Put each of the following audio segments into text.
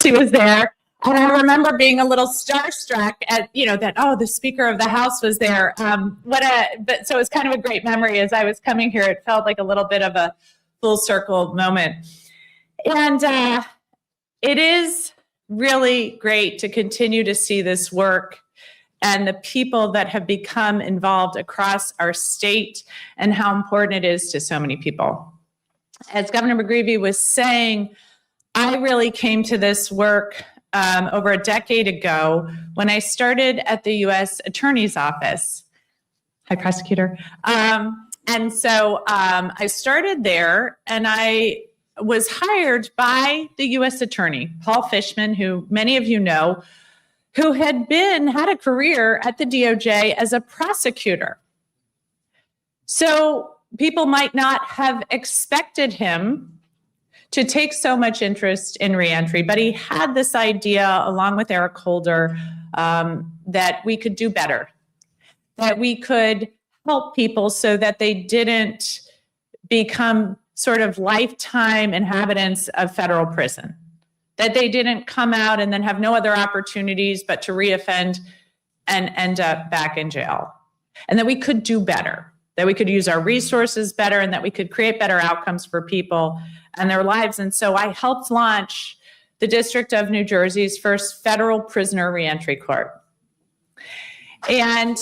she was there. And I remember being a little starstruck at, that, the Speaker of the House was there. But so it was kind of a great memory as I was coming here. It felt like a little bit of a full circle moment. And it is really great to continue to see this work and the people that have become involved across our state and how important it is to so many people. As Governor McGreevey was saying, I really came to this work over a decade ago when I started at the U.S. Attorney's Office. Hi, prosecutor. And so I started there, and I was hired by the U.S. Attorney, Paul Fishman, who many of you know, who had a career at the DOJ as a prosecutor. So people might not have expected him to take so much interest in reentry, but he had this idea, along with Eric Holder, that we could do better, that we could help people so that they didn't become sort of lifetime inhabitants of federal prison, that they didn't come out and then have no other opportunities but to reoffend and end up back in jail, and that we could do better, that we could use our resources better, and that we could create better outcomes for people and their lives. And so I helped launch the District of New Jersey's first federal prisoner reentry court. And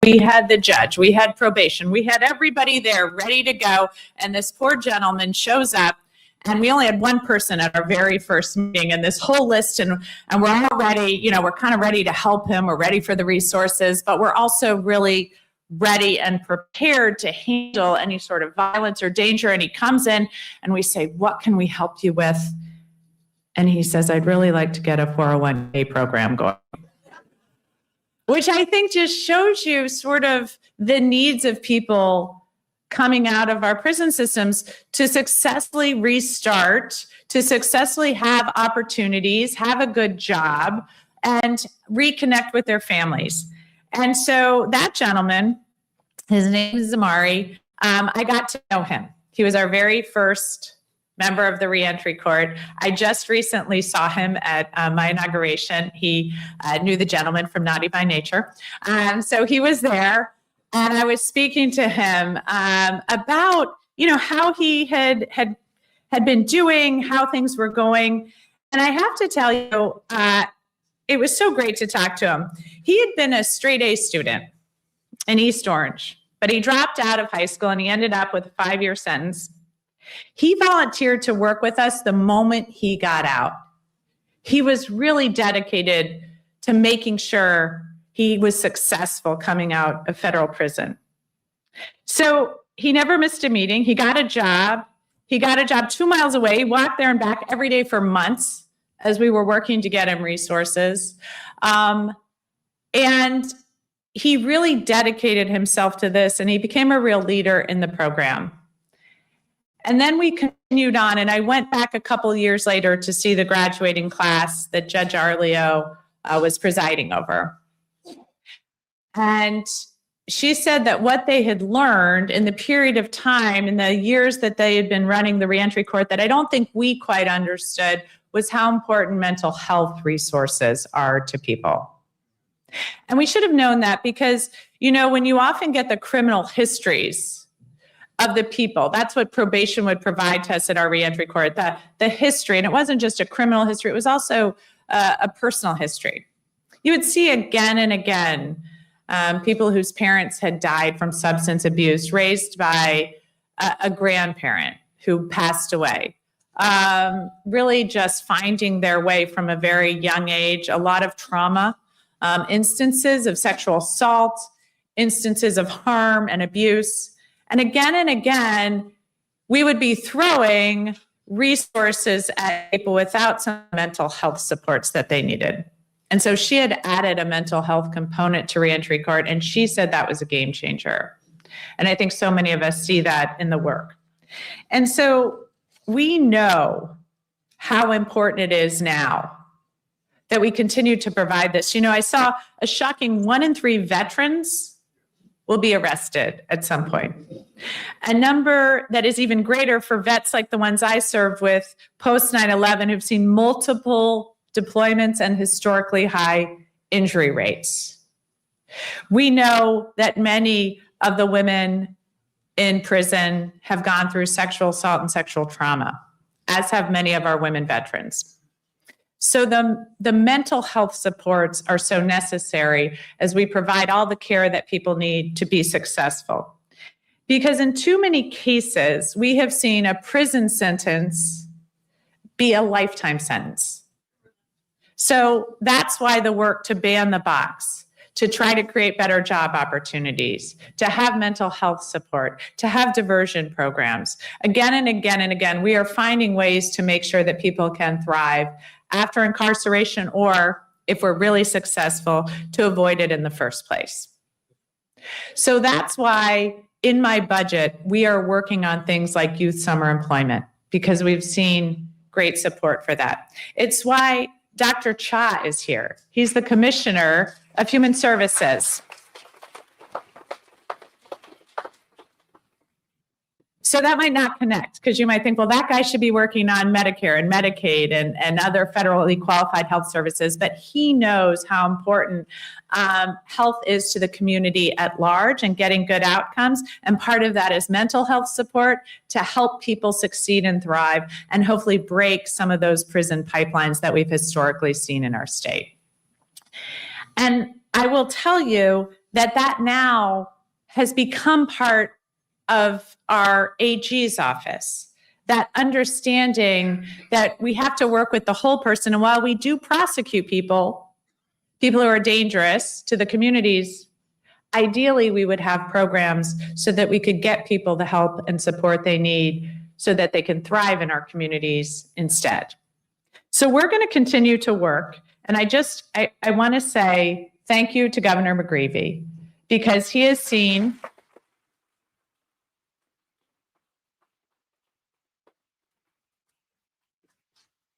we had the judge, we had probation, we had everybody there ready to go. And this poor gentleman shows up, and we only had one person at our very first meeting, and this whole list, and we're all ready, we're kind of ready to help him. We're ready for the resources, but we're also really ready and prepared to handle any sort of violence or danger. And he comes in and we say, what can we help you with? And he says, I'd really like to get a 401k program going. Which I think just shows you sort of the needs of people coming out of our prison systems to successfully restart, to successfully have opportunities, have a good job, and reconnect with their families. And so that gentleman, his name is Zamari, I got to know him. He was our very first member of the reentry court. I just recently saw him at my inauguration. He knew the gentleman from Naughty by Nature. So he was there, and I was speaking to him about, how he had been doing, how things were going. And I have to tell you, it was so great to talk to him. He had been a straight A student in East Orange, but he dropped out of high school and he ended up with a 5-year sentence. He volunteered to work with us the moment he got out. He was really dedicated to making sure he was successful coming out of federal prison. So he never missed a meeting. He got a job. He got a job 2 miles away. He walked there and back every day for months as we were working to get him resources. And he really dedicated himself to this, and he became a real leader in the program. And then we continued on, and I went back a couple of years later to see the graduating class that Judge Arleo was presiding over. And she said that what they had learned in the period of time, in the years that they had been running the reentry court, that I don't think we quite understood, was how important mental health resources are to people. And we should have known that because, when you often get the criminal histories of the people, that's what probation would provide to us at our reentry court, the history. And it wasn't just a criminal history, it was also a personal history. You would see again and again people whose parents had died from substance abuse, raised by a grandparent who passed away, really just finding their way from a very young age, a lot of trauma, instances of sexual assault, instances of harm and abuse. And again, we would be throwing resources at people without some mental health supports that they needed. And so she had added a mental health component to reentry court, and she said that was a game changer. And I think so many of us see that in the work. And so we know how important it is now that we continue to provide this. You know, I saw a shocking 1 in 3 veterans will be arrested at some point. A number that is even greater for vets like the ones I served with post 9/11 who've seen multiple deployments and historically high injury rates. We know that many of the women in prison have gone through sexual assault and sexual trauma, as have many of our women veterans. So the mental health supports are so necessary as we provide all the care that people need to be successful. Because in too many cases, we have seen a prison sentence be a lifetime sentence. So that's why the work to ban the box, to try to create better job opportunities, to have mental health support, to have diversion programs. Again and again and again, we are finding ways to make sure that people can thrive after incarceration, or if we're really successful, to avoid it in the first place. So that's why in my budget, we are working on things like youth summer employment, because we've seen great support for that. It's why Dr. Cha is here. He's the Commissioner of Human Services. So that might not connect, because you might think, well, that guy should be working on Medicare and Medicaid and other federally qualified health services, but he knows how important health is to the community at large and getting good outcomes. And part of that is mental health support to help people succeed and thrive and hopefully break some of those prison pipelines that we've historically seen in our state. And I will tell you that that now has become part of our AG's office, that understanding that we have to work with the whole person. And while we do prosecute people who are dangerous to the communities, ideally we would have programs so that we could get people the help and support they need so that they can thrive in our communities instead. So we're going to continue to work. And I want to say thank you to Governor McGreevey, because he has seen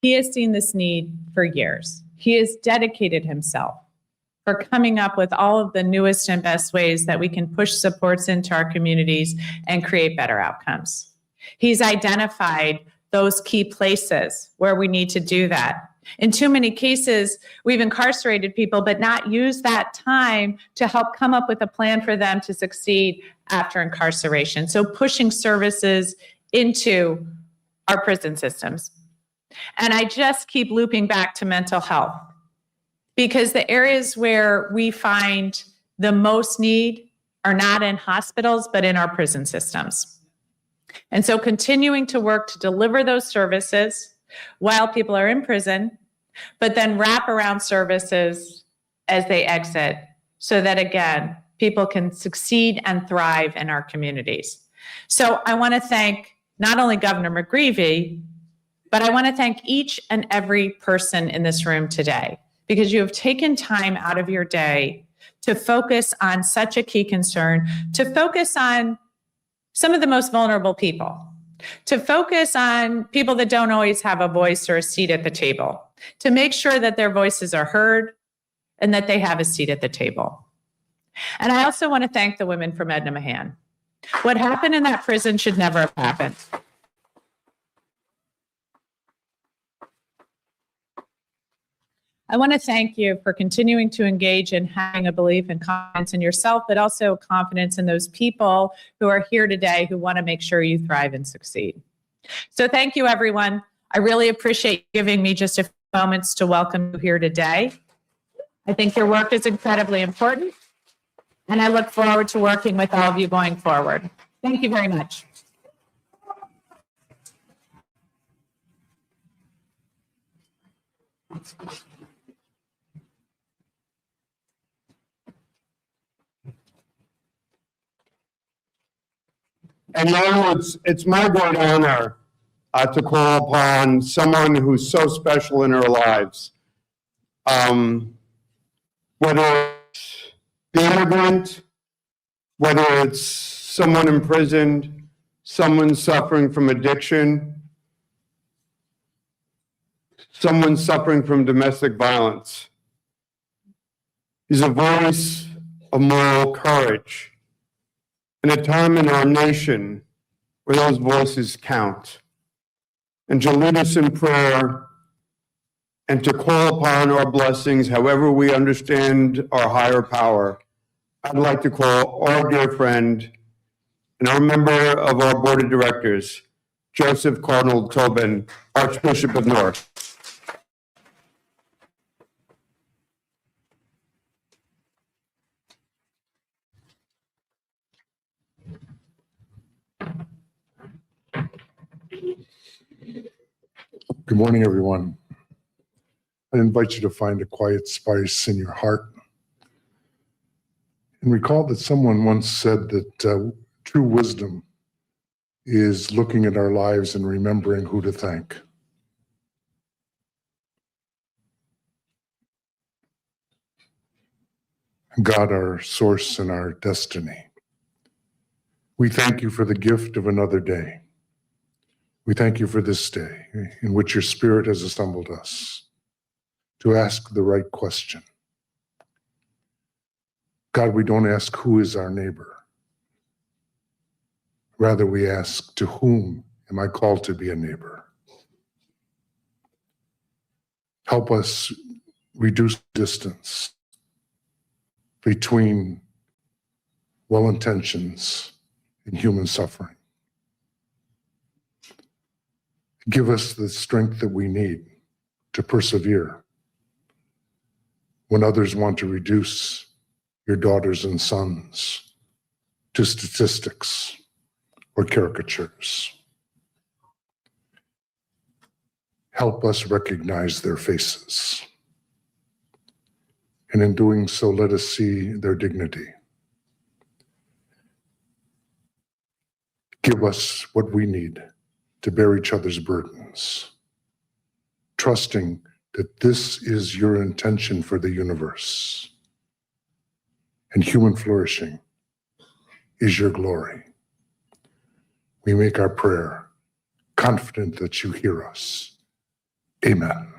this need for years. He has dedicated himself for coming up with all of the newest and best ways that we can push supports into our communities and create better outcomes. He's identified those key places where we need to do that. In too many cases, we've incarcerated people, but not used that time to help come up with a plan for them to succeed after incarceration. So pushing services into our prison systems. And I just keep looping back to mental health, because the areas where we find the most need are not in hospitals, but in our prison systems. And so continuing to work to deliver those services while people are in prison, but then wrap around services as they exit so that, again, people can succeed and thrive in our communities. So I want to thank not only Governor McGreevey, but I want to thank each and every person in this room today, because you have taken time out of your day to focus on such a key concern, to focus on some of the most vulnerable people, to focus on people that don't always have a voice or a seat at the table, to make sure that their voices are heard and that they have a seat at the table. And I also want to thank the women from Edna Mahan. What happened in that prison should never have happened. I want to thank you for continuing to engage in having a belief and confidence in yourself, but also confidence in those people who are here today who want to make sure you thrive and succeed. So thank you, everyone. I really appreciate giving me just a few moments to welcome you here today. I think your work is incredibly important, and I look forward to working with all of you going forward. Thank you very much. And now it's my great honor to call upon someone who's so special in our lives. Whether it's the immigrant, whether it's someone imprisoned, someone suffering from addiction, someone suffering from domestic violence. He's a voice of moral courage in a time in our nation where those voices count. And to lead us in prayer and to call upon our blessings, however we understand our higher power, I'd like to call our dear friend and our member of our board of directors, Joseph Cardinal Tobin, Archbishop of Newark. Good morning, everyone. I invite you to find a quiet space in your heart and recall that someone once said that true wisdom is looking at our lives and remembering who to thank. God, our source and our destiny, we thank you for the gift of another day. We thank you for this day in which your Spirit has assembled us to ask the right question. God, we don't ask who is our neighbor. Rather, we ask, to whom am I called to be a neighbor? Help us reduce distance between well-intentions and human suffering. Give us the strength that we need to persevere when others want to reduce your daughters and sons to statistics or caricatures. Help us recognize their faces. And in doing so, let us see their dignity. Give us what we need to bear each other's burdens, trusting that this is your intention for the universe, and human flourishing is your glory. We make our prayer confident that you hear us. Amen.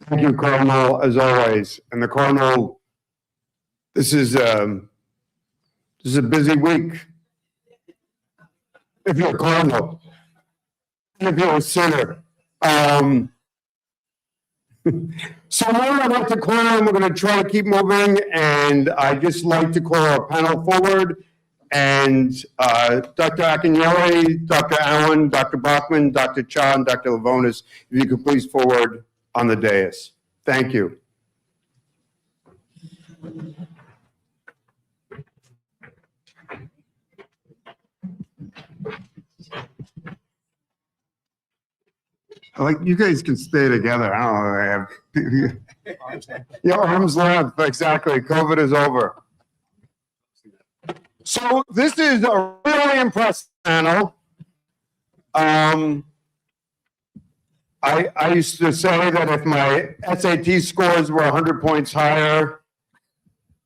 Thank you, Cardinal, as always. And the Cardinal, this is a busy week. If you're a Cardinal, if you're a sinner. So now I'd like to call on, we're going to try to keep moving, and I'd just like to call our panel forward. And Dr. Akinwumi, Dr. Allen, Dr. Bachman, Dr. Cha, and Dr. Lavonis, if you could please forward on the dais. Thank you. Like, you guys can stay together. I don't know. Yeah, arm's length, exactly. COVID is over. So this is a really impressive panel. I used to say that if my SAT scores were 100 points higher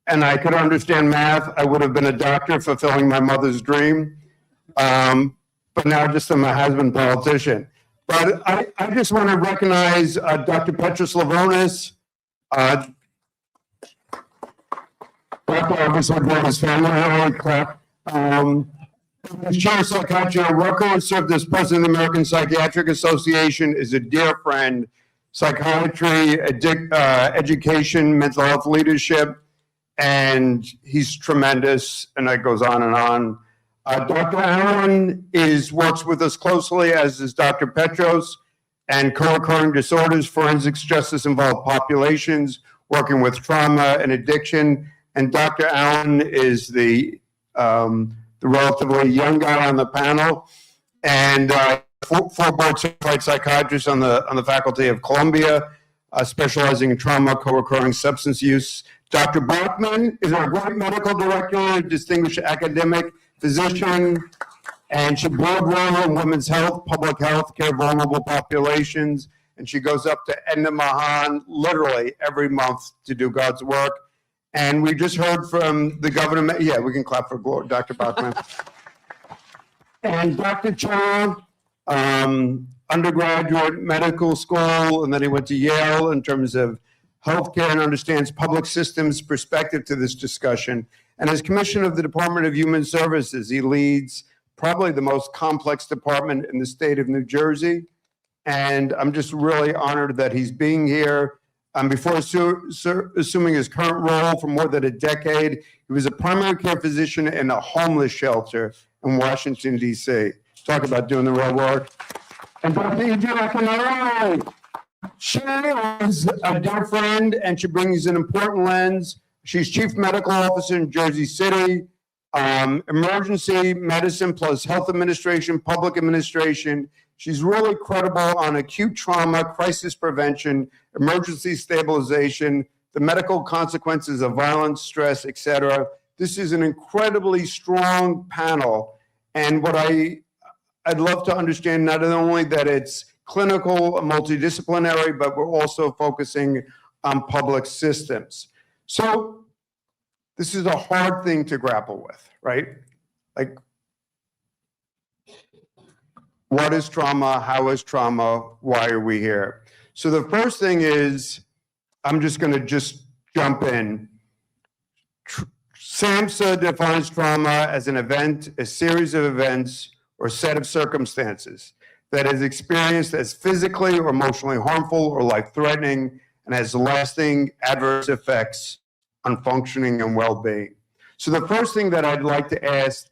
and I could understand math, I would have been a doctor fulfilling my mother's dream. But now just I'm a has-been politician. But I just want to recognize Dr. Petros Lavonis, Dr. Officer brought his family, holy crap. Chair of Psychiatry at Rutgers, served as president of the American Psychiatric Association, is a dear friend, psychiatry, education, mental health leadership, and he's tremendous, and that goes on and on. Dr. Allen works with us closely, as is Dr. Petros, and co-occurring disorders, forensics justice involved populations, working with trauma and addiction. And Dr. Allen is the relatively young guy on the panel, and four board certified psychiatrist on the faculty of Columbia, specializing in trauma, co-occurring substance use. Dr. Bachman is our great medical director, distinguished academic physician, and she board role in women's health, public health care, vulnerable populations, and she goes up to Edna Mahan literally every month to do God's work. And we just heard from the governor. Yeah, we can clap for Dr. Bachman. And Dr. Cha, undergraduate medical school, and then he went to Yale in terms of healthcare and understands public systems perspective to this discussion. And as commissioner of the Department of Human Services, he leads probably the most complex department in the state of New Jersey. And I'm just really honored that he's being here. Before assuming his current role for more than a decade, he was a primary care physician in a homeless shelter in Washington, D.C. Talk about doing the real work. And Dr. Idri, she is a dear friend, and she brings an important lens. She's chief medical officer in Jersey City, emergency medicine plus health administration, public administration. She's really credible on acute trauma, crisis prevention, emergency stabilization, the medical consequences of violence, stress, etc. This is an incredibly strong panel. And what I'd love to understand, not only that it's clinical, multidisciplinary, but we're also focusing on public systems. So this is a hard thing to grapple with, right? Like, what is trauma? How is trauma? Why are we here? So the first thing is, I'm just going to jump in. SAMHSA defines trauma as an event, a series of events, or set of circumstances that is experienced as physically or emotionally harmful or life-threatening and has lasting adverse effects on functioning and well-being. So the first thing that I'd like to ask,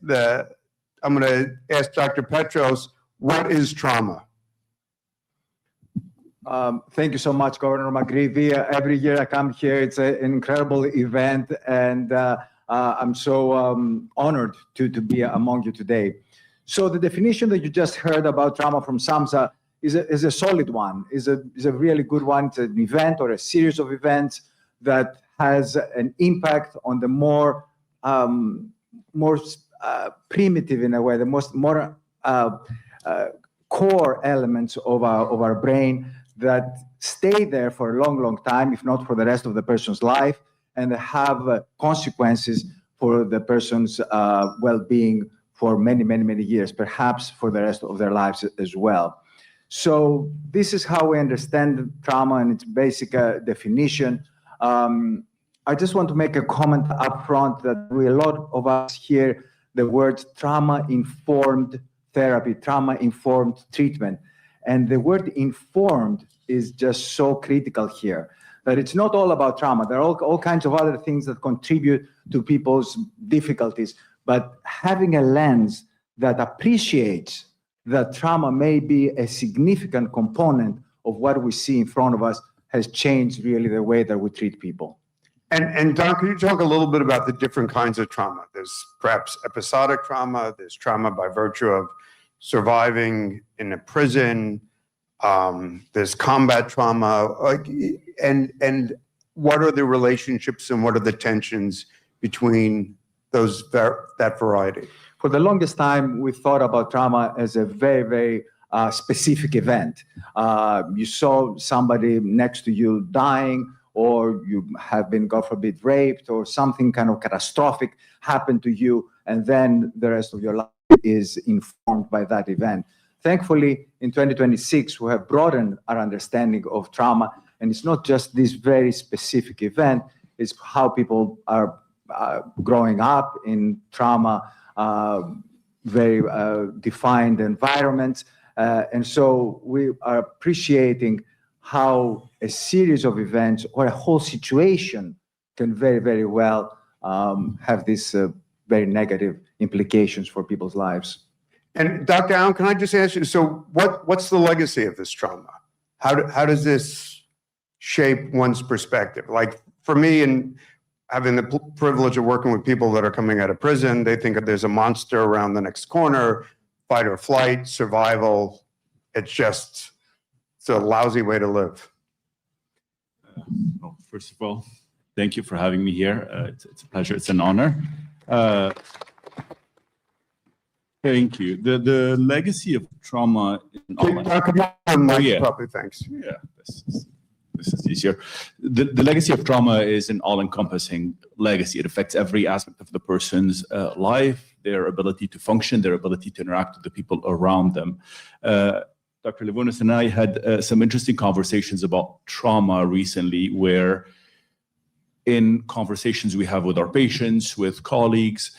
I'm going to ask Dr. Petros, what is trauma? Thank you so much, Governor McGreevy. Every year I come here, it's an incredible event, and I'm so honored to be among you today. So the definition that you just heard about trauma from SAMHSA is a solid one, is a really good one. It's an event or a series of events that has an impact on the more primitive, in a way, the more core elements of our brain that stay there for a long, long time, if not for the rest of the person's life, and have consequences for the person's well-being for many, many, many years, perhaps for the rest of their lives as well. So this is how we understand trauma and its basic definition. I just want to make a comment up front that a lot of us hear the word trauma-informed therapy, trauma-informed treatment. And the word informed is just so critical here, that it's not all about trauma. There are all kinds of other things that contribute to people's difficulties, but having a lens that appreciates that trauma may be a significant component of what we see in front of us has changed really the way that we treat people. And Don, can you talk a little bit about the different kinds of trauma? There's perhaps episodic trauma, there's trauma by virtue of surviving in a prison, there's combat trauma, and what are the relationships and what are the tensions between that variety? For the longest time, we thought about trauma as a very, very specific event. You saw somebody next to you dying, or you have been, God forbid, raped, or something kind of catastrophic happened to you, and then the rest of your life is informed by that event. Thankfully, in 2026, we have broadened our understanding of trauma, and it's not just this very specific event, it's how people are growing up in trauma, very defined environments. And so we are appreciating how a series of events or a whole situation can very, very well have these very negative implications for people's lives. And Dr. Allen, can I just ask you, so what's the legacy of this trauma? How does this shape one's perspective? Like for me, and having the privilege of working with people that are coming out of prison, they think that there's a monster around the next corner, fight or flight, survival. It's a lousy way to live. Well, first of all, thank you for having me here. It's a pleasure. It's an honor. Thank you. The legacy of trauma in Can you talk about the mic properly? Thanks. Yeah, this is easier. The legacy of trauma is an all-encompassing legacy. It affects every aspect of the person's life, their ability to function, their ability to interact with the people around them. Dr. Livonis and I had some interesting conversations about trauma recently, where in conversations we have with our patients, with colleagues,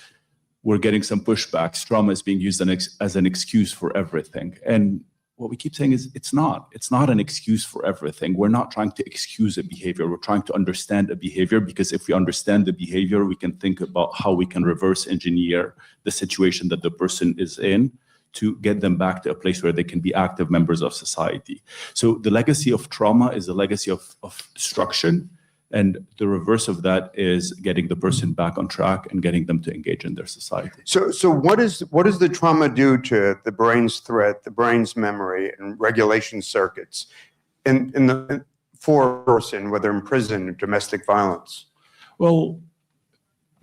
we're getting some pushbacks. Trauma is being used as an excuse for everything. And what we keep saying is it's not an excuse for everything. We're not trying to excuse a behavior. We're trying to understand a behavior, because if we understand the behavior, we can think about how we can reverse engineer the situation that the person is in to get them back to a place where they can be active members of society. So the legacy of trauma is a legacy of destruction. And the reverse of that is getting the person back on track and getting them to engage in their society. So what does the trauma do to the brain's threat, the brain's memory and regulation circuits for a person, whether in prison or domestic violence? Well,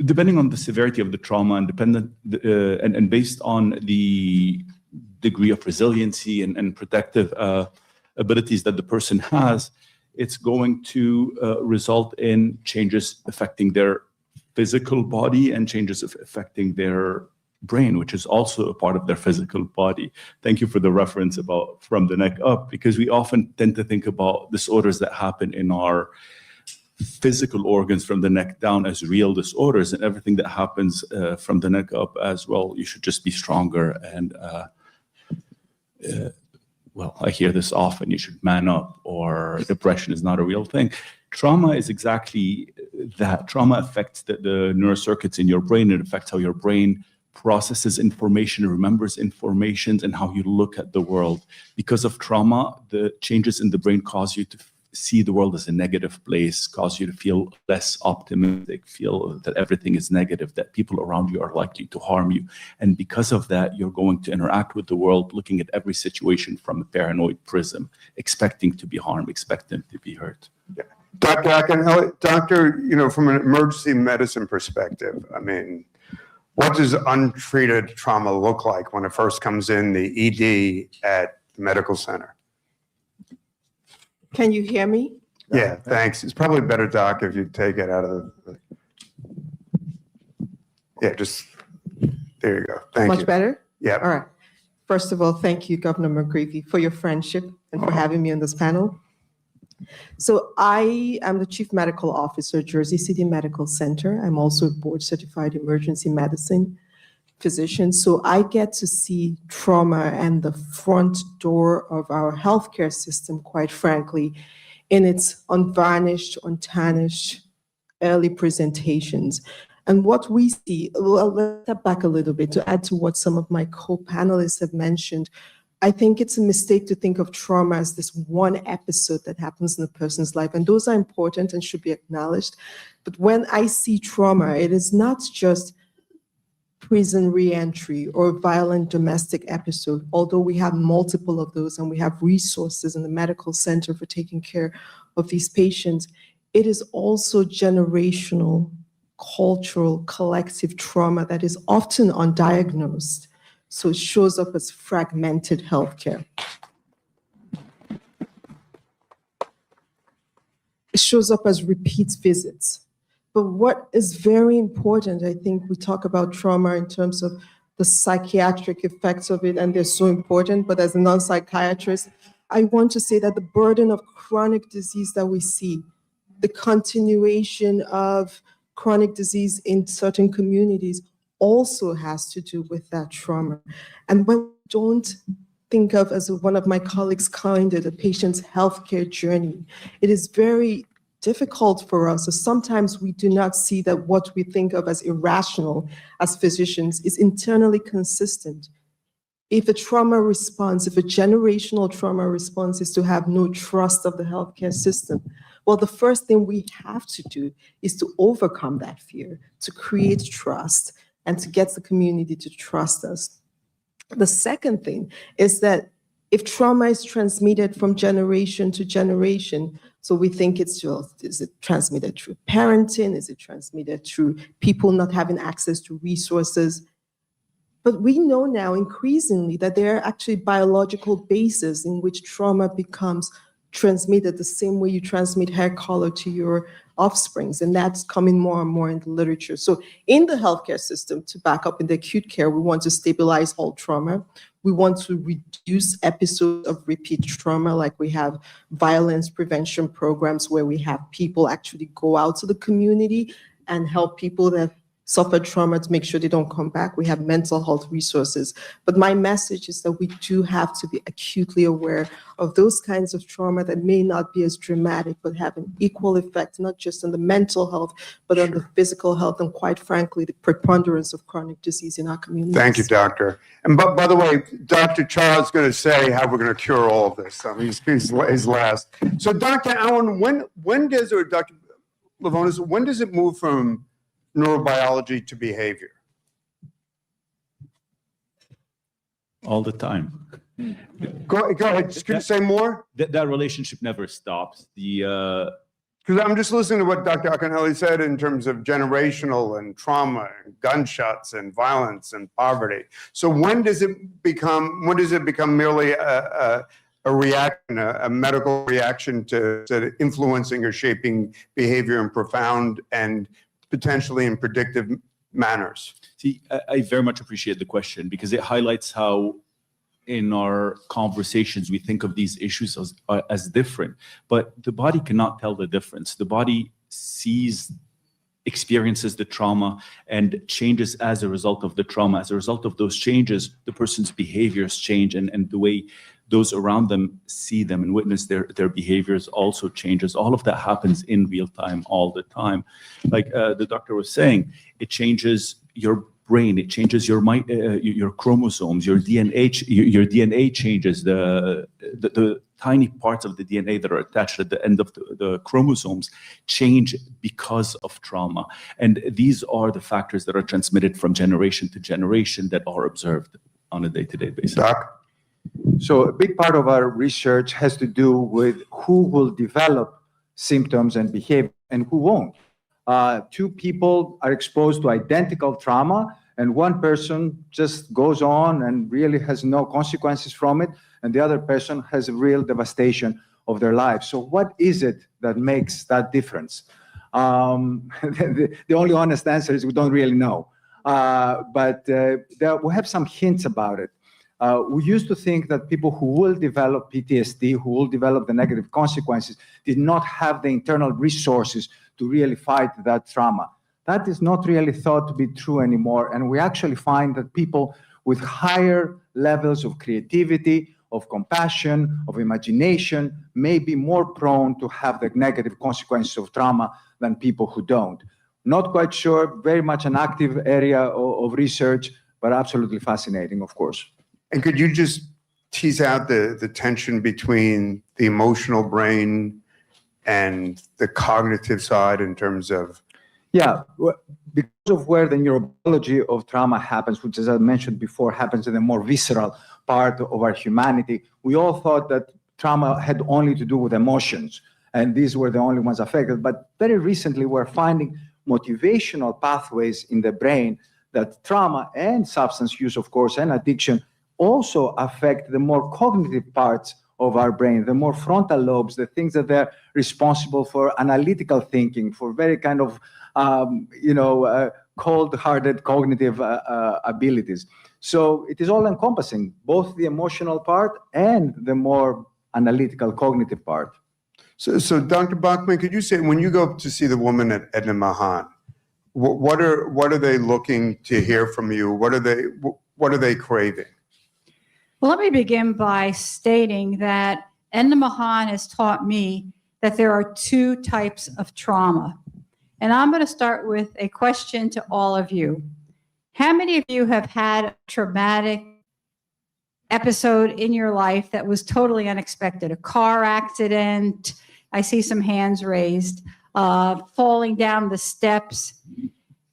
depending on the severity of the trauma and based on the degree of resiliency and protective abilities that the person has, it's going to result in changes affecting their physical body and changes affecting their brain, which is also a part of their physical body. Thank you for the reference about from the neck up, because we often tend to think about disorders that happen in our physical organs from the neck down as real disorders, and everything that happens from the neck up as well. You should just be stronger and well, I hear this often, you should man up, or depression is not a real thing. Trauma is exactly that. Trauma affects the neurocircuits in your brain. It affects how your brain processes information, remembers information, and how you look at the world. Because of trauma, the changes in the brain cause you to see the world as a negative place, cause you to feel less optimistic, feel that everything is negative, that people around you are likely to harm you. And because of that, you're going to interact with the world looking at every situation from a paranoid prism, expecting to be harmed, expecting to be hurt. Yeah. Doctor, from an emergency medicine perspective, I mean, what does untreated trauma look like when it first comes in the ED at the medical center? Can you hear me? Yeah, thanks. It's probably better, Doc, if you take it out of the. Yeah, just there you go. Thank you. Much better? Yeah. All right. First of all, thank you, Governor McGreevy, for your friendship and for having me on this panel. So I am the Chief Medical Officer, Jersey City Medical Center. I'm also a board-certified emergency medicine physician. So I get to see trauma and the front door of our healthcare system, quite frankly, in its unvarnished, untarnished early presentations. And what we see, well, let's step back a little bit to add to what some of my co-panelists have mentioned. I think it's a mistake to think of trauma as this one episode that happens in a person's life, and those are important and should be acknowledged. But when I see trauma, it is not just prison reentry or violent domestic episode, although we have multiple of those and we have resources in the medical center for taking care of these patients. It is also generational, cultural, collective trauma that is often undiagnosed. So it shows up as fragmented healthcare. It shows up as repeat visits. But what is very important, I think we talk about trauma in terms of the psychiatric effects of it, and they're so important, but as a non-psychiatrist, I want to say that the burden of chronic disease that we see, the continuation of chronic disease in certain communities also has to do with that trauma. And when we don't think of, as one of my colleagues coined it, a patient's healthcare journey, it is very difficult for us. So sometimes we do not see that what we think of as irrational as physicians is internally consistent. if a trauma response, if a generational trauma response is to have no trust of the healthcare system, well, the first thing we have to do is to overcome that fear, to create trust, and to get the community to trust us. The second thing is that if trauma is transmitted from generation to generation, so we think it's just, is it transmitted through parenting? Is it transmitted through people not having access to resources? But we know now increasingly that there are actually biological bases in which trauma becomes transmitted the same way you transmit hair color to your offsprings. And that's coming more and more in the literature. So in the healthcare system, to back up in the acute care, we want to stabilize all trauma. We want to reduce episodes of repeat trauma, like we have violence prevention programs where we have people actually go out to the community and help people that suffer trauma to make sure they don't come back. We have mental health resources. But my message is that we do have to be acutely aware of those kinds of trauma that may not be as dramatic, but have an equal effect, not just on the mental health, but on the physical health, and quite frankly, the preponderance of chronic disease in our communities. Thank you, doctor. And by the way, Dr. Charles is going to say how we're going to cure all of this. He's last. So Dr. Allen, when does, or Dr. Lavonis, when does it move from neurobiology to behavior? All the time. Go ahead. Just could you say more? That relationship never stops. Because I'm just listening to what Dr. Akinelli said in terms of generational and trauma and gunshots and violence and poverty. So when does it become merely a reaction, a medical reaction to influencing or shaping behavior in profound and potentially in predictive manners? See, I very much appreciate the question because it highlights how in our conversations we think of these issues as different, but the body cannot tell the difference. The body experiences the trauma and changes as a result of the trauma. As a result of those changes, the person's behaviors change, and the way those around them see them and witness their behaviors also changes. All of that happens in real time all the time. Like the doctor was saying, it changes your brain, it changes your chromosomes, your DNA changes, the tiny parts of the DNA that are attached at the end of the chromosomes change because of trauma. And these are the factors that are transmitted from generation to generation that are observed on a day-to-day basis. Doc? So a big part of our research has to do with who will develop symptoms and behavior and who won't. Two people are exposed to identical trauma, and one person just goes on and really has no consequences from it, and the other person has a real devastation of their life. So what is it that makes that difference? The only honest answer is we don't really know. But we have some hints about it. We used to think that people who will develop PTSD, who will develop the negative consequences, did not have the internal resources to really fight that trauma. That is not really thought to be true anymore. And we actually find that people with higher levels of creativity, of compassion, of imagination, may be more prone to have the negative consequences of trauma than people who don't. Not quite sure, very much an active area of research, but absolutely fascinating, of course. And could you just tease out the tension between the emotional brain and the cognitive side in terms of? Yeah, because of where the neurobiology of trauma happens, which, as I mentioned before, happens in the more visceral part of our humanity, we all thought that trauma had only to do with emotions, and these were the only ones affected. But very recently, we're finding motivational pathways in the brain that trauma and substance use, of course, and addiction also affect the more cognitive parts of our brain, the more frontal lobes, the things that they're responsible for analytical thinking, for very kind of, cold-hearted cognitive abilities. So it is all encompassing, both the emotional part and the more analytical cognitive part. So Dr. Bachman, could you say, when you go to see the woman at Edna Mahan, what are they looking to hear from you? What are they craving? Well, let me begin by stating that Edna Mahan has taught me that there are two types of trauma. And I'm going to start with a question to all of you. How many of you have had a traumatic episode in your life that was totally unexpected? A car accident? I see some hands raised. Falling down the steps.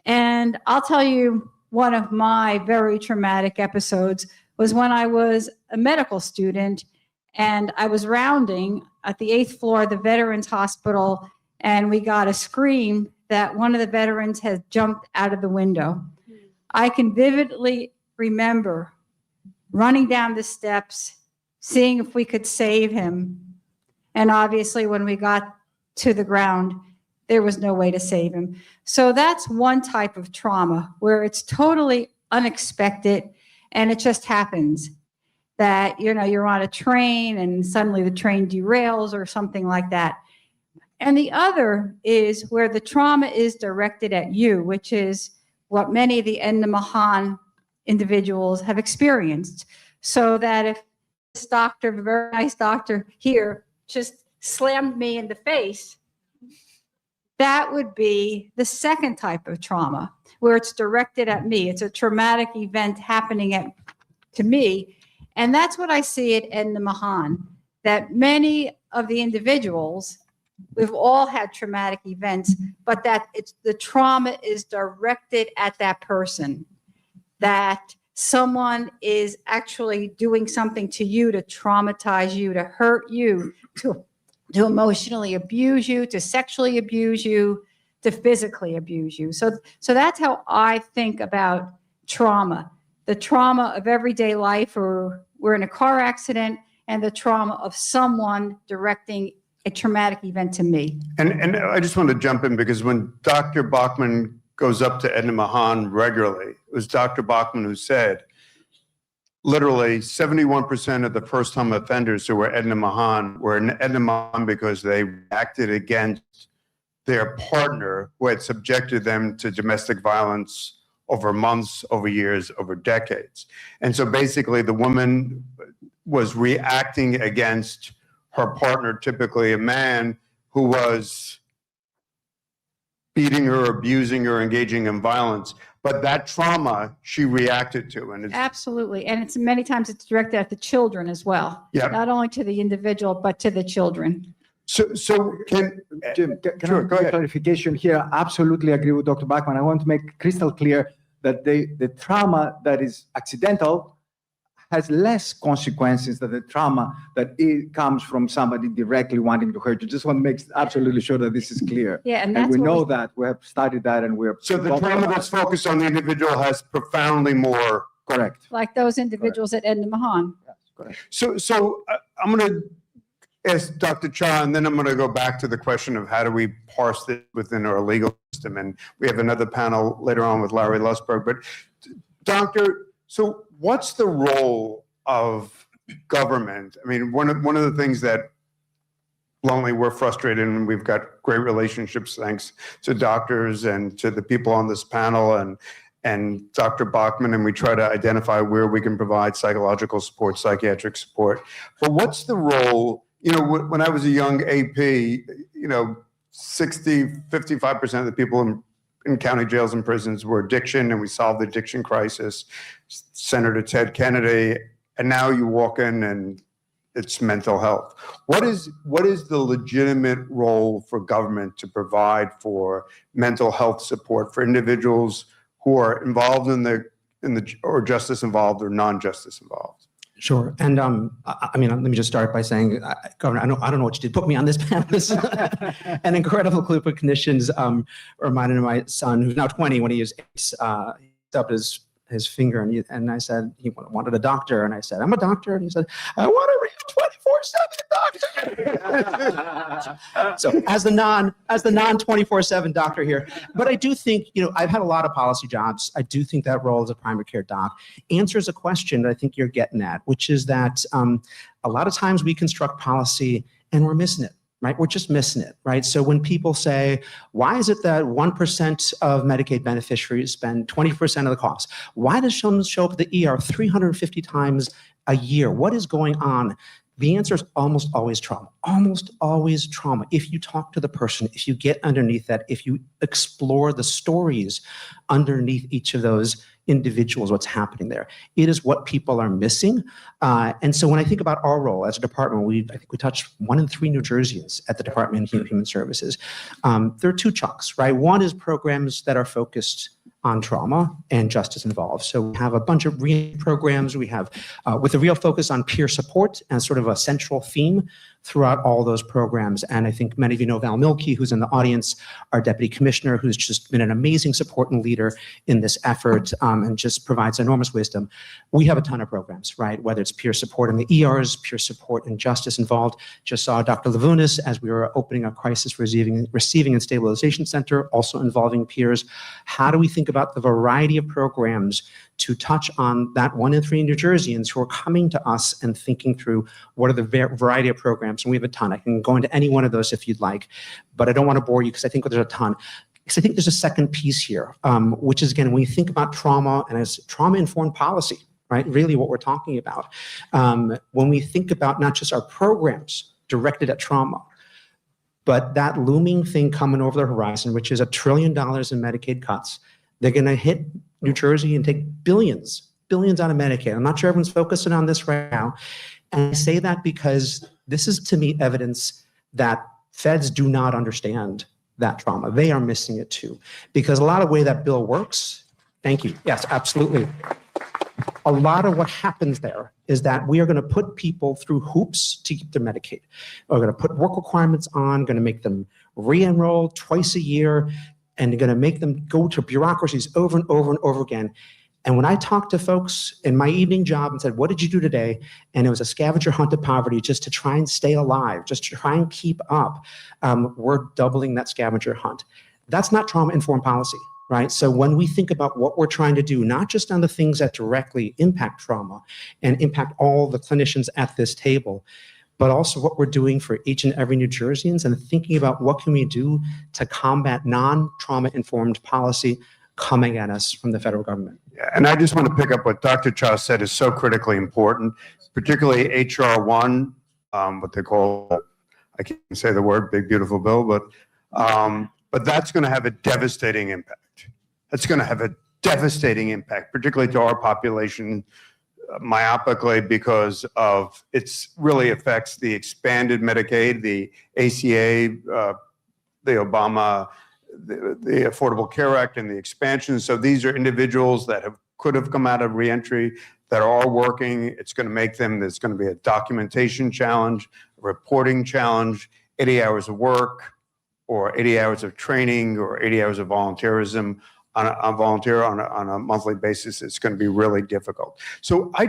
And I'll tell you, one of my very traumatic episodes was when I was a medical student and I was rounding at the 8th floor of the Veterans Hospital, and we got a scream that one of the veterans had jumped out of the window. I can vividly remember running down the steps, seeing if we could save him. And obviously, when we got to the ground, there was no way to save him. So that's one type of trauma where it's totally unexpected and it just happens that, you know, you're on a train and suddenly the train derails or something like that. And the other is where the trauma is directed at you, which is what many of the Mahan individuals have experienced. So that if this doctor, very nice doctor here, just slammed me in the face, that would be the second type of trauma, where it's directed at me. It's a traumatic event happening to me. And that's what I see at Mahan, that many of the individuals, we've all had traumatic events, but that the trauma is directed at that person, that someone is actually doing something to you to traumatize you, to hurt you, to emotionally abuse you, to sexually abuse you, to physically abuse you. So that's how I think about trauma. The trauma of everyday life, or we're in a car accident, and the trauma of someone directing a traumatic event to me. And I just want to jump in, because when Dr. Bachman goes up to Edna Mahan regularly, it was Dr. Bachman who said, literally 71% of the first-time offenders who were Edna Mahan were in Edna Mahan because they acted against their partner who had subjected them to domestic violence over months, over years, over decades. And so basically the woman was reacting against her partner, typically a man, who was beating her, abusing her, engaging in violence. But that trauma she reacted to. And it's, absolutely. And it's many times it's directed at the children as well. Yeah. Not only to the individual, but to the children. so can, Jim, can Sure, I go make a ahead. clarification here? Absolutely agree with Dr. Bachman. I want to make crystal clear that the trauma that is accidental has less consequences than the trauma that it comes from somebody directly wanting to hurt you. Just want to make absolutely sure that this is clear. Yeah, and And that's we what know that. We have studied that, and we're so the trauma that's focused on the individual has profoundly more. correct. like those individuals at Edna Mahan. Yes, correct. So I'm going to ask Dr. Cha, and then I'm going to go back to the question of how do we parse this within our legal system. And we have another panel later on with Larry Lusberg. But Doctor, so what's the role of government? I mean, one of the things that bluntly we're frustrated, and we've got great relationships thanks to doctors and to the people on this panel and Dr. Bachman, and we try to identify where we can provide psychological support, psychiatric support. But what's the role? You know, when I was a young AP, you know, 55% of the people in county jails and prisons were addiction, and we solved the addiction crisis. Senator Ted Kennedy, and now you walk in and it's mental health. What is the legitimate role for government to provide for mental health support for individuals who are involved in the or justice involved or non-justice involved? Sure. And I mean, let me just start by saying, Governor, I don't know what you did. Put me on this panel. This is an incredible group of clinicians. Reminded of my son, who's now 20, when he was 8, he up his finger, and I said he wanted a doctor, and I said, I'm a doctor, and he said, I want a real 24/7 doctor. So as the non 24/7 doctor here, but I do think, you know, I've had a lot of policy jobs. I do think that role as a primary care doc answers a question that I think you're getting at, which is that a lot of times we construct policy and we're missing it. Right? We're just missing it, right? So when people say, why is it that 1% of Medicaid beneficiaries spend 20% of the cost? Why does someone show up at the ER 350 times a year? What is going on? The answer is almost always trauma, almost always trauma. If you talk to the person, if you get underneath that, if you explore the stories underneath each of those individuals what's happening there. It is what people are missing. And so when I think about our role as a department, I think we touch 1 in 3 New Jerseyans at the Department of Human Services. There are 2 chunks, right? One is programs that are focused on trauma and justice involved. So we have a bunch of programs. We have with a real focus on peer support as sort of a central theme throughout all those programs. And I think many of you know Val Milkey, who's in the audience, our deputy commissioner, who's just been an amazing support and leader in this effort and just provides enormous wisdom. We have a ton of programs, right? Whether it's peer support in the ERs, peer support and justice involved. Just saw Dr. Lavunas as we were opening a crisis receiving and stabilization center, also involving peers. How do we think about the variety of programs to touch on that 1 in 3 New Jerseyans who are coming to us and thinking through what are the variety of programs? And we have a ton. I can go into any one of those if you'd like, but I don't want to bore you because I think there's a ton. Because I think there's a second piece here, which is, again, when you think about trauma and as trauma-informed policy, right? Really what we're talking about. When we think about not just our programs directed at trauma, but that looming thing coming over the horizon, which is $1 trillion in Medicaid cuts. They're going to hit New Jersey and take billions out of Medicaid. I'm not sure everyone's focusing on this right now. And I say that because this is, to me, evidence that feds do not understand that trauma. They are missing it too. Because a lot of the way that bill works, thank you. Yes, absolutely. A lot of what happens there is that we are going to put people through hoops to get their Medicaid. We're going to put work requirements on, going to make them re-enroll twice a year, and going to make them go to bureaucracies over and over and over again. And when I talked to folks in my evening job and said, what did you do today? And it was a scavenger hunt of poverty just to try and stay alive, just to try and keep up. We're doubling that scavenger hunt. That's not trauma-informed policy, right? So when we think about what we're trying to do, not just on the things that directly impact trauma and impact all the clinicians at this table, but also what we're doing for each and every New Jerseyans and thinking about what can we do to combat non-trauma informed policy coming at us from the federal government. Yeah, and I just want to pick up what Dr. Cha said is so critically important, particularly HR 1, what they call, I can't say the word, big beautiful bill, but that's going to have a devastating impact. That's going to have a devastating impact, particularly to our population, myopically, because of it's really affects the expanded Medicaid, the ACA, the Obama, the Affordable Care Act, and the expansion. So these are individuals that could have come out of reentry that are working. It's going to make them. There's going to be a documentation challenge, a reporting challenge, 80 hours of work, or 80 hours of training, or 80 hours of volunteerism. On a monthly basis, it's going to be really difficult. So I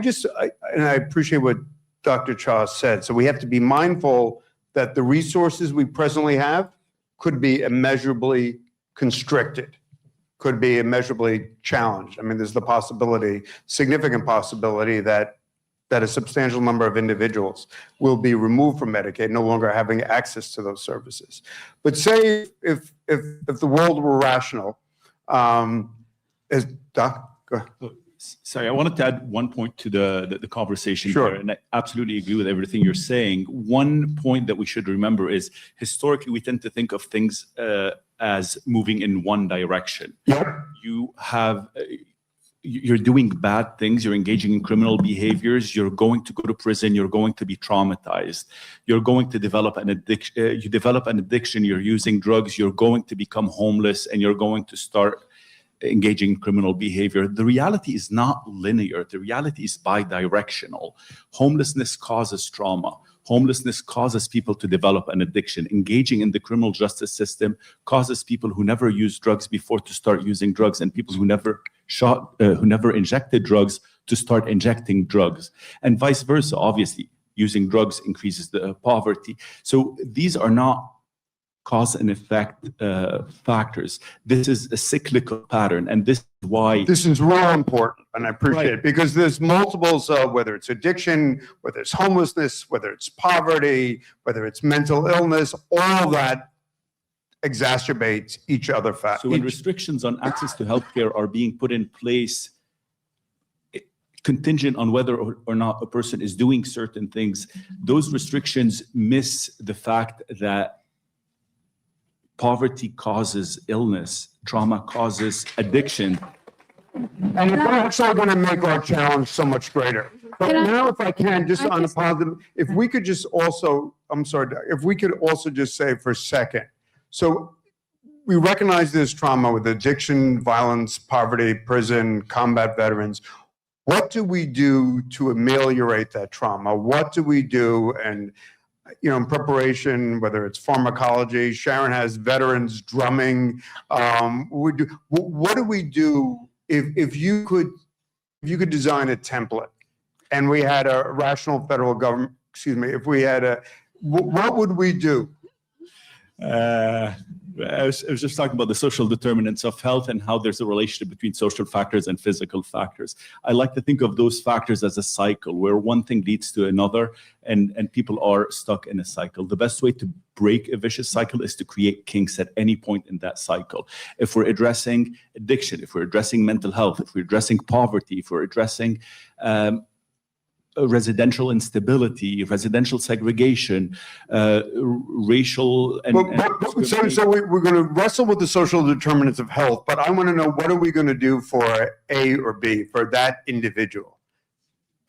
appreciate what Dr. Cha said. So we have to be mindful that the resources we presently have could be immeasurably constricted, could be immeasurably challenged. I mean, there's the possibility, significant possibility that a substantial number of individuals will be removed from Medicaid, no longer having access to those services. But say if the world were rational, as Doc, go ahead. Sorry, I wanted to add one point to the conversation Sure. here, and I absolutely agree with everything you're saying. One point that we should remember is historically we tend to think of things as moving in one direction. Yep. You're doing bad things, you're engaging in criminal behaviors, you're going to go to prison, you're going to be traumatized, you're going to develop an addiction, you develop an addiction, you're using drugs, you're going to become homeless, and you're going to start engaging in criminal behavior. The reality is not linear. The reality is bi-directional. Homelessness causes trauma. Homelessness causes people to develop an addiction. Engaging in the criminal justice system causes people who never used drugs before to start using drugs, and people who never injected drugs to start injecting drugs, and vice versa. Obviously, using drugs increases the poverty. So these are not cause and effect factors. This is a cyclical pattern, and this is why This is real important, and I appreciate it, because there's multiples of whether it's addiction, whether it's homelessness, whether it's poverty, whether it's mental illness, all that exacerbates each other. So when restrictions on access to healthcare are being put in place contingent on whether or not a person is doing certain things, those restrictions miss the fact that poverty causes illness, trauma causes addiction, And it's actually going to make our challenge so much greater. But Can I- now, if I can, just I on a just- positive, if we could just also, I'm sorry, Doug, if we could also just say for a second, so we recognize this trauma with addiction, violence, poverty, prison, combat veterans. What do we do to ameliorate that trauma? What do we do? And, you know, in preparation, whether it's pharmacology, Sharon has veterans drumming. What do we do if you could design a template and we had a rational federal government, excuse me, if we had what would we do? I was just talking about the social determinants of health and how there's a relationship between social factors and physical factors. I like to think of those factors as a cycle where one thing leads to another and people are stuck in a cycle. The best way to break a vicious cycle is to create kinks at any point in that cycle. If we're addressing addiction, if we're addressing mental health, if we're addressing poverty, if we're addressing residential instability, residential segregation, racial and So we're going to wrestle with the social determinants of health, but I want to know, what are we going to do for A or B, for that individual?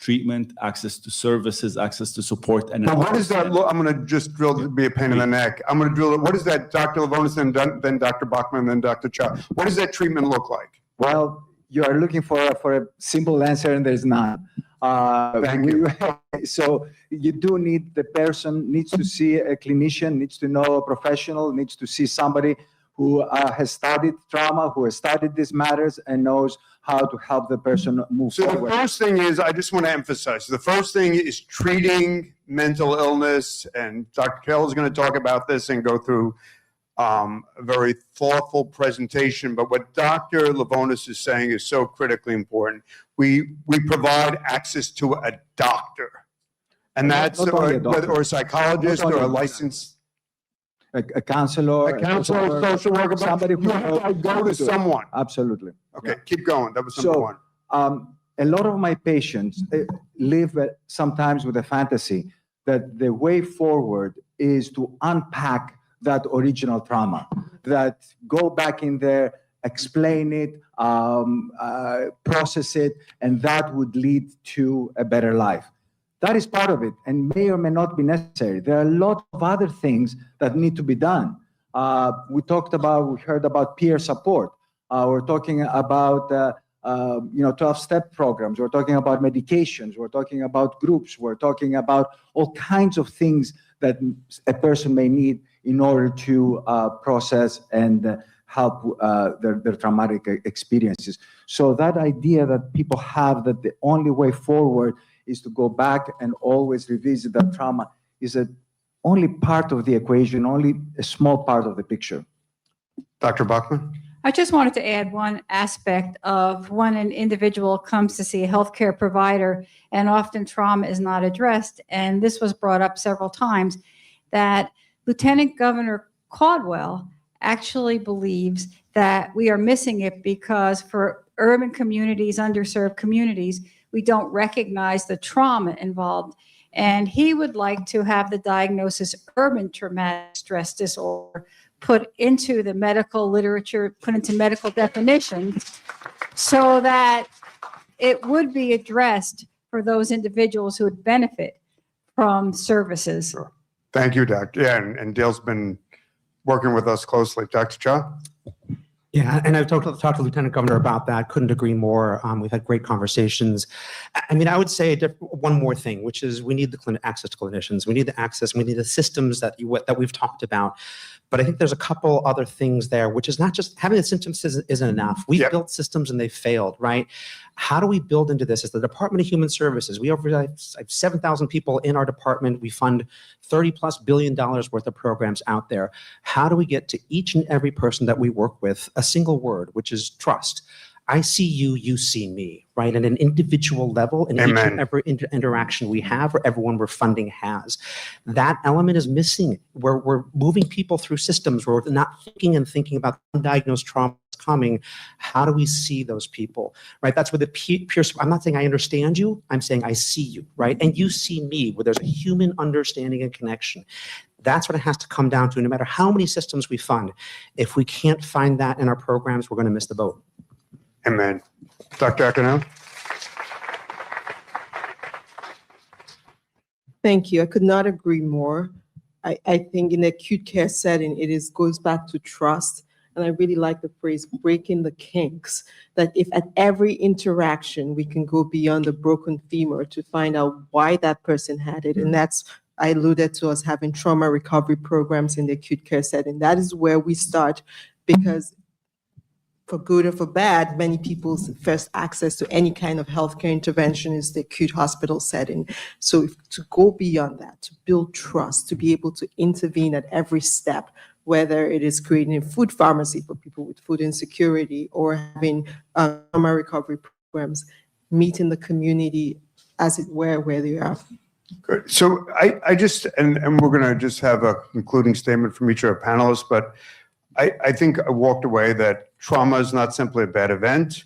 treatment, access to services, access to support. And Now, what is that? I'm going to just drill to be a pain in the neck. I'm going to drill it. What is that, Dr. Lavonis, then Dr. Bachman, then Dr. Cha? What does that treatment look like? Well, you are looking for a simple answer, and there's none. Thank you. So you do need, the person needs to see a clinician, needs to know a professional, needs to see somebody who has studied trauma, who has studied these matters and knows how to help the person move So forward. the first thing is, I just want to emphasize, the first thing is treating mental illness, and Dr. Kell is going to talk about this and go through a very thoughtful presentation. But what Dr. Lavonis is saying is so critically important. We provide access to a doctor, and that's Not only a doctor. or a psychologist Not or only a a licensed A counselor, a social worker, but somebody who you have to go to someone. Absolutely. Okay, keep going. That was number one. A lot of my patients live sometimes with a fantasy that the way forward is to unpack that original trauma, that go back in there, explain it, process it, and that would lead to a better life. That is part of it and may or may not be necessary. There are a lot of other things that need to be done. We heard about peer support. We're talking about 12-step programs. We're talking about medications. We're talking about groups. We're talking about all kinds of things that a person may need in order to process and help their traumatic experiences. So that idea that people have that the only way forward is to go back and always revisit that trauma is only part of the equation, only a small part of the picture. Dr. Bachman? I just wanted to add one aspect of when an individual comes to see a healthcare provider and often trauma is not addressed, and this was brought up several times, that Lieutenant Governor Caldwell actually believes that we are missing it because for urban communities, underserved communities, we don't recognize the trauma involved. And he would like to have the diagnosis urban traumatic stress disorder put into the medical literature, put into medical definitions, so that it would be addressed for those individuals who would benefit from services. Sure. Thank you, Doctor. Yeah, and Dale's been working with us closely. Dr. Cha? Yeah, and I've talked to Lieutenant Governor about that. Couldn't agree more. We've had great conversations. I mean, I would say one more thing, which is we need the access to clinicians. We need the access. We need the systems that we've talked about. But I think there's a couple other things there, which is not just having the symptoms isn't enough. We've built systems and they failed, right? How do we build into this? As the Department of Human Services, we have 7,000 people in our department. We fund $30+ billion worth of programs out there. How do we get to each and every person that we work with a single word, which is trust? I see you, you see me, right? At an individual level, in each and every interaction we have, or everyone we're funding has. That element is missing. We're moving people through systems where we're not thinking about undiagnosed trauma coming. How do we see those people, right? That's where the peer, I'm not saying I understand you, I'm saying I see you, right? And you see me, where there's a human understanding and connection. That's what it has to come down to, no matter how many systems we fund. If we can't find that in our programs, we're going to miss the boat. Amen. Dr. Akinel? Thank you. I could not agree more. I think in the acute care setting, goes back to trust. And I really like the phrase breaking the kinks, that if at every interaction we can go beyond the broken femur to find out why that person had it. And that's, I alluded to us having trauma recovery programs in the acute care setting. That is where we start, because for good or for bad, many people's first access to any kind of healthcare intervention is the acute hospital setting. So to go beyond that, to build trust, to be able to intervene at every step, whether it is creating a food pharmacy for people with food insecurity or having trauma recovery programs, meeting the community as it were where they are. Good. So I just, and we're going to just have a concluding statement from each of our panelists, but I think I walked away that trauma is not simply a bad event.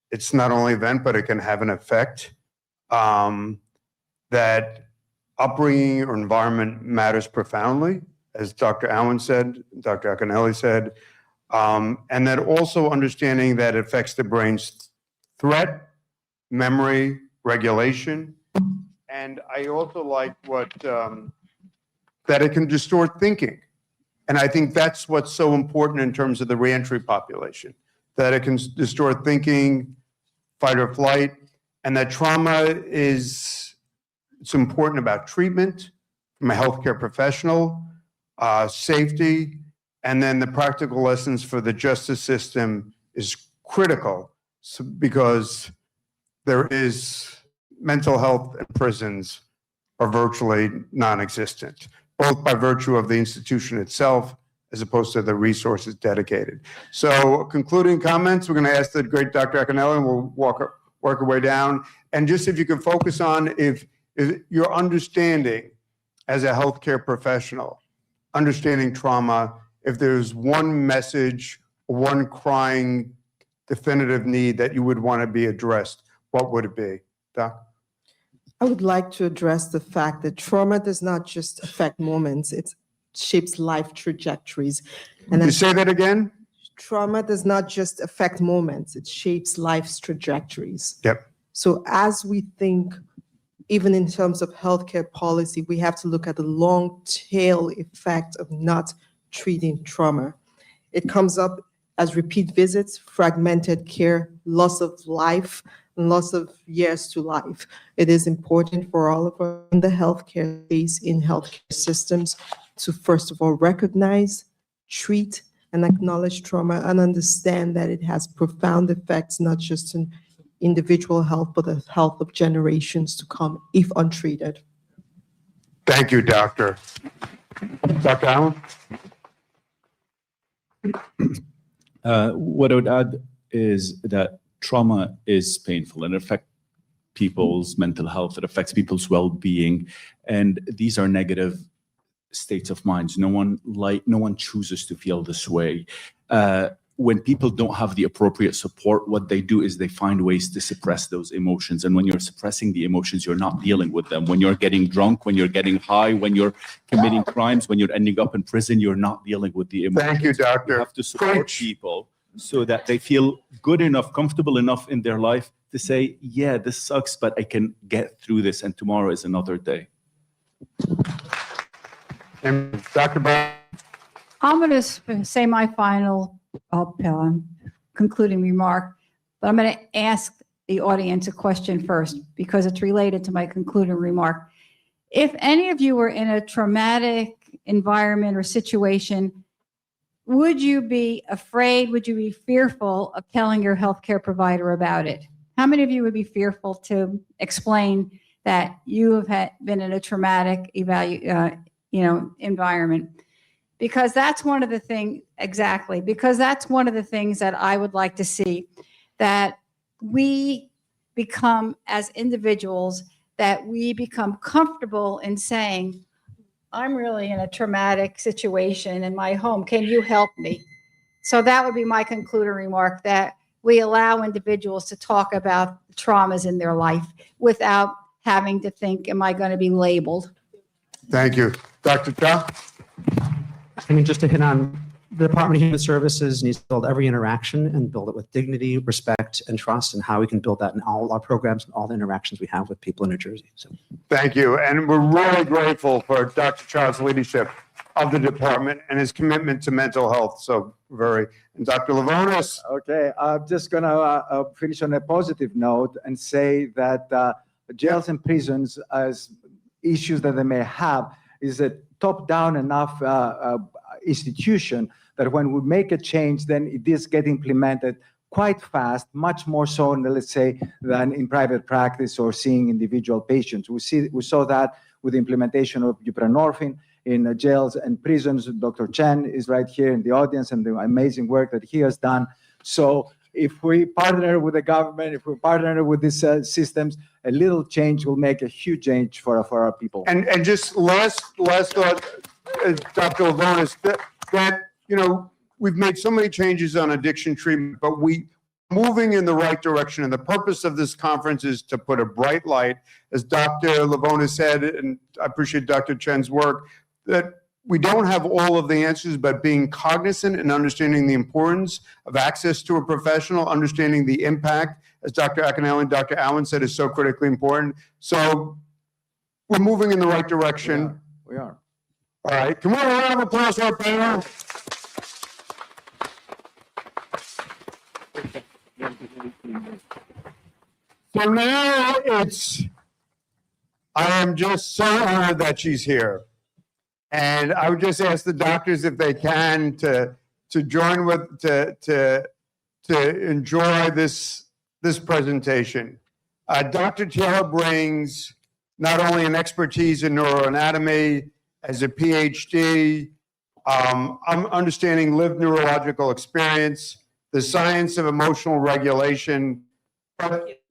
It's not only an event, but it can have an effect. That upbringing or environment matters profoundly, as Dr. Allen said, Dr. Akinele said, and that also understanding that it affects the brain's threat, memory, regulation. And I also like what, that it can distort thinking. And I think that's what's so important in terms of the reentry population, that it can distort thinking, fight or flight, and that trauma it's important about treatment from a healthcare professional, safety, and then the practical lessons for the justice system is critical because there is mental health in prisons are virtually non-existent, both by virtue of the institution itself as opposed to the resources dedicated. So concluding comments, we're going to ask the great Dr. Akinele, and we'll work our way down. And just if you can focus on if your understanding as a healthcare professional, understanding trauma, if there's one message, one crying definitive need that you would want to be addressed, what would it be? Doc? I would like to address the fact that trauma does not just affect moments, it shapes life trajectories. And You say that again? trauma does not just affect moments, it shapes life's trajectories. Yep. So as we think, even in terms of healthcare policy, we have to look at the long tail effect of not treating trauma. It comes up as repeat visits, fragmented care, loss of life, and loss of years to life. It is important for all of us in the healthcare space, in healthcare systems, to first of all recognize, treat, and acknowledge trauma and understand that it has profound effects, not just in individual health, but the health of generations to come if untreated. Thank you, Doctor. Dr. Allen? What I would add is that trauma is painful and affects people's mental health. It affects people's well-being, and these are negative states of minds. No one chooses to feel this way. When people don't have the appropriate support, what they do is they find ways to suppress those emotions. And when you're suppressing the emotions, you're not dealing with them. When you're getting drunk, when you're getting high, when you're committing crimes, when you're ending up in prison, you're not dealing with the emotions. Thank you, Doctor. You have to support people so that they feel good enough, comfortable enough in their life to say, yeah, this sucks, but I can get through this, and tomorrow is another day. And Dr. Brown? I'm going to say my final concluding remark, but I'm going to ask the audience a question first because it's related to my concluding remark. If any of you were in a traumatic environment or situation, would you be afraid, would you be fearful of telling your healthcare provider about it? How many of you would be fearful to explain that you have been in a traumatic environment? Because that's one of the things, exactly, because that's one of the things that I would like to see, that we become as individuals, that we become comfortable in saying, I'm really in a traumatic situation in my home. Can you help me? So that would be my concluding remark, that we allow individuals to talk about traumas in their life without having to think, am I going to be labeled? Thank you. Dr. Cha? I mean, just to hit on the Department of Human Services needs to build every interaction and build it with dignity, respect, and trust, and how we can build that in all our programs and all the interactions we have with people in New Jersey. So, Thank you. And we're really grateful for Dr. Child's leadership of the department and his commitment to mental health. So and Dr. Lavonis. Okay, I'm just gonna finish on a positive note and say that jails and prisons, as issues that they may have, is a top-down enough institution that when we make a change, then it is get implemented quite fast, much more so, let's say, than in private practice or seeing individual patients. We saw that with the implementation of buprenorphine in jails and prisons. Dr. Chen is right here in the audience and the amazing work that he has done. So if we partner with the government, if we partner with these systems, a little change will make a huge change for our people. And just last thought, Dr. Lavonis, that, you know, we've made so many changes on addiction treatment, but we moving in the right direction. And the purpose of this conference is to put a bright light, as Dr. Lavonis said, and I appreciate Dr. Chen's work, that we don't have all of the answers, but being cognizant and understanding the importance of access to a professional, understanding the impact, as Dr. Akinele and Dr. Allen said, is so critically important. So we're moving in the right direction. We are. All right, can we have a round of applause for our panel? So now I am just so honored that she's here. And I would just ask the doctors if they can to join with, to enjoy this presentation. Dr. Taylor brings not only an expertise in neuroanatomy, as a PhD, I'm understanding lived neurological experience, the science of emotional regulation, but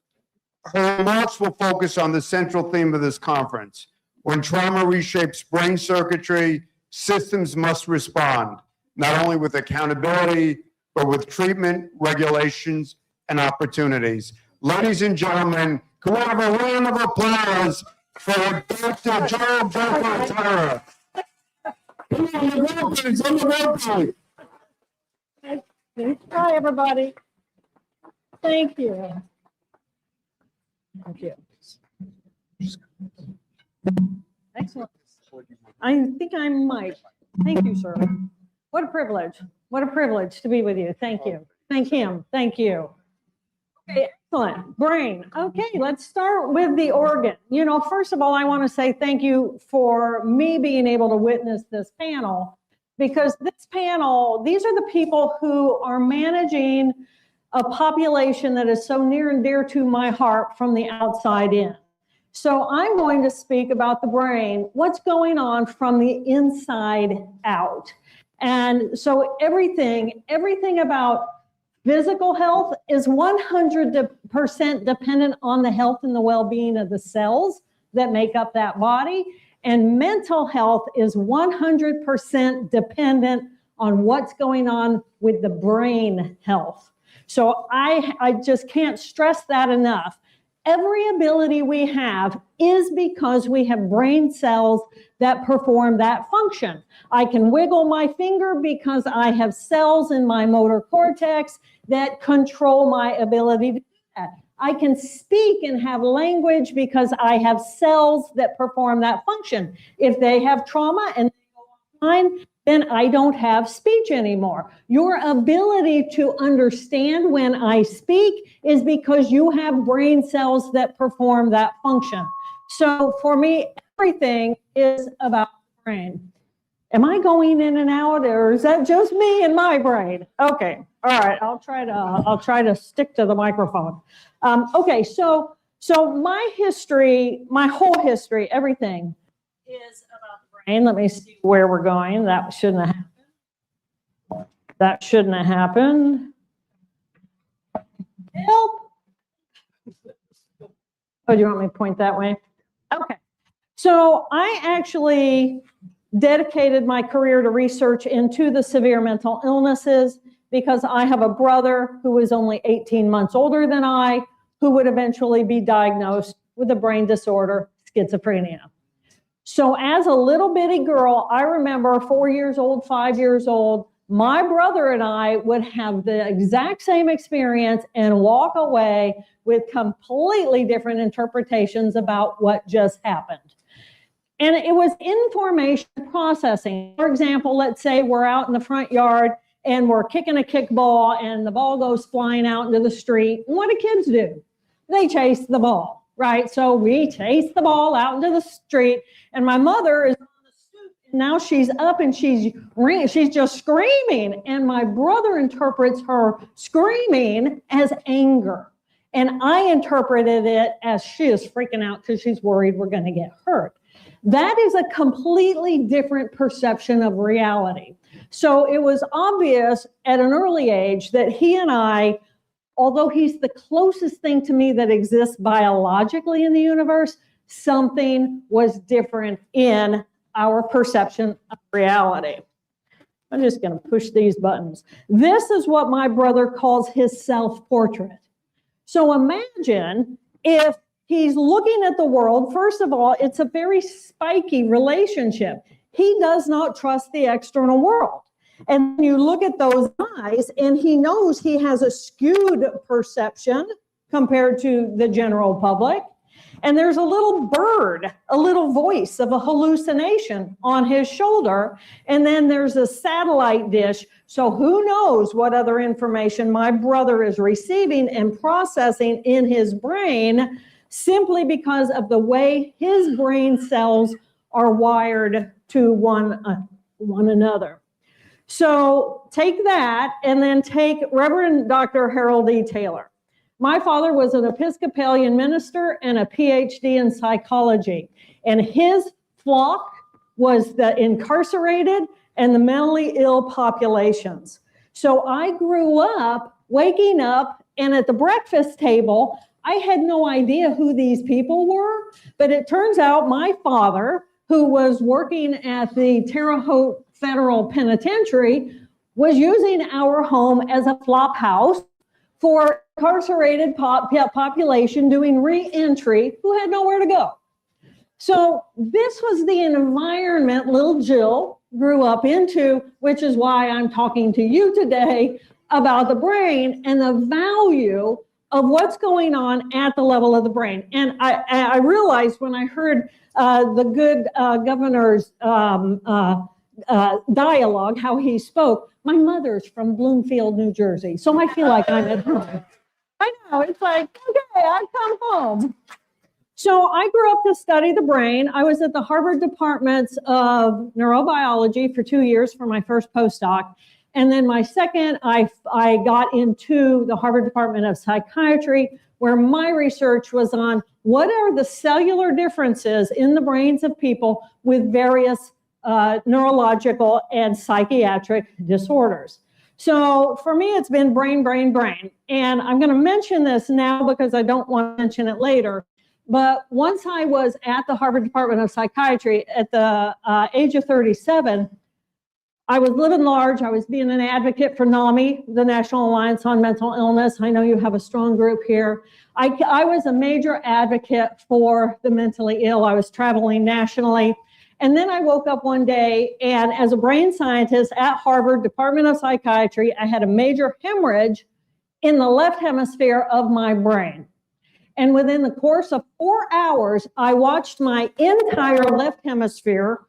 her remarks will focus on the central theme of this conference. When trauma reshapes brain circuitry, systems must respond, not only with accountability, but with treatment, regulations, and opportunities. Ladies and gentlemen, can we have a round of applause for Dr. Joe Tara? Hi, everybody. Thank you. Thank you. Excellent. I think I might. Thank you, sir. What a privilege. What a privilege to be with you. Thank you. Thank him. Thank you. Okay, excellent. Brain. Okay, let's start with the organ. You know, first of all, I want to say thank you for me being able to witness this panel, because this panel, these are the people who are managing a population that is so near and dear to my heart from the outside in. So I'm going to speak about the brain, what's going on from the inside out. And so everything about physical health is 100% dependent on the health and the well-being of the cells that make up that body. And mental health is 100% dependent on what's going on with the brain health. So I just can't stress that enough. Every ability we have is because we have brain cells that perform that function. I can wiggle my finger because I have cells in my motor cortex that control my ability to do that. I can speak and have language because I have cells that perform that function. If they have trauma and they go offline, then I don't have speech anymore. Your ability to understand when I speak is because you have brain cells that perform that function. So for me, everything is about the brain. Am I going in and out, or is that just me and my brain? Okay, all right, I'll try to stick to the microphone. Okay, so my history, my whole history, everything is about the brain. Let me see where we're going. That shouldn't have happened. That shouldn't have happened. Help. Oh, do you want me to point that way? Okay. So I actually dedicated my career to research into the severe mental illnesses because I have a brother who is only 18 months older than I, who would eventually be diagnosed with a brain disorder, schizophrenia. So as a little bitty girl, I remember 4 years old, 5 years old, my brother and I would have the exact same experience and walk away with completely different interpretations about what just happened. And it was information processing. For example, let's say we're out in the front yard and we're kicking a kickball and the ball goes flying out into the street. And what do kids do? They chase the ball, right? So we chase the ball out into the street, and my mother is on the stoop. Now she's up and she's just screaming. And my brother interprets her screaming as anger. And I interpreted it as she is freaking out because she's worried we're going to get hurt. That is a completely different perception of reality. So it was obvious at an early age that he and I, although he's the closest thing to me that exists biologically in the universe, something was different in our perception of reality. I'm just going to push these buttons. This is what my brother calls his self-portrait. So imagine if he's looking at the world. First of all, it's a very spiky relationship. He does not trust the external world. And you look at those eyes, and he knows he has a skewed perception compared to the general public. And there's a little bird, a little voice of a hallucination on his shoulder. And then there's a satellite dish. So who knows what other information my brother is receiving and processing in his brain, simply because of the way his brain cells are wired to one another. So take that, and then take Reverend Dr. Harold E. Taylor. My father was an Episcopalian minister and a PhD in psychology, and his flock was the incarcerated and the mentally ill populations. So I grew up waking up, and at the breakfast table, I had no idea who these people were, but it turns out my father, who was working at the Terre Haute Federal Penitentiary, was using our home as a flop house for incarcerated population doing reentry who had nowhere to go. So this was the environment little Jill grew up into, which is why I'm talking to you today about the brain and the value of what's going on at the level of the brain. And I realized when I heard the good governor's dialogue, how he spoke, my mother's from Bloomfield, New Jersey, so I feel like I'm at home. I know, it's like, okay, I've come home. So I grew up to study the brain. I was at the Harvard Department of Neurobiology for 2 years for my first postdoc. And then my second, I got into the Harvard Department of Psychiatry, where my research was on what are the cellular differences in the brains of people with various neurological and psychiatric disorders. So for me, it's been brain, brain, brain. And I'm going to mention this now because I don't want to mention it later. But once I was at the Harvard Department of Psychiatry at the age of 37, I was living large. I was being an advocate for NAMI, the National Alliance on Mental Illness. I know you have a strong group here. I was a major advocate for the mentally ill. I was traveling nationally. And then I woke up one day, and as a brain scientist at Harvard Department of Psychiatry, I had a major hemorrhage in the left hemisphere of my brain. And within the course of 4 hours, I watched my entire left hemisphere.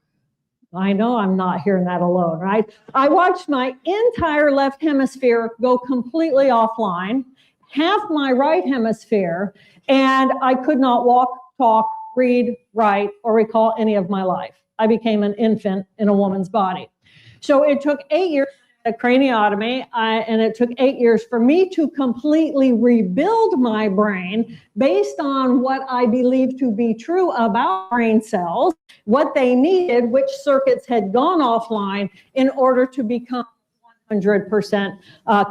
I know I'm not hearing that alone, right? I watched my entire left hemisphere go completely offline, half my right hemisphere, and I could not walk, talk, read, write, or recall any of my life. I became an infant in a woman's body. So it took 8 years, a craniotomy, and it took 8 years for me to completely rebuild my brain based on what I believed to be true about brain cells, what they needed, which circuits had gone offline in order to become 100%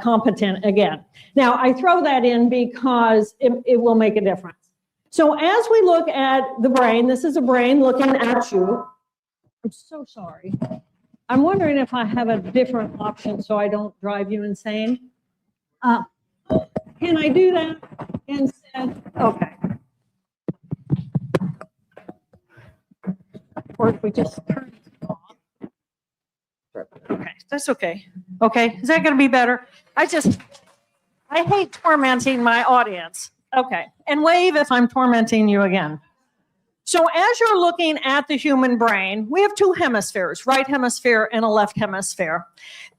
competent again. Now, I throw that in because it will make a difference. So as we look at the brain, this is a brain looking at you. I'm so sorry. I'm wondering if I have a different option so I don't drive you insane. Can I do that instead? Okay. Or if we just turn it off. Okay, that's okay. Okay, is that going to be better? I hate tormenting my audience. Okay, and wave if I'm tormenting you again. So as you're looking at the human brain, we have two hemispheres, right hemisphere and a left hemisphere.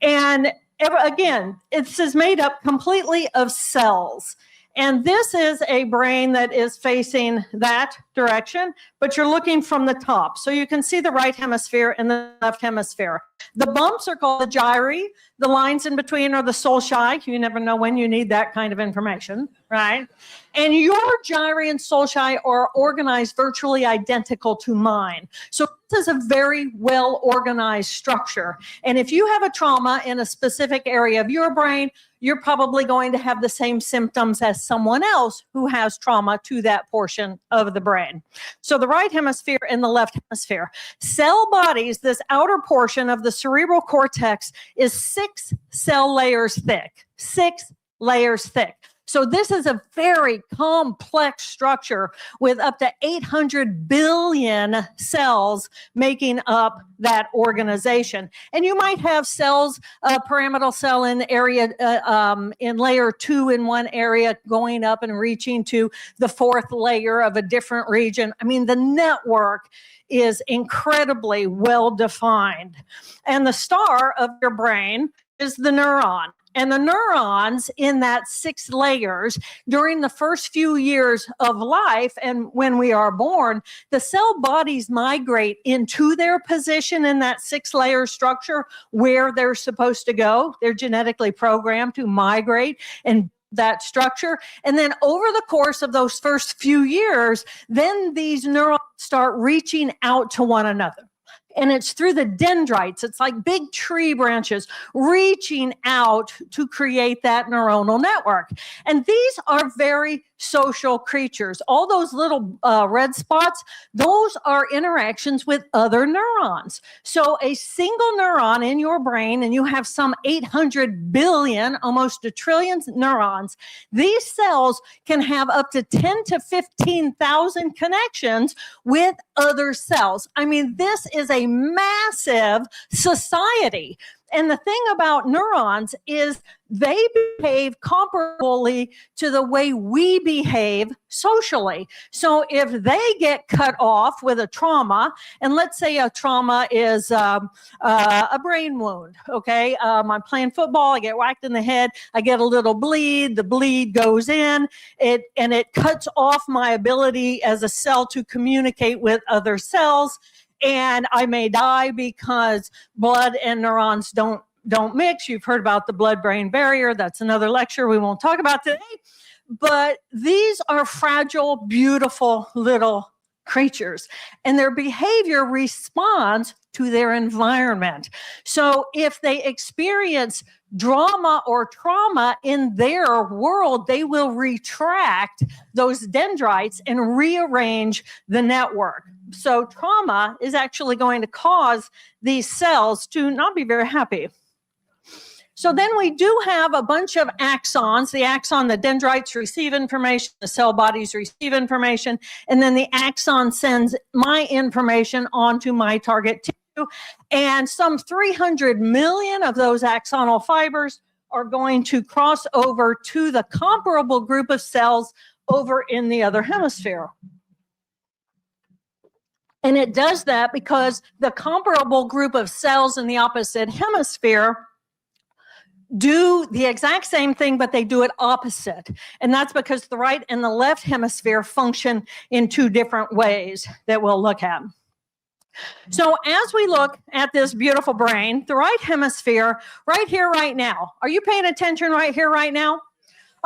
And again, this is made up completely of cells. And this is a brain that is facing that direction, but you're looking from the top. So you can see the right hemisphere and the left hemisphere. The bumps are called the gyri. The lines in between are the sulci. You never know when you need that kind of information, right? And your gyri and sulci are organized virtually identical to mine. So this is a very well-organized structure. And if you have a trauma in a specific area of your brain, you're probably going to have the same symptoms as someone else who has trauma to that portion of the brain. So the right hemisphere and the left hemisphere. Cell bodies, this outer portion of the cerebral cortex is 6 cell layers thick, 6 layers thick. So this is a very complex structure with up to 800 billion cells making up that organization. And you might have cells, a pyramidal cell in area in layer 2 in one area going up and reaching to the 4th layer of a different region. I mean, the network is incredibly well defined. And the star of your brain is the neuron. And the neurons in that 6 layers during the first few years of life and when we are born, the cell bodies migrate into their position in that 6-layer structure where they're supposed to go. They're genetically programmed to migrate and that structure. And then over the course of those first few years, then these neurons start reaching out to one another. And it's through the dendrites. It's like big tree branches reaching out to create that neuronal network. And these are very social creatures. All those little red spots, those are interactions with other neurons. So a single neuron in your brain, and you have some 800 billion, almost a trillion neurons, these cells can have up to 10 to 15,000 connections with other cells. I mean, this is a massive society. And the thing about neurons is they behave comparably to the way we behave socially. So if they get cut off with a trauma, and let's say a trauma is a brain wound, okay? I'm playing football, I get whacked in the head, I get a little bleed, the bleed goes in, and it cuts off my ability as a cell to communicate with other cells. And I may die because blood and neurons don't mix. You've heard about the blood-brain barrier. That's another lecture we won't talk about today. But these are fragile, beautiful little creatures, and their behavior responds to their environment. So if they experience drama or trauma in their world, they will retract those dendrites and rearrange the network. So trauma is actually going to cause these cells to not be very happy. So then we do have a bunch of axons. The axon, the dendrites receive information, the cell bodies receive information, and then the axon sends my information onto my target tissue. And some 300 million of those axonal fibers are going to cross over to the comparable group of cells over in the other hemisphere. And it does that because the comparable group of cells in the opposite hemisphere do the exact same thing, but they do it opposite. And that's because the right and the left hemisphere function in 2 different ways that we'll look at. So as we look at this beautiful brain, the right hemisphere, right here, right now, are you paying attention right here, right now?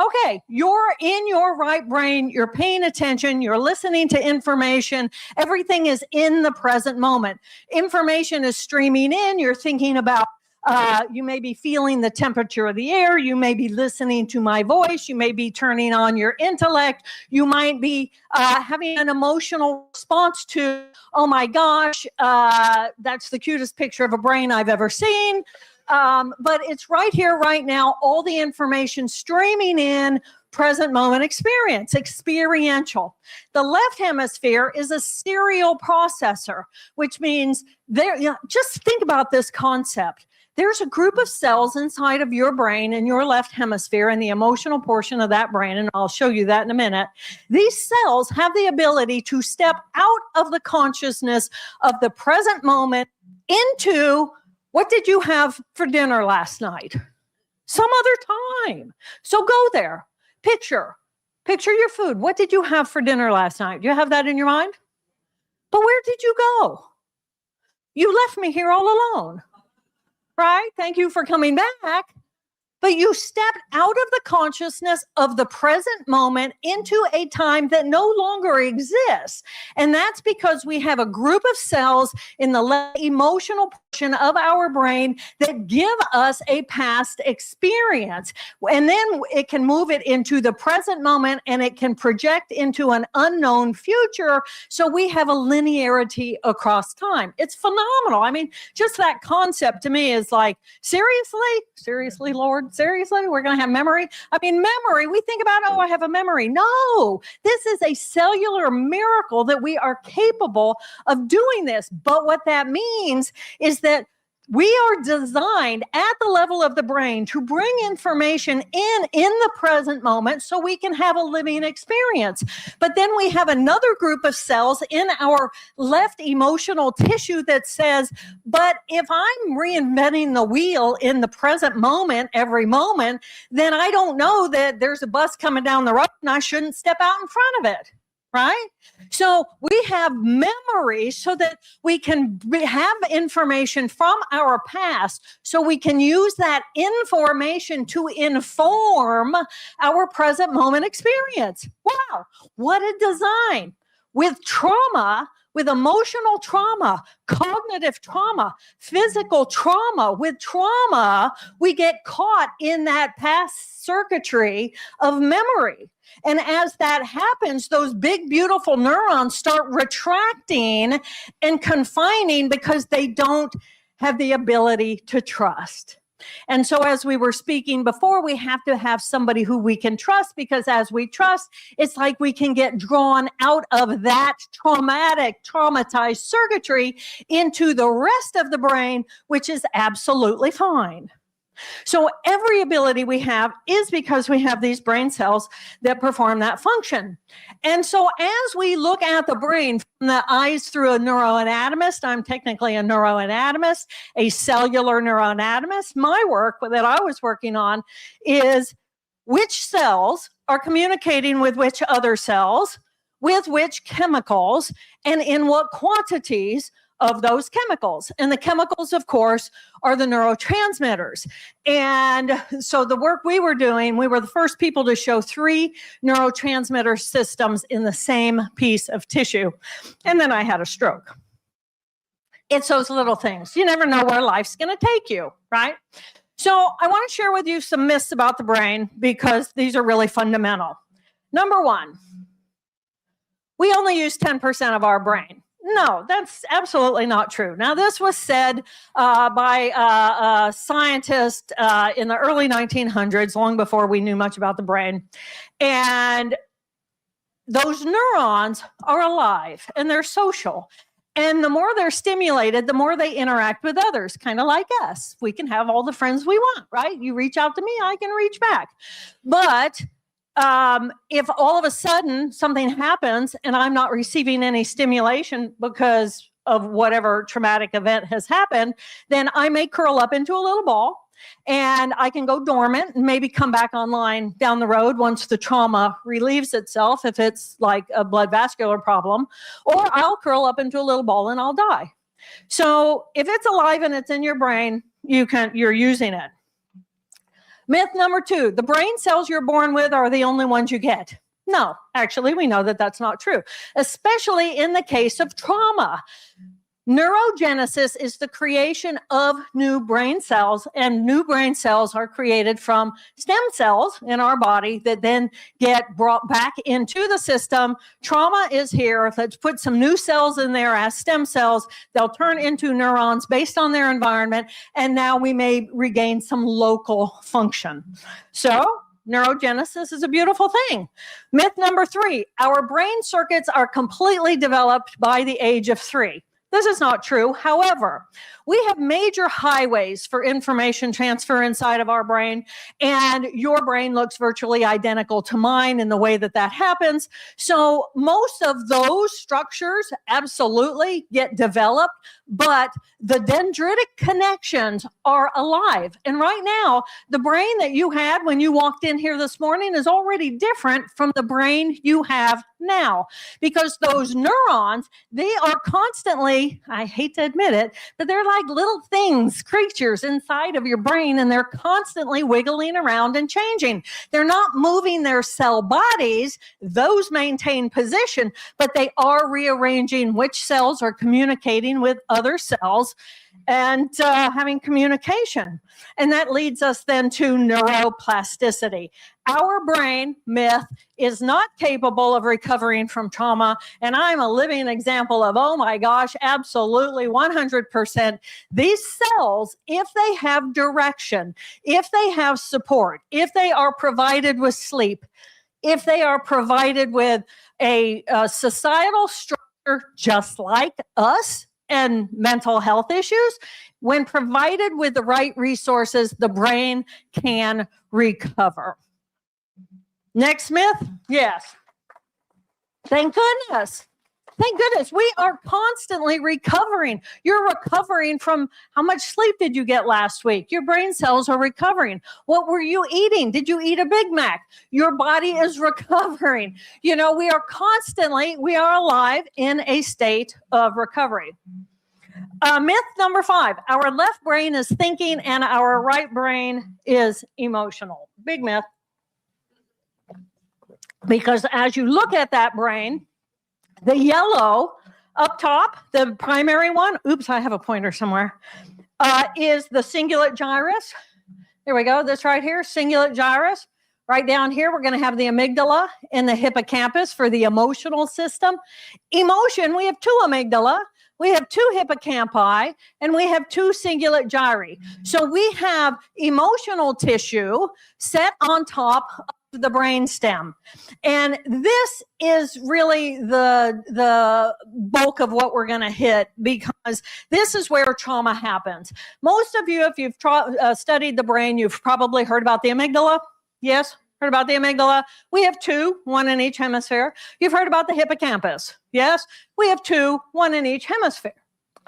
Okay, you're in your right brain, you're paying attention, you're listening to information, everything is in the present moment. Information is streaming in, you're thinking about you may be feeling the temperature of the air. You may be listening to my voice. You may be turning on your intellect. You might be having an emotional response to, oh my gosh, that's the cutest picture of a brain I've ever seen. But it's right here, right now, all the information streaming in, present moment experience, experiential. The left hemisphere is a serial processor, which means just think about this concept. there's a group of cells inside of your brain in your left hemisphere and the emotional portion of that brain, and I'll show you that in a minute. These cells have the ability to step out of the consciousness of the present moment into, what did you have for dinner last night? Some other time. So go there. Picture your food. What did you have for dinner last night? Do you have that in your mind? But where did you go? You left me here all alone, right? Thank you for coming back. But you stepped out of the consciousness of the present moment into a time that no longer exists. And that's because we have a group of cells in the emotional portion of our brain that give us a past experience. And then it can move it into the present moment and it can project into an unknown future. So we have a linearity across time. It's phenomenal. I mean, just that concept to me is like, seriously, Lord? Seriously, we're going to have memory? I mean, memory, we think about, oh, I have a memory. No, this is a cellular miracle that we are capable of doing this. But what that means is that we are designed at the level of the brain to bring information in the present moment so we can have a living experience. But then we have another group of cells in our left emotional tissue that says, but if I'm reinventing the wheel in the present moment, every moment, then I don't know that there's a bus coming down the road and I shouldn't step out in front of it. Right? So we have memory so that we can have information from our past so we can use that information to inform our present moment experience. Wow, what a design. With trauma, with emotional trauma, cognitive trauma, physical trauma, with trauma, we get caught in that past circuitry of memory. And as that happens, those big, beautiful neurons start retracting and confining because they don't have the ability to trust. And so as we were speaking before, we have to have somebody who we can trust, because as we trust, it's like we can get drawn out of that traumatized circuitry into the rest of the brain, which is absolutely fine. So every ability we have is because we have these brain cells that perform that function. And so as we look at the brain from the eyes through a neuroanatomist, I'm technically a neuroanatomist, a cellular neuroanatomist. My work that I was working on is which cells are communicating with which other cells, with which chemicals, and in what quantities of those chemicals. And the chemicals, of course, are the neurotransmitters. And so the work we were doing, we were the first people to show 3 neurotransmitter systems in the same piece of tissue. And then I had a stroke. It's those little things. You never know where life's going to take you, right? So I want to share with you some myths about the brain because these are really fundamental. Number 1, we only use 10% of our brain. No, that's absolutely not true. Now, this was said by a scientist in the early 1900s, long before we knew much about the brain. And those neurons are alive and they're social. And the more they're stimulated, the more they interact with others, kind of like us. We can have all the friends we want, right? You reach out to me, I can reach back. But if all of a sudden something happens and I'm not receiving any stimulation because of whatever traumatic event has happened, then I may curl up into a little ball and I can go dormant and maybe come back online down the road once the trauma relieves itself, if it's like a blood vascular problem, or I'll curl up into a little ball and I'll die. So if it's alive and it's in your brain, you're using it. Myth number 2, the brain cells you're born with are the only ones you get. No, actually, we know that that's not true, especially in the case of trauma. Neurogenesis is the creation of new brain cells, and new brain cells are created from stem cells in our body that then get brought back into the system. Trauma is here. Let's put some new cells in there as stem cells. They'll turn into neurons based on their environment, and now we may regain some local function. So neurogenesis is a beautiful thing. Myth number 3, our brain circuits are completely developed by the age of 3. This is not true. However, we have major highways for information transfer inside of our brain, and your brain looks virtually identical to mine in the way that that happens. So most of those structures absolutely get developed, but the dendritic connections are alive. And right now, the brain that you had when you walked in here this morning is already different from the brain you have now, because those neurons, they are constantly, I hate to admit it, but they're like little things, creatures inside of your brain, and they're constantly wiggling around and changing. They're not moving their cell bodies. Those maintain position, but they are rearranging which cells are communicating with other cells and having communication. And that leads us then to neuroplasticity. Our brain, myth, is not capable of recovering from trauma. And I'm a living example of, oh my gosh, absolutely 100%. These cells, if they have direction, if they have support, if they are provided with sleep, if they are provided with a societal structure just like us, and mental health issues, when provided with the right resources, the brain can recover. Next myth? Yes. Thank goodness. Thank goodness. We are constantly recovering. You're recovering from how much sleep did you get last week? Your brain cells are recovering. What were you eating? Did you eat a Big Mac? Your body is recovering. You know, we are alive in a state of recovery. Myth number 5, our left brain is thinking and our right brain is emotional. Big myth. Because as you look at that brain, the yellow up top, the primary one, oops, I have a pointer somewhere, is the cingulate gyrus. There we go, this right here, cingulate gyrus. Right down here, we're going to have the amygdala and the hippocampus for the emotional system. Emotion, we have 2 amygdala, we have 2 hippocampi, and we have 2 cingulate gyri. So we have emotional tissue set on top of the brainstem. And this is really the bulk of what we're going to hit, because this is where trauma happens. Most of you, if you've studied the brain, you've probably heard about the amygdala. Yes? Heard about the amygdala? We have 2, 1 in each hemisphere. You've heard about the hippocampus. Yes? We have 2, 1 in each hemisphere.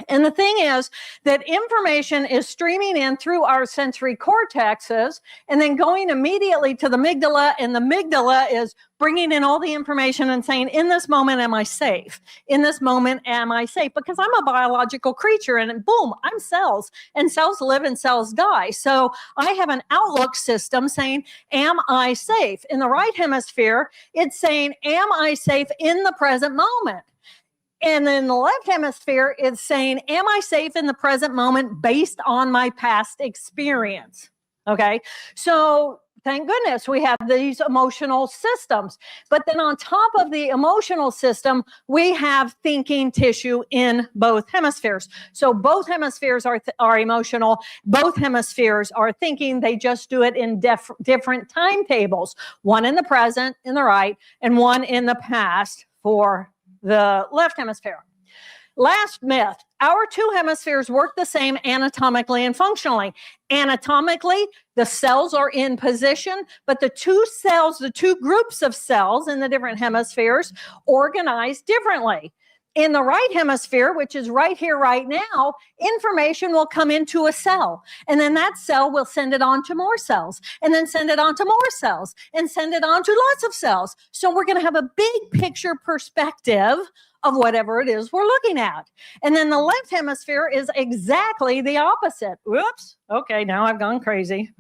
And the thing is that information is streaming in through our sensory cortexes and then going immediately to the amygdala, and the amygdala is bringing in all the information and saying, in this moment, am I safe? In this moment, am I safe? Because I'm a biological creature, and boom, I'm cells, and cells live and cells die. So I have an outlook system saying, am I safe? In the right hemisphere, it's saying, am I safe in the present moment? And then the left hemisphere is saying, am I safe in the present moment based on my past experience? Okay, so thank goodness we have these emotional systems. But then on top of the emotional system, we have thinking tissue in both hemispheres. So both hemispheres are emotional. Both hemispheres are thinking. They just do it in different timetables. One in the present, in the right, and one in the past for the left hemisphere. Last myth, our 2 hemispheres work the same anatomically and functionally. Anatomically, the cells are in position, but the 2 cells, the 2 groups of cells in the different hemispheres organize differently. In the right hemisphere, which is right here, right now, information will come into a cell. And then that cell will send it on to more cells, and then send it on to more cells, and send it on to lots of cells. So we're going to have a big picture perspective of whatever it is we're looking at. And then the left hemisphere is exactly the opposite. Whoops. Okay, now I've gone crazy.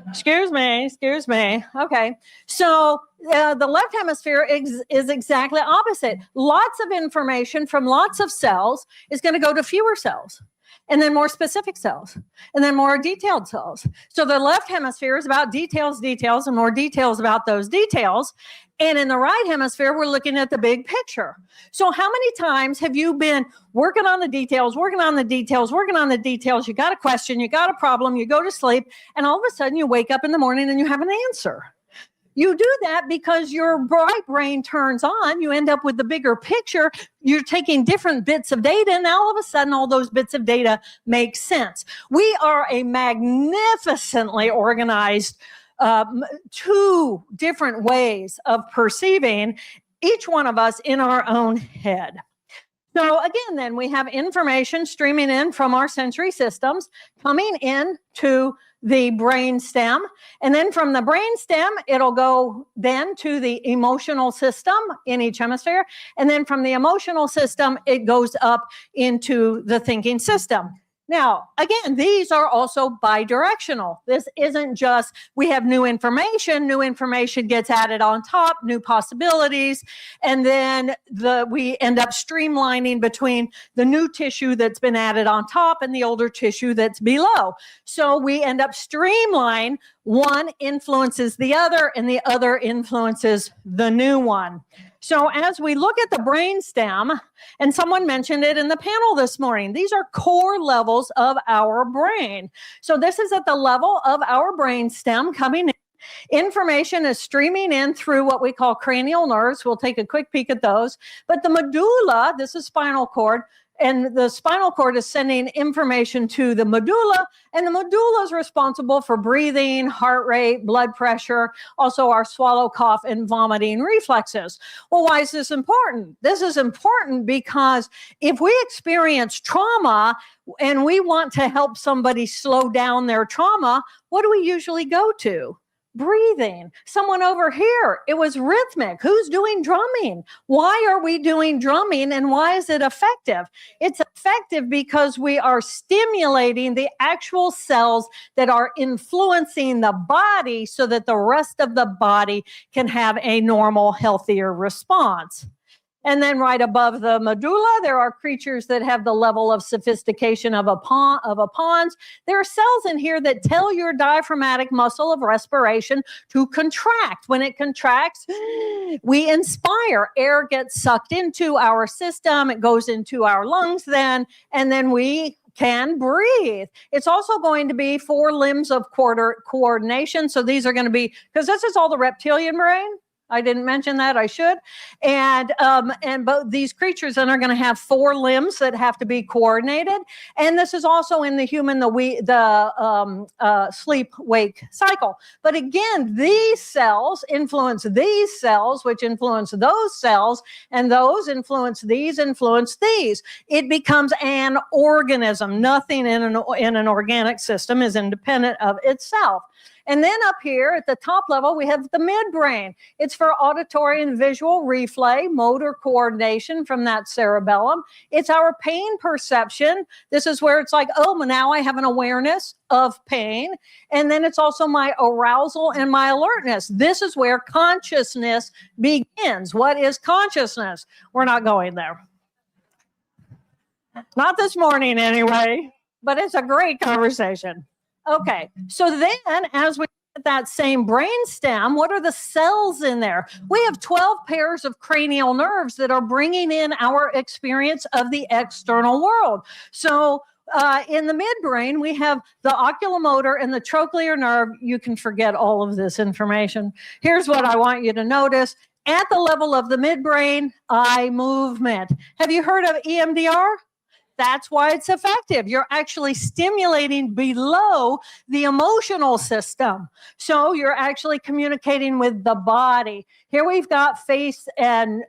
Excuse me. Okay, so the left hemisphere is exactly opposite. Lots of information from lots of cells is going to go to fewer cells, and then more specific cells, and then more detailed cells. So the left hemisphere is about details, and more details about those details. And in the right hemisphere, we're looking at the big picture. So how many times have you been working on the details? You got a question, you got a problem, you go to sleep, and all of a sudden you wake up in the morning and you have an answer. You do that because your right brain turns on. You end up with the bigger picture. You're taking different bits of data, and all of a sudden, all those bits of data make sense. We are a magnificently organized two different ways of perceiving, each one of us in our own head. So again, then we have information streaming in from our sensory systems coming in to the brain stem. And then from the brain stem, it'll go then to the emotional system in each hemisphere. And then from the emotional system, it goes up into the thinking system. Now, again, these are also bidirectional. This isn't just we have new information gets added on top, new possibilities, and then we end up streamlining between the new tissue that's been added on top and the older tissue that's below. So we end up streamlining. One influences the other, and the other influences the new one. So as we look at the brain stem, and someone mentioned it in the panel this morning, these are core levels of our brain. So this is at the level of our brain stem coming in. Information is streaming in through what we call cranial nerves. We'll take a quick peek at those. But the medulla, this is spinal cord, and the spinal cord is sending information to the medulla, and the medulla is responsible for breathing, heart rate, blood pressure, also our swallow, cough, and vomiting reflexes. Well, why is this important? This is important because if we experience trauma and we want to help somebody slow down their trauma, what do we usually go to? Breathing. Someone over here, it was rhythmic. Who's doing drumming? Why are we doing drumming, and why is it effective? It's effective because we are stimulating the actual cells that are influencing the body so that the rest of the body can have a normal, healthier response. And then right above the medulla, there are creatures that have the level of sophistication of a pons. There are cells in here that tell your diaphragmatic muscle of respiration to contract. When it contracts, we inspire. Air gets sucked into our system. It goes into our lungs then, and then we can breathe. It's also going to be 4 limbs of coordination. So these are going to be, because this is all the reptilian brain. I didn't mention that, I should. And both these creatures then are going to have 4 limbs that have to be coordinated. And this is also in the human, the sleep-wake cycle. But again, these cells influence these cells, which influence those cells, and those influence these. It becomes an organism. Nothing in an organic system is independent of itself. And then up here at the top level, we have the midbrain. It's for auditory and visual replay, motor coordination from that cerebellum. It's our pain perception. This is where it's like, oh, now I have an awareness of pain. And then it's also my arousal and my alertness. This is where consciousness begins. What is consciousness? We're not going there. Not this morning anyway, but it's a great conversation. Okay, so then as we look at that same brain stem, what are the cells in there? We have 12 pairs of cranial nerves that are bringing in our experience of the external world. So in the midbrain, we have the oculomotor and the trochlear nerve. You can forget all of this information. Here's what I want you to notice. At the level of the midbrain, eye movement. Have you heard of EMDR? That's why it's effective. You're actually stimulating below the emotional system. So you're actually communicating with the body. Here we've got face and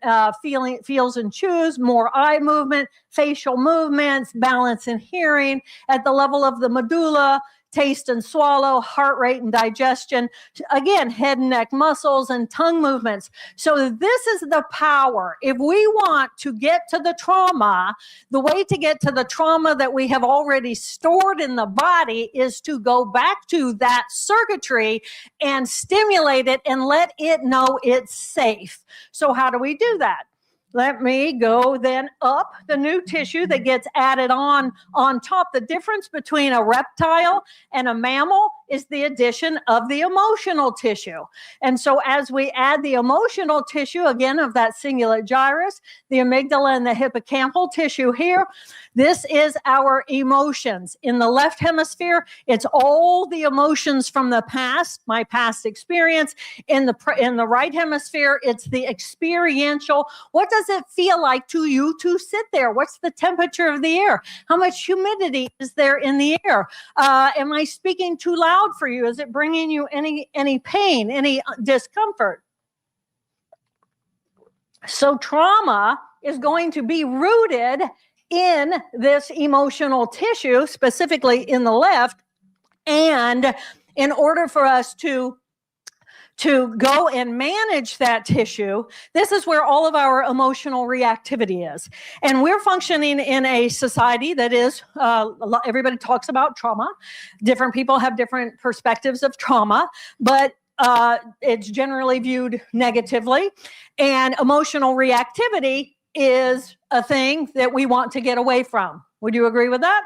feels and chews, more eye movement, facial movements, balance and hearing. At the level of the medulla, taste and swallow, heart rate and digestion, again, head and neck muscles and tongue movements. So this is the power. If we want to get to the trauma, the way to get to the trauma that we have already stored in the body is to go back to that circuitry and stimulate it and let it know it's safe. So how do we do that? Let me go then up the new tissue that gets added on top. The difference between a reptile and a mammal is the addition of the emotional tissue. And so as we add the emotional tissue, again, of that cingulate gyrus, the amygdala and the hippocampal tissue here, this is our emotions. In the left hemisphere, it's all the emotions from the past, my past experience. In the right hemisphere, it's the experiential. What does it feel like to you to sit there? What's the temperature of the air? How much humidity is there in the air? Am I speaking too loud for you? Is it bringing you any pain, any discomfort? So trauma is going to be rooted in this emotional tissue, specifically in the left. And in order for us to go and manage that tissue, this is where all of our emotional reactivity is. And we're functioning in a society that is, everybody talks about trauma. Different people have different perspectives of trauma, but it's generally viewed negatively. And emotional reactivity is a thing that we want to get away from. Would you agree with that?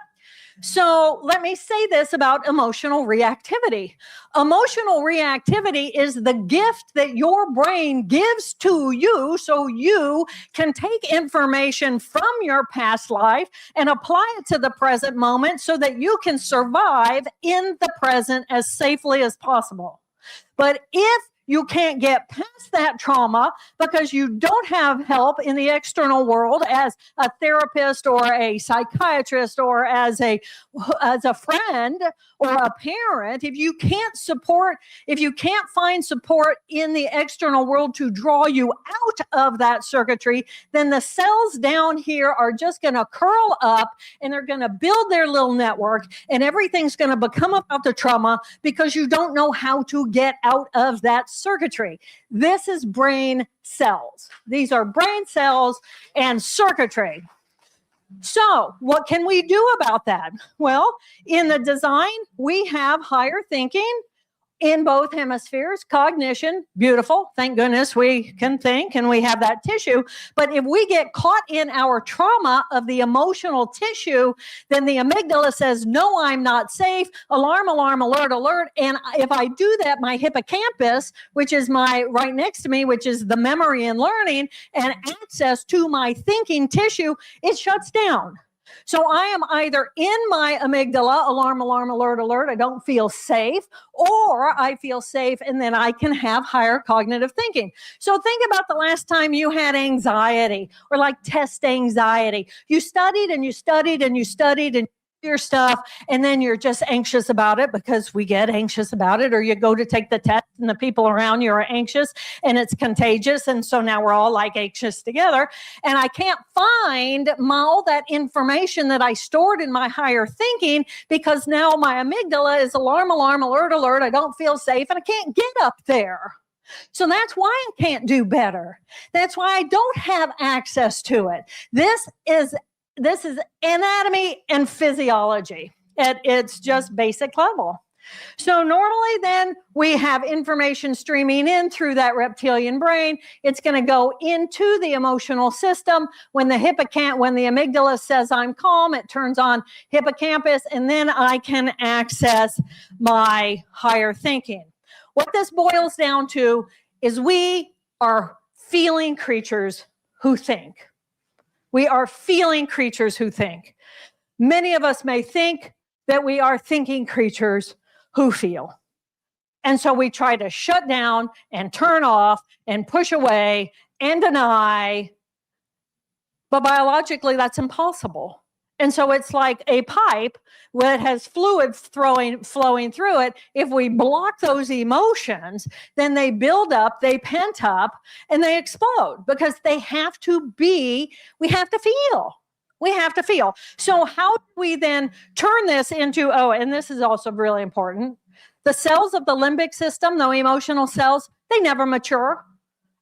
So let me say this about emotional reactivity. Emotional reactivity is the gift that your brain gives to you so you can take information from your past life and apply it to the present moment so that you can survive in the present as safely as possible. But if you can't get past that trauma because you don't have help in the external world as a therapist or a psychiatrist or as a friend or a parent. If you can't find support in the external world to draw you out of that circuitry, then the cells down here are just going to curl up and they're going to build their little network and everything's going to become about the trauma because you don't know how to get out of that circuitry. This is brain cells. These are brain cells and circuitry. So what can we do about that? Well, in the design, we have higher thinking in both hemispheres, cognition, beautiful. Thank goodness we can think and we have that tissue. But if we get caught in our trauma of the emotional tissue, then the amygdala says, no, I'm not safe. Alarm, alarm, alert, alert. And if I do that, my hippocampus, which is right next to me, which is the memory and learning and access to my thinking tissue, it shuts down. So I am either in my amygdala, alarm, alarm, alert, alert, I don't feel safe, or I feel safe and then I can have higher cognitive thinking. So think about the last time you had anxiety or like test anxiety. You studied and you studied and you studied and your stuff, and then you're just anxious about it because we get anxious about it, or you go to take the test and the people around you are anxious and it's contagious. And so now we're all like anxious together. And I can't find all that information that I stored in my higher thinking because now my amygdala is alarm, alarm, alert, alert. I don't feel safe and I can't get up there. So that's why I can't do better. That's why I don't have access to it. This is anatomy and physiology at its just basic level. So normally then we have information streaming in through that reptilian brain. It's going to go into the emotional system. When the amygdala says I'm calm, it turns on hippocampus, and then I can access my higher thinking. What this boils down to is we are feeling creatures who think. We are feeling creatures who think. Many of us may think that we are thinking creatures who feel. And so we try to shut down and turn off and push away and deny. But biologically, that's impossible. And so it's like a pipe that has fluid flowing through it. If we block those emotions, then they build up, they pent up, and they explode because we have to feel. We have to feel. So how do we then turn this into, and this is also really important, the cells of the limbic system, the emotional cells, they never mature.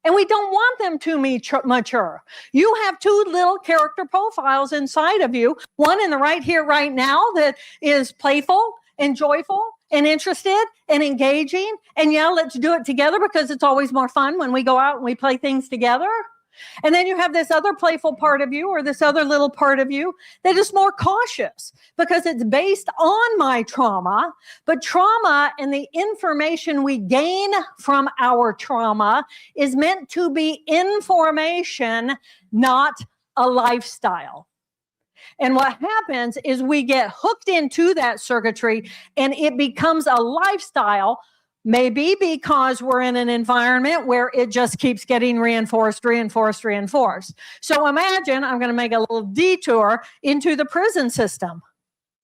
And we don't want them to mature. You have two little character profiles inside of you. One in the right here, right now, that is playful and joyful and interested and engaging. And yeah, let's do it together because it's always more fun when we go out and we play things together. And then you have this other playful part of you or this other little part of you that is more cautious because it's based on my trauma. But trauma and the information we gain from our trauma is meant to be information, not a lifestyle. And what happens is we get hooked into that circuitry and it becomes a lifestyle, maybe because we're in an environment where it just keeps getting reinforced. So imagine, I'm going to make a little detour into the prison system.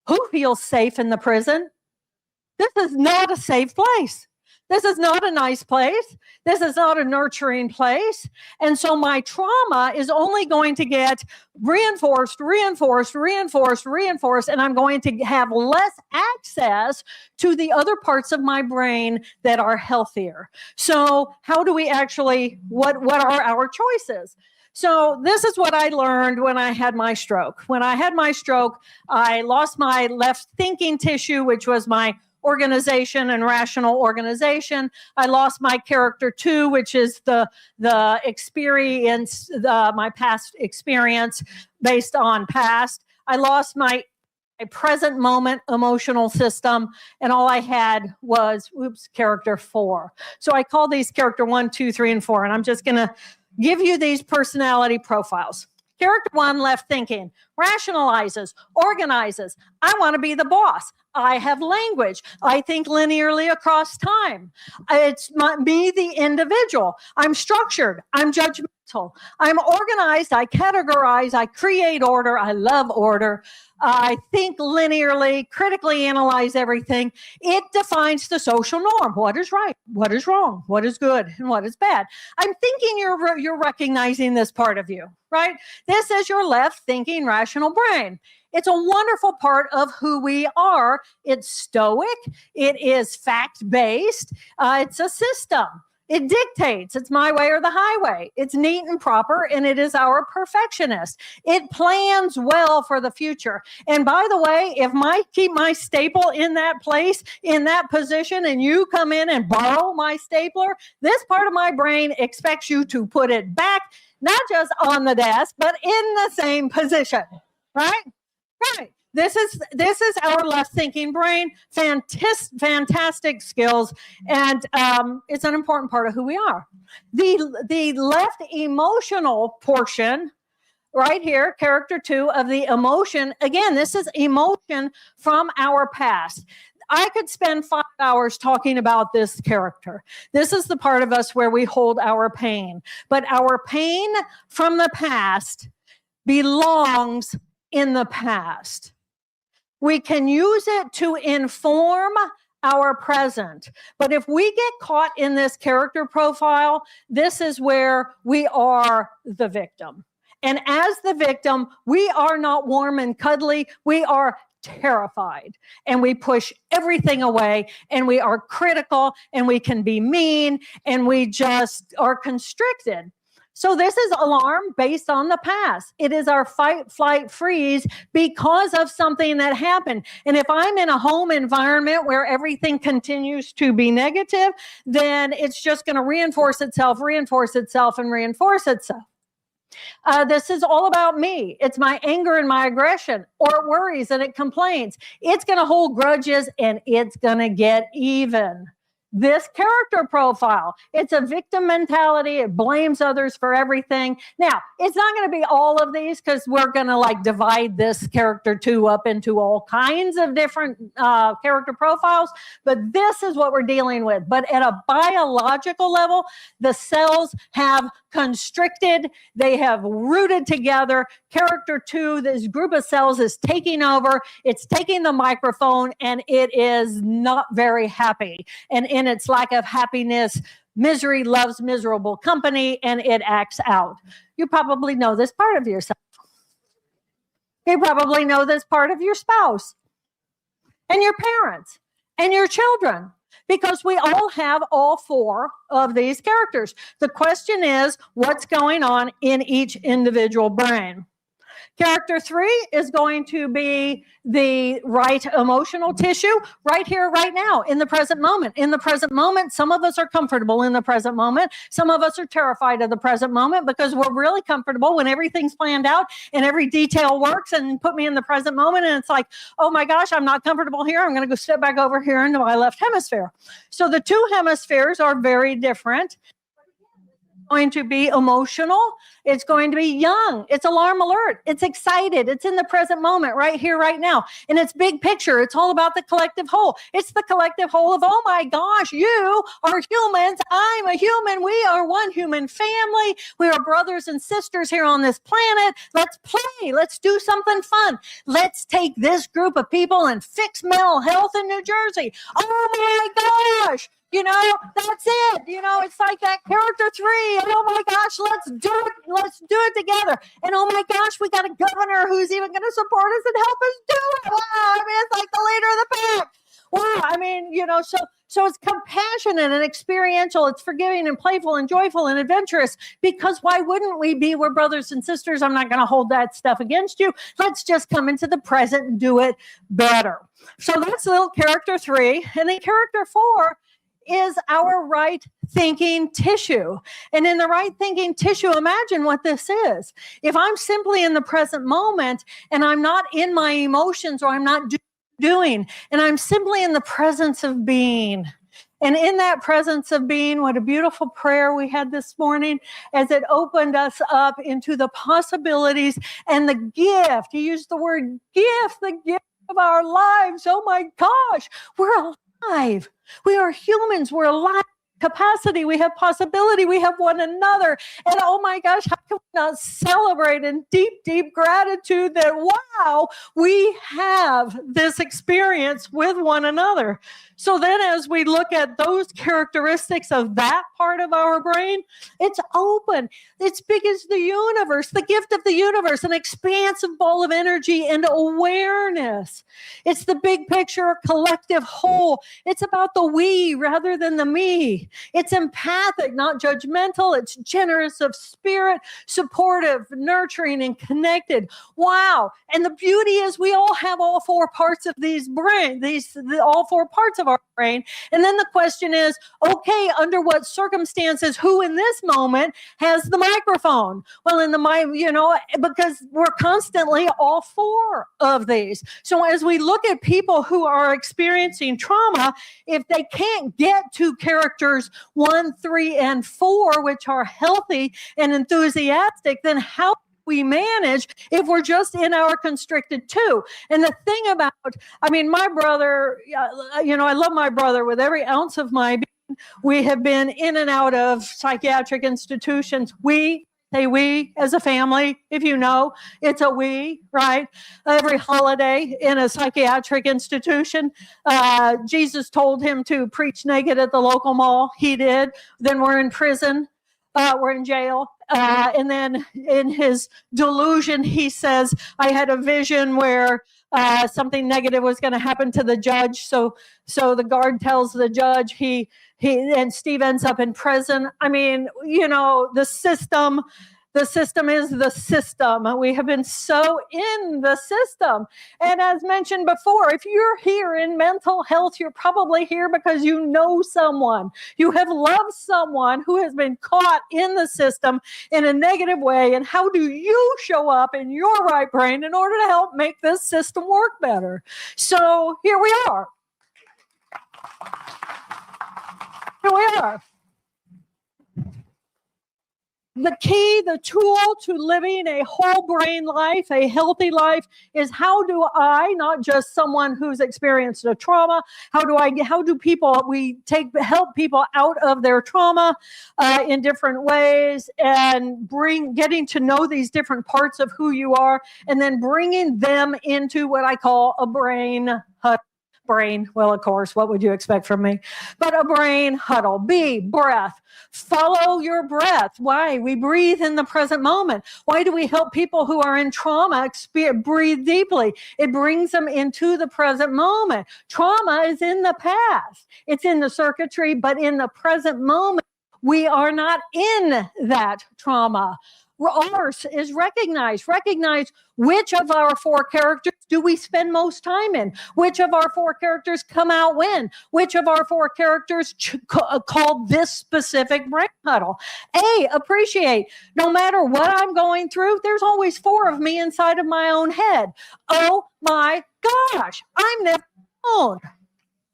Who feels safe in the prison? This is not a safe place. This is not a nice place. This is not a nurturing place. And so my trauma is only going to get reinforced, and I'm going to have less access to the other parts of my brain that are healthier. So how do we actually, what are our choices? So this is what I learned when I had my stroke. When I had my stroke, I lost my left thinking tissue, which was my organization and rational organization. I lost my character 2, which is the experience, my past experience based on past. I lost my present moment emotional system, and all I had was, character 4. So I call these character 1, 2, 3, and 4, and I'm just going to give you these personality profiles. Character 1, left thinking, rationalizes, organizes. I want to be the boss. I have language. I think linearly across time. It's me, the individual. I'm structured. I'm judgmental. I'm organized. I categorize. I create order. I love order. I think linearly, critically analyze everything. It defines the social norm. What is right? What is wrong? What is good? And what is bad? I'm thinking you're recognizing this part of you, right? This is your left thinking rational brain. It's a wonderful part of who we are. It's stoic. It is fact-based. It's a system. It dictates. It's my way or the highway. It's neat and proper, and it is our perfectionist. It plans well for the future. And by the way, if I keep my staple in that place, in that position, and you come in and borrow my stapler, this part of my brain expects you to put it back, not just on the desk, but in the same position, right? Right. This is our left thinking brain. Fantastic skills, and it's an important part of who we are. The left emotional portion, right here, character 2 of the emotion. Again, this is emotion from our past. I could spend 5 hours talking about this character. This is the part of us where we hold our pain, but our pain from the past belongs in the past. We can use it to inform our present. But if we get caught in this character profile, this is where we are the victim. And as the victim, we are not warm and cuddly. We are terrified, and we push everything away, and we are critical, and we can be mean, and we just are constricted. So this is alarm based on the past. It is our fight, flight, freeze because of something that happened. And if I'm in a home environment where everything continues to be negative, then it's just going to reinforce itself, and reinforce itself. This is all about me. It's my anger and my aggression, or it worries and it complains. It's going to hold grudges, and it's going to get even. This character profile, it's a victim mentality. It blames others for everything. Now, it's not going to be all of these because we're going to divide this character 2 up into all kinds of different character profiles. But this is what we're dealing with. But at a biological level, the cells have constricted. They have rooted together. Character 2, this group of cells is taking over. It's taking the microphone, and it is not very happy. And in its lack of happiness, misery loves miserable company, and it acts out. You probably know this part of yourself. You probably know this part of your spouse and your parents and your children, because we all have all 4 of these characters. The question is, what's going on in each individual brain? Character 3 is going to be the right emotional tissue right here, right now, in the present moment. In the present moment, some of us are comfortable in the present moment. Some of us are terrified of the present moment because we're really comfortable when everything's planned out and every detail works and put me in the present moment. And it's like, oh my gosh, I'm not comfortable here. I'm going to go step back over here into my left hemisphere. So the two hemispheres are very different. Going to be emotional. It's going to be young. It's alarm alert. It's excited. It's in the present moment, right here, right now. And it's big picture. It's all about the collective whole. It's the collective whole of, oh my gosh, you are humans. I'm a human. We are one human family. We are brothers and sisters here on this planet. Let's play. Let's do something fun. Let's take this group of people and fix mental health in New Jersey. Oh my gosh. You know, that's it. You know, it's like that character 3. And oh my gosh, let's do it. Let's do it together. And oh my gosh, we got a governor who's even going to support us and help us do it. Wow. I mean, it's like the leader of the pack. Wow. I mean, you know, so it's compassionate and experiential. It's forgiving and playful and joyful and adventurous, because why wouldn't we be? We're brothers and sisters. I'm not going to hold that stuff against you. Let's just come into the present and do it better. So that's little character 3. And then character 4 is our right thinking tissue. And in the right thinking tissue, imagine what this is. If I'm simply in the present moment and I'm not in my emotions, or I'm not doing, and I'm simply in the presence of being. And in that presence of being, what a beautiful prayer we had this morning as it opened us up into the possibilities and the gift. He used the word gift, the gift of our lives. Oh my gosh, we're alive. We are humans. We're alive. Capacity, we have possibility, we have one another. And oh my gosh, how can we not celebrate in deep, deep gratitude that, wow, we have this experience with one another. So then as we look at those characteristics of that part of our brain, it's open. It's big as the universe, the gift of the universe, an expansive ball of energy and awareness. It's the big picture, collective whole. It's about the we rather than the me. It's empathic, not judgmental. It's generous of spirit, supportive, nurturing, and connected. Wow. And the beauty is we all have all 4 parts of these brain, all 4 parts of our brain. And then the question is, okay, under what circumstances, who in this moment has the microphone? Well, because we're constantly all 4 of these. So as we look at people who are experiencing trauma, if they can't get to characters 1, 3, and 4, which are healthy and enthusiastic, then how we manage if we're just in our constricted 2? And the thing about, my brother, I love my brother with every ounce of my being. We have been in and out of psychiatric institutions. We as a family, if you know, it's a we, right? Every holiday in a psychiatric institution, Jesus told him to preach naked at the local mall. He did. Then we're in prison. We're in jail. And then in his delusion, he says, I had a vision where something negative was going to happen to the judge. So the guard tells the judge and Steve ends up in prison. The system is the system. We have been so in the system. And as mentioned before, if you're here in mental health, you're probably here because you know someone. You have loved someone who has been caught in the system in a negative way. And how do you show up in your right brain in order to help make this system work better? So here we are. Here we are. The key, the tool to living a whole brain life, a healthy life, is how do I, not just someone who's experienced a trauma, help people out of their trauma in different ways, and getting to know these different parts of who you are, and then bringing them into what I call a brain huddle. Well, of course, what would you expect from me? But a brain huddle. B, breath. Follow your breath. Why? We breathe in the present moment. Why do we help people who are in trauma breathe deeply? It brings them into the present moment. Trauma is in the past. It's in the circuitry, but in the present moment, we are not in that trauma. Ours is recognize which of our 4 characters do we spend most time in? Which of our 4 characters come out when? Which of our 4 characters call this specific brain huddle? A, appreciate. No matter what I'm going through, there's always 4 of me inside of my own head. Oh my gosh, I'm never alone.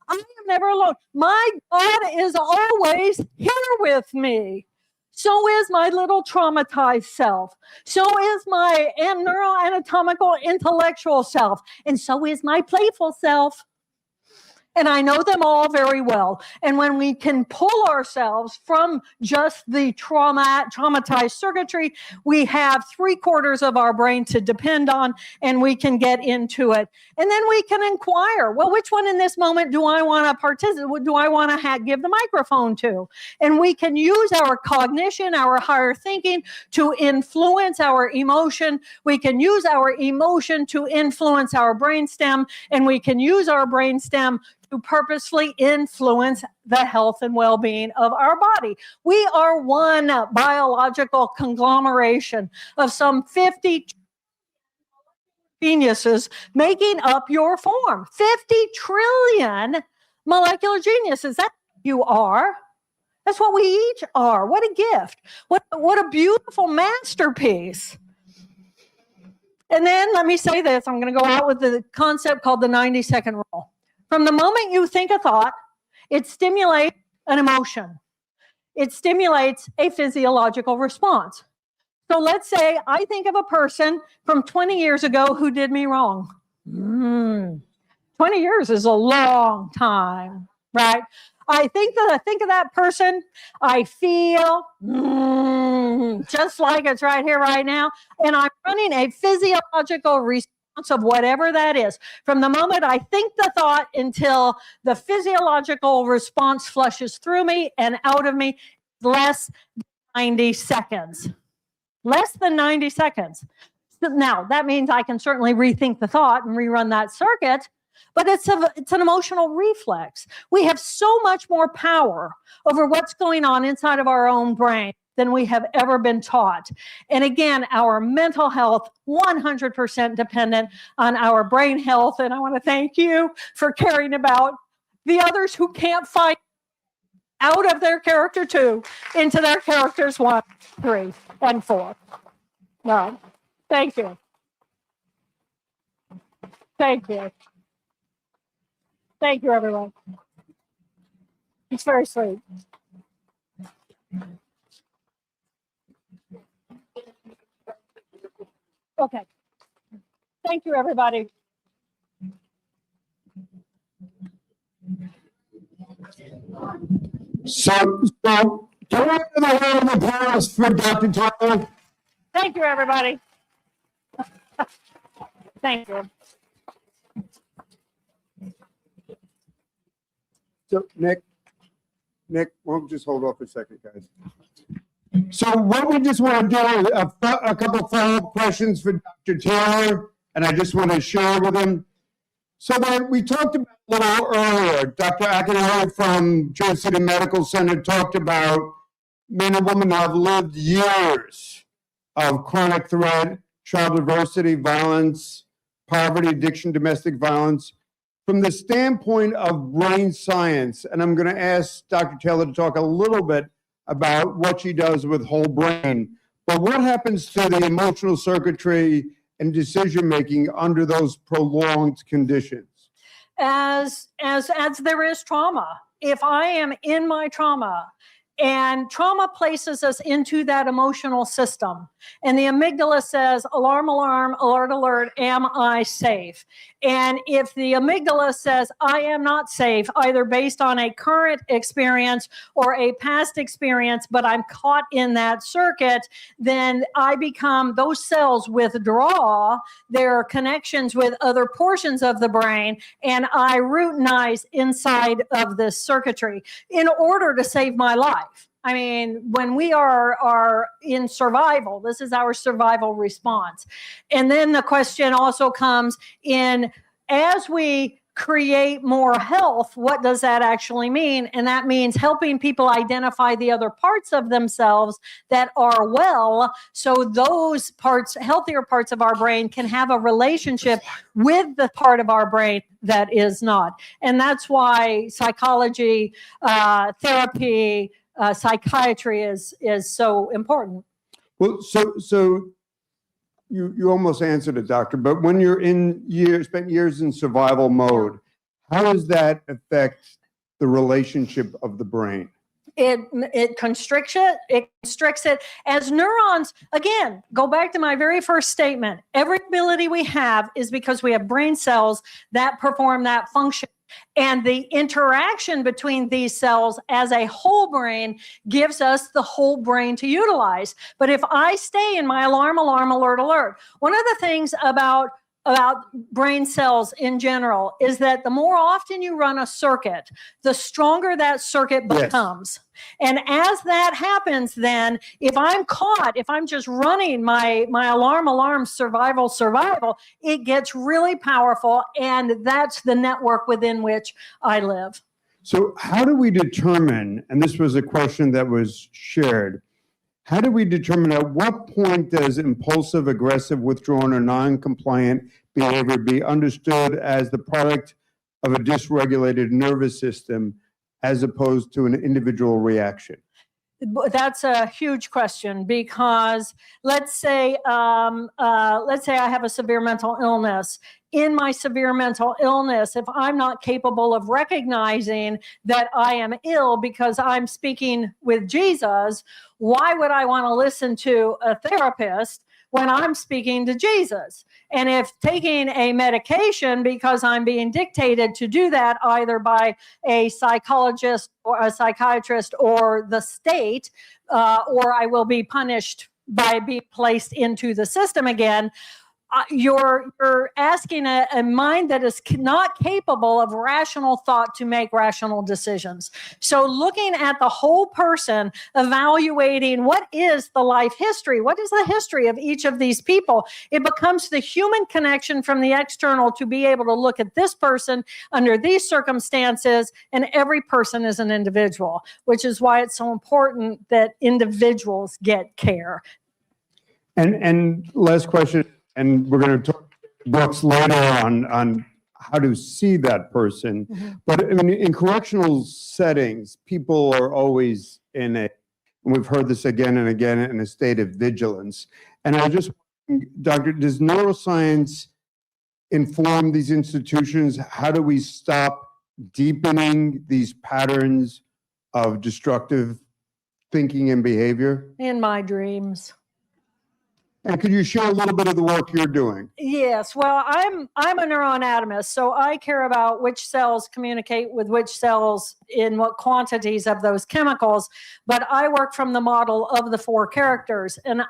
I am never alone. My God is always here with me. So is my little traumatized self. So is my neuroanatomical intellectual self. And so is my playful self. And I know them all very well. And when we can pull ourselves from just the traumatized circuitry, we have 3/4 of our brain to depend on, and we can get into it. And then we can inquire, well, which one in this moment do I want to participate? Do I want to give the microphone to? And we can use our cognition, our higher thinking to influence our emotion. We can use our emotion to influence our brainstem, and we can use our brainstem to purposefully influence the health and well-being of our body. We are one biological conglomeration of some 50 geniuses making up your form. 50 trillion molecular geniuses. That's what you are. That's what we each are. What a gift. What a beautiful masterpiece. And then let me say this. I'm going to go out with the concept called the 90-second rule. From the moment you think a thought, it stimulates an emotion. It stimulates a physiological response. So let's say I think of a person from 20 years ago who did me wrong. 20 years is a long time, right? I think of that person, I feel just like it's right here, right now, and I'm running a physiological response of whatever that is. From the moment I think the thought until the physiological response flushes through me and out of me, less than 90 seconds. Less than 90 seconds. Now, that means I can certainly rethink the thought and rerun that circuit, but it's an emotional reflex. We have so much more power over what's going on inside of our own brain than we have ever been taught. And again, our mental health, 100% dependent on our brain health. And I want to thank you for caring about the others who can't fight out of their character 2 into their characters 1, 3, and 4. No, thank you. Thank you. Thank you, everyone. It's very sweet. Okay. Thank you, everybody. So can we have the round of applause for Dr. Tyler? Thank you, everybody. Thank you. So Nick, we'll just hold off for a second, guys. So what we just want to do is a couple follow-up questions for Dr. Taylor, and I just want to share with him. So that we talked about a little earlier, Dr. Akinori from Jersey City Medical Center talked about men and women have lived years of chronic threat, child adversity, violence, poverty, addiction, domestic violence. From the standpoint of brain science, and I'm going to ask Dr. Taylor to talk a little bit about what she does with whole brain, but what happens to the emotional circuitry and decision-making under those prolonged conditions? As there is trauma, if I am in my trauma, and trauma places us into that emotional system, and the amygdala says, alarm, alarm, alert, alert, am I safe? And if the amygdala says, I am not safe, either based on a current experience or a past experience, but I'm caught in that circuit, then those cells withdraw their connections with other portions of the brain, and I routinize inside of this circuitry in order to save my life. I mean, when we are in survival, this is our survival response. And then the question also comes in, as we create more health, what does that actually mean? And that means helping people identify the other parts of themselves that are well, so those parts, healthier parts of our brain, can have a relationship with the part of our brain that is not. And that's why psychology, therapy, psychiatry is so important. Well, so you almost answered it, doctor, but when you're spent years in survival mode, how does that affect the relationship of the brain? It constricts it. As neurons, again, go back to my very first statement. Every ability we have is because we have brain cells that perform that function. And the interaction between these cells as a whole brain gives us the whole brain to utilize. But if I stay in my alarm, alert, one of the things about brain cells in general is that the more often you run a circuit, the stronger that circuit becomes. Yes. And as that happens, then if I'm caught, if I'm just running my alarm, survival, it gets really powerful. And that's the network within which I live. So how do we determine, and this was a question that was shared, how do we determine at what point does impulsive, aggressive, withdrawn, or non-compliant behavior be understood as the product of a dysregulated nervous system as opposed to an individual reaction? That's a huge question, because let's say I have a severe mental illness. In my severe mental illness, if I'm not capable of recognizing that I am ill because I'm speaking with Jesus, why would I want to listen to a therapist when I'm speaking to Jesus? And if taking a medication because I'm being dictated to do that either by a psychologist or a psychiatrist or the state, or I will be punished by being placed into the system again, you're asking a mind that is not capable of rational thought to make rational decisions. So looking at the whole person, evaluating what is the life history, what is the history of each of these people, it becomes the human connection from the external to be able to look at this person under these circumstances, and every person is an individual, which is why it's so important that individuals get care. And last question, and we're going to talk books later on how to see that person. Mm-hmm. But I mean, in correctional settings, people are always in and we've heard this again and again, in a state of vigilance. And I just, doctor, does neuroscience inform these institutions? How do we stop deepening these patterns of destructive thinking and behavior? In my dreams. And could you share a little bit of the work you're doing? Yes. Well, I'm a neuroanatomist, so I care about which cells communicate with which cells in what quantities of those chemicals. But I work from the model of the 4 characters, and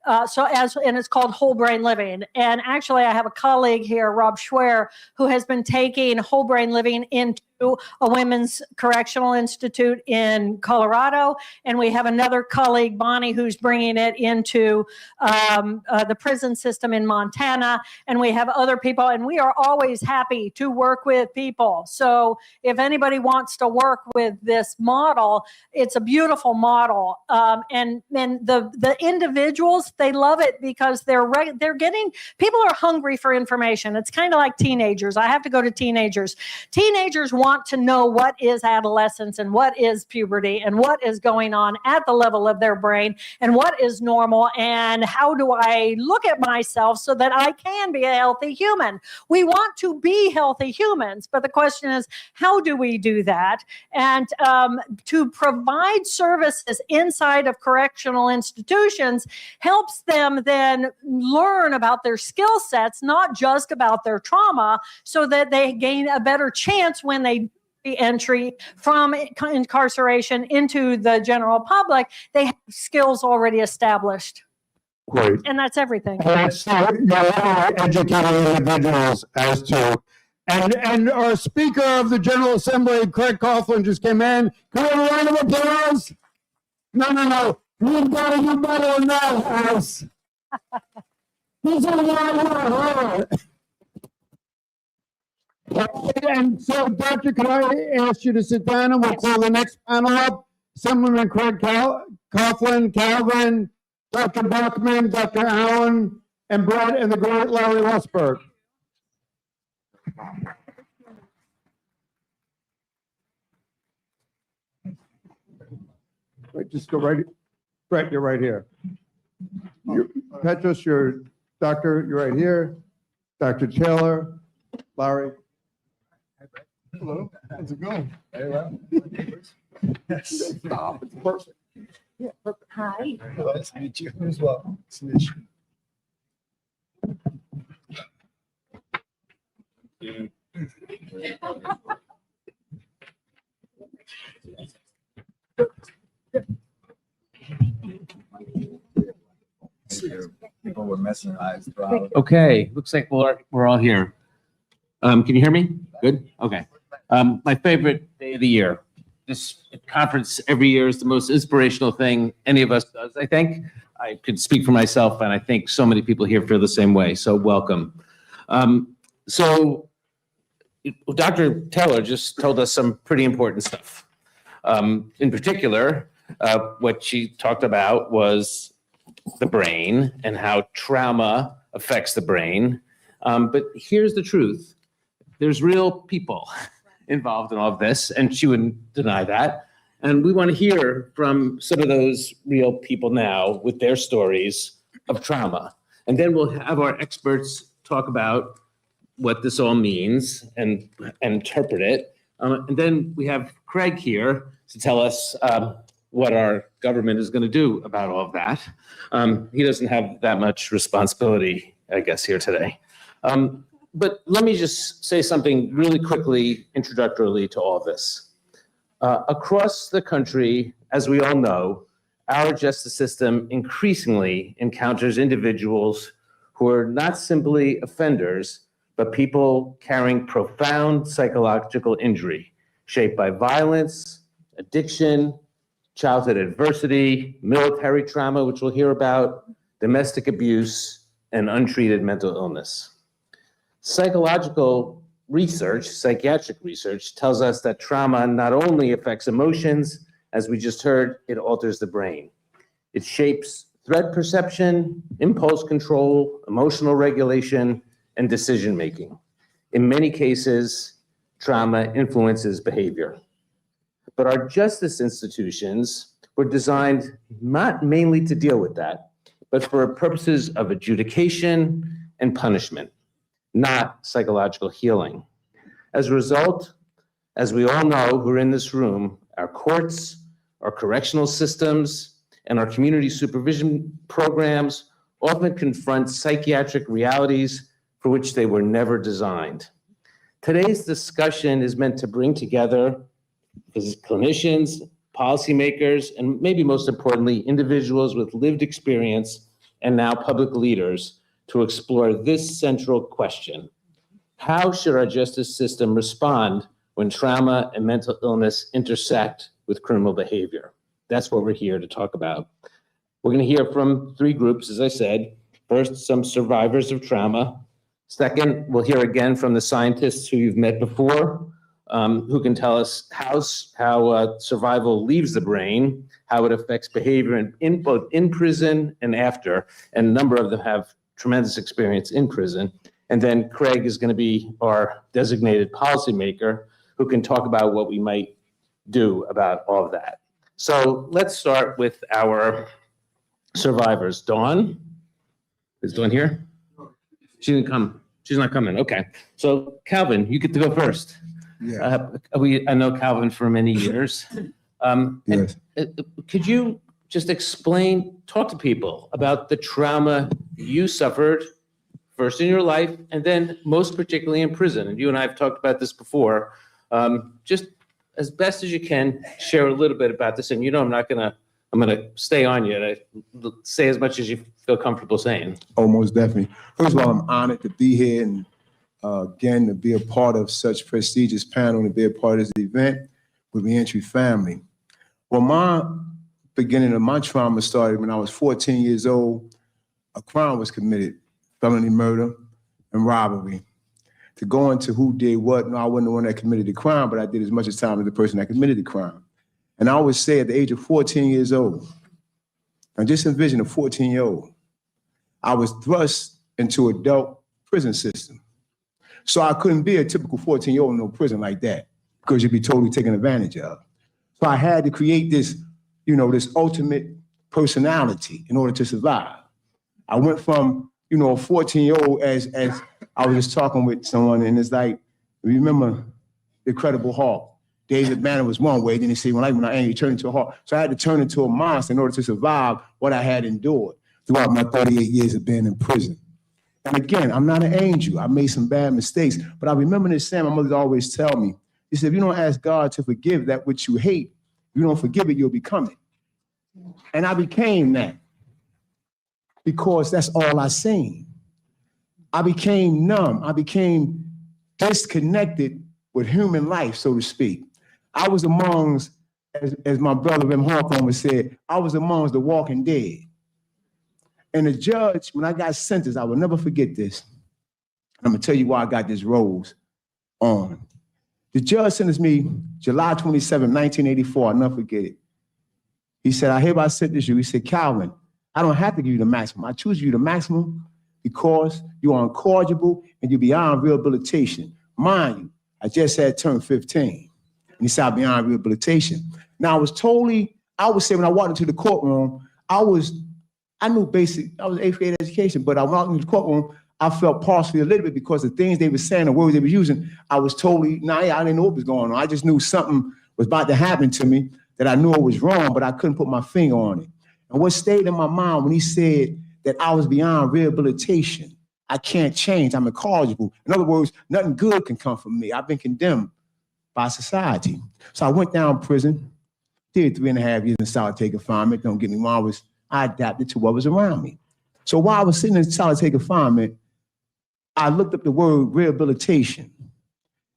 it's called whole brain living. And actually, I have a colleague here, Rob Schwer, who has been taking whole brain living into a women's correctional institute in Colorado, and we have another colleague, Bonnie, who's bringing it into the prison system in Montana, and we have other people, and we are always happy to work with people. So if anybody wants to work with this model, it's a beautiful model, and the individuals, they love it because they're getting, people are hungry for information. It's kind of like teenagers. I have to go to teenagers. Teenagers want to know what is adolescence and what is puberty and what is going on at the level of their brain and what is normal and how do I look at myself so that I can be a healthy human. We want to be healthy humans, but the question is, how do we do that? And to provide services inside of correctional institutions helps them then learn about their skill sets, not just about their trauma, so that they gain a better chance when they entry from incarceration into the general public. They have skills already established. Great. And that's everything. So you're educating individuals as to, and our Speaker of the General Assembly, Craig Coughlin, just came in. Can we have a round of applause? No. You've got to do better than that, House. He's a lot. And so, Doctor, could I ask you to sit down and we'll call the next panel up? Assemblyman Craig Coughlin, Calvin, Dr. Buckman, Dr. Allen, and Brett, and the great Larry Lussberg. Right, just go right, Brett, you're right here. Petros, you're, Doctor, you're right here. Dr. Taylor, Larry. Hello, how's it going? Very well. Stop, it's perfect. Hi. Nice to meet you as well. Nice to meet you. People were mesmerized throughout. Okay, looks like we're all here. Can you hear me? Good? Okay. My favorite day of the year. This conference every year is the most inspirational thing any of us does, I think. I could speak for myself, and I think so many people here feel the same way, so welcome. So Dr. Taylor just told us some pretty important stuff. In particular, what she talked about was the brain and how trauma affects the brain. But here's the truth. There's real people involved in all of this, and she wouldn't deny that. And we want to hear from some of those real people now with their stories of trauma. And then we'll have our experts talk about what this all means and interpret it. And then we have Craig here to tell us what our government is going to do about all of that. He doesn't have that much responsibility, I guess, here today. But let me just say something really quickly, introductorily to all this. Across the country, as we all know, our justice system increasingly encounters individuals who are not simply offenders, but people carrying profound psychological injury, shaped by violence, addiction, childhood adversity, military trauma, which we'll hear about, domestic abuse, and untreated mental illness. Psychological research, psychiatric research, tells us that trauma not only affects emotions, as we just heard, it alters the brain. It shapes threat perception, impulse control, emotional regulation, and decision-making. In many cases, trauma influences behavior. But our justice institutions were designed not mainly to deal with that, but for purposes of adjudication and punishment, not psychological healing. As a result, as we all know who are in this room, our courts, our correctional systems, and our community supervision programs often confront psychiatric realities for which they were never designed. Today's discussion is meant to bring together clinicians, policymakers, and maybe most importantly, individuals with lived experience and now public leaders to explore this central question. How should our justice system respond when trauma and mental illness intersect with criminal behavior? That's what we're here to talk about. We're going to hear from three groups, as I said. First, some survivors of trauma. Second, we'll hear again from the scientists who you've met before, who can tell us how survival leaves the brain, how it affects behavior both in prison and after, and a number of them have tremendous experience in prison. And then Craig is going to be our designated policymaker who can talk about what we might do about all of that. So let's start with our survivors. Dawn? Is Dawn here? She didn't come. She's not coming. Okay. So Calvin, you get to go first. Yeah. I know Calvin for many years. Yes. Could you just talk to people about the trauma you suffered first in your life and then most particularly in prison? And you and I have talked about this before. Just as best as you can, share a little bit about this. And I'm gonna stay on you to say as much as you feel comfortable saying. Oh, most definitely. First of all, I'm honored to be here and again, to be a part of such prestigious panel and to be a part of this event with the Reentry family. Well, my beginning of my trauma started when I was 14 years old. A crime was committed, felony murder and robbery. to go into who did what. No, I wasn't the one that committed the crime, but I did as much as time as the person that committed the crime. And I always say at the age of 14 years old, and just envision a 14-year-old, I was thrust into adult prison system. So I couldn't be a typical 14-year-old in no prison like that because you'd be totally taken advantage of. So I had to create this, this ultimate personality in order to survive. I went from, a 14-year-old as I was just talking with someone, and it's like, remember The Incredible Hulk? David Banner was one way, then he said, when I'm angry, you turn into a Hulk. So I had to turn into a monster in order to survive what I had endured throughout my 38 years of being in prison. And again, I'm not an angel. I made some bad mistakes, but I remember this saying my mother always tell me. She said, if you don't ask God to forgive that which you hate, if you don't forgive it, you'll become it. And I became that because that's all I seen. I became numb. I became disconnected with human life, so to speak. I was amongst, as my brother Rem Harcombe said, I was amongst the walking dead. And the judge, when I got sentenced, I will never forget this. I'm gonna tell you why I got this rose on. The judge sentenced me July 27, 1984, I'll never forget it. He said, I hereby sentence you. He said, Calvin, I don't have to give you the maximum. I choose you the maximum because you are incorrigible and you're beyond rehabilitation. Mind you, I just had turned 15. And he said, I'm beyond rehabilitation. Now, I would say when I walked into the courtroom, I knew basic, I was 8th grade education, but I walked into the courtroom, I felt partially a little bit because the things they were saying, the words they were using, I was totally, I didn't know what was going on. I just knew something was about to happen to me that I knew it was wrong, but I couldn't put my finger on it. And what stayed in my mind when he said that I was beyond rehabilitation, I can't change, I'm incorrigible. In other words, nothing good can come from me. I've been condemned by society. So I went down to prison, did 3.5 years in solitary confinement. Don't get me wrong, I adapted to what was around me. So while I was sitting in solitary confinement, I looked up the word rehabilitation.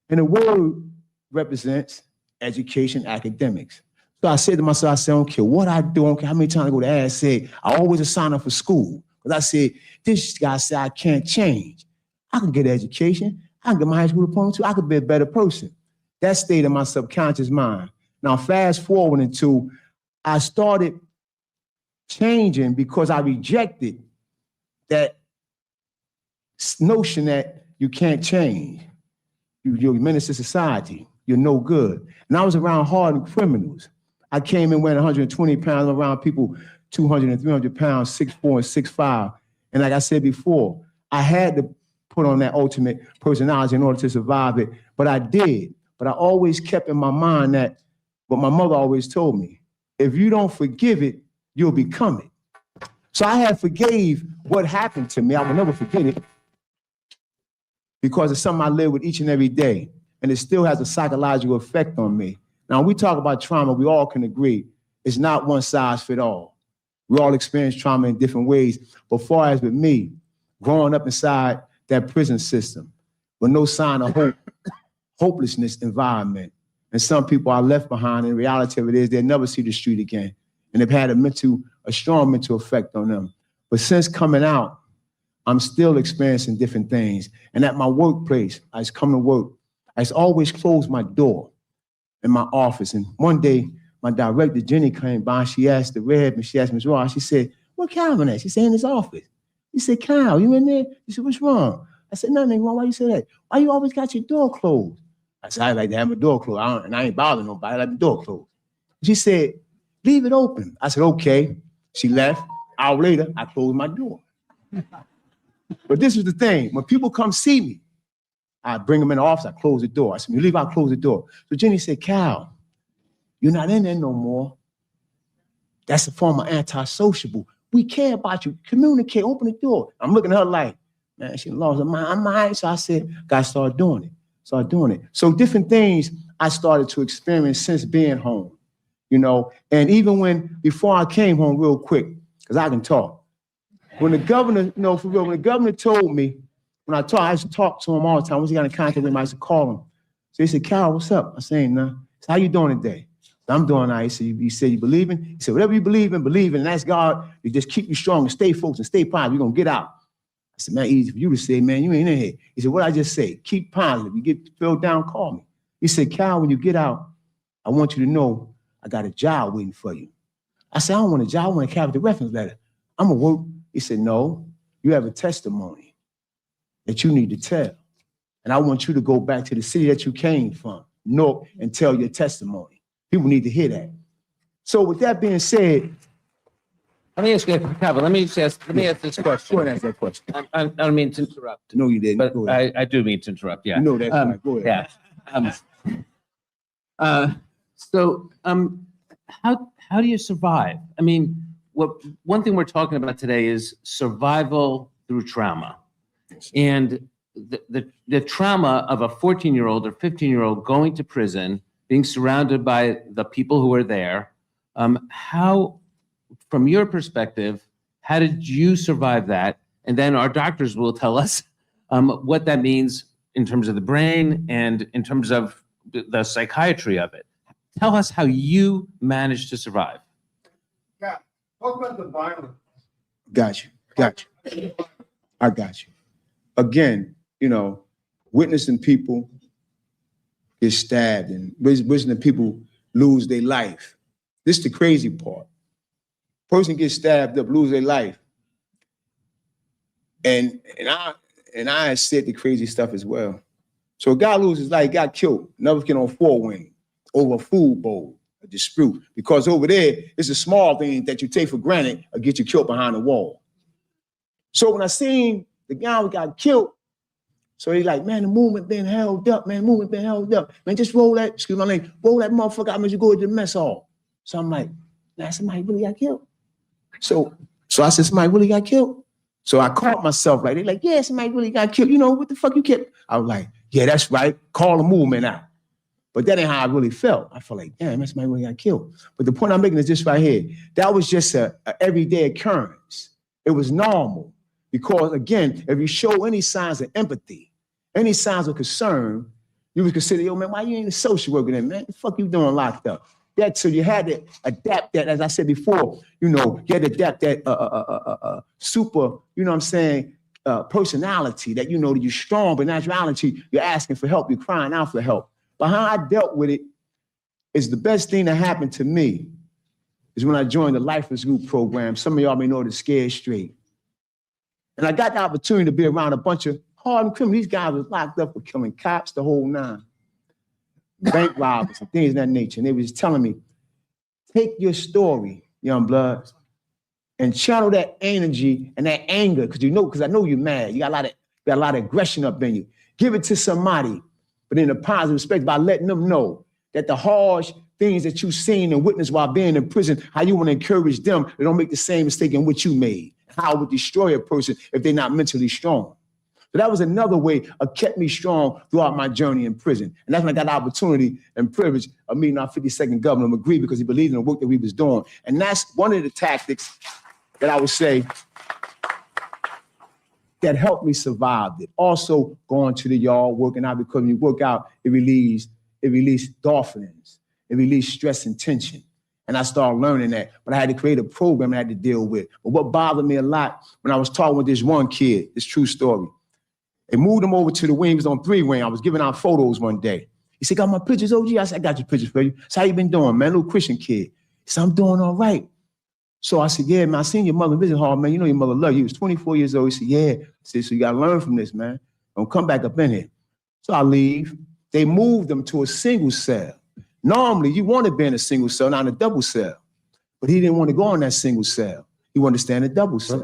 And the word represents education, academics. So I said to myself, I don't care what I do, I don't care how many times I go to ask, I always sign up for school. Because I said, this guy said I can't change. I can get an education. I can get my high school diploma too. I could be a better person. That stayed in my subconscious mind. Now, fast forward into, I started changing because I rejected that notion that you can't change. You're a menace to society. You're no good. And I was around hardened criminals. I came in weighing 120 pounds around people 200 and 300 pounds, 6'4" and 6'5". And like I said before, I had to put on that ultimate personality in order to survive it. But I did. But I always kept in my mind that what my mother always told me, if you don't forgive it, you'll become it. So I had forgave what happened to me. I will never forget it because it's something I live with each and every day. And it still has a psychological effect on me. Now, when we talk about trauma, we all can agree it's not one size fit all. We all experience trauma in different ways. But far as with me, growing up inside that prison system with no sign of hope, hopelessness environment, and some people are left behind, and the reality of it is they'll never see the street again. And they've had a strong mental effect on them. But since coming out, I'm still experiencing different things. And at my workplace, I just come to work. I just always close my door in my office. And one day, my director, Jenny, came by. She asked the red, and she asked Ms. Ross, she said, "Where Calvin at?" She said, "In his office." He said, "Cal, you in there?" She said, "What's wrong?" I said, "Nothing wrong. Why you say that? Why you always got your door closed?" I said, "I like to have my door closed. I ain't bothering nobody. I like my door closed." She said, "Leave it open." I said, "Okay." She left. An hour later, I closed my door. But this was the thing. When people come see me, I bring them in the office, I close the door. I said, "You leave, I'll close the door." So Jenny said, "Cal, you're not in there no more. That's a form of antisociable. We care about you. Communicate, open the door." I'm looking at her like, man, she lost her mind. So I said, "Gotta start doing it." Start doing it. So different things I started to experience since being home, and even before I came home real quick, because I can talk. When the governor, for real, when the governor told me, when I used to talk to him all the time. Once he got in contact with him, I used to call him. So he said, "Carol, what's up?" I said, "Nah." So how you doing today? So I'm doing all right. He said, "You believing?" He said, "Whatever you believe in, and ask God to just keep you strong and stay focused and stay positive. You're going to get out." I said, man, easy for you to say, man, you ain't in here. He said, what I just say? Keep positive. You get filled down, call me. He said, Cal, when you get out, I want you to know I got a job waiting for you. I said, I don't want a job. I want a character reference letter. I'm going to work. He said, no, you have a testimony that you need to tell. And I want you to go back to the city that you came from, Newark, and tell your testimony. People need to hear that. So with that being said, Let me ask you, Calvin, let me ask this question. go ahead and ask that question. I don't mean to interrupt, No, you didn't. but Go ahead. I do mean to interrupt, yeah. You know that's right. Go ahead. Yeah. How do you survive? I mean, one thing we're talking about today is survival through trauma. And the trauma of a 14-year-old or 15-year-old going to prison, being surrounded by the people who are there, how, from your perspective, how did you survive that? And then our doctors will tell us what that means in terms of the brain and in terms of the psychiatry of it. Tell us how you managed to survive. Yeah, talk about the violence. Got you. I got you. Again, you know, witnessing people get stabbed and witnessing people lose their life. This is the crazy part. Person gets stabbed up, lose their life. And I said the crazy stuff as well. So a guy loses his life, got killed, another kid on 4-wing over a food bowl, a dispute. Because over there, it's a small thing that you take for granted or get you killed behind the wall. So when I seen the guy who got killed, so he's like, man, the movement been held up, man, movement been held up. Man, just roll that, excuse my name, roll that motherfucker out as you go to the mess hall. So I'm like, nah, somebody really got killed. So I said, somebody really got killed? So I caught myself like, they're like, yeah, somebody really got killed. You know, what the fuck you killed? I was like, yeah, that's right. Call the movement out. But that ain't how I really felt. I felt like, damn, somebody really got killed. But the point I'm making is this right here. That was just a everyday occurrence. It was normal. Because again, if you show any signs of empathy, any signs of concern, you would consider, yo, man, why you ain't a social worker then, man? The fuck you doing locked up? So you had to adapt that, as I said before, you know, you had to adapt that super, you know what I'm saying, personality that, you know, that you're strong, but naturality, you're asking for help, you're crying out for help. But how I dealt with it is the best thing that happened to me is when I joined the Lifeless Group program. Some of y'all may know the Scared Straight. And I got the opportunity to be around a bunch of hardened criminals. These guys was locked up for killing cops, the whole nine. Bank robbers and things of that nature. And they was telling me, take your story, young blood, and channel that energy and that anger, because I know you're mad. You got a lot of aggression up in you. Give it to somebody, but in a positive respect, by letting them know that the harsh things that you've seen and witnessed while being in prison, how you want to encourage them to don't make the same mistake in what you made. How it would destroy a person if they're not mentally strong. So that was another way of kept me strong throughout my journey in prison. And that's when I got the opportunity and privilege of meeting our 52nd Governor McGree, because he believed in the work that we was doing. And that's one of the tactics that I would say that helped me survive it. Also going to the yard, working out, because when you work out, it releases endorphins. It releases stress and tension. And I started learning that, but I had to create a program I had to deal with. But what bothered me a lot when I was talking with this one kid, this true story, they moved him over to the wing. He was on 3-wing. I was giving out photos one day. He said, got my pictures, OG? I said, I got your pictures for you. So how you been doing, man? Little Christian kid. He said, I'm doing all right. So I said, yeah, man, I seen your mother visit hall, man. You know your mother loved you. He was 24 years old. He said, yeah. I said, so you got to learn from this, man. Don't come back up in here. So I leave. They moved him to a single cell. Normally, you want to be in a single cell, not in a double cell. But he didn't want to go in that single cell. He wanted to stay in a double cell.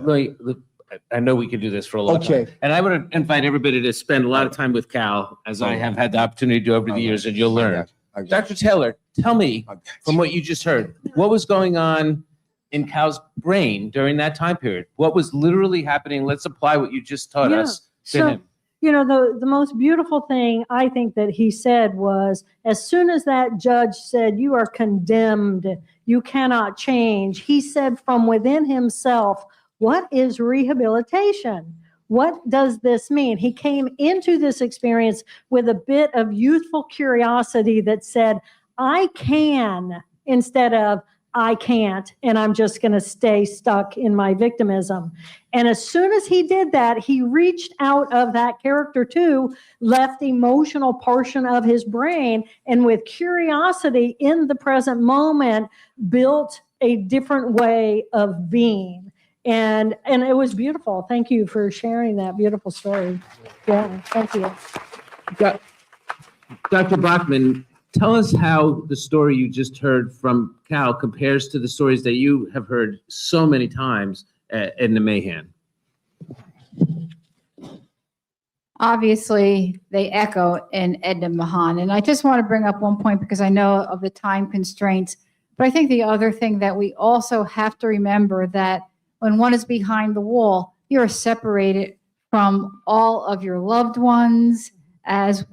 I know we could do this for a long time. And I would invite everybody to spend a lot of time with Cal, as I have had the opportunity to do over the years, and you'll learn. Dr. Taylor, tell me, from what you just heard, what was going on in Cal's brain during that time period? What was literally happening? Let's apply what you just taught us to him. You know, the most beautiful thing I think that he said was, as soon as that judge said, you are condemned, you cannot change, he said from within himself, what is rehabilitation? What does this mean? He came into this experience with a bit of youthful curiosity that said, I can, instead of I can't, and I'm just going to stay stuck in my victimism. And as soon as he did that, he reached out of that character too, left the emotional portion of his brain, and with curiosity in the present moment, built a different way of being. And it was beautiful. Thank you for sharing that beautiful story. Yeah, thank you. Dr. Bachman, tell us how the story you just heard from Cal compares to the stories that you have heard so many times in the Mahan. Obviously, they echo in Edna Mahan. And I just want to bring up one point because I know of the time constraints. But I think the other thing that we also have to remember that when one is behind the wall, you're separated from all of your loved ones, as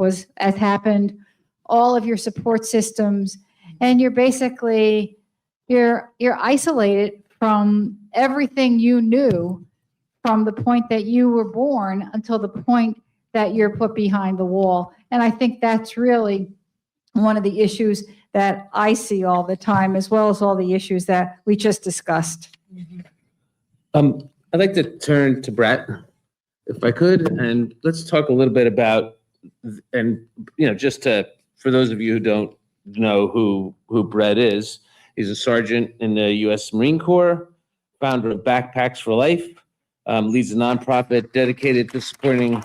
happened, all of your support systems, and you're basically you're isolated from everything you knew from the point that you were born until the point that you're put behind the wall. And I think that's really one of the issues that I see all the time, as well as all the issues that we just discussed. I'd like to turn to Brett, if I could, and let's talk a little bit about, and just for those of you who don't know who Brett is, he's a sergeant in the U.S. Marine Corps, founder of Backpacks for Life, leads a nonprofit dedicated to supporting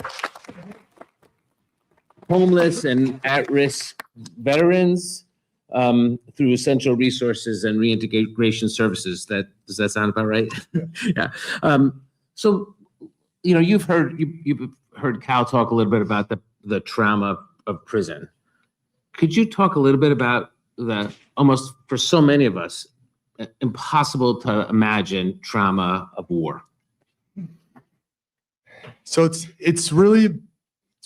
homeless and at-risk veterans through essential resources and reintegration services. Does that sound about right? Yeah. So, you've heard Cal talk a little bit about the trauma of prison. Could you talk a little bit about the almost, for so many of us, impossible to imagine trauma of war? So it's really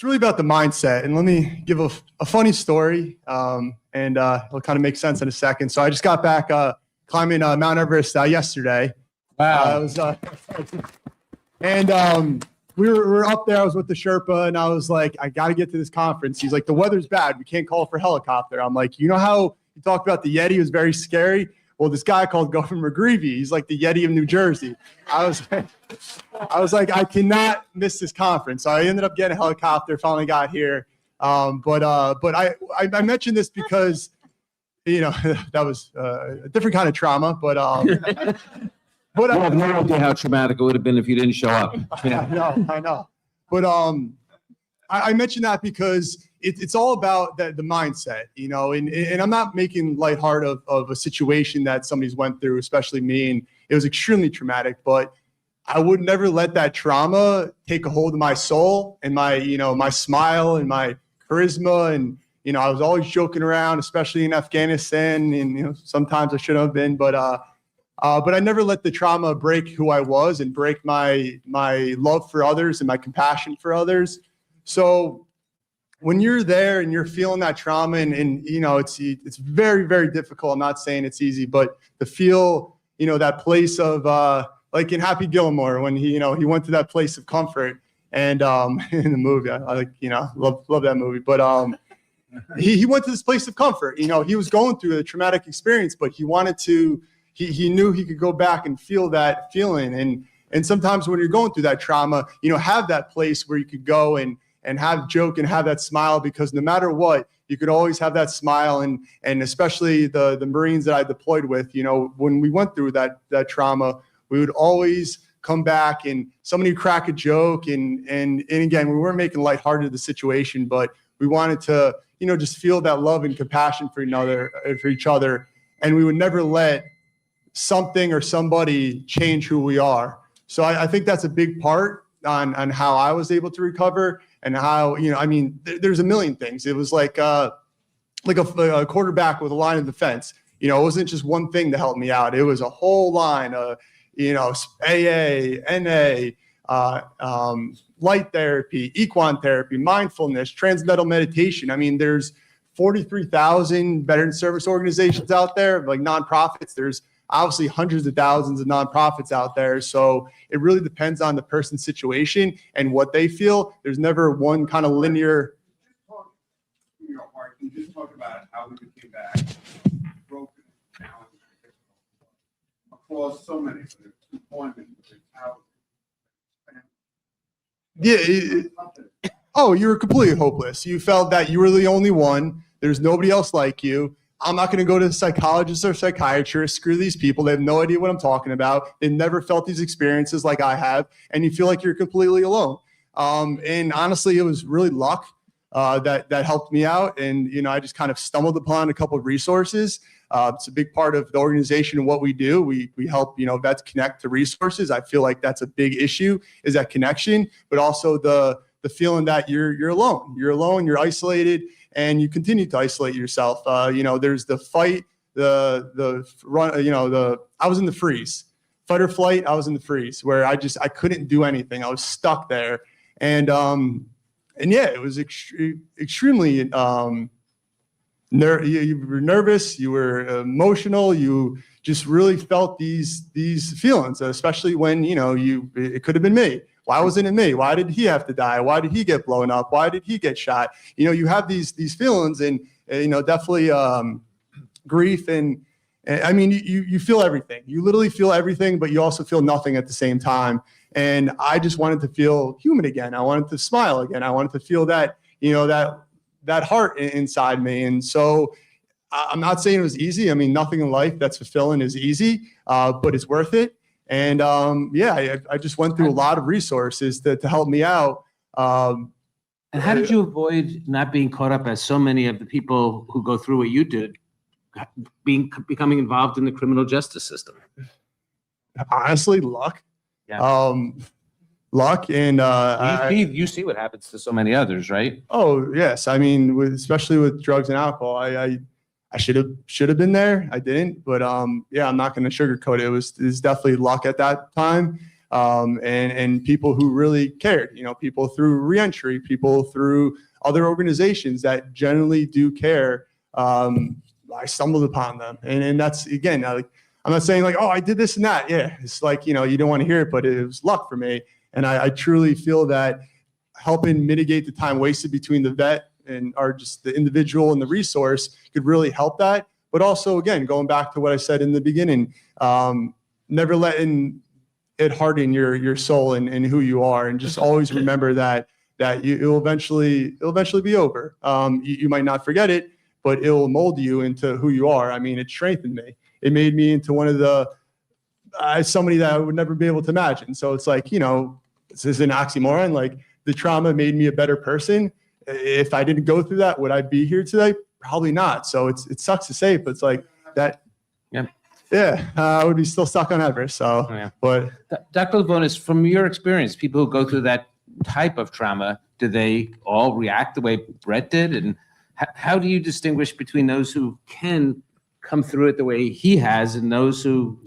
about the mindset. And let me give a funny story, and it'll kind of make sense in a second. So I just got back climbing Mount Everest yesterday. Wow. We were up there. I was with the Sherpa, and I was like, I got to get to this conference. He's like, the weather's bad. We can't call for a helicopter. I'm like, you know how you talked about the Yeti? It was very scary. Well, this guy called Governor McGreevy, he's like the Yeti of New Jersey. I was like, I cannot miss this conference. So I ended up getting a helicopter, finally got here. But I mentioned this because, that was a different kind of trauma, but I have no idea how traumatic it would have been if you didn't show up. Yeah. I know. But I mentioned that because it's all about the mindset, and I'm not making lighthearted of a situation that somebody's went through, especially me, and it was extremely traumatic, but I would never let that trauma take a hold of my soul and my, my smile and my charisma. And, I was always joking around, especially in Afghanistan, and, sometimes I shouldn't have been, but I never let the trauma break who I was and break my love for others and my compassion for others. So when you're there and you're feeling that trauma and it's very, very difficult. I'm not saying it's easy, but to feel, that place of, like in Happy Gilmore, when he went to that place of comfort, and in the movie, I like, love that movie, but he went to this place of comfort. He was going through a traumatic experience, but he wanted to, he knew he could go back and feel that feeling. And sometimes when you're going through that trauma, have that place where you could go and have joke and have that smile, because no matter what, you could always have that smile. And especially the Marines that I deployed with, when we went through that trauma, we would always come back and somebody would crack a joke. And again, we weren't making lighthearted of the situation, but we wanted to, just feel that love and compassion for each other. And we would never let something or somebody change who we are. So I think that's a big part on how I was able to recover, and how, there's a million things. It was like a quarterback with a line of defense. It wasn't just one thing to help me out. It was a whole line of, AA, NA, light therapy, equine therapy, mindfulness, transcendental meditation. There's 43,000 veteran service organizations out there, like nonprofits. There's obviously hundreds of thousands of nonprofits out there. So it really depends on the person's situation and what they feel. There's never one kind of linear. You just talk about how we came back, broken, lost so many from employment, Oh, you were completely hopeless. You felt that you were the only one. There's nobody else like you. I'm not going to go to a psychologist or psychiatrist. Screw these people. They have no idea what I'm talking about. They've never felt these experiences like I have. And you feel like you're completely alone. And honestly, it was really luck that helped me out. And, I just kind of stumbled upon a couple of resources. It's a big part of the organization and what we do. We help, vets connect to resources. I feel like that's a big issue, is that connection, but also the feeling that you're alone. You're alone, you're isolated, and you continue to isolate yourself. There's the fight, the run, I was in the freeze. Fight or flight, I was in the freeze, where I couldn't do anything. I was stuck there. And yeah, it was extremely, you were nervous, you were emotional, you just really felt these feelings, especially when, it could have been me. Why wasn't it me? Why did he have to die? Why did he get blown up? Why did he get shot? You have these feelings, and, definitely grief. And I mean, you feel everything. You literally feel everything, but you also feel nothing at the same time. And I just wanted to feel human again. I wanted to smile again. I wanted to feel that, that heart inside me. And so I'm not saying it was easy. I mean, nothing in life that's fulfilling is easy, but it's worth it. And I just went through a lot of resources to help me out. And how did you avoid not being caught up, as so many of the people who go through what you did, becoming involved in the criminal justice system? Honestly, luck. Yeah. Luck. And you see what happens to so many others, right? Oh, yes. I mean, especially with drugs and alcohol, I should have been there. I didn't, but I'm not going to sugarcoat it. It was definitely luck at that time, and people who really cared. People through Reentry, people through other organizations that generally do care. I stumbled upon them, and that's, again, I'm not saying like, oh, I did this and that. Yeah, it's like, you don't want to hear it, but it was luck for me, and I truly feel that helping mitigate the time wasted between the vet and or just the individual and the resource could really help that. But also, again, going back to what I said in the beginning, never letting it harden your soul and who you are, and just always remember that it'll eventually be over. You might not forget it, but it'll mold you into who you are. I mean, it strengthened me. It made me into one of somebody that I would never be able to imagine. So it's like, this is an oxymoron. Like, the trauma made me a better person. If I didn't go through that, would I be here today? Probably not. So it sucks to say, but it's like that. Yeah. I would be still stuck on Everest. So, but Dr. Lavonis, from your experience, people who go through that type of trauma, do they all react the way Brett did? And how do you distinguish between those who can come through it the way he has and those who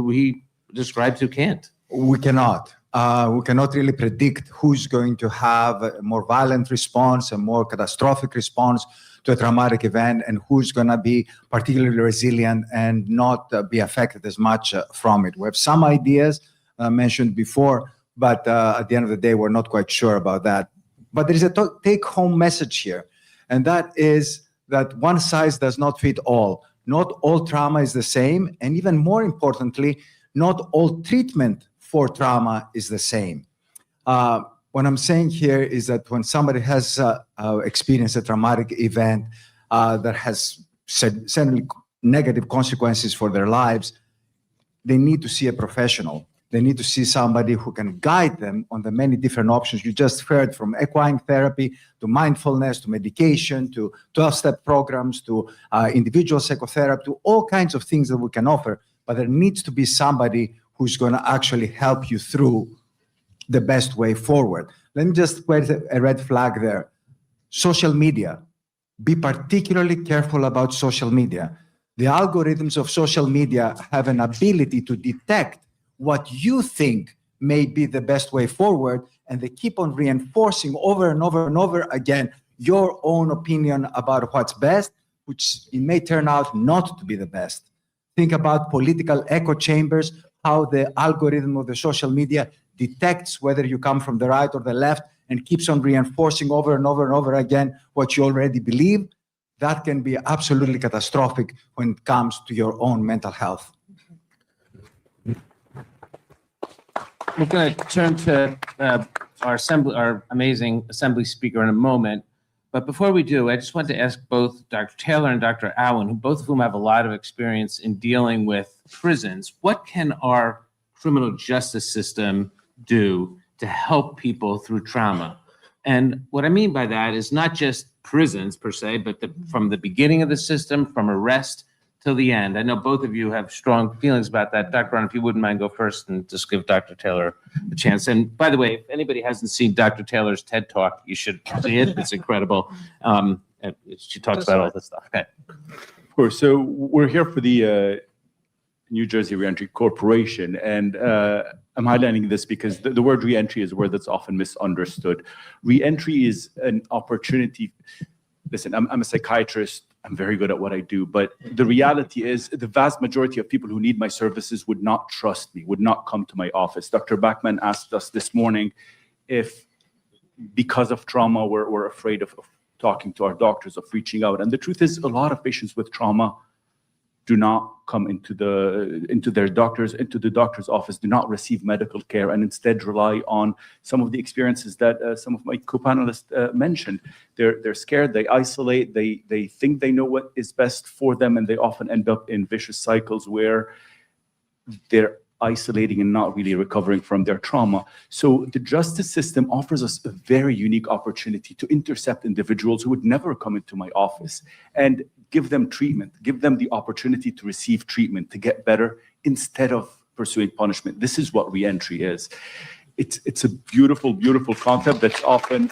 he describes who can't? We cannot. We cannot really predict who's going to have a more violent response, a more catastrophic response to a traumatic event, and who's going to be particularly resilient and not be affected as much from it. We have some ideas mentioned before, but at the end of the day, we're not quite sure about that. But there is a take-home message here, and that is that one size does not fit all. Not all trauma is the same, and even more importantly, not all treatment for trauma is the same. What I'm saying here is that when somebody has experienced a traumatic event that has certainly negative consequences for their lives, they need to see a professional. They need to see somebody who can guide them on the many different options. You just heard, from equine therapy to mindfulness to medication to 12-step programs to individual psychotherapy, to all kinds of things that we can offer. But there needs to be somebody who's going to actually help you through the best way forward. Let me just put a red flag there. Social media. Be particularly careful about social media. The algorithms of social media have an ability to detect what you think may be the best way forward, and they keep on reinforcing over and over and over again your own opinion about what's best, which it may turn out not to be the best. Think about political echo chambers, how the algorithm of the social media detects whether you come from the right or the left and keeps on reinforcing over and over and over again what you already believe. That can be absolutely catastrophic when it comes to your own mental health. We're going to turn to our amazing assembly speaker in a moment. But before we do, I just want to ask both Dr. Taylor and Dr. Allen, both of whom have a lot of experience in dealing with prisons, what can our criminal justice system do to help people through trauma? And what I mean by that is not just prisons per se, but from the beginning of the system, from arrest till the end. I know both of you have strong feelings about that. Dr. Brown, if you wouldn't mind, go first and just give Dr. Taylor a chance. And by the way, if anybody hasn't seen Dr. Taylor's TED Talk, you should see it. It's incredible. She talks about all this stuff. Okay. Of course. So we're here for the New Jersey Reentry Corporation, and I'm highlighting this because the word reentry is a word that's often misunderstood. Reentry is an opportunity. Listen, I'm a psychiatrist. I'm very good at what I do, but the reality is the vast majority of people who need my services would not trust me, would not come to my office. Dr. Bachman asked us this morning if, because of trauma, we're afraid of talking to our doctors, of reaching out. And the truth is, a lot of patients with trauma do not come into the doctor's office, do not receive medical care, and instead rely on some of the experiences that some of my co-panelists mentioned. They're scared, they isolate, they think they know what is best for them, and they often end up in vicious cycles where they're isolating and not really recovering from their trauma. So the justice system offers us a very unique opportunity to intercept individuals who would never come into my office and give them treatment, give them the opportunity to receive treatment, to get better instead of pursuing punishment. This is what reentry is. It's a beautiful, beautiful concept that's often...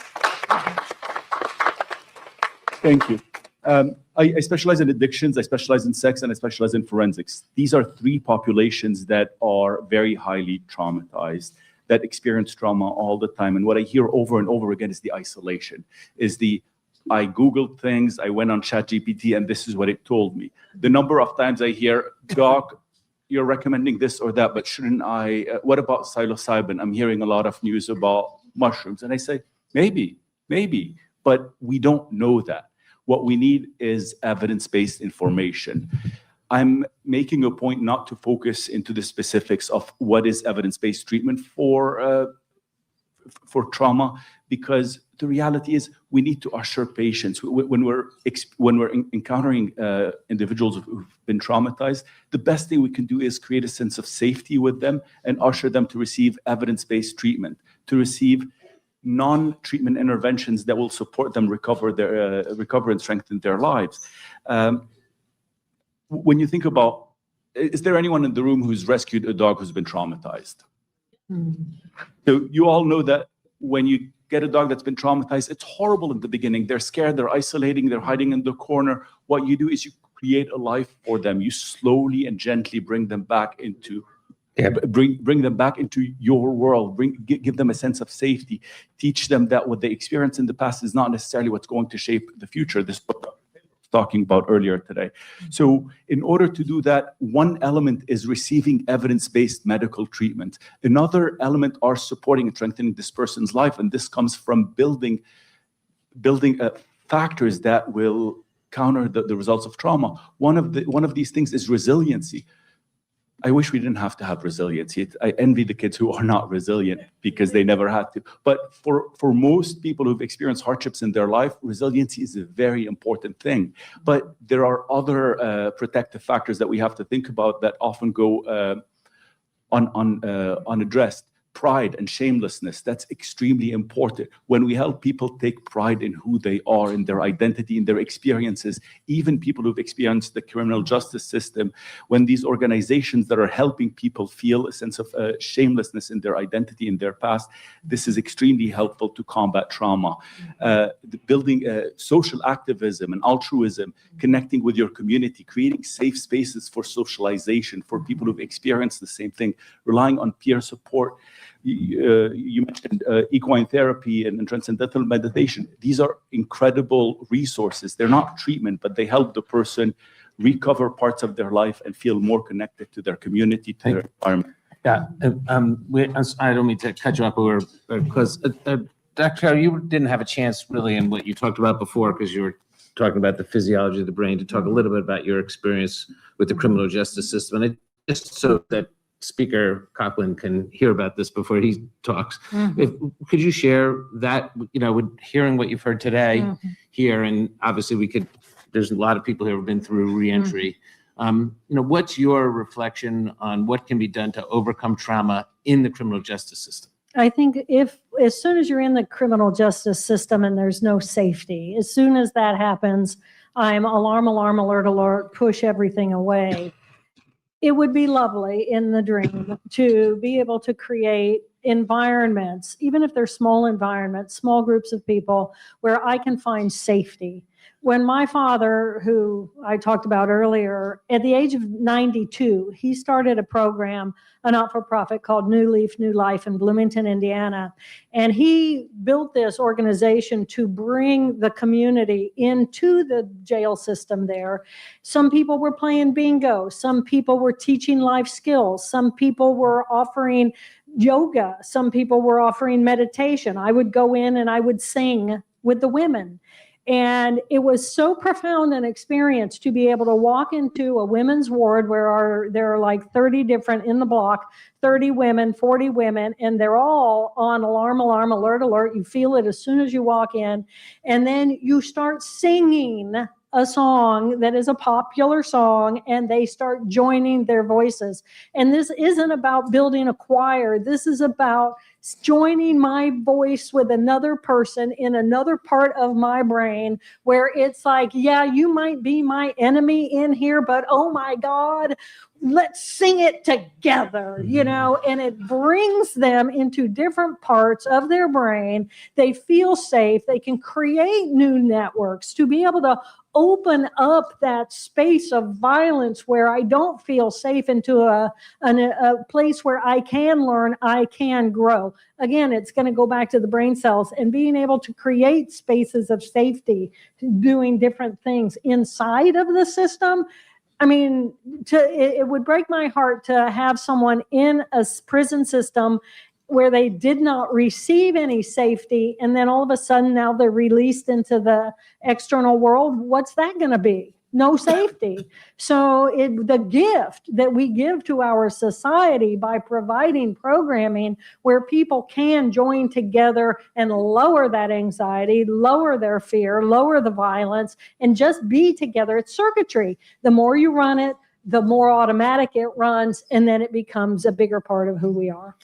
Thank you. I specialize in addictions, I specialize in sex, and I specialize in forensics. These are three populations that are very highly traumatized, that experience trauma all the time. And what I hear over and over again is the isolation, is I Googled things, I went on ChatGPT, and this is what it told me. The number of times I hear, Doc, you're recommending this or that, but shouldn't I, what about psilocybin? I'm hearing a lot of news about mushrooms. And I say, maybe, but we don't know that. What we need is evidence-based information. I'm making a point not to focus into the specifics of what is evidence-based treatment for trauma, because the reality is we need to assure patients when we're encountering individuals who've been traumatized. The best thing we can do is create a sense of safety with them and usher them to receive evidence-based treatment, to receive non-treatment interventions that will support them recover and strengthen their lives. When you think about, is there anyone in the room who's rescued a dog who's been traumatized? So you all know that when you get a dog that's been traumatized, it's horrible in the beginning. They're scared, they're isolating, they're hiding in the corner. What you do is you create a life for them. You slowly and gently bring them back into bring them back into your world, give them a sense of safety, teach them that what they experienced in the past is not necessarily what's going to shape the future. This book I was talking about earlier today. So in order to do that, one element is receiving evidence-based medical treatment. Another element are supporting and strengthening this person's life, and this comes from building factors that will counter the results of trauma. One of these things is resiliency. I wish we didn't have to have resiliency. I envy the kids who are not resilient because they never had to. But for most people who've experienced hardships in their life, resiliency is a very important thing. But there are other protective factors that we have to think about that often go unaddressed. Pride and shamelessness, that's extremely important. When we help people take pride in who they are, in their identity, in their experiences, even people who've experienced the criminal justice system, when these organizations that are helping people feel a sense of shamelessness in their identity, in their past, this is extremely helpful to combat trauma. Building social activism and altruism, connecting with your community, creating safe spaces for socialization for people who've experienced the same thing, relying on peer support. You mentioned equine therapy and transcendental meditation. These are incredible resources. They're not treatment, but they help the person recover parts of their life and feel more connected to their community, to their environment. Yeah, I don't mean to cut you off, because Dr. Carroll, you didn't have a chance really in what you talked about before, because you were talking about the physiology of the brain, to talk a little bit about your experience with the criminal justice system. And just so that Speaker Coughlin can hear about this before he talks. Could you share that, with hearing what you've heard today here, and obviously there's a lot of people who have been through reentry. What's your reflection on what can be done to overcome trauma in the criminal justice system? I think as soon as you're in the criminal justice system and there's no safety, as soon as that happens, I'm alarm, alert, push everything away. It would be lovely in the dream to be able to create environments, even if they're small environments, small groups of people, where I can find safety. When my father, who I talked about earlier, at the age of 92, he started a program, a not-for-profit called New Leaf, New Life in Bloomington, Indiana. And he built this organization to bring the community into the jail system there. Some people were playing bingo. Some people were teaching life skills. Some people were offering yoga. Some people were offering meditation. I would go in and I would sing with the women. And it was so profound an experience to be able to walk into a women's ward where there are like 30 different in the block, 30 women, 40 women, and they're all on alarm, alert. You feel it as soon as you walk in. And then you start singing a song that is a popular song, and they start joining their voices. And this isn't about building a choir. This is about joining my voice with another person in another part of my brain, where it's like, yeah, you might be my enemy in here, but oh my God, let's sing it together, and it brings them into different parts of their brain. They feel safe. They can create new networks to be able to open up that space of violence where I don't feel safe into a place where I can learn, I can grow. Again, it's going to go back to the brain cells and being able to create spaces of safety, doing different things inside of the system. I mean, it would break my heart to have someone in a prison system where they did not receive any safety, and then all of a sudden now they're released into the external world. What's that going to be? No safety. So the gift that we give to our society by providing programming where people can join together and lower that anxiety, lower their fear, lower the violence, and just be together. It's circuitry. The more you run it, the more automatic it runs, and then it becomes a bigger part of who we are.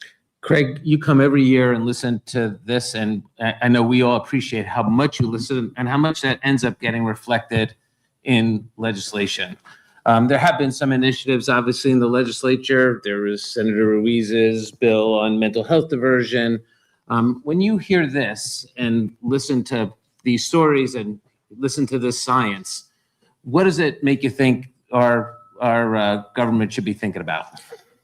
Craig, you come every year and listen to this, and I know we all appreciate how much you listen and how much that ends up getting reflected in legislation. There have been some initiatives, obviously, in the legislature. There was Senator Ruiz's bill on mental health diversion. When you hear this and listen to these stories and listen to this science, what does it make you think our government should be thinking about?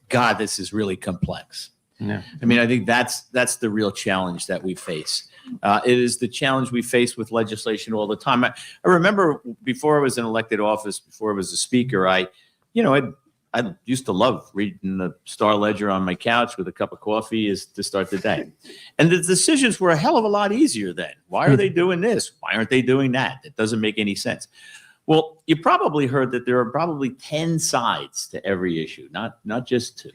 God, this is really complex. Yeah. I mean, I think that's the real challenge that we face. It is the challenge we face with legislation all the time. I remember before I was in elected office, before I was a speaker, I used to love reading the Star Ledger on my couch with a cup of coffee to start the day. And the decisions were a hell of a lot easier then. Why are they doing this? Why aren't they doing that? It doesn't make any sense. Well, you probably heard that there are probably 10 sides to every issue, not just 2.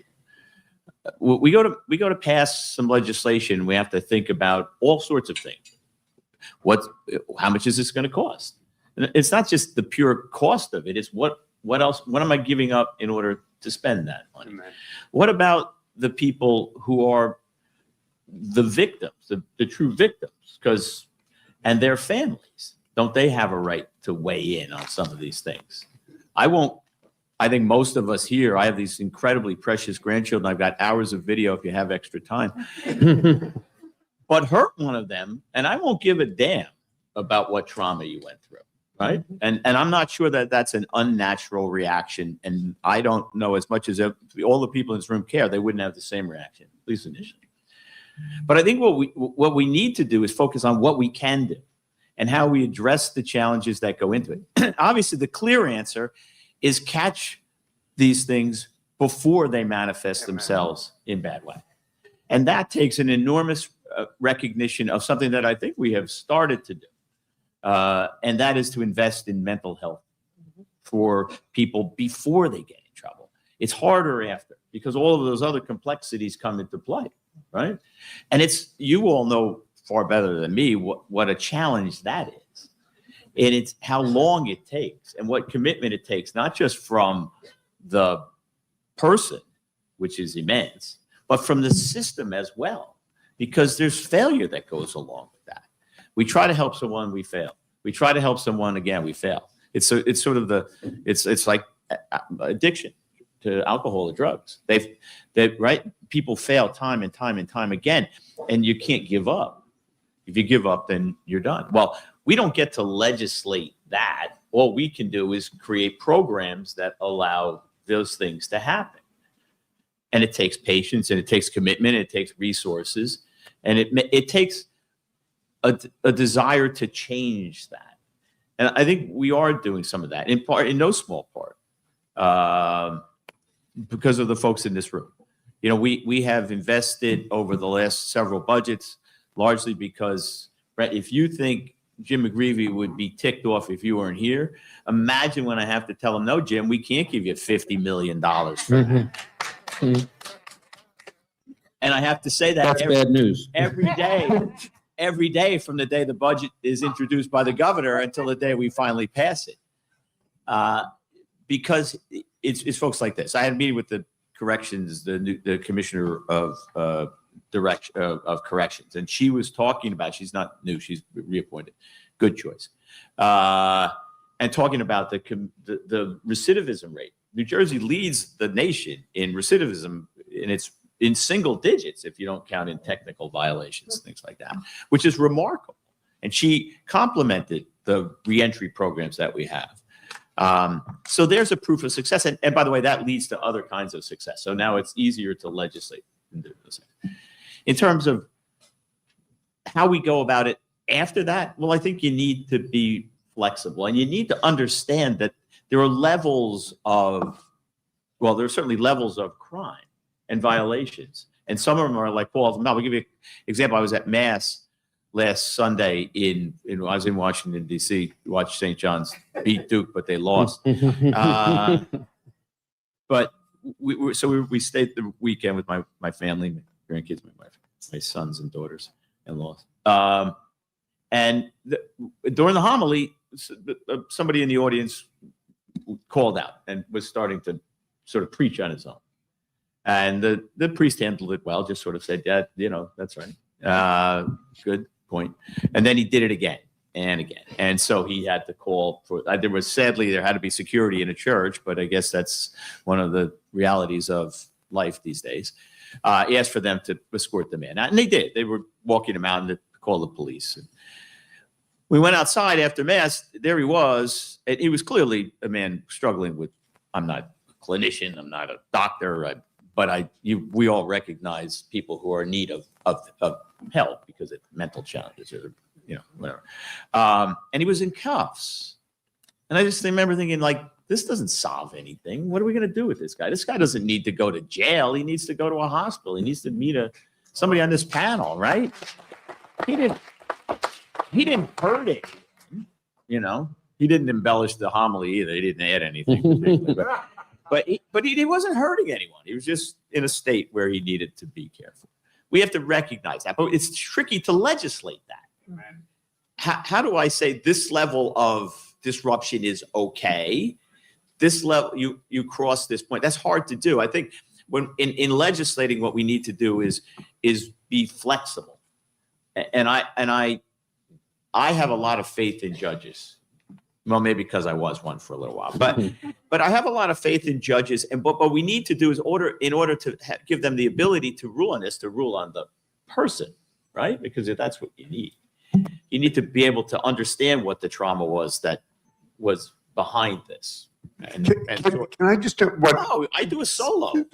We go to pass some legislation. We have to think about all sorts of things. How much is this going to cost? And it's not just the pure cost of it. It's what else? What am I giving up in order to spend that money? Amen. What about the people who are the victims, the true victims, and their families? Don't they have a right to weigh in on some of these things? I think most of us here, I have these incredibly precious grandchildren. I've got hours of video if you have extra time. But hurt one of them, and I won't give a damn about what trauma you went through, right? And I'm not sure that that's an unnatural reaction. And I don't know, as much as all the people in this room care, they wouldn't have the same reaction, at least initially. But I think what we need to do is focus on what we can do and how we address the challenges that go into it. Obviously, the clear answer is catch these things before they manifest themselves in bad way. And that takes an enormous recognition of something that I think we have started to do. And that is to invest in mental health for people before they get in trouble. It's harder after because all of those other complexities come into play, right? And you all know far better than me what a challenge that is. And it's how long it takes and what commitment it takes, not just from the person, which is immense, but from the system as well, because there's failure that goes along with that. We try to help someone, we fail. We try to help someone again, we fail. It's sort of it's like addiction to alcohol or drugs. Right? People fail time and time and time again, and you can't give up. If you give up, then you're done. Well, we don't get to legislate that. All we can do is create programs that allow those things to happen. And it takes patience, and it takes commitment, and it takes resources, and it takes a desire to change that. And I think we are doing some of that, in no small part, because of the folks in this room. You know, we have invested over the last several budgets, largely because, Brett, if you think Jim McGreevy would be ticked off if you weren't here, imagine when I have to tell him, no, Jim, we can't give you $50 million for that. And I have to say that bad news. every day from the day the budget is introduced by the governor until the day we finally pass it. Because it's folks like this. I had a meeting with the corrections, the commissioner of corrections, and she was talking about, she's not new, she's reappointed, good choice, and talking about the recidivism rate. New Jersey leads the nation in recidivism, and it's in single digits if you don't count in technical violations, things like that, which is remarkable. And she complimented the reentry programs that we have. So there's a proof of success. And by the way, that leads to other kinds of success. So now it's easier to legislate. In terms of how we go about it after that, well, I think you need to be flexible, and you need to understand that there are levels of, well, there are certainly levels of crime and violations. And some of them are like Paul's. I'll give you an example. I was at Mass last Sunday I was in Washington, D.C., watched St. John's beat Duke, but they lost. But we stayed the weekend with my family, my grandkids, my wife, my sons and daughters and laws. And during the homily, somebody in the audience called out and was starting to sort of preach on his own. And the priest handled it well, just sort of said, yeah, you know, that's right. Good point. And then he did it again and again. And so he had to call for, sadly, there had to be security in a church, but I guess that's one of the realities of life these days. He asked for them to escort the man out, and they did. They were walking him out and they called the police. And we went outside after Mass. There he was. And he was clearly a man struggling with, I'm not a clinician, I'm not a doctor, but we all recognize people who are in need of help because of mental challenges or, you know, whatever. And he was in cuffs. And I just remember thinking, like, this doesn't solve anything. What are we going to do with this guy? This guy doesn't need to go to jail. He needs to go to a hospital. He needs to meet somebody on this panel, right? He didn't hurt it. You know, he didn't embellish the homily either. He didn't add anything particular. But he wasn't hurting anyone. He was just in a state where he needed to be careful. We have to recognize that, but it's tricky to legislate that. How do I say this level of disruption is okay? This level, you cross this point. That's hard to do. I think when in legislating, what we need to do is be flexible. And I have a lot of faith in judges. Well, maybe because I was one for a little while, but I have a lot of faith in judges. And what we need to do is in order to give them the ability to rule on this, to rule on the person, right? Because that's what you need. You need to be able to understand what the trauma was that was behind this. Can I just what? No, I do a solo. No,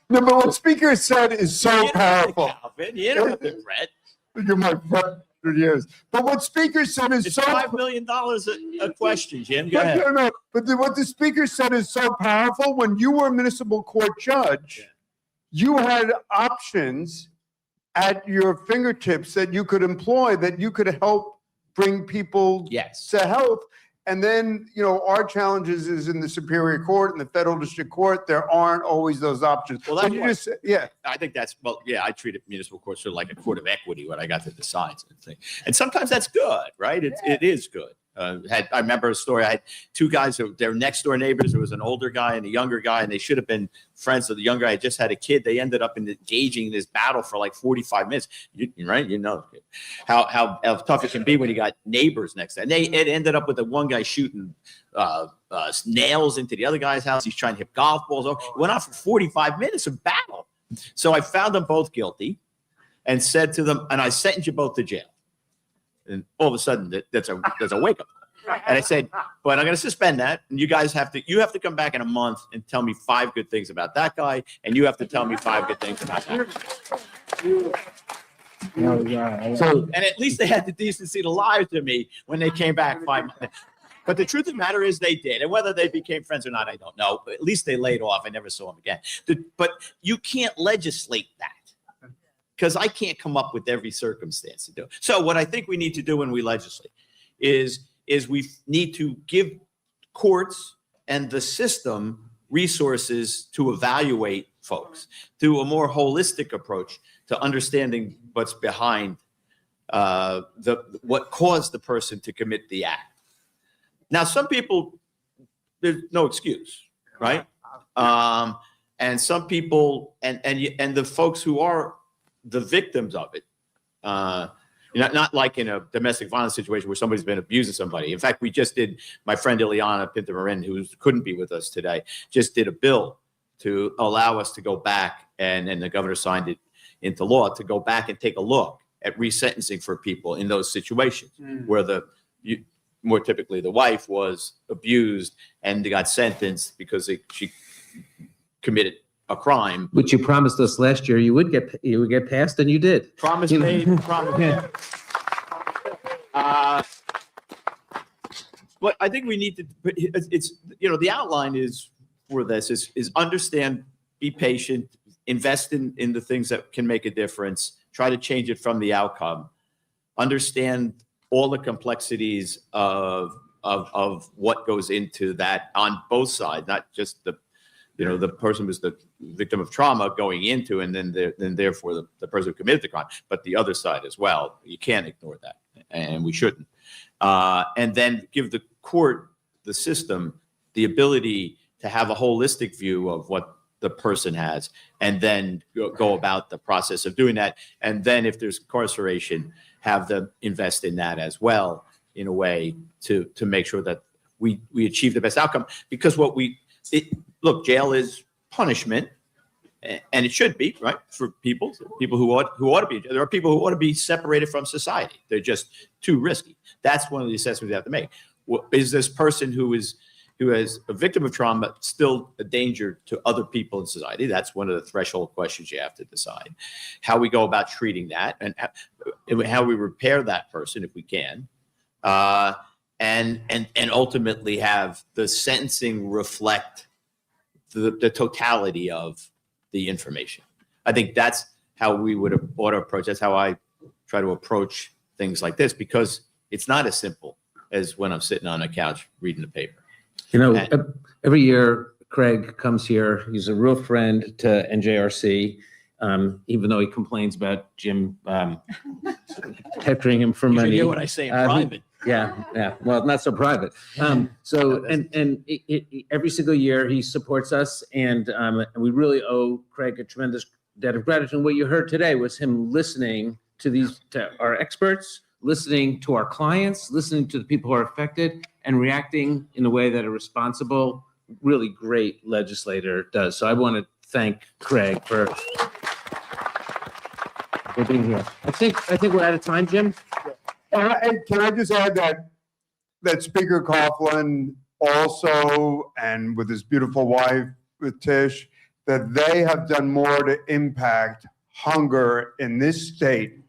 but what Speaker said is so powerful. You know, Brett. You're my friend for years. But what Speaker said is it's $5 million a question, Jim. Go ahead. No. But what the Speaker said is so powerful. When you were a municipal court judge, you had options at your fingertips that you could employ, that you could help bring people to health. And then, our challenges is in the Superior Court and the Federal District Court, there aren't always those options. Well, that's But you why- just, yeah. I think that's, well, yeah, I treat municipal court sort of like a court of equity when I got to decide something. And sometimes that's good, right? It is good. I remember a story. I had two guys who they're next door neighbors. There was an older guy and a younger guy, and they should have been friends. So the younger guy had just had a kid. They ended up engaging in this battle for like 45 minutes. Right? You know how tough it can be when you got neighbors next to it. And it ended up with the one guy shooting nails into the other guy's house. He's trying to hit golf balls. It went on for 45 minutes of battle. So I found them both guilty and said to them, and I sentenced you both to jail. And all of a sudden, there's a wake up. And I said, but I'm going to suspend that. And you guys have to come back in a month and tell me 5 good things about that guy. And you have to tell me 5 good things about that guy. So, and at least they had the decency to lie to me when they came back 5 months. But the truth of the matter is they did. And whether they became friends or not, I don't know. But at least they laid off. I never saw them again. But you can't legislate that. Because I can't come up with every circumstance to do it. So what I think we need to do when we legislate is we need to give courts and the system resources to evaluate folks, to a more holistic approach to understanding what's behind what caused the person to commit the act. Now, some people, there's no excuse, right? And some people, and the folks who are the victims of it, not like in a domestic violence situation where somebody's been abusing somebody. In fact, we just did, my friend Ileana Pinto-Marin, who couldn't be with us today, just did a bill to allow us to go back, and the governor signed it into law, to go back and take a look at resentencing for people in those situations where more typically the wife was abused and they got sentenced because she committed a crime. Which you promised us last year you would get passed, and you did. Promise made, promise made. But I think we need to, it's the outline is for this is understand, be patient, invest in the things that can make a difference, try to change it from the outcome, understand all the complexities of what goes into that on both sides, not just the person who's the victim of trauma going into, and then therefore the person who committed the crime, but the other side as well. You can't ignore that, and we shouldn't. And then give the court, the system, the ability to have a holistic view of what the person has, and then go about the process of doing that. And then if there's incarceration, have them invest in that as well, in a way to make sure that we achieve the best outcome. Because look, jail is punishment, and it should be, right, for people who ought to be. There are people who ought to be separated from society. They're just too risky. That's one of the assessments we have to make. Is this person who is a victim of trauma still a danger to other people in society? That's one of the threshold questions you have to decide. How we go about treating that, and how we repair that person if we can, and ultimately have the sentencing reflect the totality of the information. I think that's how we ought to approach. That's how I try to approach things like this, because it's not as simple as when I'm sitting on a couch reading the paper. Every year Craig comes here. He's a real friend to NJRC, even though he complains about Jim hectoring him for money. You hear what I say in private. Yeah. Well, not so private. Every single year he supports us, and we really owe Craig a tremendous debt of gratitude. What you heard today was him listening to our experts, listening to our clients, listening to the people who are affected, and reacting in a way that a responsible, really great legislator does. So I want to thank Craig for being here. I think we're out of time, Jim. And can I just add that Speaker Coughlin also, and with his beautiful wife, with Tish, that they have done more to impact hunger in this state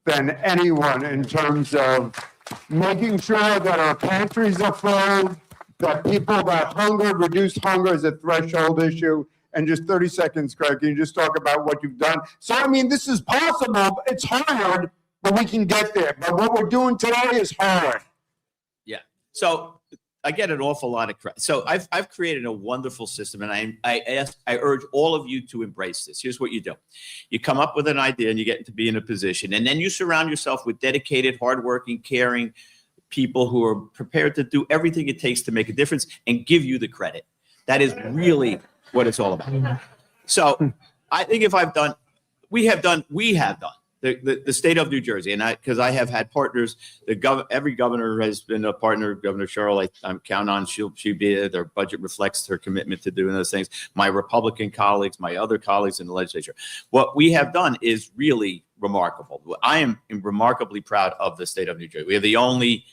than anyone, in terms of making sure that our pantries are full, that people that reduced hunger is a threshold issue. And just 30 seconds, Craig, can you just talk about what you've done? So, this is possible. It's hard, but we can get there. But what we're doing today is hard. Yeah. So I get an awful lot of credit. So I've created a wonderful system, and I urge all of you to embrace this. Here's what you do. You come up with an idea and you get to be in a position, and then you surround yourself with dedicated, hardworking, caring people who are prepared to do everything it takes to make a difference and give you the credit. That is really what it's all about. So I think we have done the state of New Jersey, and because I have had partners, every governor has been a partner. Governor Cheryl, I'm counting on she'll be there. Their budget reflects her commitment to doing those things. My Republican colleagues, my other colleagues in the legislature, what we have done is really remarkable. I am remarkably proud of the state of New Jersey. We are the only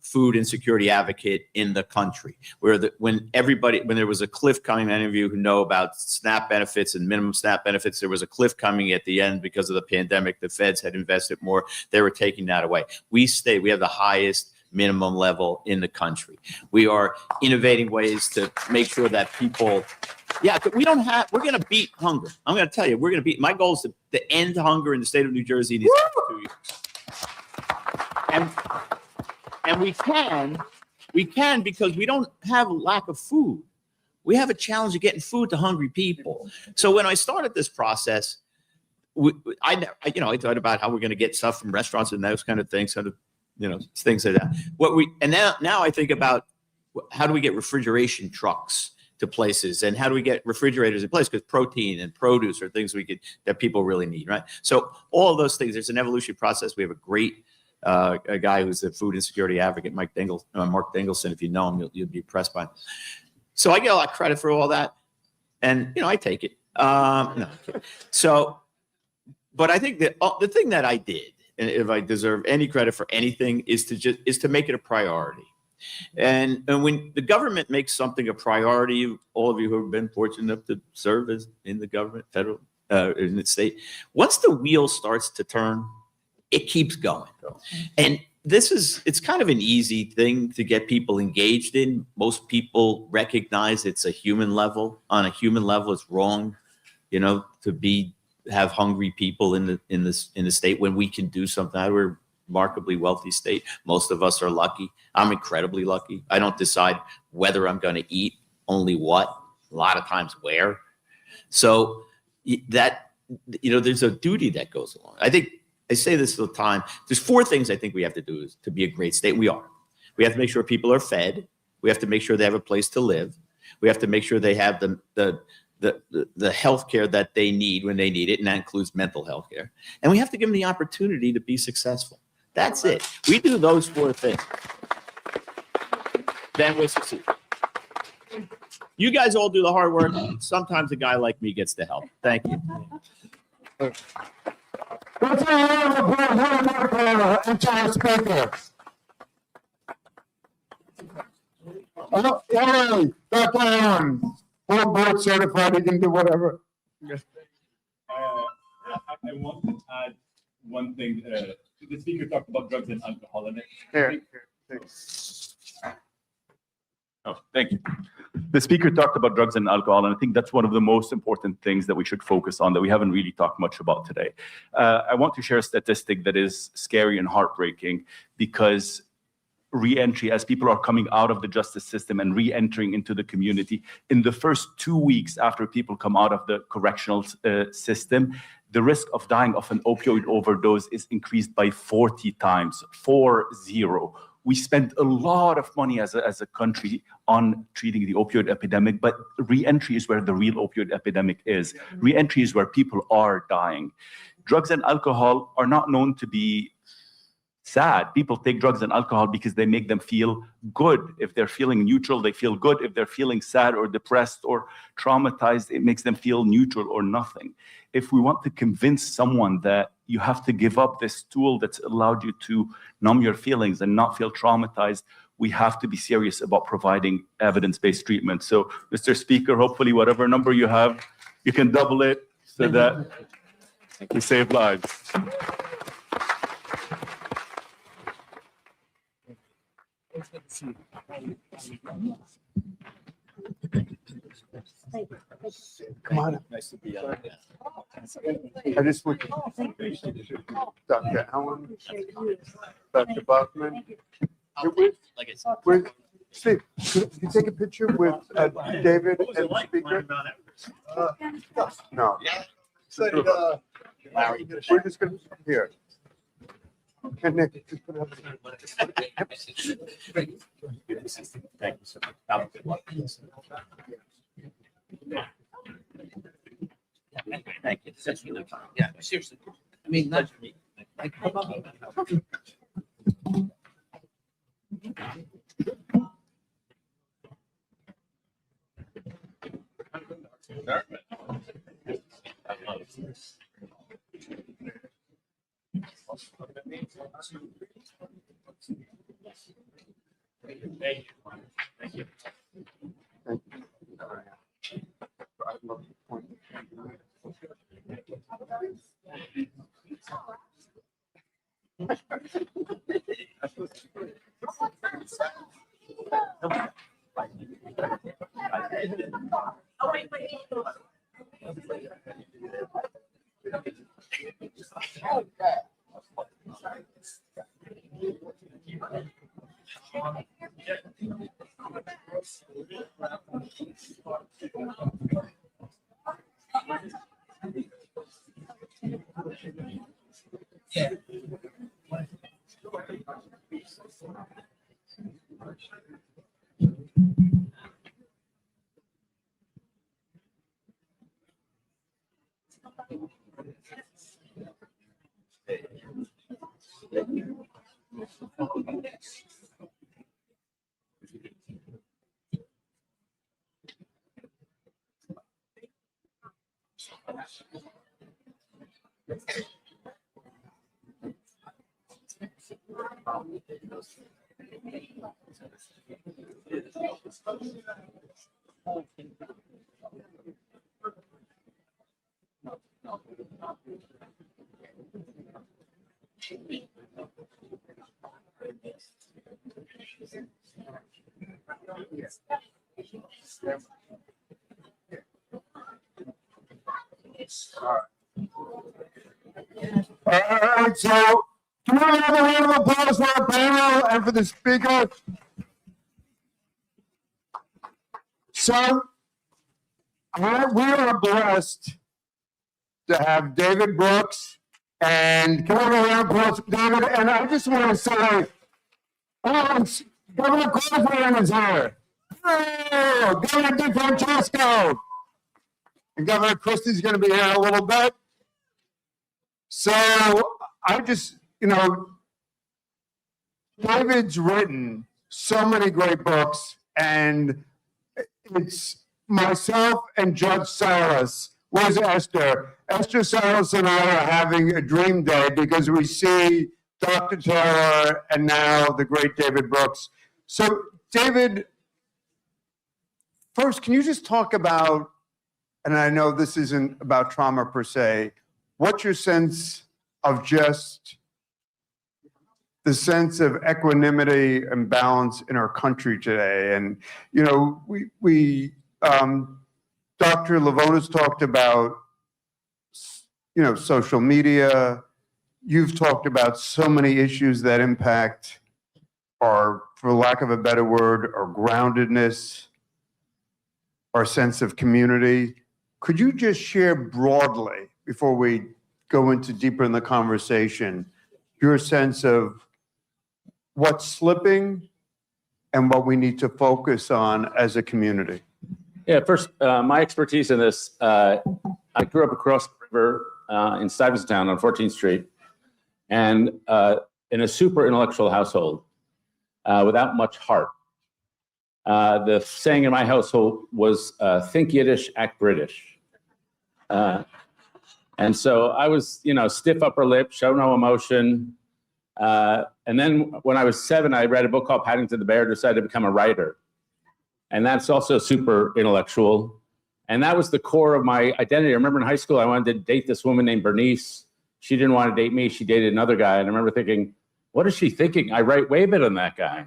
food insecurity advocate in the country, where when there was a cliff coming, many of you who know about SNAP benefits and minimum SNAP benefits, there was a cliff coming at the end because of the pandemic. The feds had invested more. They were taking that away. We have the highest minimum level in the country. We are innovating ways to make sure that people, we're going to beat hunger. I'm going to tell you, my goal is to end hunger in the state of New Jersey in these 2 years. And we can because we don't have a lack of food. We have a challenge of getting food to hungry people. So when I started this process, I thought about how we're going to get stuff from restaurants and those kind of things, things like that. Now I think about how do we get refrigeration trucks to places, and how do we get refrigerators in place, because protein and produce are things that people really need, right? So all of those things, there's an evolution process. We have a great a guy who's a food insecurity advocate, Mark Dingleson. If you know him, you'll be impressed by him. So I get a lot of credit for all that, and I take it. But I think that the thing that I did, and if I deserve any credit for anything, is to make it a priority. And when the government makes something a priority, all of you who have been fortunate enough to serve in the government, federal, in the state, once the wheel starts to turn, it keeps going. And it's kind of an easy thing to get people engaged in. Most people recognize it's a human level. On a human level, it's wrong, to have hungry people in the state when we can do something. We're a remarkably wealthy state. Most of us are lucky. I'm incredibly lucky. I don't decide whether I'm going to eat, only what, a lot of times where. So that, there's a duty that goes along. I say this all the time. There's 4 things I think we have to do to be a great state. We have to make sure people are fed. We have to make sure they have a place to live. We have to make sure they have the health care that they need when they need it, and that includes mental health care. And we have to give them the opportunity to be successful. That's it. We do those 4 things. Then we'll succeed. You guys all do the hard work. Sometimes a guy like me gets the help. Thank you. Let's have a NJRC speaker. Dr. Aaron, board certified, you can do whatever. I want to add one thing. The speaker talked about drugs and alcohol, and Here. Oh, thank you. The speaker talked about drugs and alcohol, and I think that's one of the most important things that we should focus on that we haven't really talked much about today. I want to share a statistic that is scary and heartbreaking, because reentry, as people are coming out of the justice system and re-entering into the community, in the first 2 weeks after people come out of the correctional system, the risk of dying of an opioid overdose is increased by 40 times, 40. We spend a lot of money as a country on treating the opioid epidemic, but re-entry is where the real opioid epidemic is. Re-entry is where people are dying. Drugs and alcohol are not known to be sad. People take drugs and alcohol because they make them feel good. If they're feeling neutral, they feel good. If they're feeling sad or depressed or traumatized, it makes them feel neutral or nothing. If we want to convince someone that you have to give up this tool that's allowed you to numb your feelings and not feel traumatized, we have to be serious about providing evidence-based treatment. So, Mr. Speaker, hopefully whatever number you have, you can double it so that we save lives. Come on. Nice to be on. I just want Dr. Allen, Dr. Buckman. Like I said. Steve, could you take a picture with David and the speaker? No. Larry. We're just gonna, here. Can Nick, just put it up. Thank you so much. Thank you. That's really fun. Yeah, seriously. I mean, not me. Thank you. All right, so can we have a round of applause for our panel and for the speaker? So, we are blessed to have David Brooks, and can we have a round of applause for David? And I just want to say, Governor Cleveland is here. Oh, Governor DeFrancesco. And Governor Christie's going to be here in a little bit. So I just, David's written so many great books, and it's myself and Judge Salas. Where's Esther? Esther Salas and I are having a dream day because we see Dr. Taylor and now the great David Brooks. So David, first, can you just talk about, and I know this isn't about trauma per se, what's your sense of just the sense of equanimity and balance in our country today? And, Dr. Lavona's talked about, social media. You've talked about so many issues that impact our, for lack of a better word, our groundedness, our sense of community. Could you just share broadly, before we go into deeper in the conversation, your sense of what's slipping and what we need to focus on as a community? Yeah, first, my expertise in this, I grew up across the river in Stuyvesant on 14th Street, and in a super intellectual household without much heart. The saying in my household was, think Yiddish, act British. And so I was, stiff upper lip, show no emotion. And then when I was 7, I read a book called Paddington the Bear, decided to become a writer. And that's also super intellectual. And that was the core of my identity. I remember in high school, I wanted to date this woman named Bernice. She didn't want to date me. She dated another guy. And I remember thinking, what is she thinking? I write way better than that guy.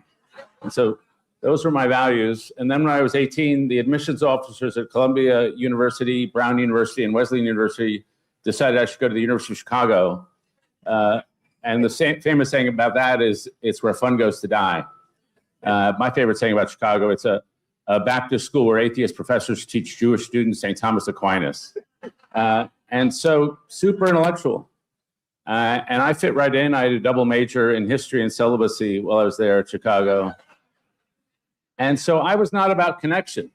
And so those were my values. And then when I was 18, the admissions officers at Columbia University, Brown University, and Wesleyan University decided I should go to the University of Chicago. And the famous saying about that is, it's where fun goes to die. My favorite saying about Chicago, it's a Baptist school where atheist professors teach Jewish students St. Thomas Aquinas. And so super intellectual. And I fit right in. I had a double major in history and celibacy while I was there at Chicago. And so I was not about connection.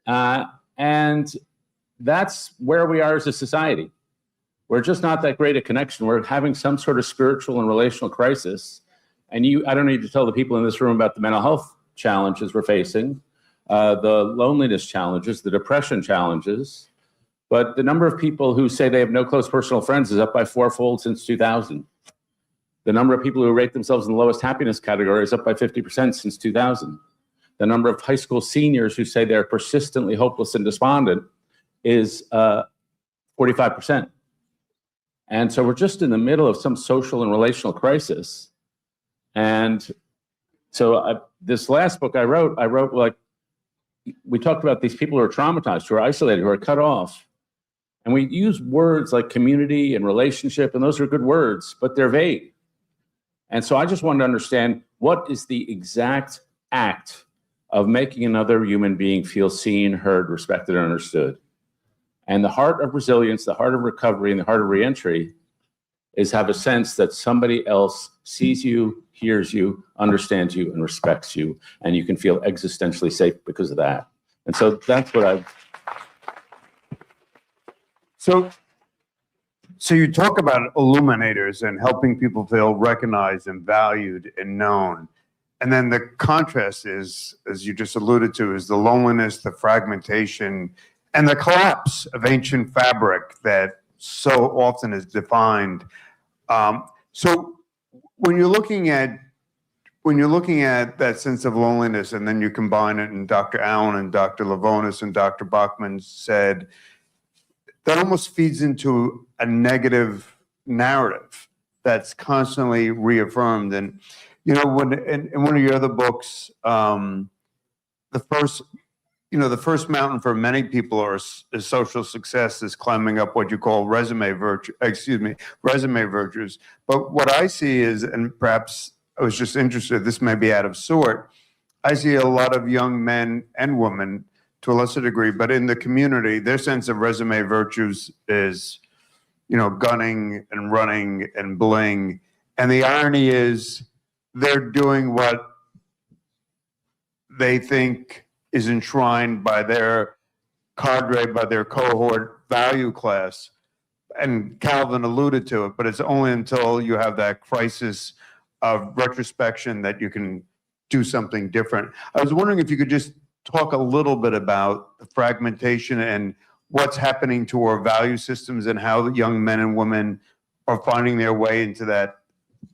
And that's where we are as a society. We're just not that great at connection. We're having some sort of spiritual and relational crisis. And I don't need to tell the people in this room about the mental health challenges we're facing, the loneliness challenges, the depression challenges. But the number of people who say they have no close personal friends is up by fourfold since 2000. The number of people who rate themselves in the lowest happiness category is up by 50% since 2000. The number of high school seniors who say they're persistently hopeless and despondent is 45%. And so we're just in the middle of some social and relational crisis. And so this last book I wrote like, we talked about these people who are traumatized, who are isolated, who are cut off. And we use words like community and relationship, and those are good words, but they're vague. And so I just wanted to understand, what is the exact act of making another human being feel seen, heard, respected, and understood? And the heart of resilience, the heart of recovery, and the heart of reentry is have a sense that somebody else sees you, hears you, understands you, and respects you, and you can feel existentially safe because of that. And so that's what I've... So you talk about illuminators and helping people feel recognized and valued and known. And then the contrast is, as you just alluded to, is the loneliness, the fragmentation, and the collapse of ancient fabric that so often is defined. So when you're looking at that sense of loneliness, and then you combine it, and Dr. Allen and Dr. Lavonis and Dr. Bachman said, that almost feeds into a negative narrative that's constantly reaffirmed. And, you know, when in one of your other books, the first mountain for many people is social success, is climbing up what you call resume virtues. But what I see is, and perhaps I was just interested, this may be out of sort, I see a lot of young men and women, to a lesser degree, but in the community, their sense of resume virtues is, you know, gunning and running and bling. And the irony is they're doing what they think is enshrined by their cadre, by their cohort value class. And Calvin alluded to it, but it's only until you have that crisis of retrospection that you can do something different. I was wondering if you could just talk a little bit about the fragmentation and what's happening to our value systems and how young men and women are finding their way into that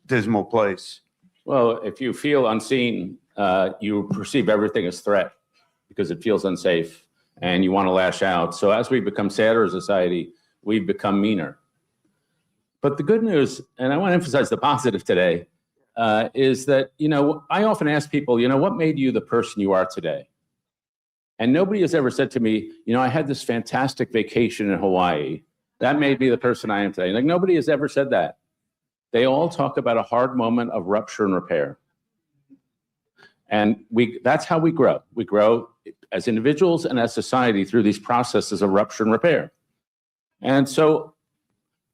dismal place. Well, if you feel unseen, you perceive everything as threat because it feels unsafe and you want to lash out. So as we become sadder as a society, we've become meaner. But the good news, and I want to emphasize the positive today, is that, you know, I often ask people, you know, what made you the person you are today? And nobody has ever said to me, you know, I had this fantastic vacation in Hawaii. That made me the person I am today. Like, nobody has ever said that. They all talk about a hard moment of rupture and repair. And that's how we grow. We grow as individuals and as society through these processes of rupture and repair. And so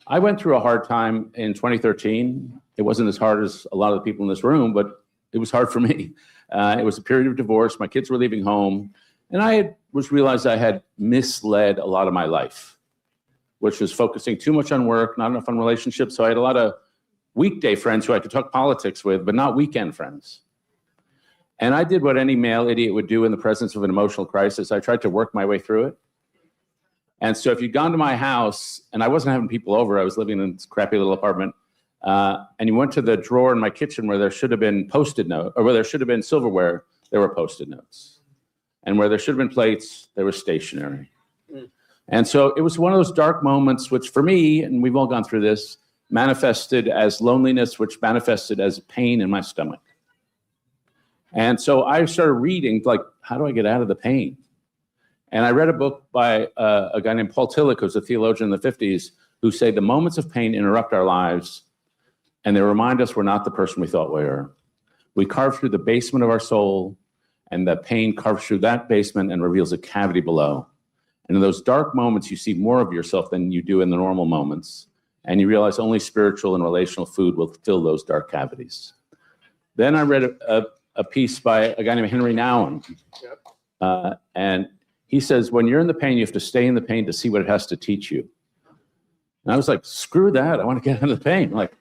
I went through a hard time in 2013. It wasn't as hard as a lot of the people in this room, but it was hard for me. It was a period of divorce. My kids were leaving home. And I realized I had misled a lot of my life, which was focusing too much on work, not enough on relationships. So I had a lot of weekday friends who I could talk politics with, but not weekend friends. And I did what any male idiot would do in the presence of an emotional crisis. I tried to work my way through it. And so if you'd gone to my house, and I wasn't having people over, I was living in this crappy little apartment, and you went to the drawer in my kitchen where there should have been Post-it note, or where there should have been silverware, there were Post-it notes. And where there should have been plates, there was stationery. And so it was one of those dark moments, which for me, and we've all gone through this, manifested as loneliness, which manifested as pain in my stomach. And so I started reading, like, how do I get out of the pain? And I read a book by a guy named Paul Tillich, who's a theologian in the 50s, who say the moments of pain interrupt our lives, and they remind us we're not the person we thought we were. We carve through the basement of our soul, and the pain carves through that basement and reveals a cavity below. And in those dark moments, you see more of yourself than you do in the normal moments. And you realize only spiritual and relational food will fill those dark cavities. Then I read a piece by a guy named Henry Nouwen. And he says, when you're in the pain, you have to stay in the pain to see what it has to teach you. And I was like, screw that. I want to get out of the pain. Like,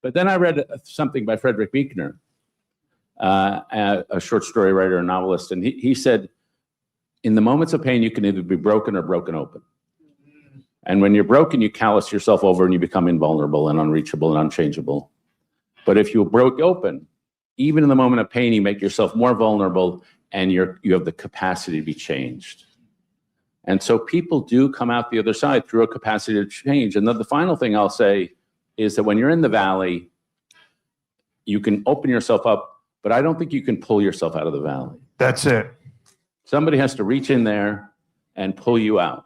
but then I read something by Frederick Buechner, a short story writer and novelist. And he said, in the moments of pain, you can either be broken or broken open. And when you're broken, you callous yourself over and you become invulnerable and unreachable and unchangeable. But if you broke open, even in the moment of pain, you make yourself more vulnerable and you have the capacity to be changed. And so people do come out the other side through a capacity to change. And then the final thing I'll say is that when you're in the valley, you can open yourself up, but I don't think you can pull yourself out of the valley. That's it. Somebody has to reach in there and pull you out.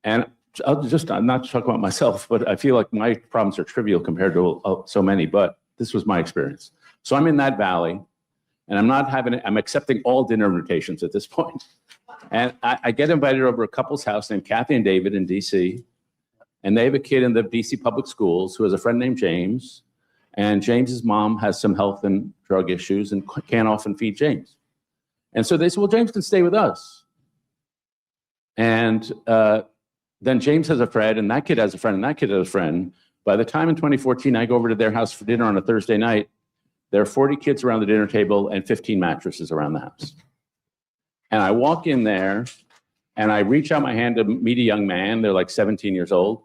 And I'm not talking about myself, but I feel like my problems are trivial compared to so many, but this was my experience. So I'm in that valley and I'm accepting all dinner invitations at this point. And I get invited over a couple's house named Kathy and David in DC. And they have a kid in the DC public schools who has a friend named James. And James's mom has some health and drug issues and can't often feed James. And so they said, well, James can stay with us. And then James has a friend, and that kid has a friend, and that kid has a friend. By the time in 2014, I go over to their house for dinner on a Thursday night, there are 40 kids around the dinner table and 15 mattresses around the house. And I walk in there, and I reach out my hand to meet a young man. They're like 17 years old.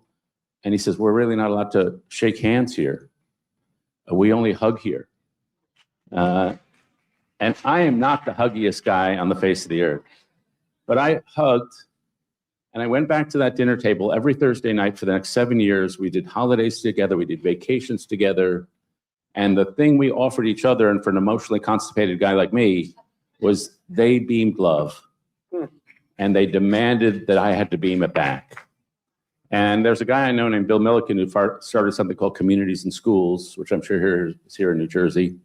And he says, we're really not allowed to shake hands here. We only hug here. And I am not the huggiest guy on the face of the earth. But I hugged, and I went back to that dinner table every Thursday night for the next 7 years. We did holidays together. We did vacations together. And the thing we offered each other, and for an emotionally constipated guy like me, was they beamed love. And they demanded that I had to beam it back. And there's a guy I know named Bill Milliken who started something called Communities in Schools, which I'm sure is here in New Jersey.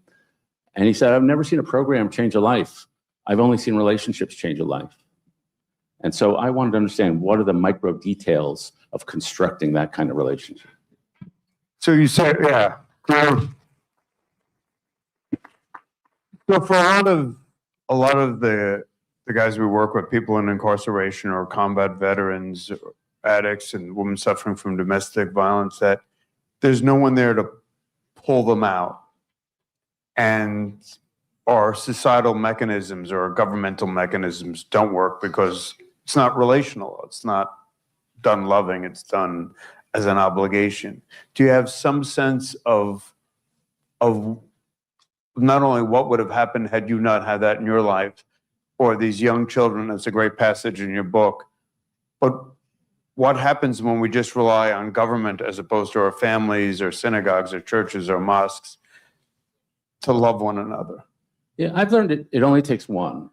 And he said, I've never seen a program change a life. I've only seen relationships change a life. And so I wanted to understand, what are the micro details of constructing that kind of relationship? So you said, yeah. So for a lot of the guys we work with, people in incarceration or combat veterans, or addicts and women suffering from domestic violence, that there's no one there to pull them out. And our societal mechanisms or governmental mechanisms don't work because it's not relational. It's not done loving. It's done as an obligation. Do you have some sense of not only what would have happened had you not had that in your life, or these young children? It's a great passage in your book, but what happens when we just rely on government as opposed to our families or synagogues or churches or mosques to love one another? Yeah, I've learned it only takes one.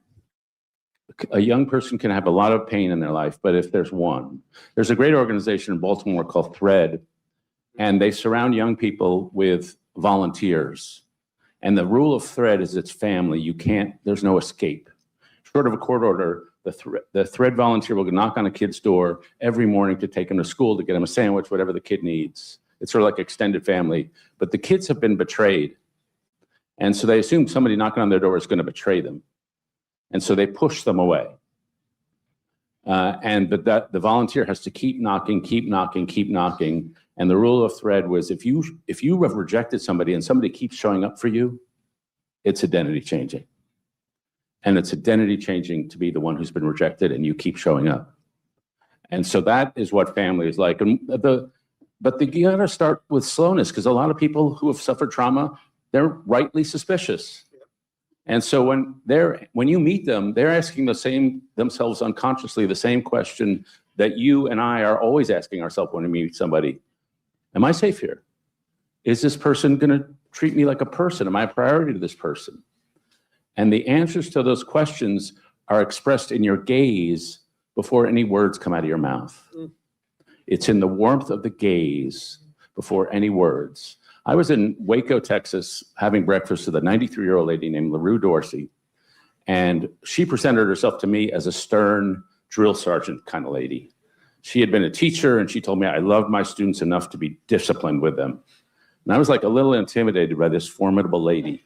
A young person can have a lot of pain in their life, but if there's one, there's a great organization in Baltimore called Thread, and they surround young people with volunteers. And the rule of Thread is it's family. There's no escape. Short of a court order, the Thread volunteer will knock on a kid's door every morning to take him to school, to get him a sandwich, whatever the kid needs. It's sort of like extended family. But the kids have been betrayed. And so they assume somebody knocking on their door is going to betray them. And so they push them away. But the volunteer has to keep knocking, keep knocking, keep knocking. And the rule of Thread was, if you have rejected somebody and somebody keeps showing up for you, it's identity changing. And it's identity changing to be the one who's been rejected and you keep showing up. And so that is what family is like. And you gotta start with slowness, because a lot of people who have suffered trauma, they're rightly suspicious. And so when you meet them, they're asking themselves unconsciously the same question that you and I are always asking ourselves when we meet somebody. Am I safe here? Is this person gonna treat me like a person? Am I a priority to this person? And the answers to those questions are expressed in your gaze before any words come out of your mouth. It's in the warmth of the gaze before any words. I was in Waco, Texas, having breakfast with a 93-year-old lady named LaRue Dorsey, and she presented herself to me as a stern drill sergeant kind of lady. She had been a teacher, and she told me I loved my students enough to be disciplined with them. And I was like a little intimidated by this formidable lady.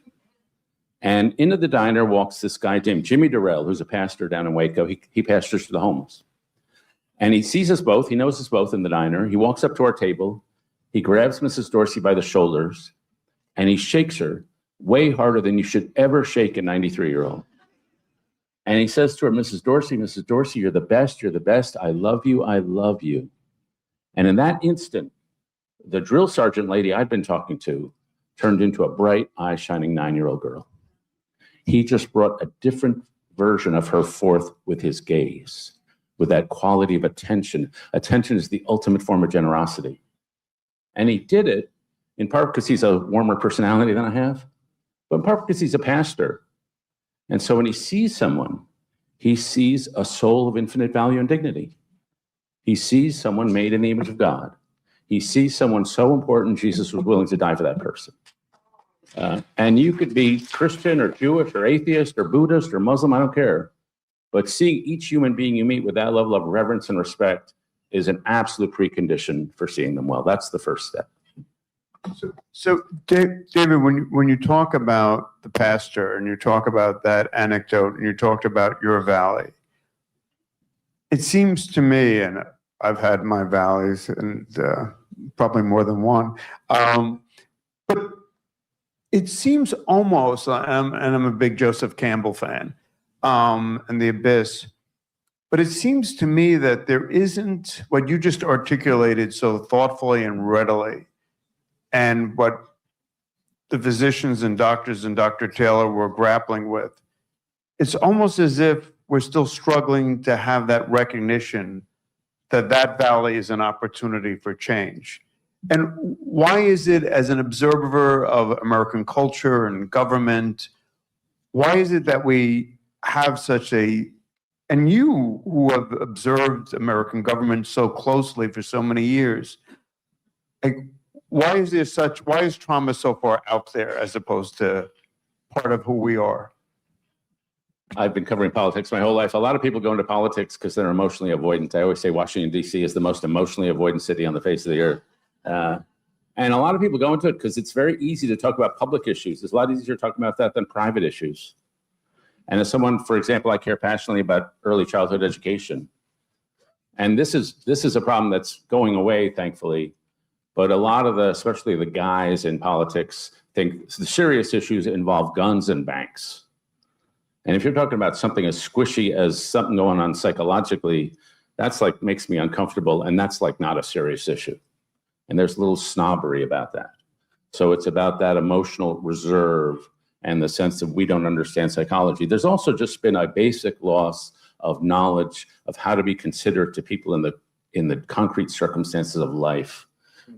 And into the diner walks this guy named Jimmy Durrell, who's a pastor down in Waco. He pastors for the homeless. And he sees us both. He knows us both in the diner. He walks up to our table. He grabs Mrs. Dorsey by the shoulders, and he shakes her way harder than you should ever shake a 93-year-old. And he says to her, Mrs. Dorsey, you're the best. You're the best. I love you. I love you. And in that instant, the drill sergeant lady I'd been talking to turned into a bright, eye-shining 9-year-old girl. He just brought a different version of her forth with his gaze, with that quality of attention. Attention is the ultimate form of generosity. And he did it in part because he's a warmer personality than I have, but in part because he's a pastor. And so when he sees someone, he sees a soul of infinite value and dignity. He sees someone made in the image of God. He sees someone so important, Jesus was willing to die for that person. And you could be Christian or Jewish or atheist or Buddhist or Muslim, I don't care. But seeing each human being you meet with that level of reverence and respect is an absolute precondition for seeing them well. That's the first step. So David, when you talk about the pastor and you talk about that anecdote and you talked about your valley, it seems to me, and I've had my valleys and probably more than one, but it seems almost, and I'm a big Joseph Campbell fan, and The Abyss, but it seems to me that there isn't what you just articulated so thoughtfully and readily, and what the physicians and doctors and Dr. Taylor were grappling with. It's almost as if we're still struggling to have that recognition that that valley is an opportunity for change. And why is it, as an observer of American culture and government, why is it that we have such a, and you who have observed American government so closely for so many years, like, why is trauma so far out there as opposed to part of who we are? I've been covering politics my whole life. A lot of people go into politics because they're emotionally avoidant. I always say Washington, D.C. is the most emotionally avoidant city on the face of the earth. And a lot of people go into it because it's very easy to talk about public issues. It's a lot easier talking about that than private issues. And as someone, for example, I care passionately about early childhood education. And this is a problem that's going away, thankfully. But a lot of especially the guys in politics, think the serious issues involve guns and banks. And if you're talking about something as squishy as something going on psychologically, that's like makes me uncomfortable, and that's like not a serious issue. And there's a little snobbery about that. So it's about that emotional reserve and the sense that we don't understand psychology. There's also just been a basic loss of knowledge of how to be considerate to people in the concrete circumstances of life.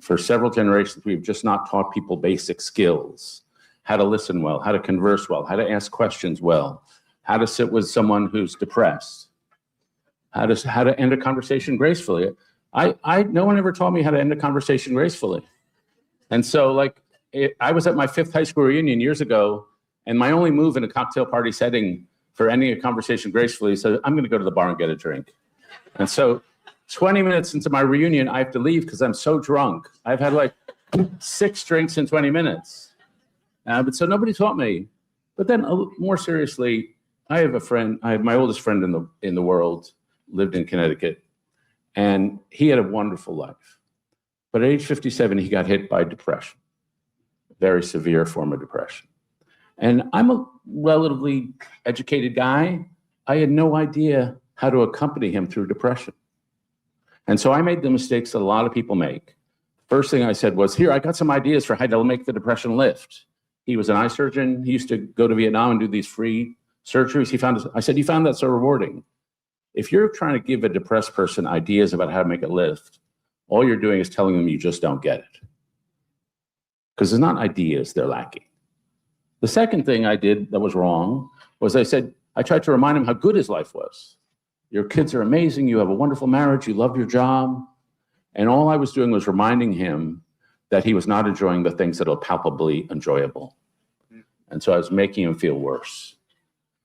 For several generations, we've just not taught people basic skills, how to listen well, how to converse well, how to ask questions well, how to sit with someone who's depressed, how to end a conversation gracefully. No one ever taught me how to end a conversation gracefully. And so I was at my 5th high school reunion years ago, and my only move in a cocktail party setting for ending a conversation gracefully is I'm going to go to the bar and get a drink. And so 20 minutes into my reunion, I have to leave because I'm so drunk. I've had like 6 drinks in 20 minutes. But so nobody taught me. But then more seriously, I have a friend, my oldest friend in the world, lived in Connecticut, and he had a wonderful life. But at age 57, he got hit by depression, a very severe form of depression. And I'm a relatively educated guy. I had no idea how to accompany him through depression. And so I made the mistakes that a lot of people make. First thing I said was, here, I got some ideas for how to make the depression lift. He was an eye surgeon. He used to go to Vietnam and do these free surgeries. I said, you found that so rewarding. If you're trying to give a depressed person ideas about how to make it lift, all you're doing is telling them you just don't get it. Because it's not ideas they're lacking. The second thing I did that was wrong was I tried to remind him how good his life was. Your kids are amazing. You have a wonderful marriage. You love your job. And all I was doing was reminding him that he was not enjoying the things that are palpably enjoyable. And so I was making him feel worse.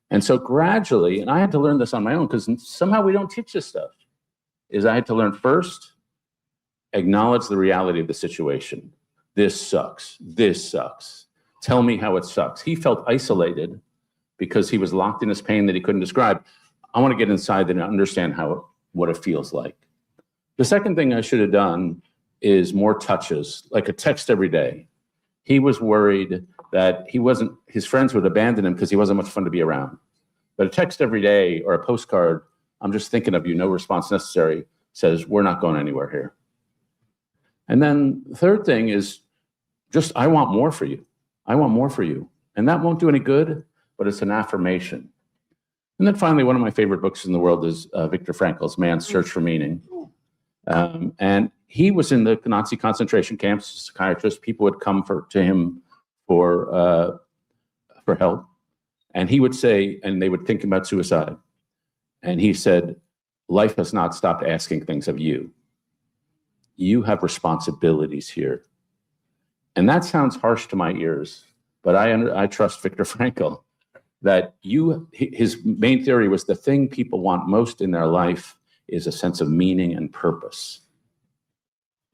And so gradually, and I had to learn this on my own because somehow we don't teach this stuff, is I had to learn first, acknowledge the reality of the situation. This sucks. This sucks. Tell me how it sucks. He felt isolated because he was locked in his pain that he couldn't describe. I want to get inside and understand what it feels like. The second thing I should have done is more touches, like a text every day. He was worried that his friends would abandon him because he wasn't much fun to be around. But a text every day or a postcard, I'm just thinking of you, no response necessary, says, we're not going anywhere here. And then the third thing is just, I want more for you. I want more for you. And that won't do any good, but it's an affirmation. And then finally, one of my favorite books in the world is Viktor Frankl's Man's Search for Meaning. And he was in the Nazi concentration camps, a psychiatrist. People would come to him for help. And he would say, and they would think about suicide. And he said, life has not stopped asking things of you. You have responsibilities here. And that sounds harsh to my ears, but I trust Viktor Frankl that his main theory was the thing people want most in their life is a sense of meaning and purpose.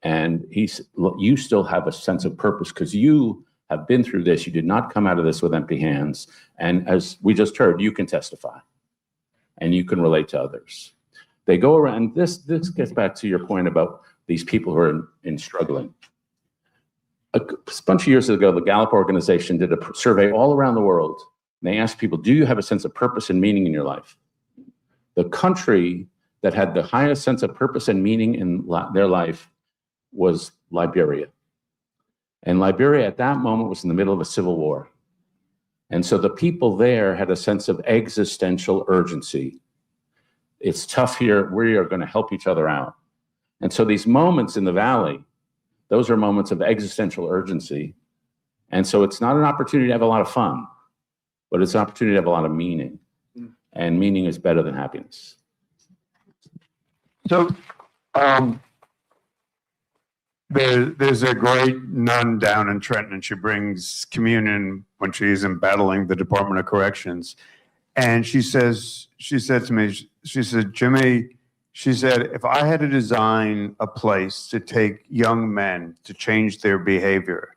And he said, look, you still have a sense of purpose because you have been through this. You did not come out of this with empty hands. And as we just heard, you can testify and you can relate to others. They go around, this gets back to your point about these people who are in struggling. A bunch of years ago, the Gallup organization did a survey all around the world. And they asked people, do you have a sense of purpose and meaning in your life? The country that had the highest sense of purpose and meaning in their life was Liberia. And Liberia at that moment was in the middle of a civil war. And so the people there had a sense of existential urgency. It's tough here. We are going to help each other out. And so these moments in the valley, those are moments of existential urgency. And so it's not an opportunity to have a lot of fun, but it's an opportunity to have a lot of meaning. And meaning is better than happiness. So there's a great nun down in Trenton, and she brings communion when she's battling the Department of Corrections. And she said to me, she said, Jimmy, she said, if I had to design a place to take young men to change their behavior,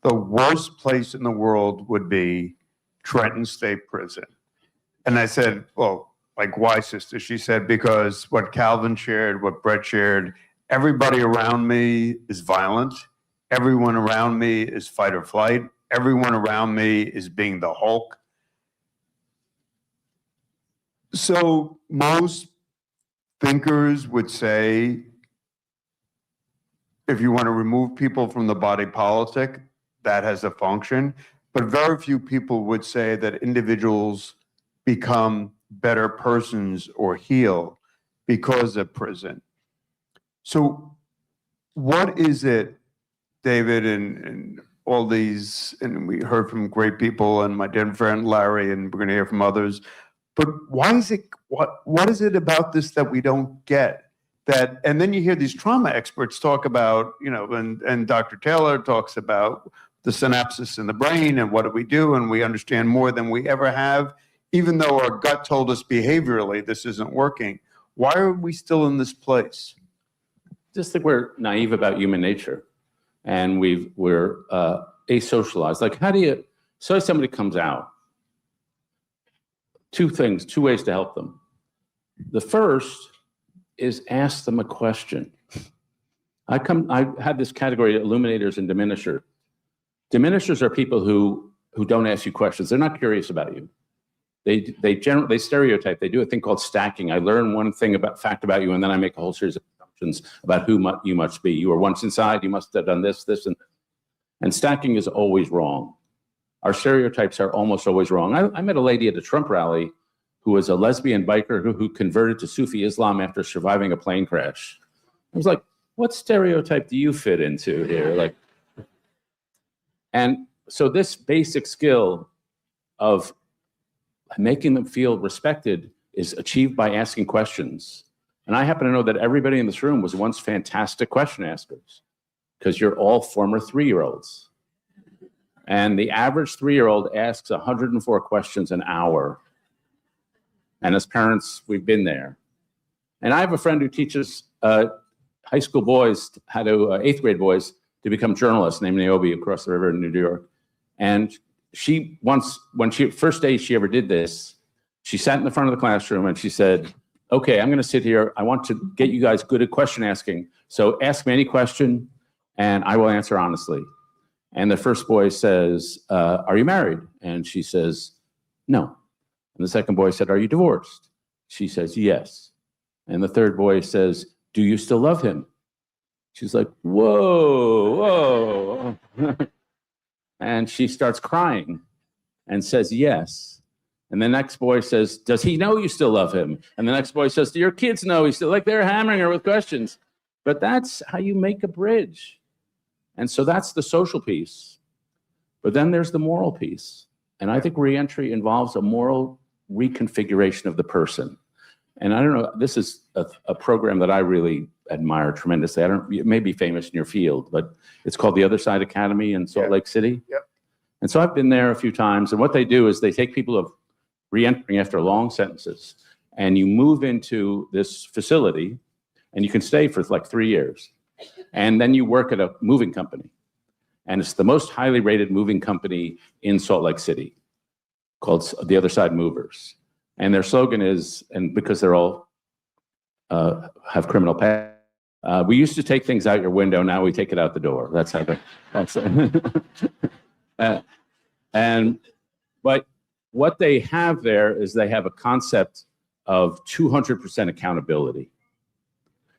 the worst place in the world would be Trenton State Prison. And I said, well, like, why, sister? She said, because what Calvin shared, what Brett shared, everybody around me is violent. Everyone around me is fight or flight. Everyone around me is being the Hulk. So most thinkers would say, if you want to remove people from the body politic, that has a function. But very few people would say that individuals become better persons or heal because of prison. So what is it, David, and all these, and we heard from great people and my dear friend Larry, and we're going to hear from others, but why is it, what is it about this that we don't get? That, and then you hear these trauma experts talk about, you know, and Dr. Taylor talks about the synapses in the brain and what do we do, and we understand more than we ever have, even though our gut told us behaviorally this isn't working. Why are we still in this place? Just think we're naive about human nature, and we're asocialized. Like, how do you, so if somebody comes out, two ways to help them. The first is ask them a question. I had this category, illuminators and diminishers. Diminishers are people who don't ask you questions. They're not curious about you. They stereotype. They do a thing called stacking. I learn one fact about you, and then I make a whole series of assumptions about who you must be. You were once inside. You must have done this, and stacking is always wrong. Our stereotypes are almost always wrong. I met a lady at a Trump rally who was a lesbian biker who converted to Sufi Islam after surviving a plane crash. I was like, what stereotype do you fit into here? Like, and so this basic skill of making them feel respected is achieved by asking questions. And I happen to know that everybody in this room was once fantastic question askers. because you're all former 3-year-olds. And the average 3-year-old asks 104 questions an hour. And as parents, we've been there. And I have a friend who teaches high school boys, how to 8th grade boys, to become journalists named Niobe across the river in New York. And she once, first day she ever did this, she sat in the front of the classroom and she said, okay, I'm going to sit here. I want to get you guys good at question asking. So ask me any question and I will answer honestly. And the first boy says, are you married? And she says, no. And the second boy said, are you divorced? She says, yes. And the third boy says, do you still love him? She's like, whoa, whoa. And she starts crying and says, yes. And the next boy says, does he know you still love him? And the next boy says, do your kids know he's still, like they're hammering her with questions. But that's how you make a bridge. And so that's the social piece. But then there's the moral piece. And I think reentry involves a moral reconfiguration of the person. And I don't know, this is a program that I really admire tremendously. It may be famous in your field, but it's called the Other Side Academy in Salt Lake City. Yep. And so I've been there a few times. And what they do is they take people who have reentering after long sentences, and you move into this facility, and you can stay for like 3 years. And then you work at a moving company. And it's the most highly rated moving company in Salt Lake City, called the Other Side Movers. And their slogan is, and because they're all have criminal past, we used to take things out your window, now we take it out the door. That's how but what they have there is they have a concept of 200% accountability.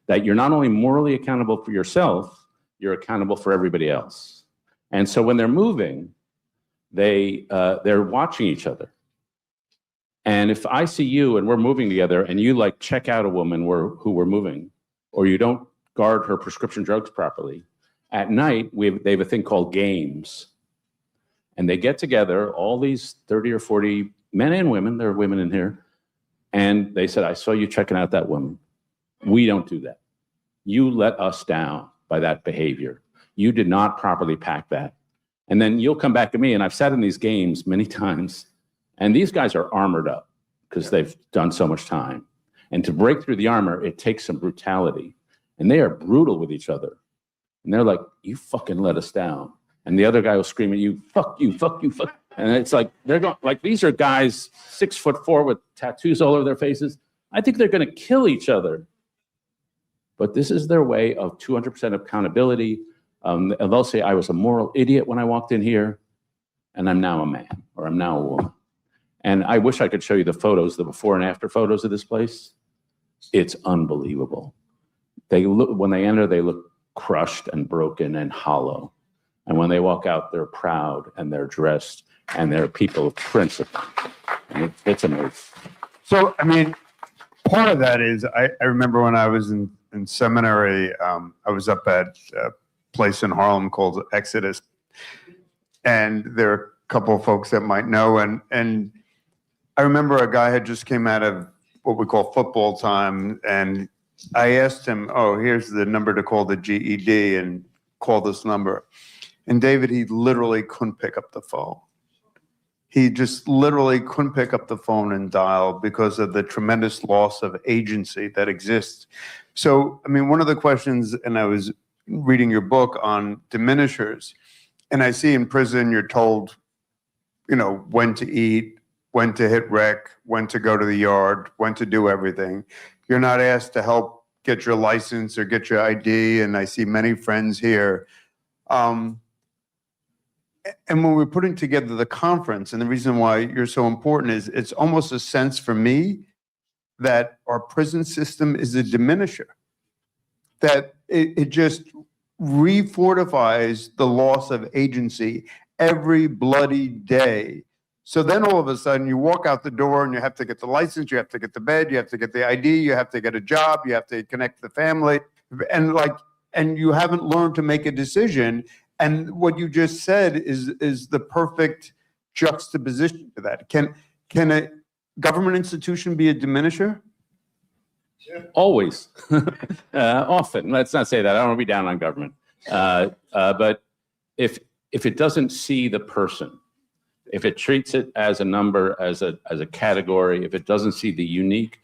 That you're not only morally accountable for yourself, you're accountable for everybody else. And so when they're moving, they're watching each other. And if I see you and we're moving together and you like check out a woman who we're moving, or you don't guard her prescription drugs properly, at night they have a thing called games. And they get together, all these 30 or 40 men and women, there are women in here, and they said, I saw you checking out that woman. We don't do that. You let us down by that behavior. You did not properly pack that. And then you'll come back to me, and I've sat in these games many times, and these guys are armored up because they've done so much time. And to break through the armor, it takes some brutality. And they are brutal with each other. And they're like, you fucking let us down. And the other guy will scream at you, fuck you, fuck you, fuck. And it's like, they're going, like, these are guys 6'4" with tattoos all over their faces. I think they're going to kill each other. But this is their way of 200% accountability. And they'll say, I was a moral idiot when I walked in here, and I'm now a man, or I'm now a woman. And I wish I could show you the photos, the before and after photos of this place. It's unbelievable. They look, when they enter, they look crushed and broken and hollow. And when they walk out, they're proud and they're dressed and they're people of principle. And it's amazing. So, I mean, part of that is, I remember when I was in seminary, I was up at a place in Harlem called Exodus. And there are a couple of folks that might know. And I remember a guy had just came out of what we call football time. And I asked him, oh, here's the number to call the GED, and call this number. And David, he literally couldn't pick up the phone. He just literally couldn't pick up the phone and dial because of the tremendous loss of agency that exists. So, I mean, one of the questions, and I was reading your book on diminishers, and I see in prison you're told, you know, when to eat, when to hit rec, when to go to the yard, when to do everything. You're not asked to help get your license or get your ID, and I see many friends here. And when we're putting together the conference, and the reason why you're so important is it's almost a sense for me that our prison system is a diminisher, that it just refortifies the loss of agency every bloody day. So then all of a sudden you walk out the door and you have to get the license, you have to get the bed, you have to get the ID, you have to get a job, you have to connect to the family, and you haven't learned to make a decision. And what you just said is the perfect juxtaposition to that. Can a government institution be a diminisher? Always. Often. Let's not say that. I don't want to be down on government. But if it doesn't see the person, if it treats it as a number, as a category, if it doesn't see the unique,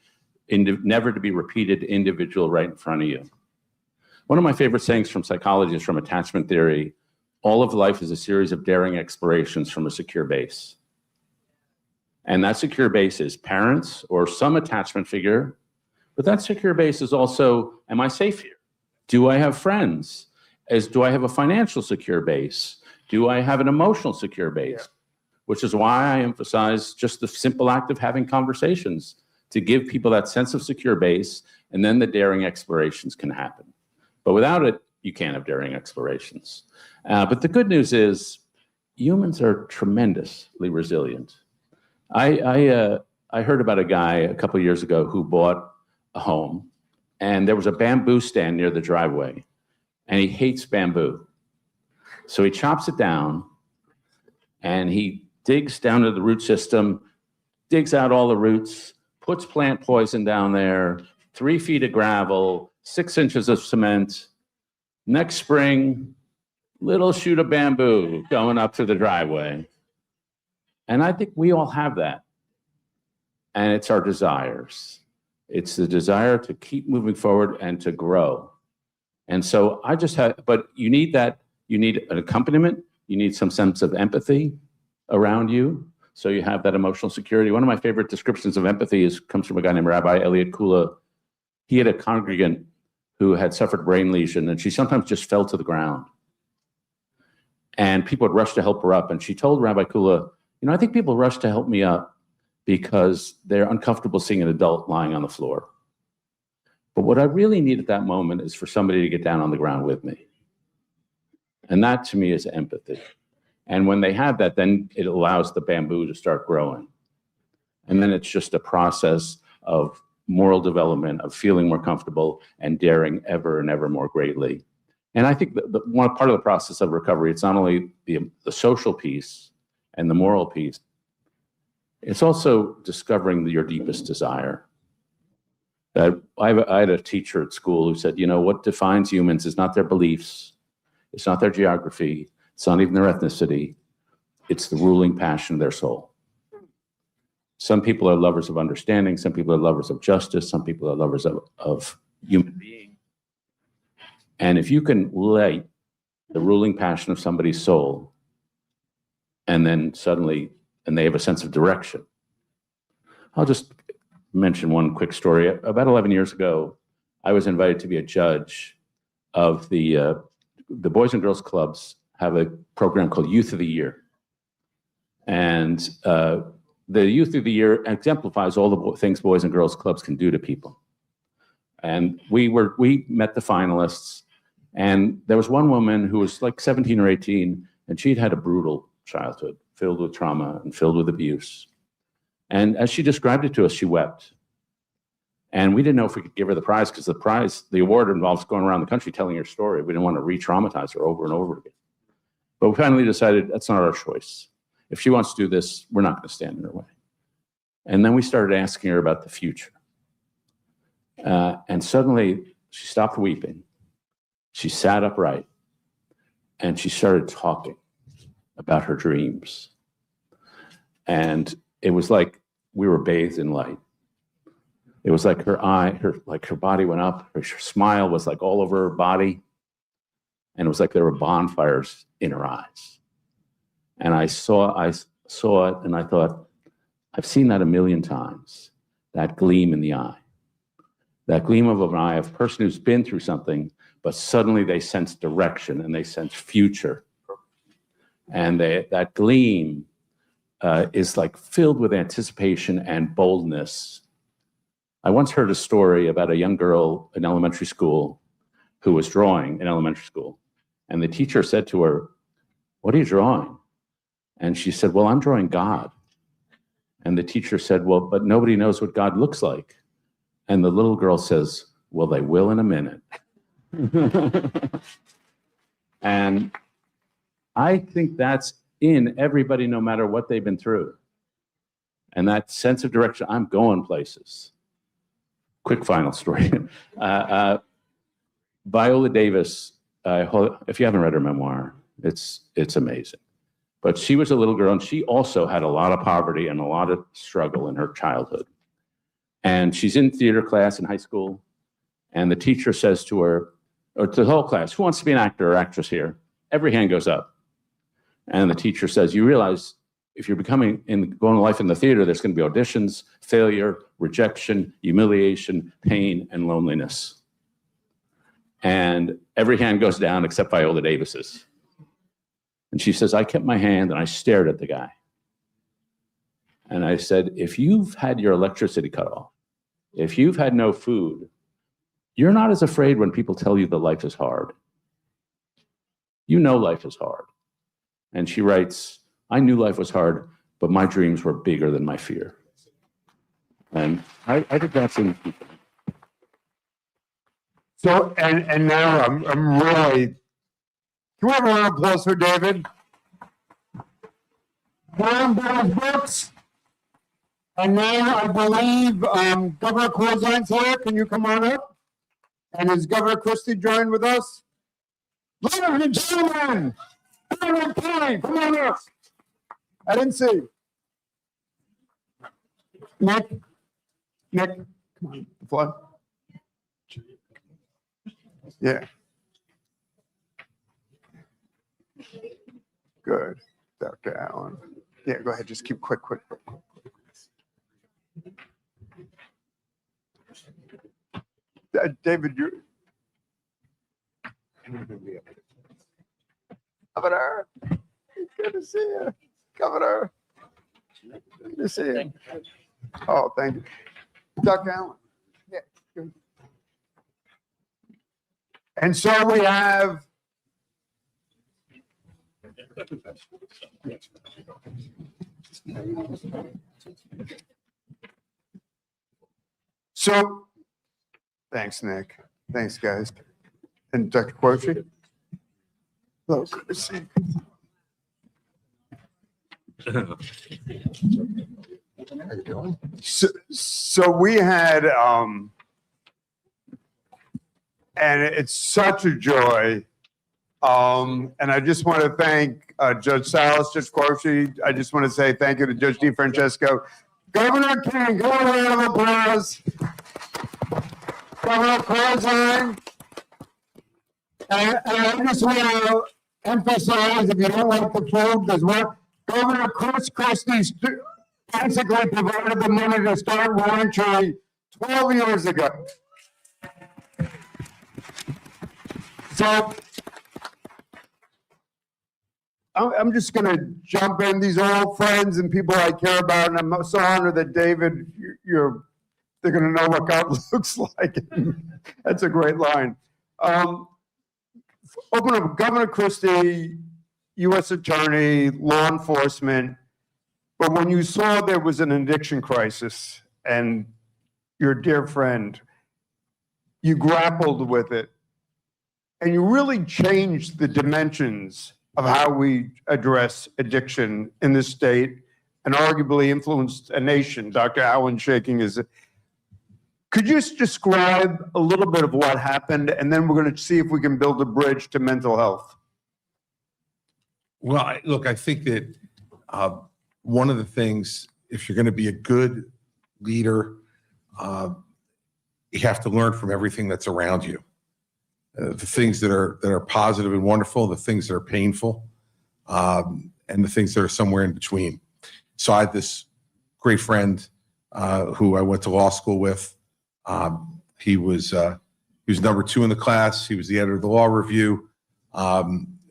never to be repeated individual right in front of you. One of my favorite sayings from psychology is from attachment theory: all of life is a series of daring explorations from a secure base. And that secure base is parents or some attachment figure, but that secure base is also, am I safe here? Do I have friends? Do I have a financial secure base? Do I have an emotional secure base? Which is why I emphasize just the simple act of having conversations to give people that sense of secure base, and then the daring explorations can happen. But without it, you can't have daring explorations. But the good news is humans are tremendously resilient. I heard about a guy a couple of years ago who bought a home, and there was a bamboo stand near the driveway, and he hates bamboo. So he chops it down, and he digs down to the root system, digs out all the roots, puts plant poison down there, 3 feet of gravel, 6 inches of cement. Next spring, little shoot of bamboo going up to the driveway. And I think we all have that. And it's our desires. It's the desire to keep moving forward and to grow. And so I just have, but you need that, you need an accompaniment, you need some sense of empathy around you, so you have that emotional security. One of my favorite descriptions of empathy comes from a guy named Rabbi Elliot Kula. He had a congregant who had suffered brain lesion, and she sometimes just fell to the ground. And people would rush to help her up. And she told Rabbi Kula, I think people rush to help me up because they're uncomfortable seeing an adult lying on the floor. But what I really need at that moment is for somebody to get down on the ground with me. And that to me is empathy. And when they have that, then it allows the bamboo to start growing. And then it's just a process of moral development, of feeling more comfortable and daring ever and ever more greatly. And I think that one part of the process of recovery, it's not only the social piece and the moral piece, it's also discovering your deepest desire. I had a teacher at school who said, what defines humans is not their beliefs, it's not their geography, it's not even their ethnicity, it's the ruling passion of their soul. Some people are lovers of understanding, some people are lovers of justice, some people are lovers of human being. And if you can light the ruling passion of somebody's soul, and then suddenly, and they have a sense of direction. I'll just mention one quick story. About 11 years ago, I was invited to be a judge of the Boys and Girls Clubs have a program called Youth of the Year. And the Youth of the Year exemplifies all the things Boys and Girls Clubs can do to people. And we met the finalists, and there was one woman who was like 17 or 18, and she'd had a brutal childhood filled with trauma and filled with abuse. And as she described it to us, she wept. And we didn't know if we could give her the prize because the award involves going around the country telling her story. We didn't want to re-traumatize her over and over again. But we finally decided that's not our choice. If she wants to do this, we're not going to stand in her way. And then we started asking her about the future. And suddenly she stopped weeping. She sat upright and she started talking about her dreams. And it was like we were bathed in light. It was like her body went up, her smile was like all over her body. And it was like there were bonfires in her eyes. And I saw it and I thought, I've seen that a million times, that gleam in the eye. That gleam of an eye of a person who's been through something, but suddenly they sense direction and they sense future. And that gleam is like filled with anticipation and boldness. I once heard a story about a young girl in elementary school who was drawing in elementary school. And the teacher said to her, "What are you drawing?" And she said, "Well, I'm drawing God." And the teacher said, "Well, but nobody knows what God looks like." And the little girl says, "Well, they will in a minute." And I think that's in everybody, no matter what they've been through. And that sense of direction, I'm going places. Quick final story. Viola Davis if you haven't read her memoir, it's amazing. But she was a little girl, and she also had a lot of poverty and a lot of struggle in her childhood. And she's in theater class in high school, and the teacher says to her, or to the whole class, who wants to be an actor or actress here? Every hand goes up. And the teacher says, you realize if you're going to life in the theater, there's going to be auditions, failure, rejection, humiliation, pain, and loneliness. And every hand goes down except Viola Davis's. And she says, I kept my hand and I stared at the guy. And I said, if you've had your electricity cut off, if you've had no food, you're not as afraid when people tell you that life is hard. You know life is hard. And she writes, I knew life was hard, but my dreams were bigger than my fear. And I think that's in. So, and now I'm really, can we have a round of applause for David? Brown Bill's books. And now I believe Governor Corzine's here. Can you come on up? And is Governor Christie joined with us? Ladies and gentlemen, Governor Kelly, come on up. I didn't see. Nick, come on, the flood. Yeah. Good, Dr. Allen. Yeah, go ahead, just keep quick. David, you. Governor, good to see you. Governor, good to see you. Oh, thank you. Dr. Allen. Yeah, good. And so we have. So, thanks, Nick. Thanks, guys. And Dr. Quochi. Hello, good to see you. How you doing? So we had, and it's such a joy. And I just want to thank Judge Salas, Judge Quochi. I just want to say thank you to Judge DeFrancesco. Governor King, go ahead, round of applause. Governor Corzine. And I just want to emphasize, if you don't like the food, there's one. Governor Chris Christie basically provided the money to start Reentry 12 years ago. So I'm just going to jump in. These are all friends and people I care about, and I'm so honored that David, they're going to know what God looks like. That's a great line. Open up, Governor Christie, U.S. Attorney, law enforcement. But when you saw there was an addiction crisis and your dear friend, you grappled with it and you really changed the dimensions of how we address addiction in this state and arguably influenced a nation. Dr. Allen shaking his. Could you just describe a little bit of what happened, and then we're going to see if we can build a bridge to mental health? Well, look, I think that one of the things, if you're going to be a good leader, you have to learn from everything that's around you. The things that are positive and wonderful, the things that are painful, and the things that are somewhere in between. So I had this great friend who I went to law school with. He was number 2 in the class. He was the editor of the Law Review.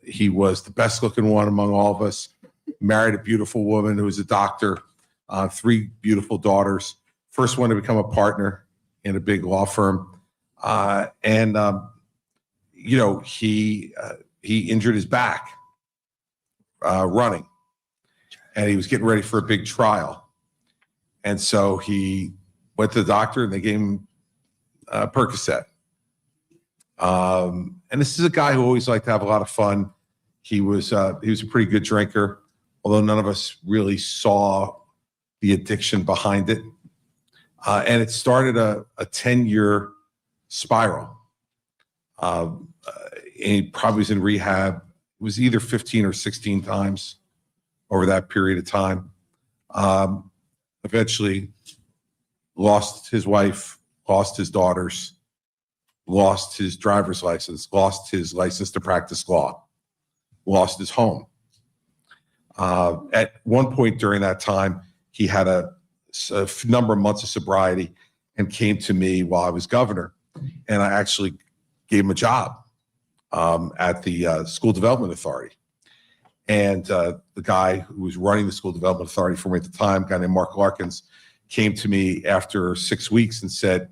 He was the best looking one among all of us. Married a beautiful woman who was a doctor, 3 beautiful daughters. First one to become a partner in a big law firm. He injured his back running, and he was getting ready for a big trial. And so he went to the doctor, and they gave him Percocet. And this is a guy who always liked to have a lot of fun. He was a pretty good drinker, although none of us really saw the addiction behind it. And it started a 10-year spiral. he probably was in rehab. It was either 15 or 16 times over that period of time. Eventually lost his wife, lost his daughters, lost his driver's license, lost his license to practice law, lost his home. At one point during that time, he had a number of months of sobriety and came to me while I was governor, and I actually gave him a job at the School Development Authority. And the guy who was running the School Development Authority for me at the time, a guy named Mark Larkins, came to me after 6 weeks and said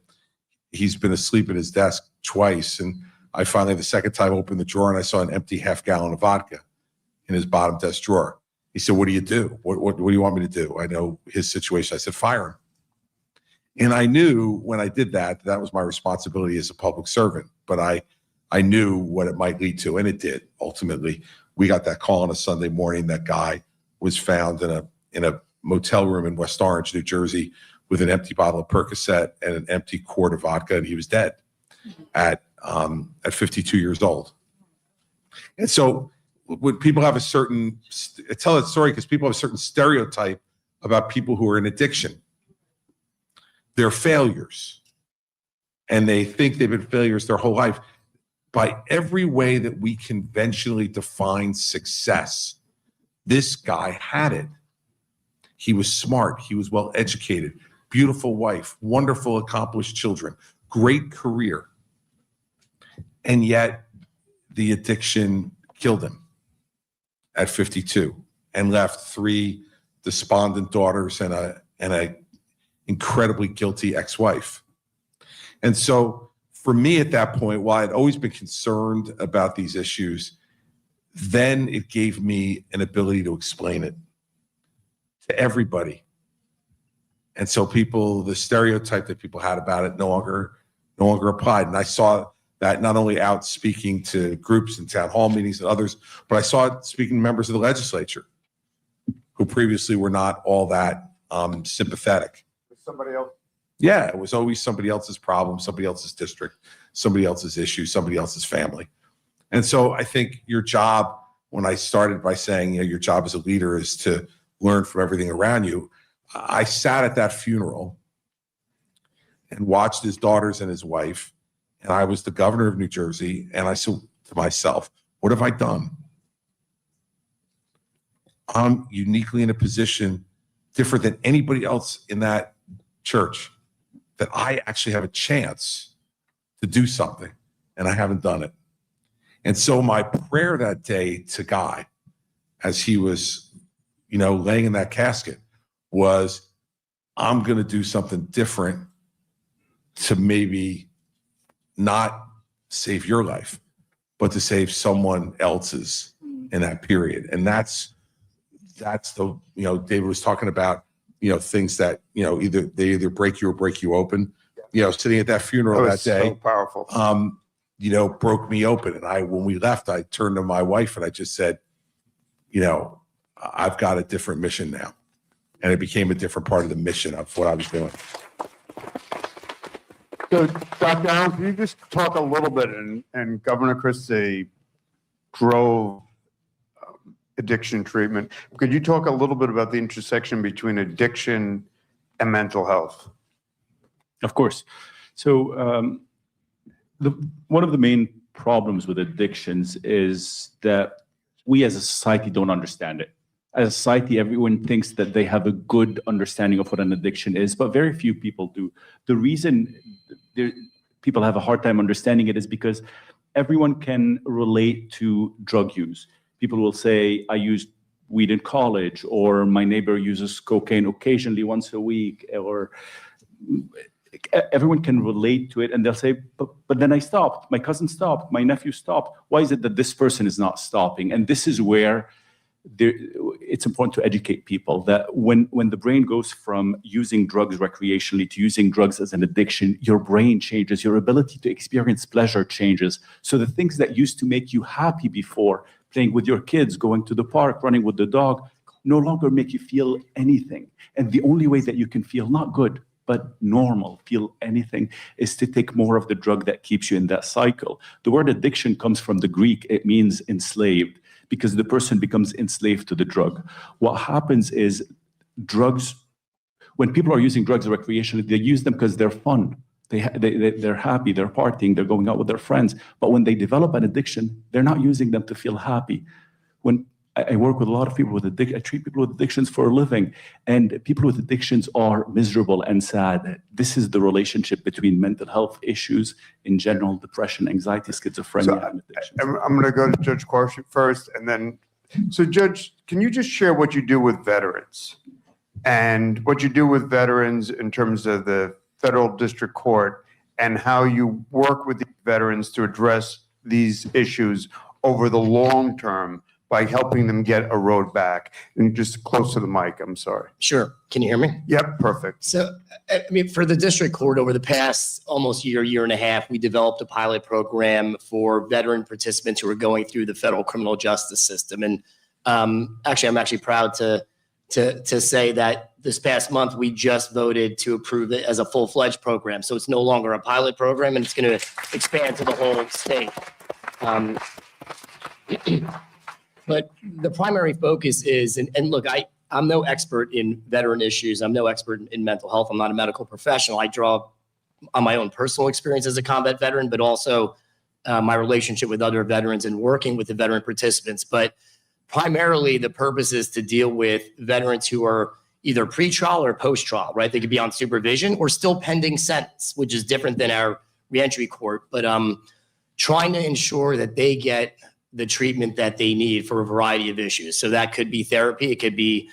he's been asleep at his desk twice. And I finally, the second time, opened the drawer and I saw an empty half-gallon of vodka in his bottom desk drawer. He said, "What do you do? What do you want me to do?" I know his situation. I said, "Fire him." And I knew when I did that, that was my responsibility as a public servant. But I knew what it might lead to, and it did. Ultimately, we got that call on a Sunday morning. That guy was found in a motel room in West Orange, New Jersey, with an empty bottle of Percocet and an empty quart of vodka, and he was dead at 52 years old. And so, when people have a certain, I tell that story because people have a certain stereotype about people who are in addiction. They're failures, and they think they've been failures their whole life. By every way that we conventionally define success, this guy had it. He was smart. He was well educated, beautiful wife, wonderful, accomplished children, great career. And yet the addiction killed him at 52 and left 3 despondent daughters and a incredibly guilty ex-wife. And so for me at that point, while I'd always been concerned about these issues, then it gave me an ability to explain it to everybody. And so people, the stereotype that people had about it no longer applied. And I saw that not only out speaking to groups and town hall meetings and others, but I saw it speaking to members of the legislature who previously were not all that sympathetic. Somebody else. Yeah, it was always somebody else's problem, somebody else's district, somebody else's issue, somebody else's family. And so I think your job, when I started by saying, your job as a leader is to learn from everything around you. I sat at that funeral and watched his daughters and his wife, and I was the governor of New Jersey, and I said to myself, what have I done? I'm uniquely in a position different than anybody else in that church that I actually have a chance to do something, and I haven't done it. And so my prayer that day to Guy, as he was, laying in that casket, was, I'm going to do something different to maybe not save your life, but to save someone else's in that period. And that's the, David was talking about, things that, they either break you or break you open. Sitting at that funeral that day, so powerful. Broke me open. And when we left, I turned to my wife and I just said, I've got a different mission now. And it became a different part of the mission of what I was doing. So, Dr. Allen, can you just talk a little bit, and Governor Christie drove addiction treatment. Could you talk a little bit about the intersection between addiction and mental health? Of course. So one of the main problems with addictions is that we as a society don't understand it. As a society, everyone thinks that they have a good understanding of what an addiction is, but very few people do. The reason people have a hard time understanding it is because everyone can relate to drug use. People will say, I used weed in college, or my neighbor uses cocaine occasionally once a week, or everyone can relate to it, and they'll say, but then I stopped. My cousin stopped. My nephew stopped. Why is it that this person is not stopping? And this is where it's important to educate people that when the brain goes from using drugs recreationally to using drugs as an addiction, your brain changes, your ability to experience pleasure changes. So the things that used to make you happy before, playing with your kids, going to the park, running with the dog, no longer make you feel anything. And the only way that you can feel not good, but normal, feel anything, is to take more of the drug that keeps you in that cycle. The word addiction comes from the Greek. It means enslaved, because the person becomes enslaved to the drug. What happens is drugs, when people are using drugs recreationally, they use them because they're fun. They're happy, they're partying, they're going out with their friends. But when they develop an addiction, they're not using them to feel happy. When I work with a lot of people with I treat people with addictions for a living, and people with addictions are miserable and sad. This is the relationship between mental health issues in general, depression, anxiety, schizophrenia, and addiction. I'm going to go to Judge Quarshie first, and then, so Judge, can you just share what you do with veterans? And what you do with veterans in terms of the federal district court, and how you work with the veterans to address these issues over the long term by helping them get a road back. And just close to the mic, I'm sorry. Sure. Can you hear me? Yep, perfect. So, I mean, for the district court, over the past almost year and a half, we developed a pilot program for veteran participants who are going through the federal criminal justice system. And actually, I'm actually proud to say that this past month, we just voted to approve it as a full-fledged program. So it's no longer a pilot program, and it's going to expand to the whole state. But the primary focus is, and look, I'm no expert in veteran issues. I'm no expert in mental health. I'm not a medical professional. I draw on my own personal experience as a combat veteran, but also my relationship with other veterans and working with the veteran participants. But primarily, the purpose is to deal with veterans who are either pre-trial or post-trial, right? They could be on supervision or still pending sentence, which is different than our reentry court. But trying to ensure that they get the treatment that they need for a variety of issues. So that could be therapy. It could be,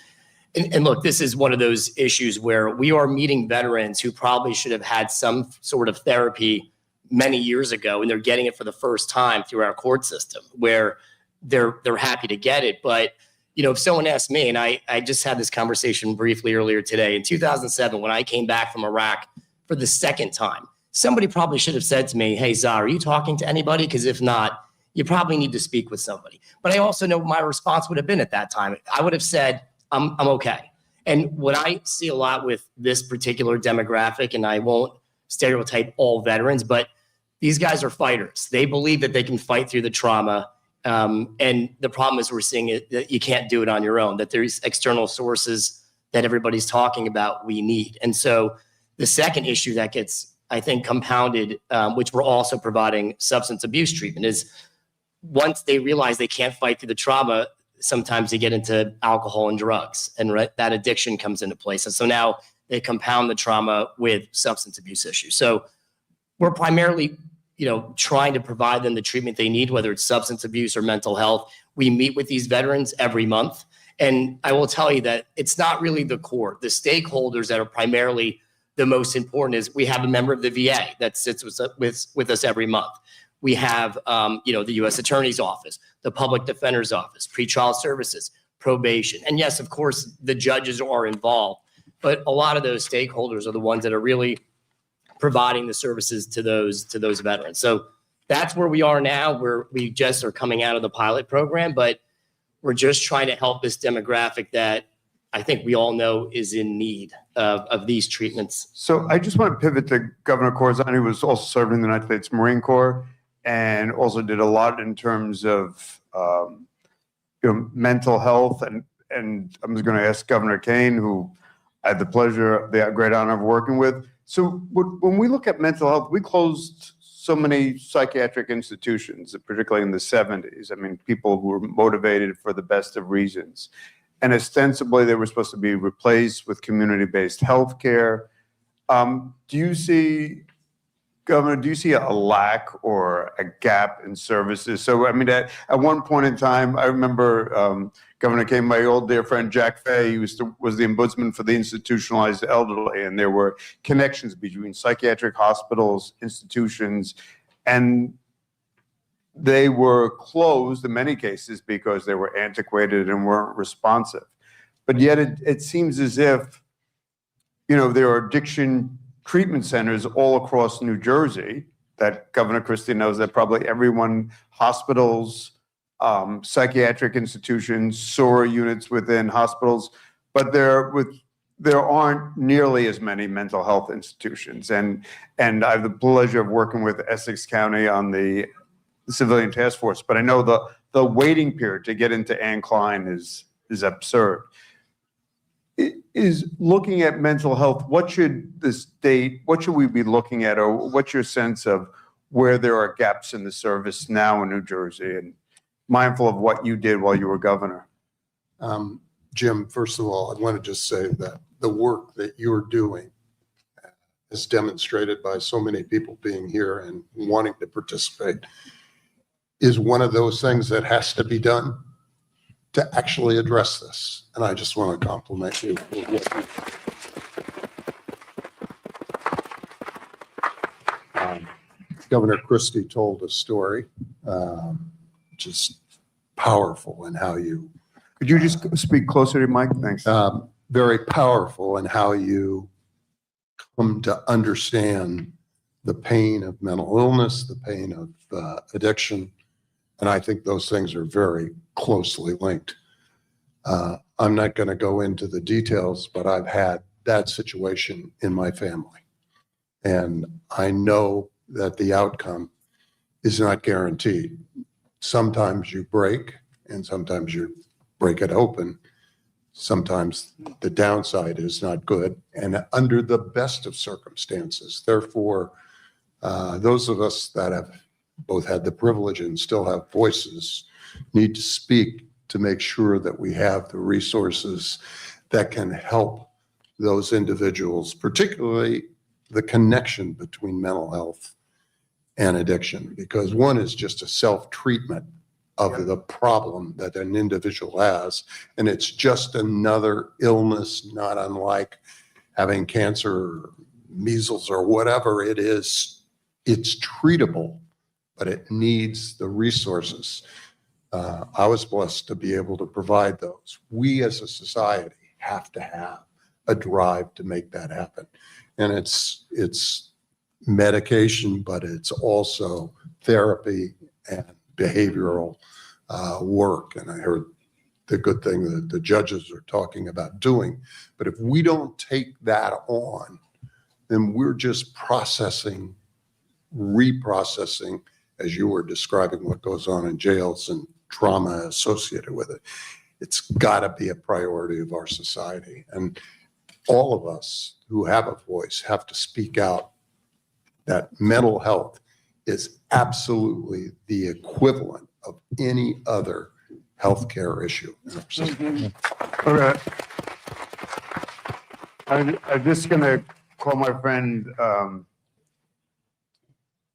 and look, this is one of those issues where we are meeting veterans who probably should have had some sort of therapy many years ago, and they're getting it for the first time through our court system, where they're happy to get it. But you know, if someone asked me, and I just had this conversation briefly earlier today, in 2007, when I came back from Iraq for the second time, somebody probably should have said to me, hey, Zah, are you talking to anybody? Because if not, you probably need to speak with somebody. But I also know my response would have been at that time. I would have said, I'm okay. And what I see a lot with this particular demographic, and I won't stereotype all veterans, but these guys are fighters. They believe that they can fight through the trauma. And the problem is we're seeing it, that you can't do it on your own, that there's external sources that everybody's talking about we need. And so the second issue that gets, I think, compounded, which we're also providing substance abuse treatment, is once they realize they can't fight through the trauma, sometimes they get into alcohol and drugs, and that addiction comes into place. And so now they compound the trauma with substance abuse issues. So we're primarily, you know, trying to provide them the treatment they need, whether it's substance abuse or mental health. We meet with these veterans every month. And I will tell you that it's not really the core. The stakeholders that are primarily the most important is we have a member of the VA that sits with us every month. We have, you know, the U.S. Attorney's Office, the Public Defender's Office, pretrial services, probation. And yes, of course, the judges are involved, but a lot of those stakeholders are the ones that are really providing the services to those veterans. So that's where we are now, where we just are coming out of the pilot program, but we're just trying to help this demographic that I think we all know is in need of these treatments. So I just want to pivot to Governor Corzine, who was also serving in the United States Marine Corps and also did a lot in terms of you know, mental health. And I'm just going to ask Governor Kane, who I had the pleasure, the great honor of working with. So when we look at mental health, we closed so many psychiatric institutions, particularly in the 70s. I mean, people who were motivated for the best of reasons. And ostensibly, they were supposed to be replaced with community-based healthcare. Do you see, Governor, do you see a lack or a gap in services? So, I mean, at one point in time, I remember Governor Kane, my old dear friend Jack Fay, was the ombudsman for the institutionalized elderly, and there were connections between psychiatric hospitals, institutions, and they were closed in many cases because they were antiquated and weren't responsive. But yet it seems as if, you know, there are addiction treatment centers all across New Jersey that Governor Christie knows that probably everyone, hospitals, psychiatric institutions, SOAR units within hospitals, but they're with there aren't nearly as many mental health institutions. And I have the pleasure of working with Essex County on the civilian task force, but I know the waiting period to get into Anne Klein is absurd. Is looking at mental health, what should we be looking at, or what's your sense of where there are gaps in the service now in New Jersey, and mindful of what you did while you were governor? Jim, first of all, I want to just say that the work that you're doing is demonstrated by so many people being here and wanting to participate is one of those things that has to be done to actually address this. And I just want to compliment you for what you Governor Christie told a story, which is powerful in how you... Could you just speak closer to Mike? Thanks. Very powerful in how you come to understand the pain of mental illness, the pain of addiction. And I think those things are very closely linked. I'm not going to go into the details, but I've had that situation in my family. And I know that the outcome is not guaranteed. Sometimes you break, and sometimes you break it open. Sometimes the downside is not good, and under the best of circumstances. Therefore, those of us that have both had the privilege and still have voices need to speak to make sure that we have the resources that can help those individuals, particularly the connection between mental health and addiction, because one is just a self-treatment of the problem that an individual has, and it's just another illness, not unlike having cancer or measles or whatever it is. It's treatable, but it needs the resources. I was blessed to be able to provide those. We as a society have to have a drive to make that happen. And it's medication, but it's also therapy and behavioral work. And I heard the good thing that the judges are talking about doing. But if we don't take that on, then we're just processing, reprocessing, as you were describing what goes on in jails and trauma associated with it. It's got to be a priority of our society. And all of us who have a voice have to speak out that mental health is absolutely the equivalent of any other healthcare issue in our system. Okay. I'm just going to call my friend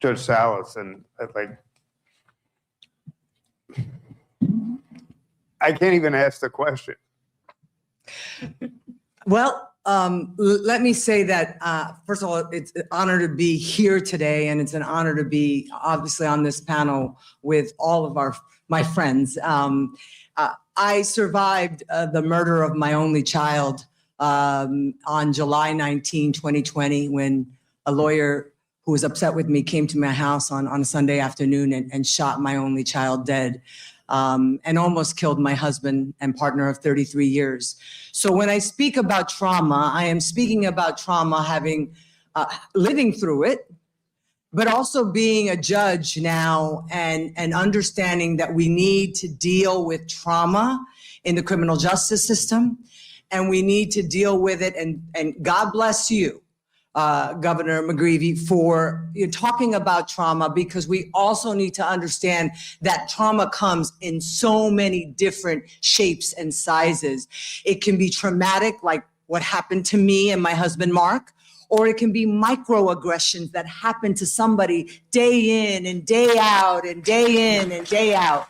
Judge Salas, and I can't even ask the question. Well, let me say that, first of all, it's an honor to be here today, and it's an honor to be obviously on this panel with all of my friends. I survived the murder of my only child on July 19, 2020, when a lawyer who was upset with me came to my house on a Sunday afternoon and shot my only child dead. And almost killed my husband and partner of 33 years. So when I speak about trauma, I am speaking about trauma having, living through it, but also being a judge now and understanding that we need to deal with trauma in the criminal justice system, and we need to deal with it. And God bless you, Governor McGreevey, for talking about trauma, because we also need to understand that trauma comes in so many different shapes and sizes. It can be traumatic, like what happened to me and my husband, Mark, or it can be microaggressions that happen to somebody day in and day out and day in and day out.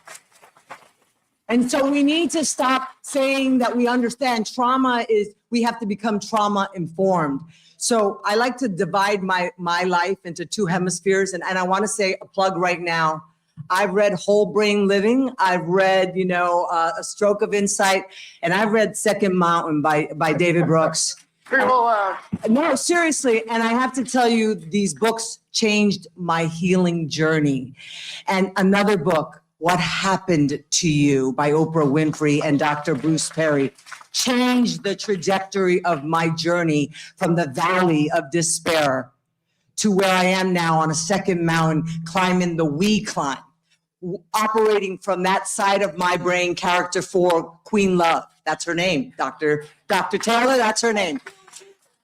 And so we need to stop saying that we understand trauma is, we have to become trauma informed. So I like to divide my life into two hemispheres. And I want to say a plug right now. I've read Whole Brain Living. I've read, A Stroke of Insight. And I've read Second Mountain by David Brooks. No, seriously. And I have to tell you, these books changed my healing journey. And another book, What Happened to You by Oprah Winfrey and Dr. Bruce Perry changed the trajectory of my journey from the valley of despair to where I am now on a second mountain, climbing the We Climb, operating from that side of my brain, character 4, Queen Love. That's her name, Dr. Taylor, that's her name.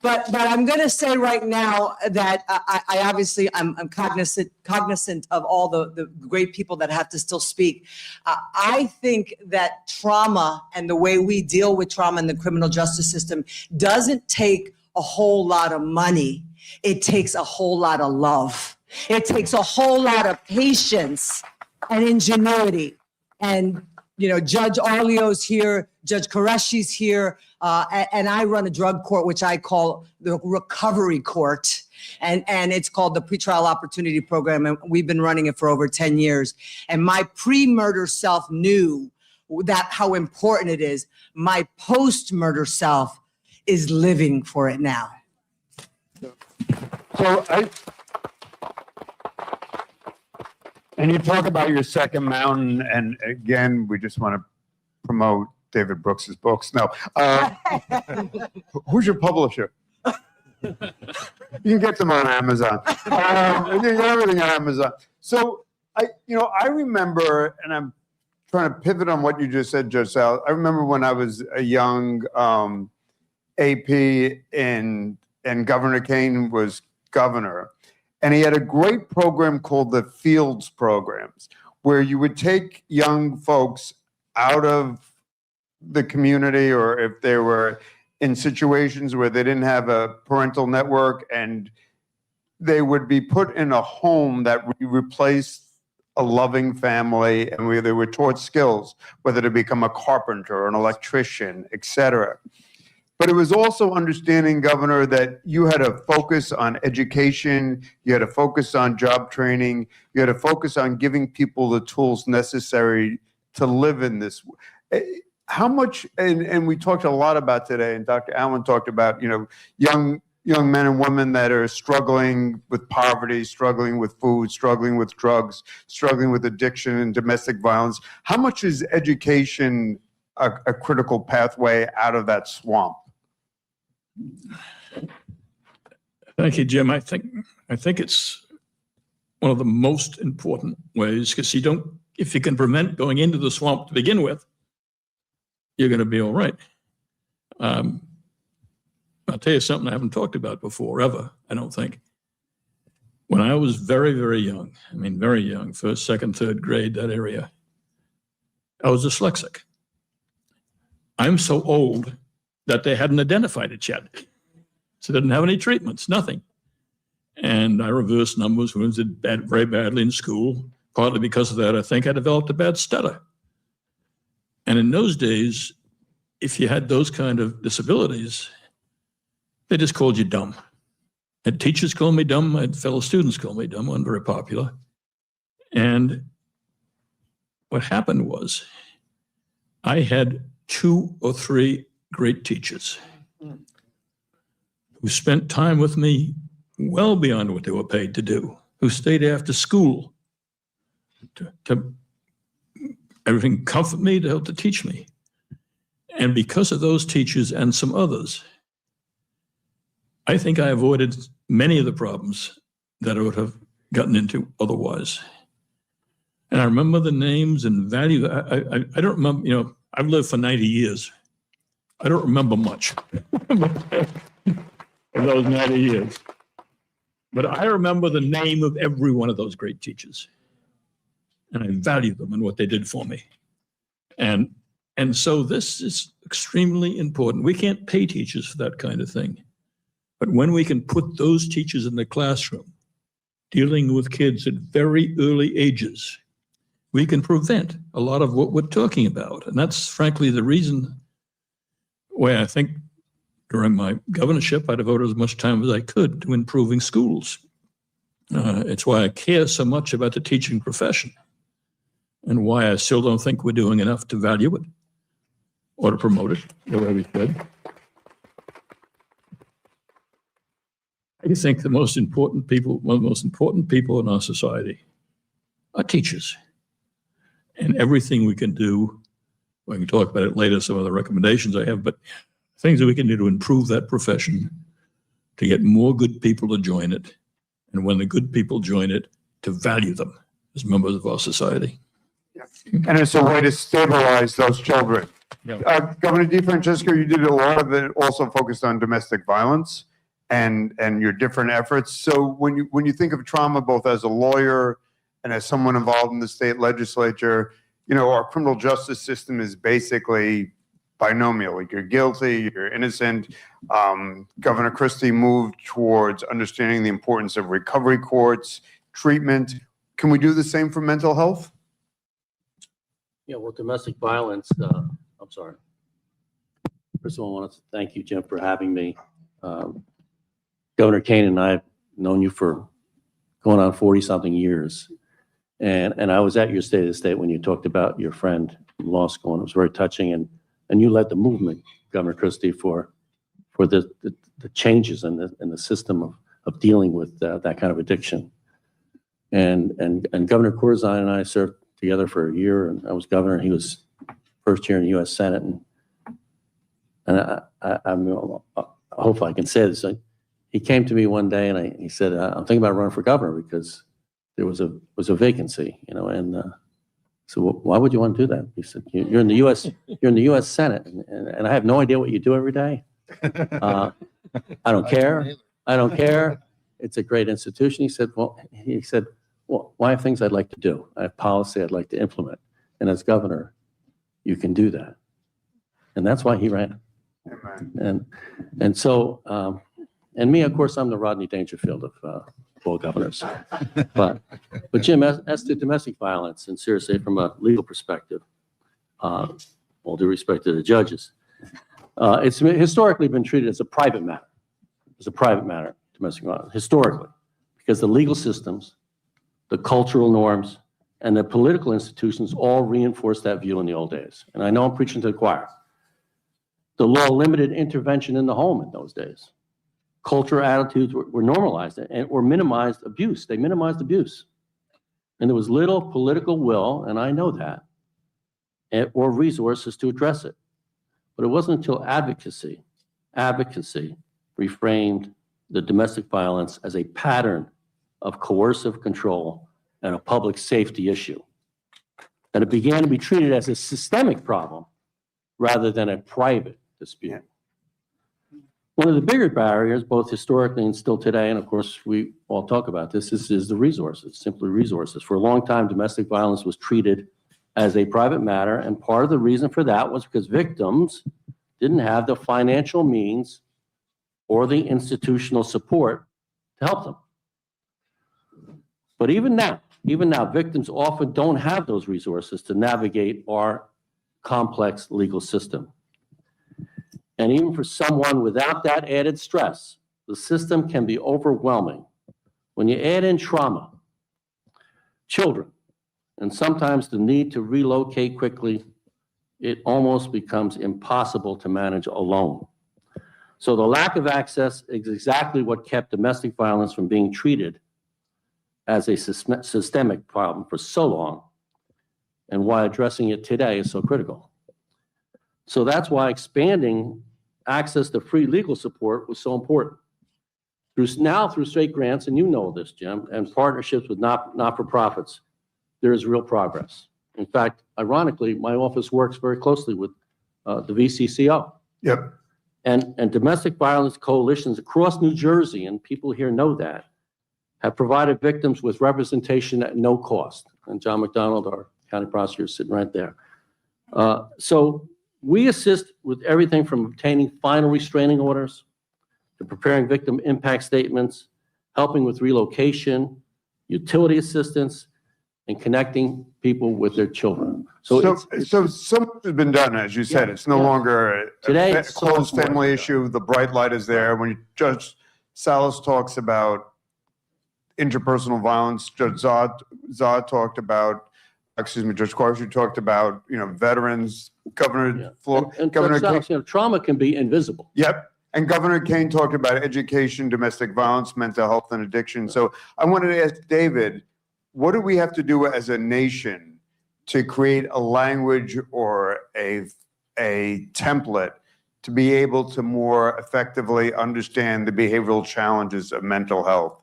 But I'm going to say right now that I obviously I'm cognizant of all the great people that have to still speak. I think that trauma and the way we deal with trauma in the criminal justice system doesn't take a whole lot of money. It takes a whole lot of love. It takes a whole lot of patience and ingenuity. And Judge Arlio's here, Judge Qureshi's here, and I run a drug court, which I call the recovery court. And it's called the Pretrial Opportunity Program, and we've been running it for over 10 years. And my pre-murder self knew that how important it is. My post-murder self is living for it now. So and you talk about your second mountain, and again, we just want to promote David Brooks's books. No, who's your publisher? You can get them on Amazon. You can get everything on Amazon. So I remember, and I'm trying to pivot on what you just said, Judge Sal. I remember when I was a young AP and Governor Kane was governor. And he had a great program called the Fields Programs, where you would take young folks out of the community, or if they were in situations where they didn't have a parental network, and they would be put in a home that replaced a loving family, and where they were taught skills, whether to become a carpenter or an electrician, etc. But it was also understanding, Governor, that you had to focus on education, you had to focus on job training, you had to focus on giving people the tools necessary to live in this. How much, and we talked a lot about today, and Dr. Allen talked about, young men and women that are struggling with poverty, struggling with food, struggling with drugs, struggling with addiction and domestic violence. How much is education a critical pathway out of that swamp? Thank you, Jim. I think it's one of the most important ways, because if you can prevent going into the swamp to begin with, you're going to be all right. I'll tell you something I haven't talked about before, ever, I don't think. When I was very, very young, very young, first, second, third grade, that area, I was dyslexic. I'm so old that they hadn't identified it yet. So they didn't have any treatments, nothing. And I reversed numbers, was did very badly in school. Partly because of that, I think I developed a bad stutter. And in those days, if you had those kind of disabilities, they just called you dumb. And teachers called me dumb, my fellow students called me dumb, wasn't very popular. And what happened was, I had 2 or 3 great teachers who spent time with me well beyond what they were paid to do, who stayed after school to everything comfort me, to help to teach me. And because of those teachers and some others, I think I avoided many of the problems that I would have gotten into otherwise. And I remember the names and value. I don't remember, I've lived for 90 years. I don't remember much of those 90 years. But I remember the name of every one of those great teachers. And I value them and what they did for me. And so this is extremely important. We can't pay teachers for that kind of thing. But when we can put those teachers in the classroom, dealing with kids at very early ages, we can prevent a lot of what we're talking about. And that's frankly the reason why I think during my governorship, I devoted as much time as I could to improving schools. It's why I care so much about the teaching profession, and why I still don't think we're doing enough to value it or to promote it the way we should. I think the most important people, one of the most important people in our society are teachers. And everything we can do, we can talk about it later, some of the recommendations I have, but things that we can do to improve that profession, to get more good people to join it, and when the good people join it, to value them as members of our society. And it's a way to stabilize those children. Yeah. Governor DeFrancesco, you did a lot of it also focused on domestic violence and your different efforts. So when you think of trauma, both as a lawyer and as someone involved in the state legislature, you know, our criminal justice system is basically binomial. Like, you're guilty, you're innocent. Governor Christie moved towards understanding the importance of recovery courts, treatment. Can we do the same for mental health? Yeah, well, domestic violence, I'm sorry. First of all, I want to thank you, Jim, for having me. Governor Kane and I have known you for going on 40-something years. And I was at your State of the State when you talked about your friend in law school, and it was very touching. And you led the movement, Governor Christie, for the changes in the system of dealing with that kind of addiction. And Governor Corzine and I served together for a year, and I was governor, and he was first year in the U.S. Senate. And hopefully I can say this. He came to me one day and he said, I'm thinking about running for governor because there was a vacancy, you know, and so why would you want to do that? He said, you're in the U.S. Senate, and I have no idea what you do every day. I don't care. I don't care. It's a great institution. He said, well, I have things I'd like to do. I have policy I'd like to implement. And as governor, you can do that. And that's why he ran. And so, and me, of course, I'm the Rodney Dangerfield of all governors. But Jim, as to domestic violence, and seriously, from a legal perspective, all due respect to the judges, it's historically been treated as a private matter. It's a private matter, domestic violence, historically, because the legal systems, the cultural norms, and the political institutions all reinforced that view in the old days. And I know I'm preaching to the choir. The law limited intervention in the home in those days. Cultural attitudes were normalized or minimized abuse. They minimized abuse. And there was little political will, and I know that, or resources to address it. But it wasn't until advocacy reframed the domestic violence as a pattern of coercive control and a public safety issue, that it began to be treated as a systemic problem rather than a private dispute. One of the bigger barriers, both historically and still today, and of course we all talk about this, is the resources, simply resources. For a long time, domestic violence was treated as a private matter, and part of the reason for that was because victims didn't have the financial means or the institutional support to help them. But even now, victims often don't have those resources to navigate our complex legal system. And even for someone without that added stress, the system can be overwhelming. When you add in trauma, children, and sometimes the need to relocate quickly, it almost becomes impossible to manage alone. So the lack of access is exactly what kept domestic violence from being treated as a systemic problem for so long, and why addressing it today is so critical. So that's why expanding access to free legal support was so important. Through state grants, and you know this, Jim, and partnerships with not-for-profits, there is real progress. In fact, ironically, my office works very closely with the VCCO. Yep. And domestic violence coalitions across New Jersey, and people here know that, have provided victims with representation at no cost. And John McDonald, our county prosecutor, is sitting right there. So we assist with everything from obtaining final restraining orders to preparing victim impact statements, helping with relocation, utility assistance, and connecting people with their children. So some has been done, as you said. It's no longer Today, a closed family issue. The bright light is there. When Judge Salas talks about interpersonal violence, Judge Zod talked about, Judge Quarshie talked about, veterans, Governor Kane, trauma can be invisible. Yep. And Governor Kane talked about education, domestic violence, mental health, and addiction. So I wanted to ask David, what do we have to do as a nation to create a language or a template to be able to more effectively understand the behavioral challenges of mental health,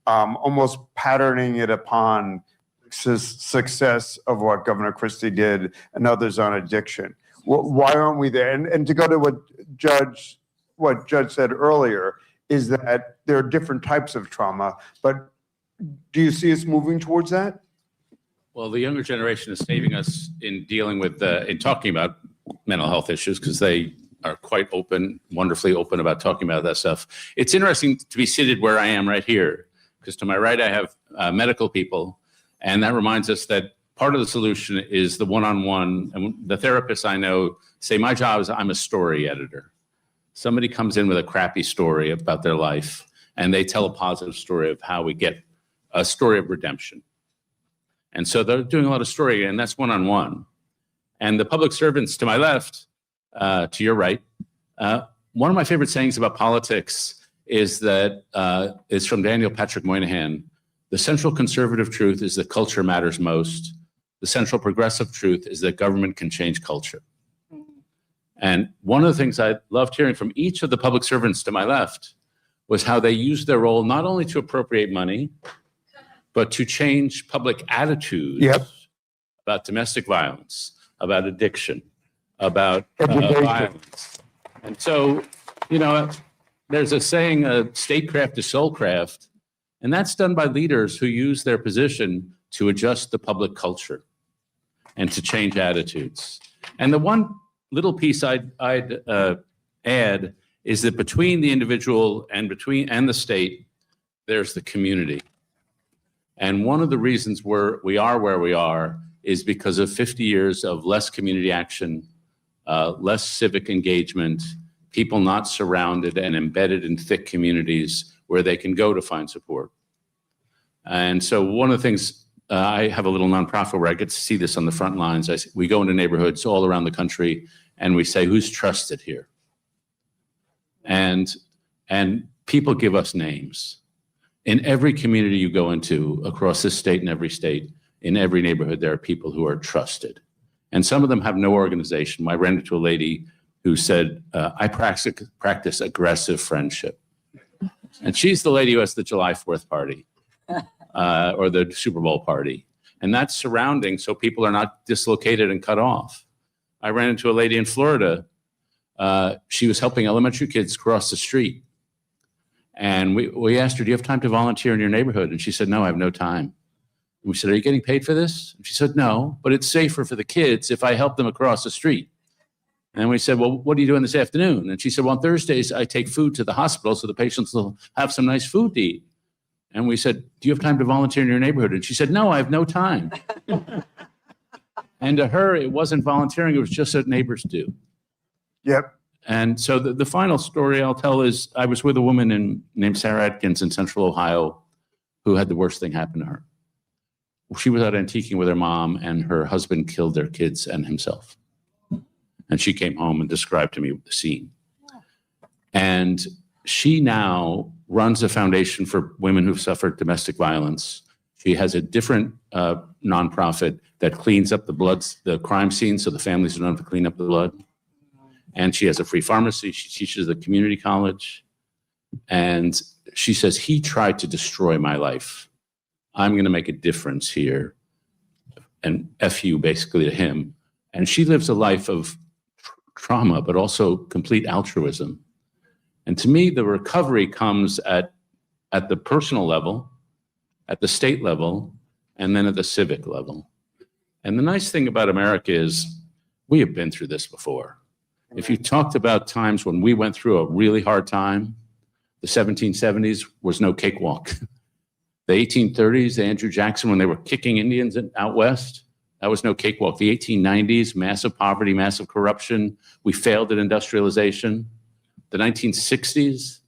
almost patterning it upon success of what Governor Christie did and others on addiction. Why aren't we there? And to go to what Judge said earlier, is that there are different types of trauma, but do you see us moving towards that? Well, the younger generation is saving us in dealing with, in talking about mental health issues, because they are quite open, wonderfully open about talking about that stuff. It's interesting to be seated where I am right here, because to my right, I have medical people, and that reminds us that part of the solution is the one-on-one, and the therapists I know say, my job is I'm a story editor. Somebody comes in with a crappy story about their life, and they tell a positive story of how we get a story of redemption. And so they're doing a lot of story, and that's one-on-one. And the public servants to my left, to your right, one of my favorite sayings about politics is that it's from Daniel Patrick Moynihan. The central conservative truth is that culture matters most. The central progressive truth is that government can change culture. And one of the things I loved hearing from each of the public servants to my left was how they used their role not only to appropriate money, but to change public attitudes about domestic violence, about addiction, about violence. And so, you know, there's a saying, statecraft is soulcraft, and that's done by leaders who use their position to adjust the public culture and to change attitudes. And the one little piece I'd add is that between the individual and the state, there's the community. And one of the reasons we are where we are is because of 50 years of less community action, less civic engagement, people not surrounded and embedded in thick communities where they can go to find support. And so one of the things, I have a little nonprofit where I get to see this on the front lines. We go into neighborhoods all around the country and we say, who's trusted here? And people give us names. In every community you go into across this state and every state, in every neighborhood, there are people who are trusted. And some of them have no organization. I ran into a lady who said, I practice aggressive friendship. And she's the lady who has the July 4th party or the Super Bowl party. And that's surrounding so people are not dislocated and cut off. I ran into a lady in Florida. She was helping elementary kids cross the street. And we asked her, do you have time to volunteer in your neighborhood? And she said, no, I have no time. And we said, are you getting paid for this? And she said, no, but it's safer for the kids if I help them across the street. And we said, well, what are you doing this afternoon? And she said, well, on Thursdays, I take food to the hospital so the patients will have some nice food to eat. And we said, do you have time to volunteer in your neighborhood? And she said, no, I have no time. And to her, it wasn't volunteering. It was just what neighbors do. Yep. And so the final story I'll tell is I was with a woman named Sarah Atkins in Central Ohio who had the worst thing happen to her. She was out antiquing with her mom, and her husband killed their kids and himself. And she came home and described to me the scene. And she now runs a foundation for women who've suffered domestic violence. She has a different nonprofit that cleans up the crime scene so the families don't have to clean up the blood. And she has a free pharmacy. She teaches at the community college. And she says, he tried to destroy my life. I'm going to make a difference here. And F you basically to him. And she lives a life of trauma, but also complete altruism. And to me, the recovery comes at the personal level, at the state level, and then at the civic level. And the nice thing about America is we have been through this before. If you talked about times when we went through a really hard time, the 1770s was no cakewalk. The 1830s, the Andrew Jackson, when they were kicking Indians out west, that was no cakewalk. The 1890s, massive poverty, massive corruption. We failed at industrialization. The 1960s,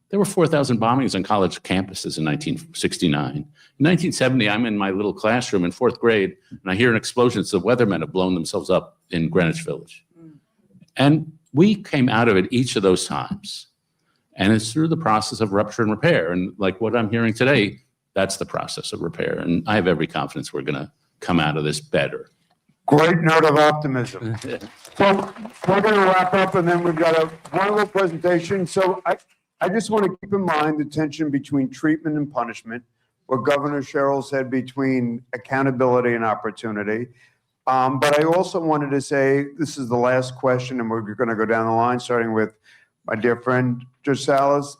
there were 4,000 bombings on college campuses in 1969. In 1970, I'm in my little classroom in 4th grade, and I hear an explosion. It's the weathermen have blown themselves up in Greenwich Village. And we came out of it each of those times. And it's through the process of rupture and repair. And like what I'm hearing today, that's the process of repair. And I have every confidence we're going to come out of this better. Great note of optimism. So we're going to wrap up, and then we've got a wonderful presentation. So I just want to keep in mind the tension between treatment and punishment, what Governor Sherrill said between accountability and opportunity. But I also wanted to say, this is the last question, and we're going to go down the line, starting with my dear friend, Judge Salas.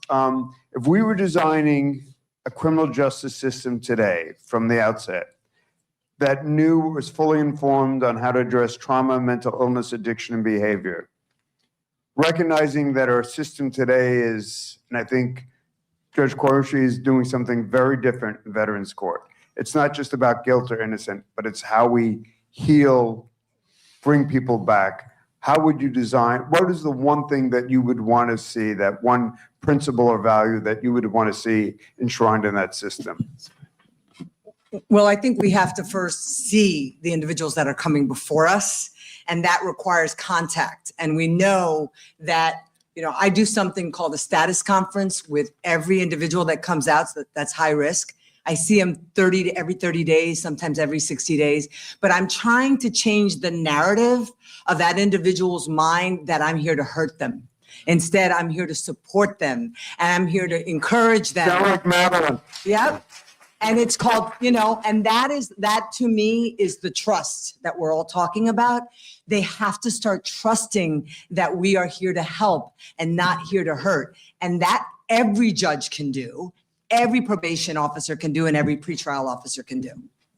If we were designing a criminal justice system today from the outset that was fully informed on how to address trauma, mental illness, addiction, and behavior, recognizing that our system today is, and I think Judge Qureshi is doing something very different in Veterans Court. It's not just about guilt or innocent, but it's how we heal, bring people back. How would you design, what is the one thing that you would want to see, that one principle or value that you would want to see enshrined in that system? Well, I think we have to first see the individuals that are coming before us, and that requires contact. And we know that, I do something called a status conference with every individual that comes out, so that's high risk. I see them every 30 days, sometimes every 60 days, but I'm trying to change the narrative of that individual's mind that I'm here to hurt them. Instead, I'm here to support them, and I'm here to encourage them. Sound like Madeline. Yep. And it's called, and that to me is the trust that we're all talking about. They have to start trusting that we are here to help and not here to hurt. And that every judge can do, every probation officer can do, and every pretrial officer can do.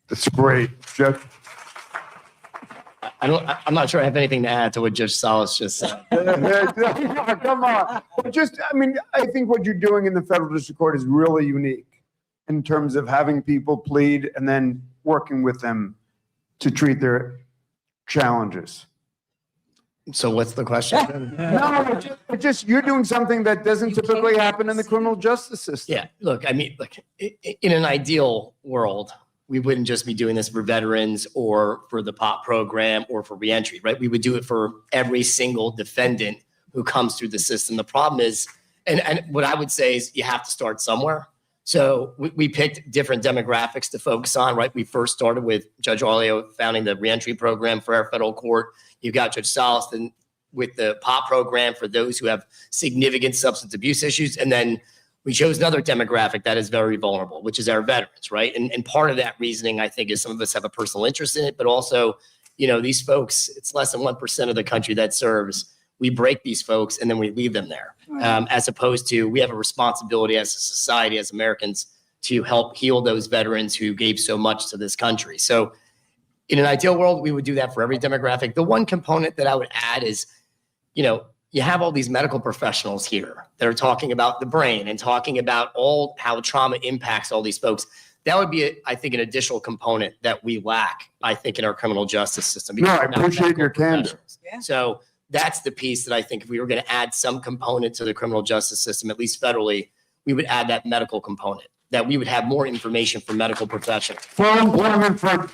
That's great. Jeff? I'm not sure I have anything to add to what Judge Salas just said. Come on. I think what you're doing in the federal district court is really unique in terms of having people plead and then working with them to treat their challenges. So what's the question? No, just you're doing something that doesn't typically happen in the criminal justice system. Yeah, look, in an ideal world, we wouldn't just be doing this for veterans or for the POP program or for reentry, right? We would do it for every single defendant who comes through the system. The problem is, and what I would say is you have to start somewhere. So we picked different demographics to focus on, right? We first started with Judge Arleo founding the reentry program for our federal court. You got Judge Salas with the POP program for those who have significant substance abuse issues. And then we chose another demographic that is very vulnerable, which is our veterans, right? And part of that reasoning, I think, is some of us have a personal interest in it, but also, these folks, it's less than 1% of the country that serves. We break these folks and then we leave them there. As opposed to, we have a responsibility as a society, as Americans, to help heal those veterans who gave so much to this country. So in an ideal world, we would do that for every demographic. The one component that I would add is, you have all these medical professionals here that are talking about the brain and talking about how trauma impacts all these folks. That would be, I think, an additional component that we lack, I think, in our criminal justice system. No, I appreciate your candor. Yeah. So that's the piece that I think if we were going to add some component to the criminal justice system, at least federally, we would add that medical component, that we would have more information for medical professionals. Full employment for,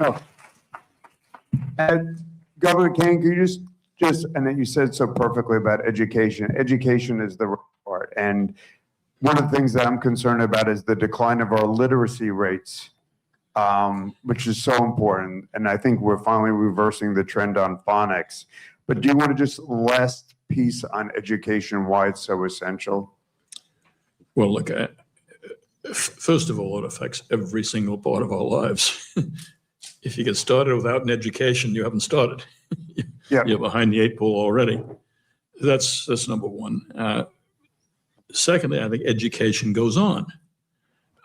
no. Governor Kane, can you just, and then you said so perfectly about education. Education is the right part. And one of the things that I'm concerned about is the decline of our literacy rates, which is so important. And I think we're finally reversing the trend on phonics. But do you want to just last piece on education, why it's so essential? Well, look, first of all, it affects every single part of our lives. If you get started without an education, you haven't started. You're behind the 8 ball already. That's number one. Secondly, I think education goes on.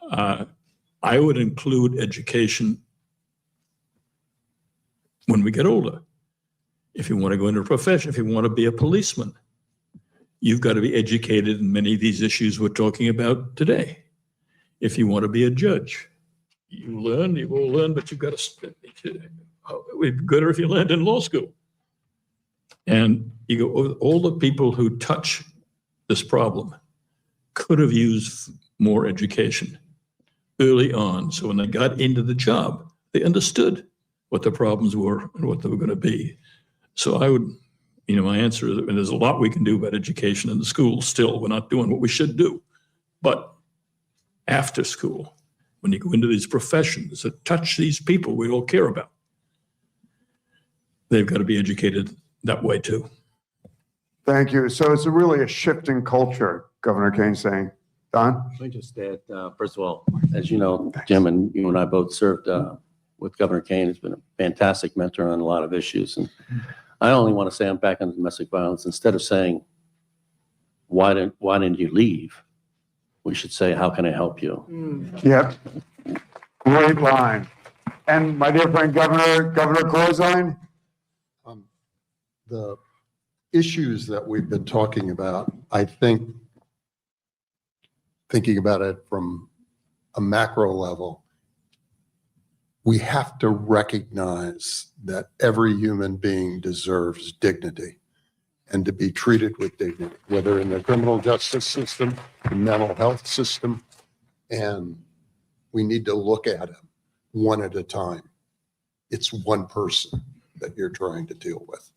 I would include education when we get older. If you want to go into a profession, if you want to be a policeman, you've got to be educated in many of these issues we're talking about today. If you want to be a judge, you will learn, but you've got to, it'd be better if you learned in law school. And you go, all the people who touch this problem could have used more education early on. So when they got into the job, they understood what the problems were and what they were going to be. So I would, my answer is, there's a lot we can do about education in the schools still. We're not doing what we should do. But after school, when you go into these professions that touch these people we all care about, they've got to be educated that way too. Thank you. So it's really a shift in culture, Governor Kane's saying. Don? Let me just add, first of all, as you know, Jim, and you and I both served with Governor Kane. He's been a fantastic mentor on a lot of issues. And I only want to say I'm back on domestic violence. Instead of saying, why didn't you leave? We should say, how can I help you? Yep. Great line. And my dear friend, Governor Corzine? The issues that we've been talking about, I think, thinking about it from a macro level, we have to recognize that every human being deserves dignity and to be treated with dignity, whether in the criminal justice system, the mental health system, and we need to look at them one at a time. It's one person that you're trying to deal with.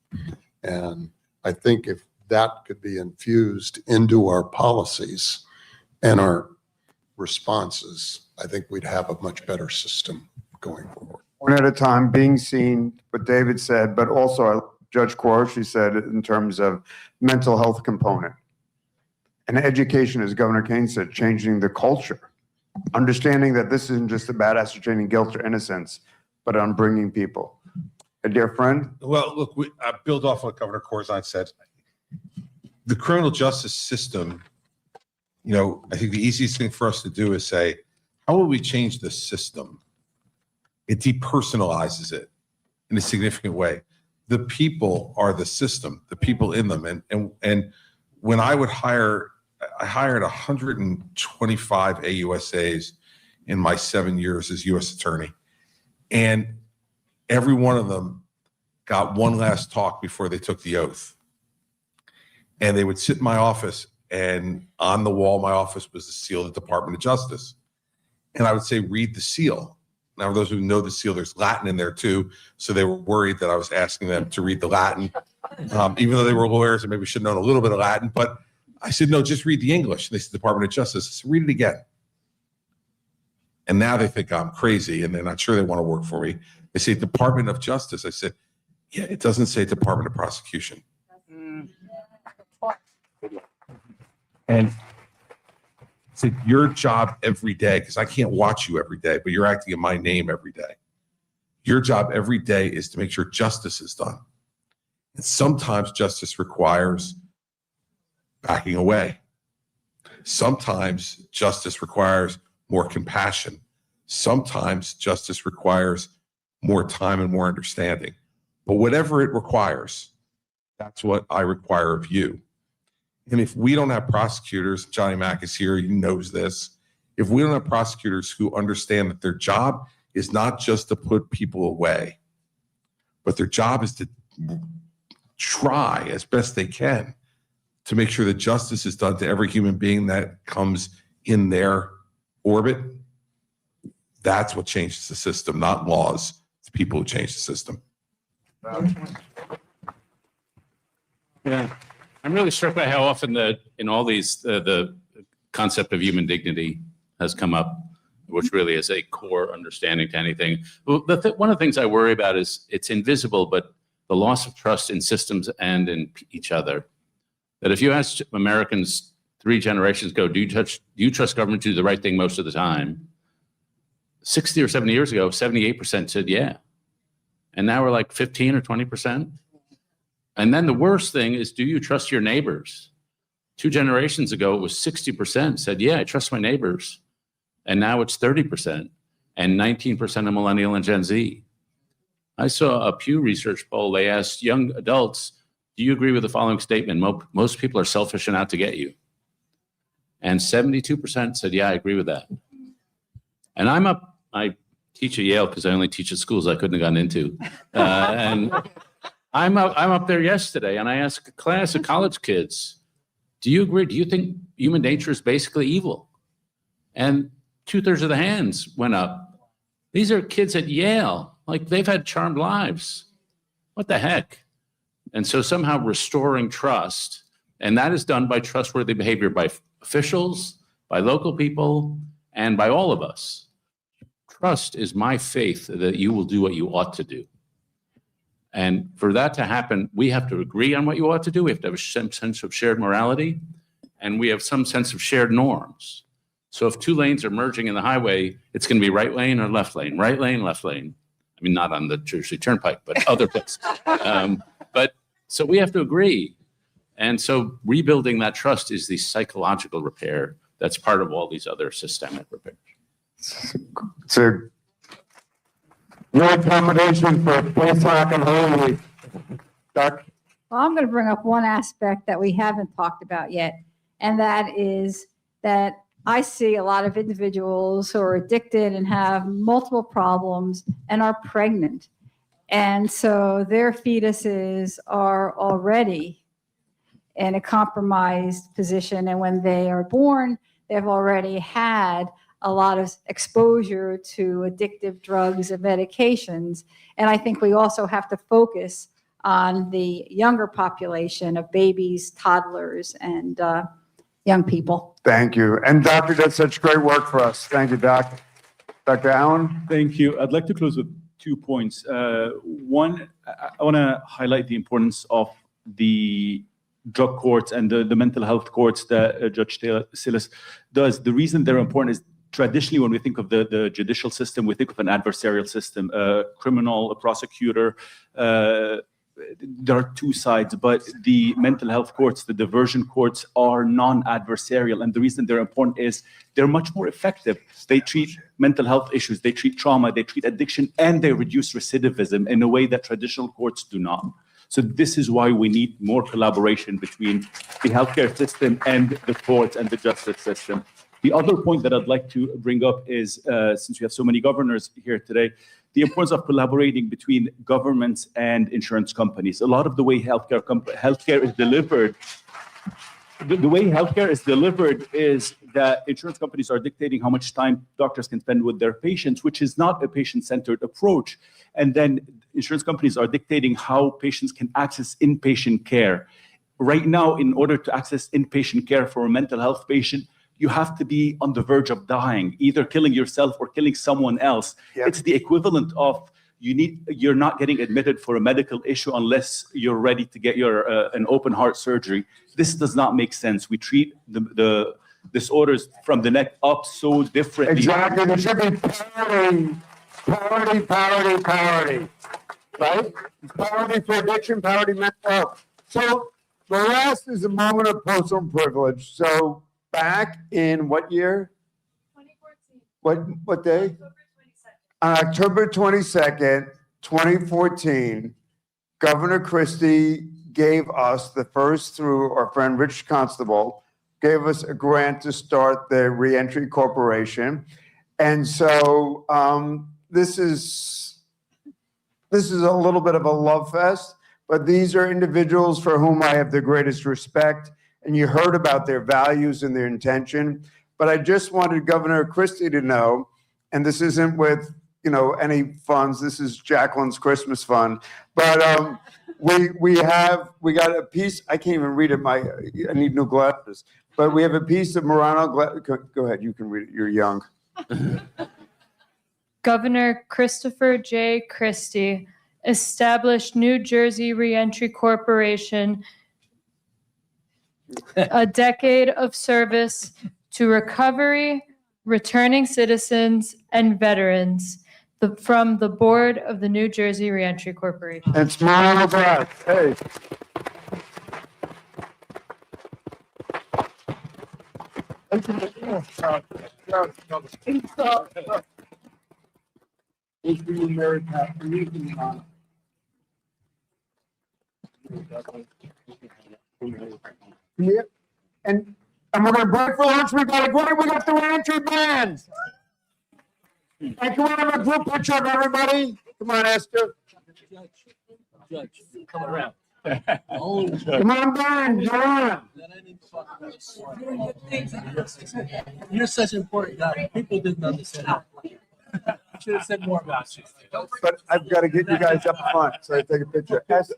And I think if that could be infused into our policies and our responses, I think we'd have a much better system going forward. One at a time, being seen, what David said, but also Judge Qureshi said in terms of mental health component. And education, as Governor Kane said, changing the culture. Understanding that this isn't just about ascertaining guilt or innocence, but on bringing people. A dear friend? Well, look, I build off what Governor Corzine said. The criminal justice system, you know, I think the easiest thing for us to do is say, how will we change the system? It depersonalizes it in a significant way. The people are the system, the people in them. And when I hired 125 AUSAs in my 7 years as U.S. attorney. And every one of them got one last talk before they took the oath. And they would sit in my office, and on the wall of my office was the seal of the Department of Justice. And I would say, read the seal. Now, for those who know the seal, there's Latin in there too. So they were worried that I was asking them to read the Latin, even though they were lawyers and maybe should have known a little bit of Latin. But I said, no, just read the English. And they said, Department of Justice. I said, read it again. And now they think I'm crazy and they're not sure they want to work for me. They say Department of Justice. I said, yeah, it doesn't say Department of Prosecution. And I said, your job every day, because I can't watch you every day, but you're acting in my name every day. Your job every day is to make sure justice is done. And sometimes justice requires backing away. Sometimes justice requires more compassion. Sometimes justice requires more time and more understanding. But whatever it requires, that's what I require of you. And if we don't have prosecutors, Johnny Mack is here, he knows this. If we don't have prosecutors who understand that their job is not just to put people away, but their job is to try as best they can to make sure that justice is done to every human being that comes in their orbit, that's what changes the system, not laws. It's people who change the system. Yeah, I'm really struck by how often in all these, the concept of human dignity has come up, which really is a core understanding to anything. Well, one of the things I worry about is it's invisible, but the loss of trust in systems and in each other. That if you ask Americans 3 generations ago, do you trust government to do the right thing most of the time? 60 or 70 years ago, 78% said yeah. And now we're like 15 or 20%. And then the worst thing is, do you trust your neighbors? 2 generations ago, it was 60% said, yeah, I trust my neighbors. And now it's 30% and 19% of Millennial and Gen Z. I saw a Pew Research poll. They asked young adults, do you agree with the following statement? Most people are selfish and out to get you. And 72% said, yeah, I agree with that. And I teach at Yale because I only teach at schools I couldn't have gotten into. And I'm up there yesterday and I asked a class of college kids, do you agree? Do you think human nature is basically evil? And 2/3 of the hands went up. These are kids at Yale. Like, they've had charmed lives. What the heck? And so somehow restoring trust, and that is done by trustworthy behavior by officials, by local people, and by all of us. Trust is my faith that you will do what you ought to do. And for that to happen, we have to agree on what you ought to do. We have to have some sense of shared morality, and we have some sense of shared norms. So if two lanes are merging in the highway, it's going to be right lane or left lane, right lane, left lane. I mean, not on the Jersey Turnpike, but other places. But so we have to agree. And so rebuilding that trust is the psychological repair that's part of all these other systemic repairs. It's a no accommodation for Pesach and Holy Week. Doc? Well, I'm going to bring up one aspect that we haven't talked about yet, and that is that I see a lot of individuals who are addicted and have multiple problems and are pregnant. And so their fetuses are already in a compromised position. And when they are born, they've already had a lot of exposure to addictive drugs and medications. And I think we also have to focus on the younger population of babies, toddlers, and young people. Thank you. And Doctor did such great work for us. Thank you, Doc. Dr. Allen? Thank you. I'd like to close with 2 points. One, I want to highlight the importance of the drug courts and the mental health courts that Judge Silas does. The reason they're important is traditionally when we think of the judicial system, we think of an adversarial system, a criminal, a prosecutor. There are two sides, but the mental health courts, the diversion courts are non-adversarial. And the reason they're important is they're much more effective. They treat mental health issues, they treat trauma, they treat addiction, and they reduce recidivism in a way that traditional courts do not. So this is why we need more collaboration between the healthcare system and the courts and the justice system. The other point that I'd like to bring up is, since we have so many governors here today, the importance of collaborating between governments and insurance companies. A lot of the way healthcare is delivered, the way healthcare is delivered is that insurance companies are dictating how much time doctors can spend with their patients, which is not a patient-centered approach. And then insurance companies are dictating how patients can access inpatient care. Right now, in order to access inpatient care for a mental health patient, you have to be on the verge of dying, either killing yourself or killing someone else. Yep. It's the equivalent of you're not getting admitted for a medical issue unless you're ready to get an open heart surgery. This does not make sense. We treat the disorders from the neck up so differently. Exactly. There should be parity, right? Parity for addiction, parity mental health. So the last is a moment of personal privilege. So back in what year? 2014. What day? On October 22nd, 2014, Governor Christie gave us, the first through our friend Rich Constable, gave us a grant to start the Reentry Corporation. And so this is a little bit of a love fest, but these are individuals for whom I have the greatest respect. And you heard about their values and their intention. But I just wanted Governor Christie to know, and this isn't with any funds, this is Jacqueline's Christmas fund, but we got a piece, I can't even read it, I need new glasses, but we have a piece of Murano, go ahead, you can read it, you're young. Governor Christopher J. Christie established New Jersey Reentry Corporation, a decade of service to recovery, returning citizens, and veterans from the board of the New Jersey Reentry Corporation. And smile on the back. Hey. And we're going to break for lunch. We got the Reentry band. And can we have a group picture of everybody? Come on, Esther. Judge, come around. Come on, band, John. You're such an important guy. People didn't understand how. I should have said more about you. But I've got to get you guys up front so I take a picture. S,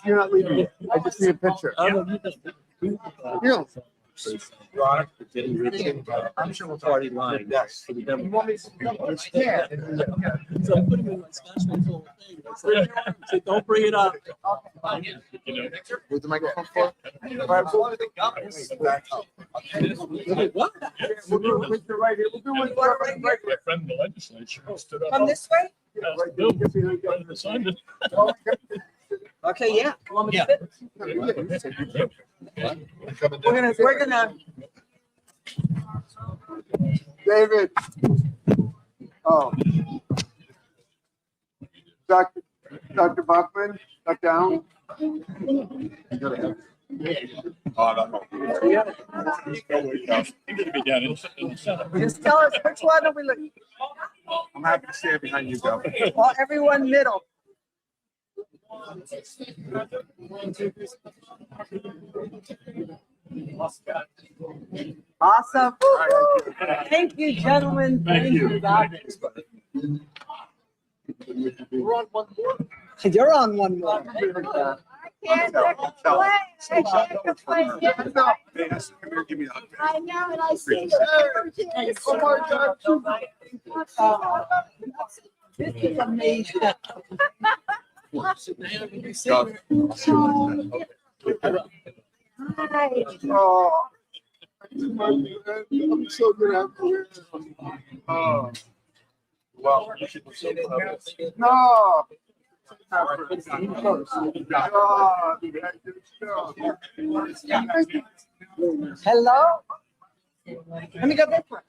you're not leaving. I just need a picture. I'm sure we'll party line. Yes. For the devil. You want me to? Yeah. So I'm putting in my scotch and whole thing. So don't bring it up. With the microphone for? What? We'll do it right here. We'll do it right here. My friend in the legislature stood up. Come this way? Okay, yeah. Yeah. We're gonna. David. Oh. Dr. Buckman, duck down. Just tell us which one are we looking? I'm happy to stand behind you, Bill. Well, everyone middle. Awesome. Thank you, gentlemen. Thank you. We're on one more. You're on one more. Can't complain. I can't complain. Give me a hug. I know, and I see. Oh my God. This is amazing. Oh, I'm so good at it. Oh. Well, you should no. Hello? Let me go this way.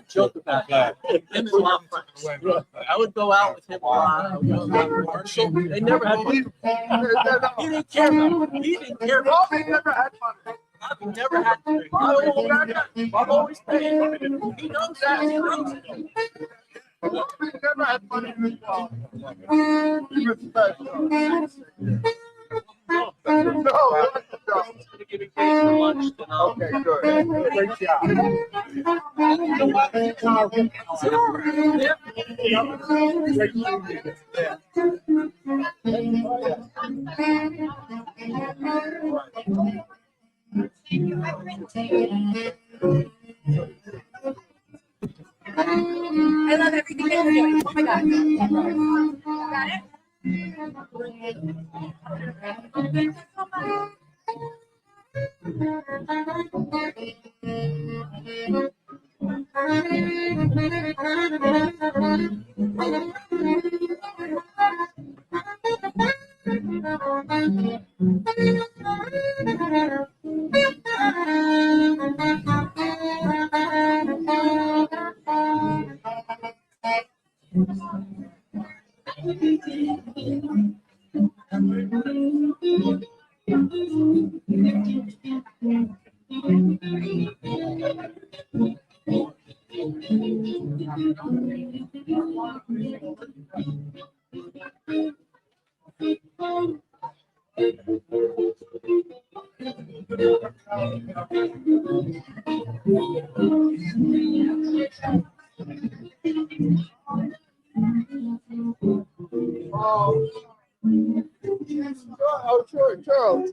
Joke about that. Him and my friends. I would go out with him a lot. Marshall, they never had money. He didn't care about it. He didn't care about it. I've never had to. I'm always paying. He knows that. He knows it. Never had money in this job. Respect. No, Give a case for lunch. okay, good. Great job. I love everything that you're doing. Oh my God. Got it? Oh, sure, Charles.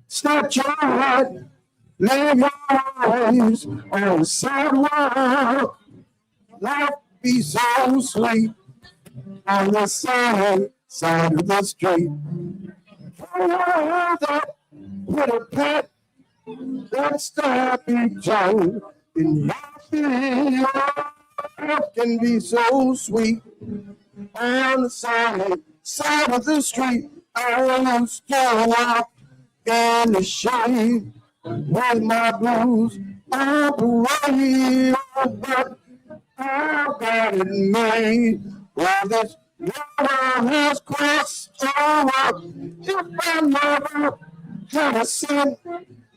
Stretch your heart, lay your eyes on the sidewalk. Life be so sweet on the side of the street. Oh, that little pet, that stopping Joe in happy. Life can be so sweet on the side of the street. I used to walk in the shade with my blues on parade, but I've got it made. Well, this river has crossed over. If I never had a cent,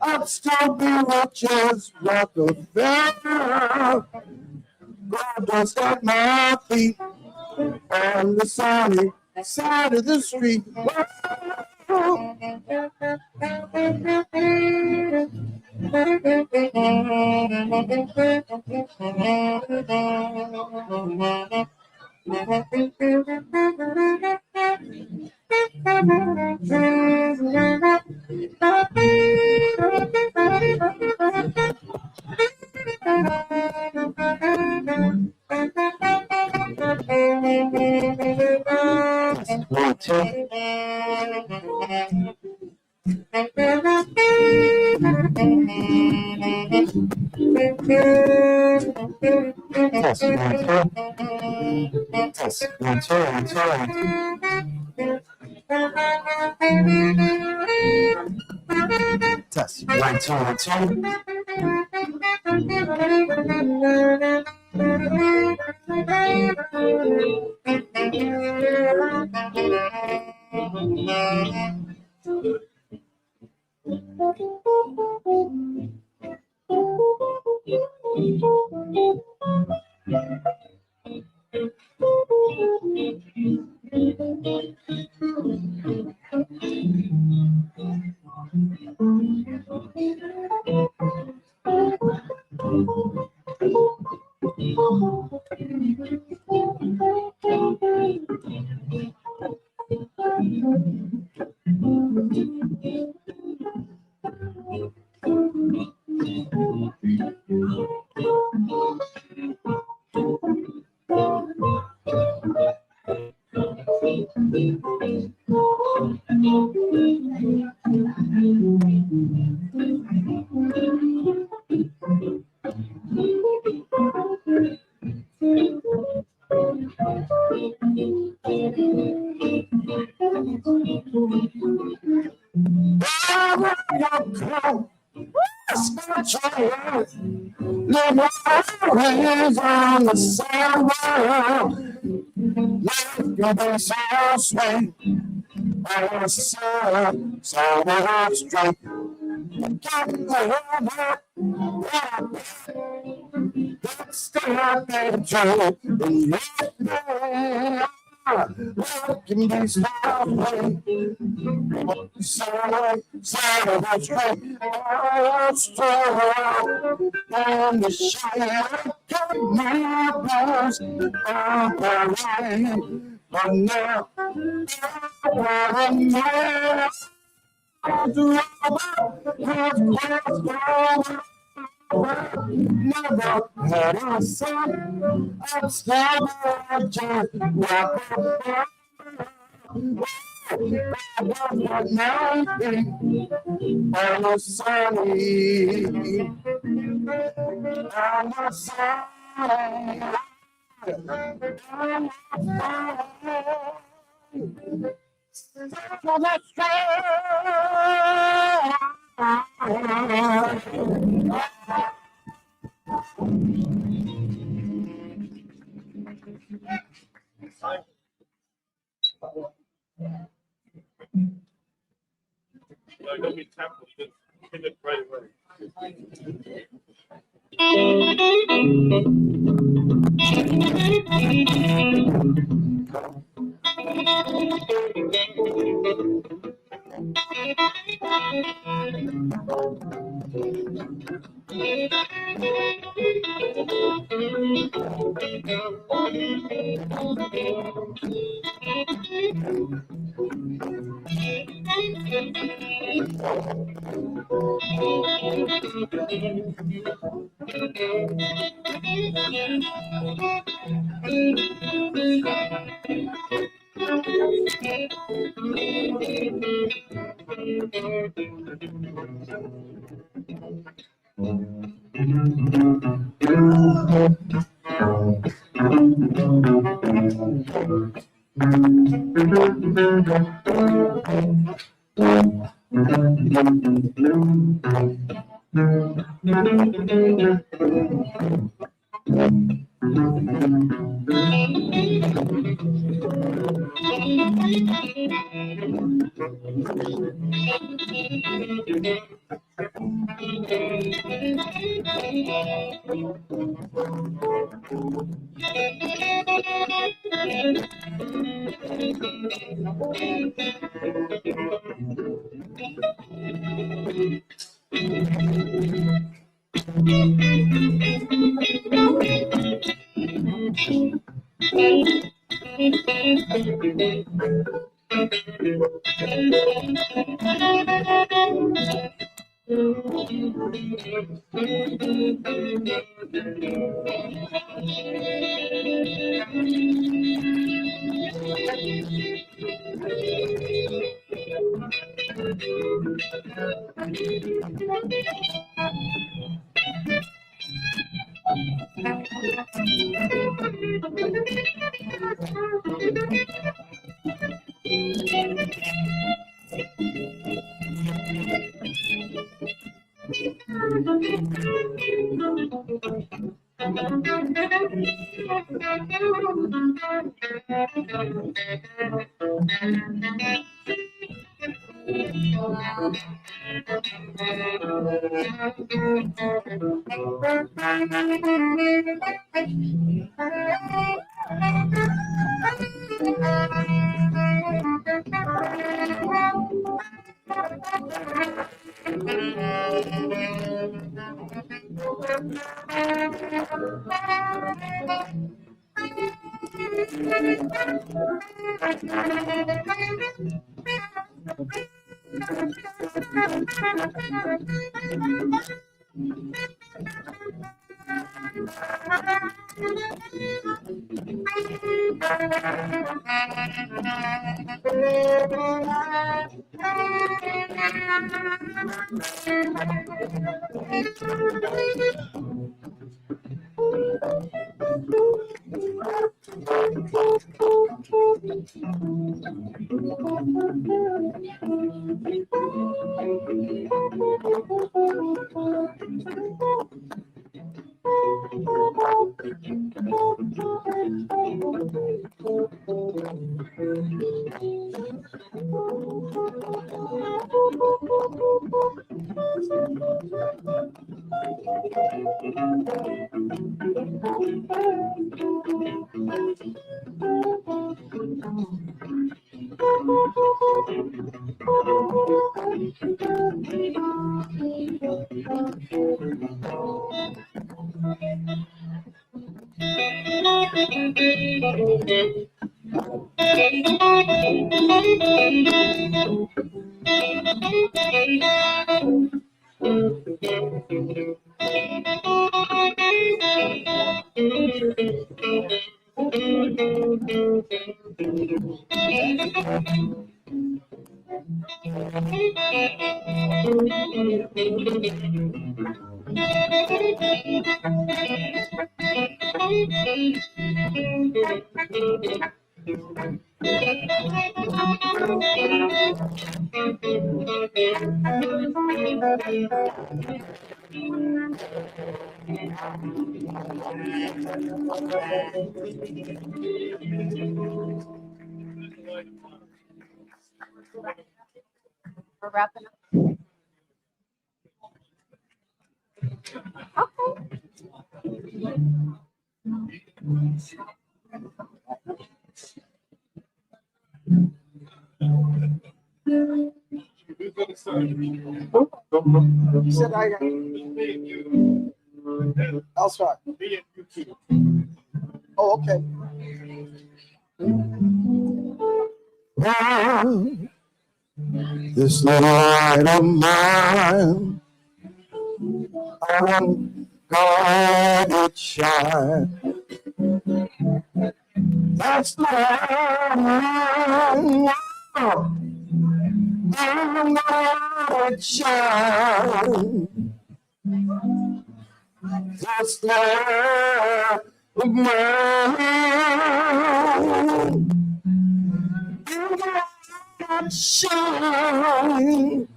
I'd still be rich as Rockefeller. God dust at my feet on the sunny side of the street. Test. 1, 2, 1, 2. Live always on the sidewalk. Life can be so sweet on the side of the street. Getting over that's the happy joke. Life can be so sweet. Side of the street. and the shadow neighbors are crying, but now never had a son of stabilization. I'm a sunny. I'm a sunny. For the We're wrapping up. You said I got. I'll start. Oh, okay. This little light of mine, I want God to shine. That's the light of mine. I want God to shine. That's the light of mine. Let shine,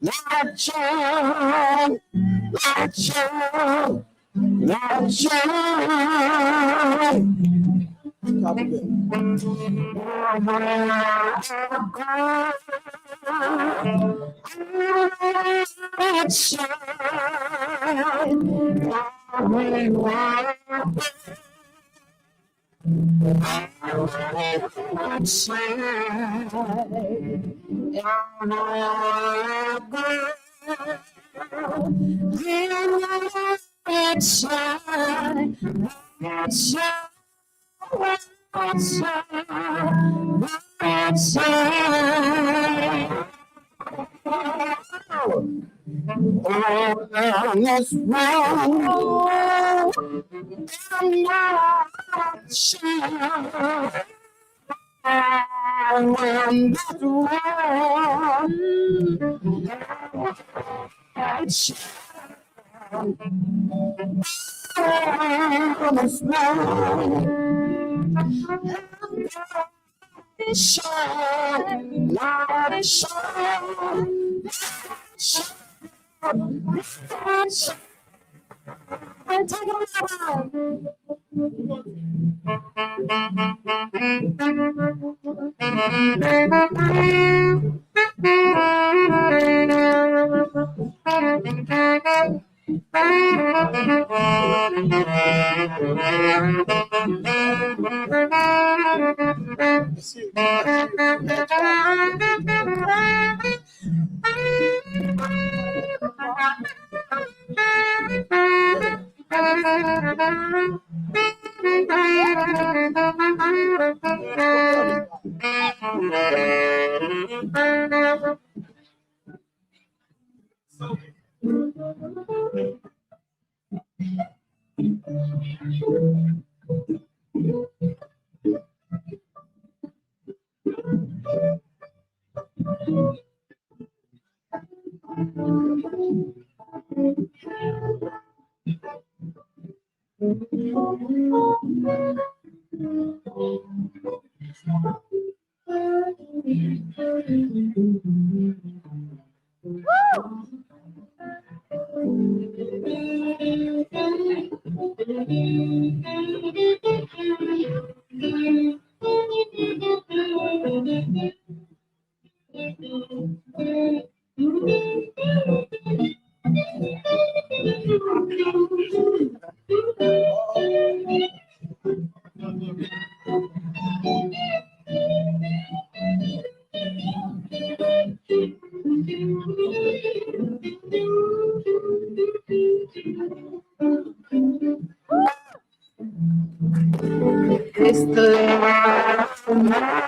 let shine, let shine, let shine. Top of it. Let It's the love of mine.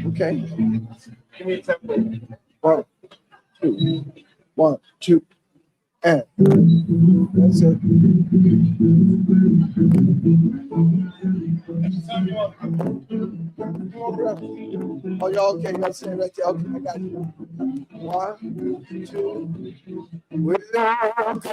Okay. Give me a tempo. 1, 2, 1, 2, and that's it. Oh, y'all okay? Y'all stay right there. Okay, I got you. 1, 2. Without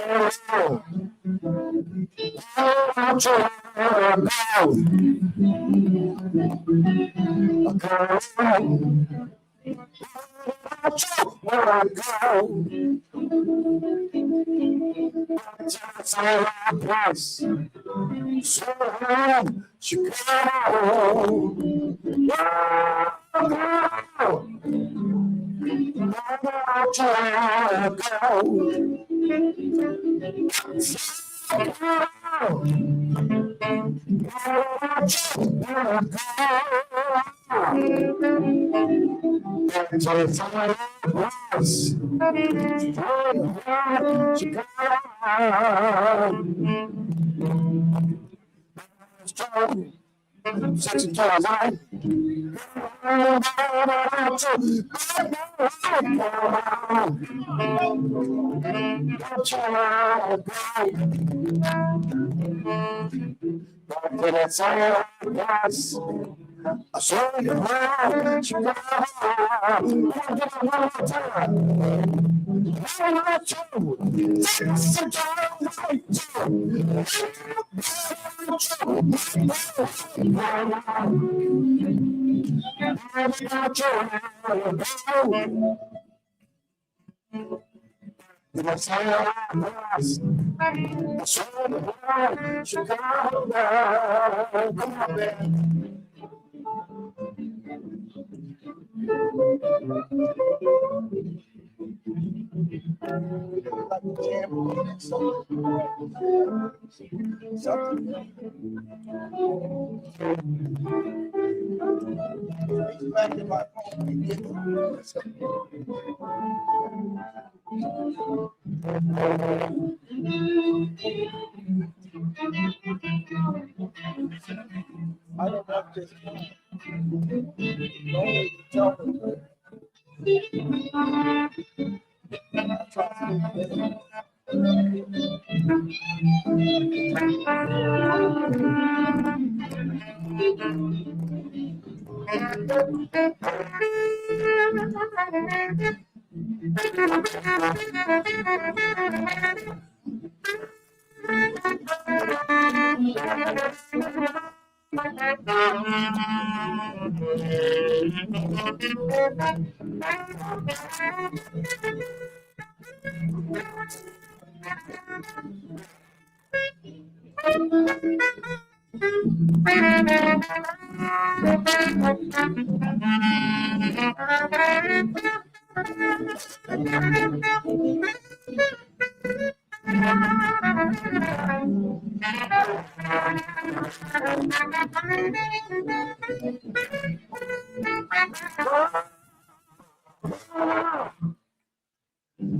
I don't know if this.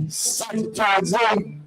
Sanitizing.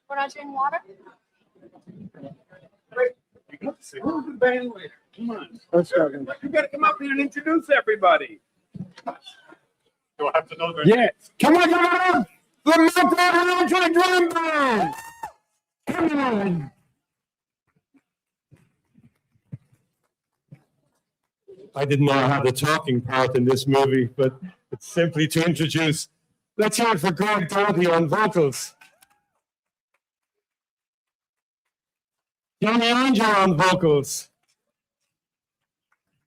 We're not doing water? Who's the band leader? Come on. You gotta come up here and introduce everybody. Do I have to know their Yeah. Come on, come on. The Reentry Drum Band. Come on. I didn't know I had a talking part in this movie, but it's simply to introduce. Let's hear it for Greg Doherty on vocals. Johnny Angel on vocals.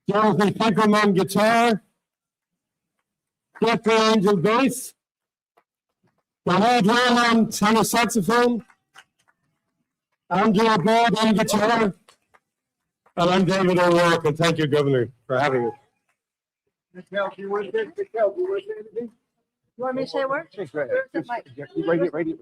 Jonathan Finkelman on guitar. Jeffrey Angel bass. Donald Brown on tenor saxophone. Andrew Bird on guitar. And I'm David O'Rourke, and thank you, Governor, for having me. Mikhail, do you want to say anything? You want me to say a word? Right here.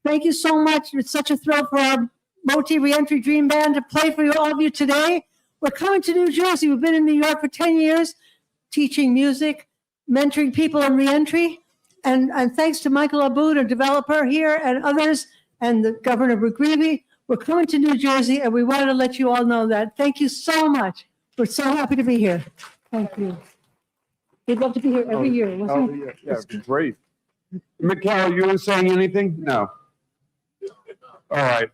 Thank you so much. It's such a thrill for our Moti Reentry Dream Band to play for all of you today. We're coming to New Jersey. We've been in New York for 10 years, teaching music, mentoring people in reentry. And thanks to Michael Aboud, a developer here, and others, and the Governor McGreevy, we're coming to New Jersey, and we wanted to let you all know that. Thank you so much. We're so happy to be here. Thank you. We'd love to be here every year. Wasn't it? Yeah, great. Mikhail, you were saying anything? No. All right.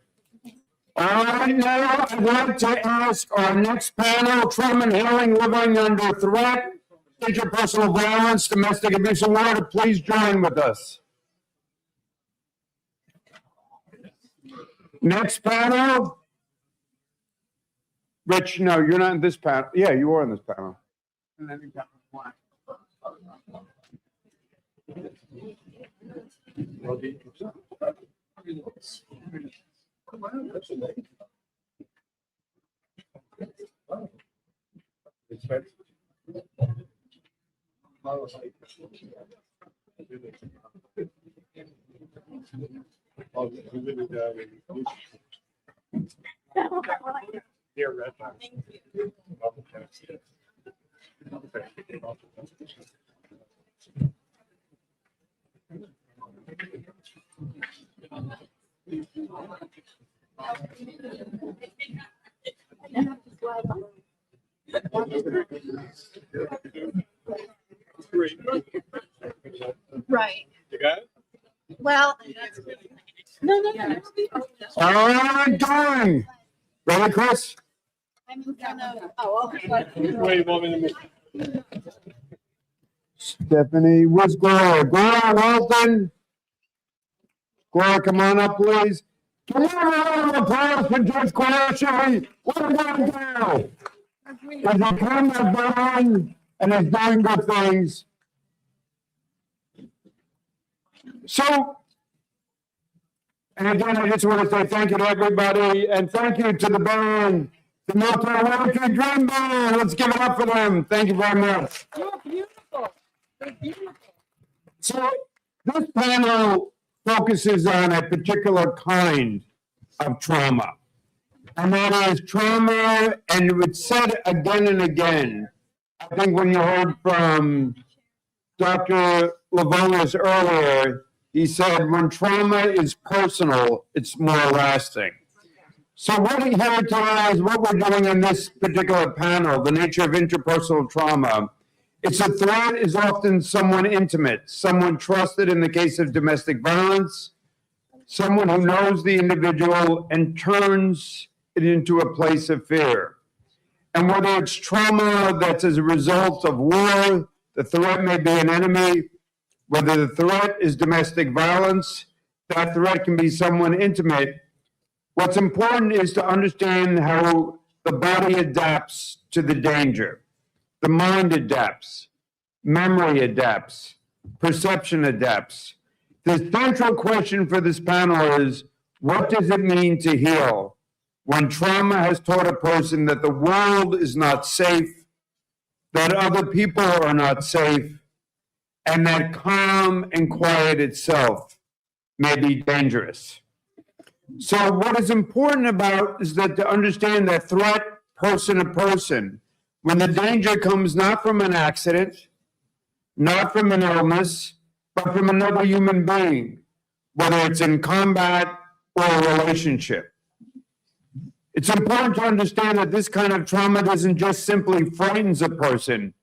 All right, now I'd like to ask our next panel, trauma and healing, living under threat, interpersonal violence, domestic abuse, and war, to please join with us. Next panel. Rich, no, you're not in this panel. Yeah, you are in this panel. Here, Red. Right. You got it? Well, no. All right, done. Ready, Chris? I'm in front of, oh, okay. Wait, 1 minute. Stephanie, where's Gloria? Gloria Walton? Gloria, come on up, please. Can we have a round of applause for Judge Quashie? What a good girl. He's a kind of bond and is doing good things. So, and again, I just want to say thank you to everybody, and thank you to the band, the Neurobiology Dream Band. Let's give it up for them. Thank you very much. You're beautiful. You're beautiful. So this panel focuses on a particular kind of trauma. and that is trauma, and it was said again and again. I think when you heard from Dr. Lavonis earlier, he said when trauma is personal, it's more lasting. So what we hear today is what we're doing in this particular panel, the nature of interpersonal trauma. It's a threat is often someone intimate, someone trusted in the case of domestic violence, someone who knows the individual and turns it into a place of fear. And whether it's trauma that's as a result of war, the threat may be an enemy, whether the threat is domestic violence, that threat can be someone intimate. What's important is to understand how the body adapts to the danger. The mind adapts, memory adapts, perception adapts. The central question for this panel is, what does it mean to heal when trauma has taught a person that the world is not safe, that other people are not safe, and that calm and quiet itself may be dangerous? So what is important about is that to understand that threat person to person, when the danger comes not from an accident, not from an illness, but from another human being, whether it's in combat or a relationship. It's important to understand that this kind of trauma doesn't just simply frightens a person,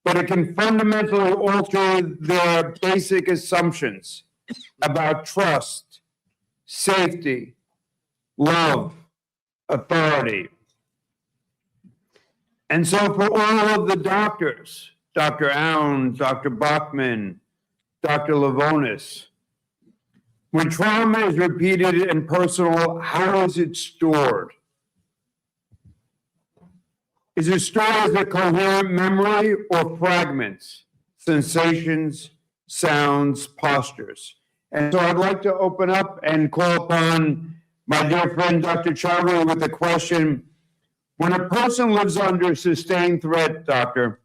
but it can fundamentally alter their basic assumptions about trust, safety, love, authority. And so for all of the doctors, Dr. Aoun, Dr. Bachman, Dr. Lavonis, when trauma is repeated and personal, how is it stored? Is it stored as a coherent memory or fragments, sensations, sounds, postures? And so I'd like to open up and call upon my dear friend, Dr. Chowdhury, with a question. When a person lives under sustained threat, doctor,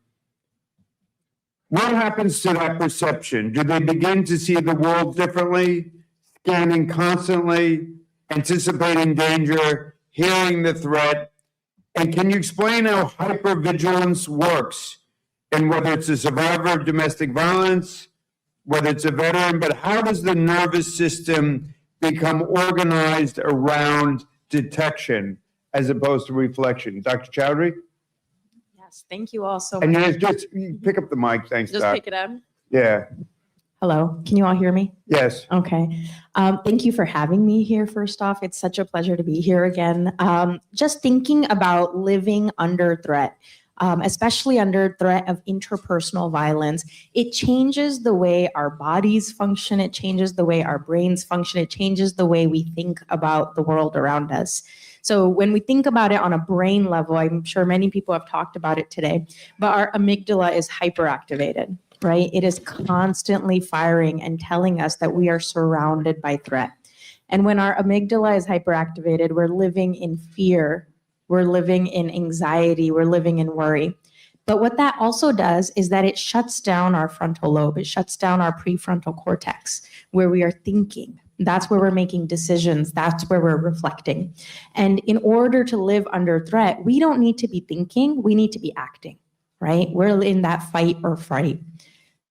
what happens to that perception? Do they begin to see the world differently, scanning constantly, anticipating danger, hearing the threat? And can you explain how hypervigilance works, and whether it's a survivor of domestic violence, whether it's a veteran, but how does the nervous system become organized around detection as opposed to reflection? Dr. Chowdhury? Yes, thank you all so And much. just pick up the mic, thanks, Just Doc. pick it up. Yeah, Hello, can you all hear me? yes. Okay. Thank you for having me here, first off. It's such a pleasure to be here again. Just thinking about living under threat, especially under threat of interpersonal violence, it changes the way our bodies function. It changes the way our brains function. It changes the way we think about the world around us. So when we think about it on a brain level, I'm sure many people have talked about it today, but our amygdala is hyperactivated, right? It is constantly firing and telling us that we are surrounded by threat. And when our amygdala is hyperactivated, we're living in fear, we're living in anxiety, we're living in worry. But what that also does is that it shuts down our frontal lobe. It shuts down our prefrontal cortex, where we are thinking. That's where we're making decisions. That's where we're reflecting. And in order to live under threat, we don't need to be thinking, we need to be acting, right? We're in that fight or fright.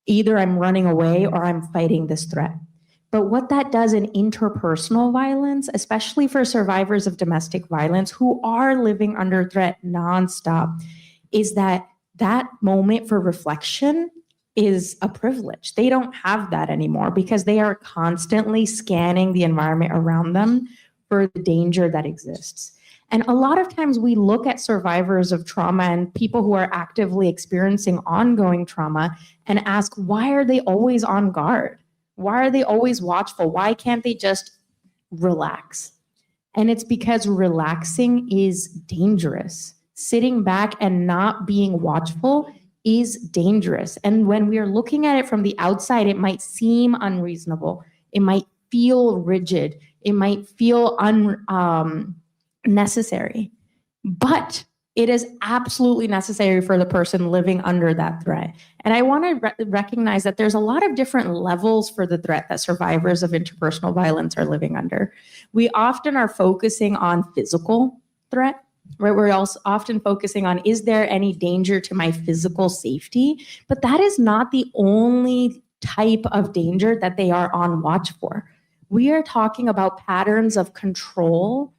Either I'm running away or I'm fighting this threat. But what that does in interpersonal violence, especially for survivors of domestic violence who are living under threat nonstop, is that that moment for reflection is a privilege. They don't have that anymore because they are constantly scanning the environment around them for the danger that exists. And a lot of times we look at survivors of trauma and people who are actively experiencing ongoing trauma and ask, why are they always on guard? Why are they always watchful? Why can't they just relax? And it's because relaxing is dangerous. Sitting back and not being watchful is dangerous. And when we are looking at it from the outside, it might seem unreasonable. It might feel rigid. It might feel unnecessary. But it is absolutely necessary for the person living under that threat. And I want to recognize that there's a lot of different levels for the threat that survivors of interpersonal violence are living under. We often are focusing on physical, threat, right? We're also often focusing on, is there any danger to my physical safety? But that is not the only type of danger that they are on watch for. We are talking about patterns of control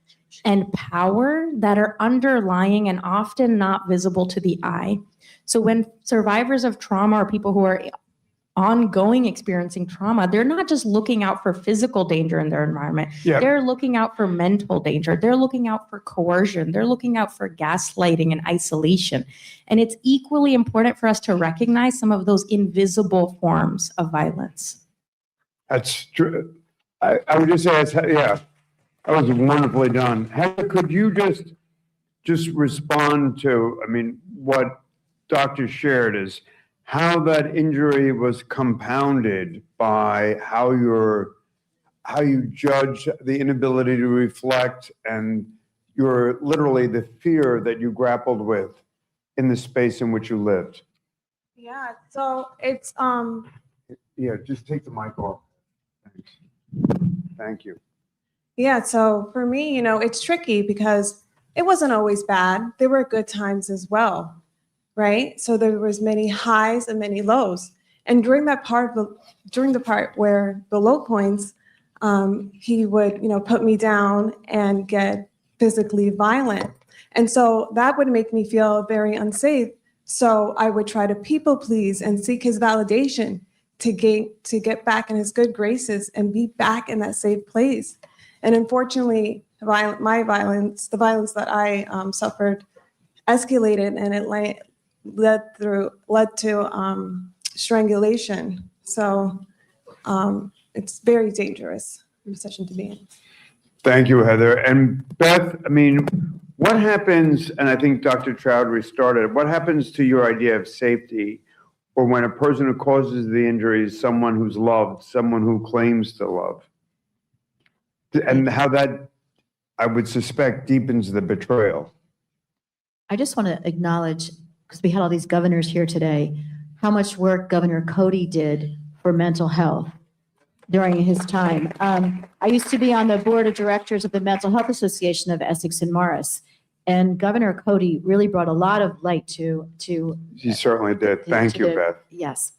and power that are underlying and often not visible to the eye. So when survivors of trauma or people who are ongoing experiencing trauma, they're not just looking out for physical danger in their environment. Yeah. They're looking out for mental danger. They're looking out for coercion. They're looking out for gaslighting and isolation. And it's equally important for us to recognize some of those invisible forms of violence. That's true. I would just ask, yeah, that was wonderfully done. Heather, could you just respond to, I mean, what Dr. shared is how that injury was compounded by how you judge the inability to reflect and your literally the fear that you grappled with in the space in which you lived. Yeah, so it's Yeah, just take the mic off. Thanks. Thank you. yeah, so for me, it's tricky because it wasn't always bad. There were good times as well, right? So there was many highs and many lows. And during the part where the low points, he would, put me down and get physically violent. And so that would make me feel very unsafe. So I would try to people please and seek his validation to get back in his good graces and be back in that safe place. And unfortunately, the violence that I suffered escalated, and it led to strangulation. So it's very dangerous position to be in. Thank you, Heather. And Beth, I mean, what happens, and I think Dr. Chowdhury started, what happens to your idea of safety, or when a person who causes the injury is someone who's loved, someone who claims to love? And how that, I would suspect, deepens the betrayal. I just want to acknowledge, because we had all these governors here today, how much work Governor Cody did for mental health during his time. I used to be on the board of directors of the Mental Health Association of Essex and Morris, and Governor Cody really brought a lot of light to. He certainly did. Thank you, Beth. Yes.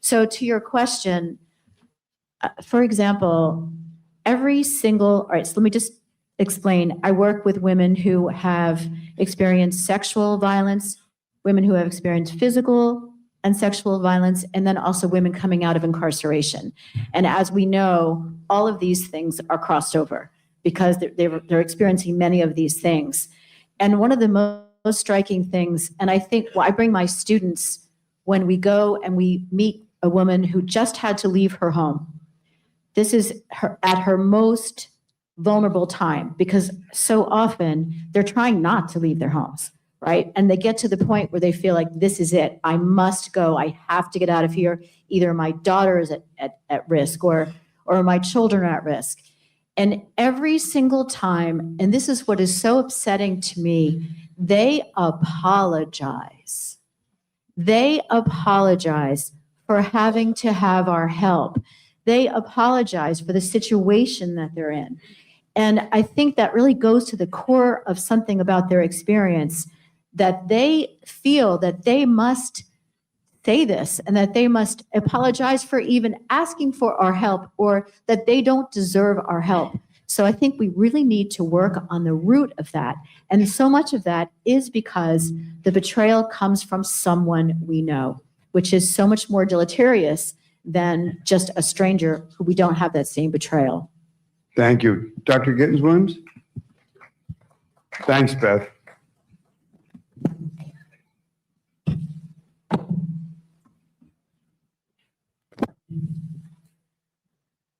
So to your question, for example, all right, so let me just explain. I work with women who have experienced sexual violence, women who have experienced physical and sexual violence, and then also women coming out of incarceration. And as we know, all of these things are crossed over because they're experiencing many of these things. And one of the most striking things, and I think I bring my students when we go and we meet a woman who just had to leave her home. This is at her most vulnerable time, because so often they're trying not to leave their homes, right? And they get to the point where they feel like, this is it. I must go. I have to get out of here. Either my daughter is at risk or my children are at risk. And every single time, and this is what is so upsetting to me, they apologize. They apologize for having to have our help. They apologize for the situation that they're in. And I think that really goes to the core of something about their experience, that they feel that they must say this and that they must apologize for even asking for our help, or that they don't deserve our help. So I think we really need to work on the root of that. And so much of that is because the betrayal comes from someone we know, which is so much more deleterious than just a stranger who we don't have that same betrayal. Thank you. Dr. Gittens-Williams? Thanks, Beth.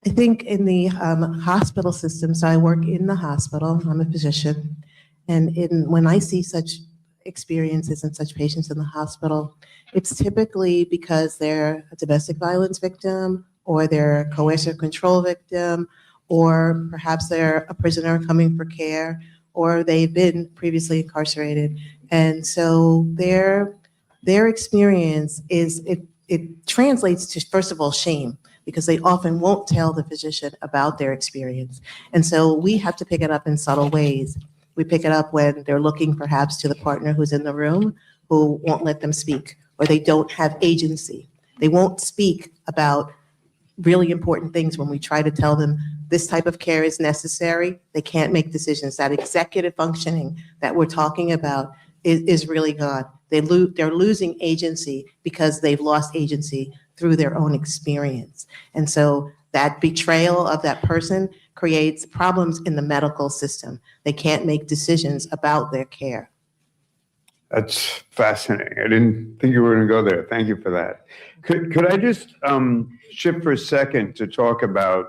I think in the hospital system, so I work in the hospital, I'm a physician, and when I see such experiences and such patients in the hospital, it's typically because they're a domestic violence victim, or they're a coercive control victim, or perhaps they're a prisoner coming for care, or they've been previously incarcerated. And so their experience it translates to, first of all, shame, because they often won't tell the physician about their experience. And so we have to pick it up in subtle ways. We pick it up when they're looking perhaps to the partner who's in the room who won't let them speak, or they don't have agency. They won't speak about really important things when we try to tell them this type of care is necessary. They can't make decisions. That executive functioning that we're talking about is really gone. They're losing agency because they've lost agency through their own experience. And so that betrayal of that person creates problems in the medical system. They can't make decisions about their care. That's fascinating. I didn't think you were going to go there. Thank you for that. Could I just shift for a second to talk about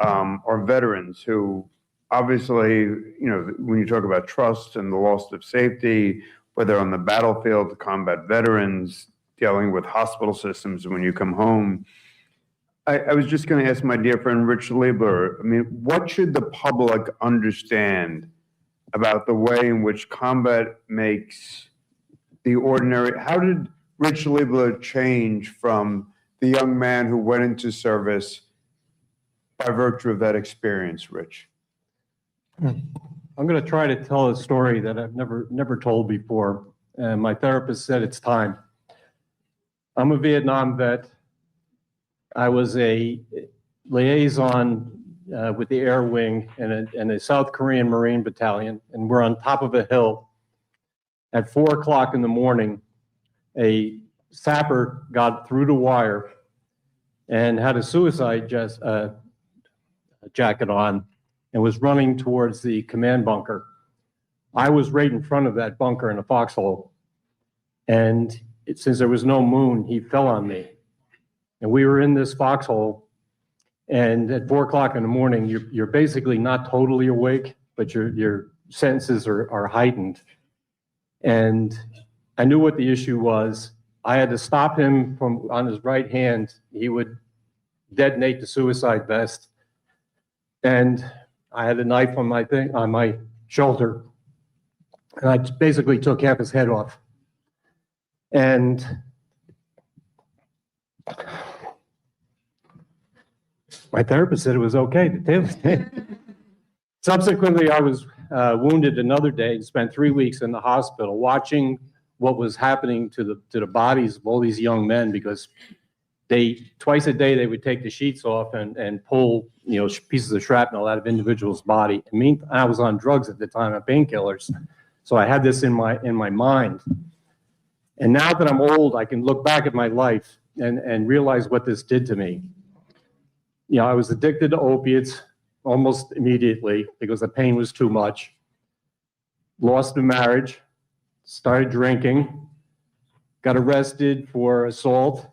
our veterans who obviously, you know, when you talk about trust and the loss of safety, whether on the battlefield, the combat veterans, dealing with hospital systems when you come home, I was just going to ask my dear friend Rich Liebler, I mean, what should the public understand about the way in which combat makes the ordinary, how did Rich Liebler change from the young man who went into service by virtue of that experience, Rich? I'm going to try to tell a story that I've never told before. And my therapist said it's time. I'm a Vietnam vet. I was a liaison with the Air Wing in a South Korean Marine battalion, and we're on top of a hill. At 4 o'clock in the morning, a sapper got through the wire and had a suicide jacket on and was running towards the command bunker. I was right in front of that bunker in a foxhole. And since there was no moon, he fell on me. And we were in this foxhole. And at 4 o'clock in the morning, you're basically not totally awake, but your senses are heightened. And I knew what the issue was. I had to stop him from on his right hand. He would detonate the suicide vest. And I had a knife on my shoulder. And I basically took half his head off. And my therapist said it was okay. Subsequently, I was wounded another day and spent 3 weeks in the hospital watching what was happening to the bodies of all these young men, because twice a day they would take the sheets off and pull, you know, pieces of shrapnel out of individuals' body. I was on drugs at the time, painkillers, so I had this in my mind. And now that I'm old, I can look back at my life and realize what this did to me. You know, I was addicted to opiates almost immediately because the pain was too much. Lost a marriage, started drinking, got arrested for assault,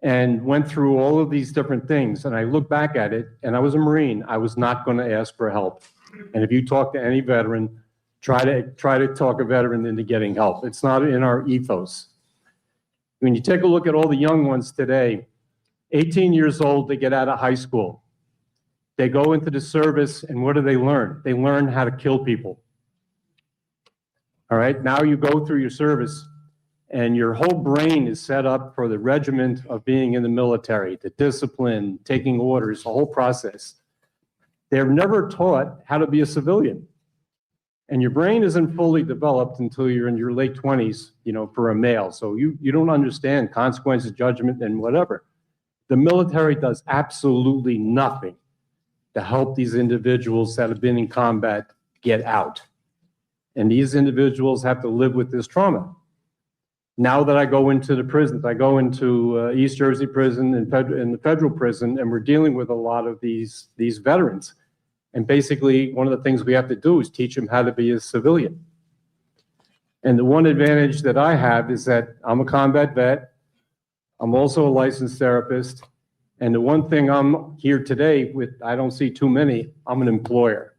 and went through all of these different things. And I look back at it, and I was a Marine. I was not going to ask for help. And if you talk to any veteran, try to talk a veteran into getting help. It's not in our ethos. When you take a look at all the young ones today, 18 years old, they get out of high school. They go into the service, and what do they learn? They learn how to kill people. All right, now you go through your service, and your whole brain is set up for the regiment of being in the military, the discipline, taking orders, the whole process. They're never taught how to be a civilian. And your brain isn't fully developed until you're in your late 20s, you know, for a male. So you don't understand consequences, judgment, and whatever. The military does absolutely nothing to help these individuals that have been in combat get out. And these individuals have to live with this trauma. Now that I go into the prisons, I go into East Jersey prison and the federal prison, and we're dealing with a lot of these veterans. And basically, one of the things we have to do is teach them how to be a civilian. And the one advantage that I have is that I'm a combat vet. I'm also a licensed therapist. And the one thing I'm here today with, I don't see too many, I'm an employer.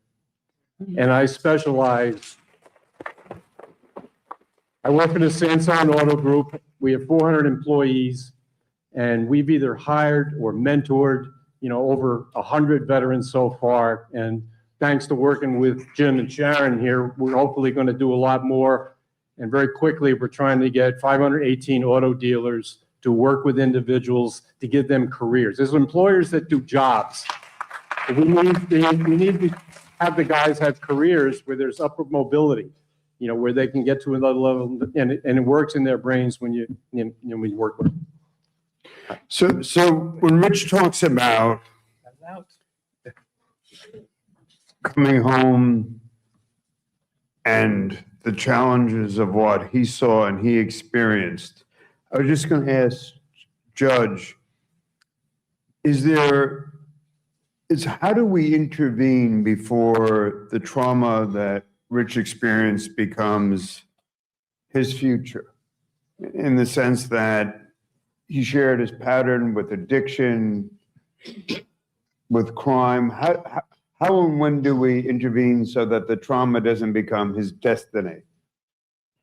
And I specialize, I work in the Sanson Auto Group. We have 400 employees, and we've either hired or mentored, you know, over 100 veterans so far. And thanks to working with Jim and Sharon here, we're hopefully going to do a lot more. And very quickly, we're trying to get 518 auto dealers to work with individuals to give them careers. There's employers that do jobs. We need have the guys have careers where there's upward mobility, you know, where they can get to another level, and it works in their brains when when you work with them. So when Rich talks about coming home and the challenges of what he saw and he experienced, I was just going to ask Judge, how do we intervene before the trauma that Rich experienced becomes his future? In the sense that he shared his pattern with addiction, with crime. How and when do we intervene so that the trauma doesn't become his destiny?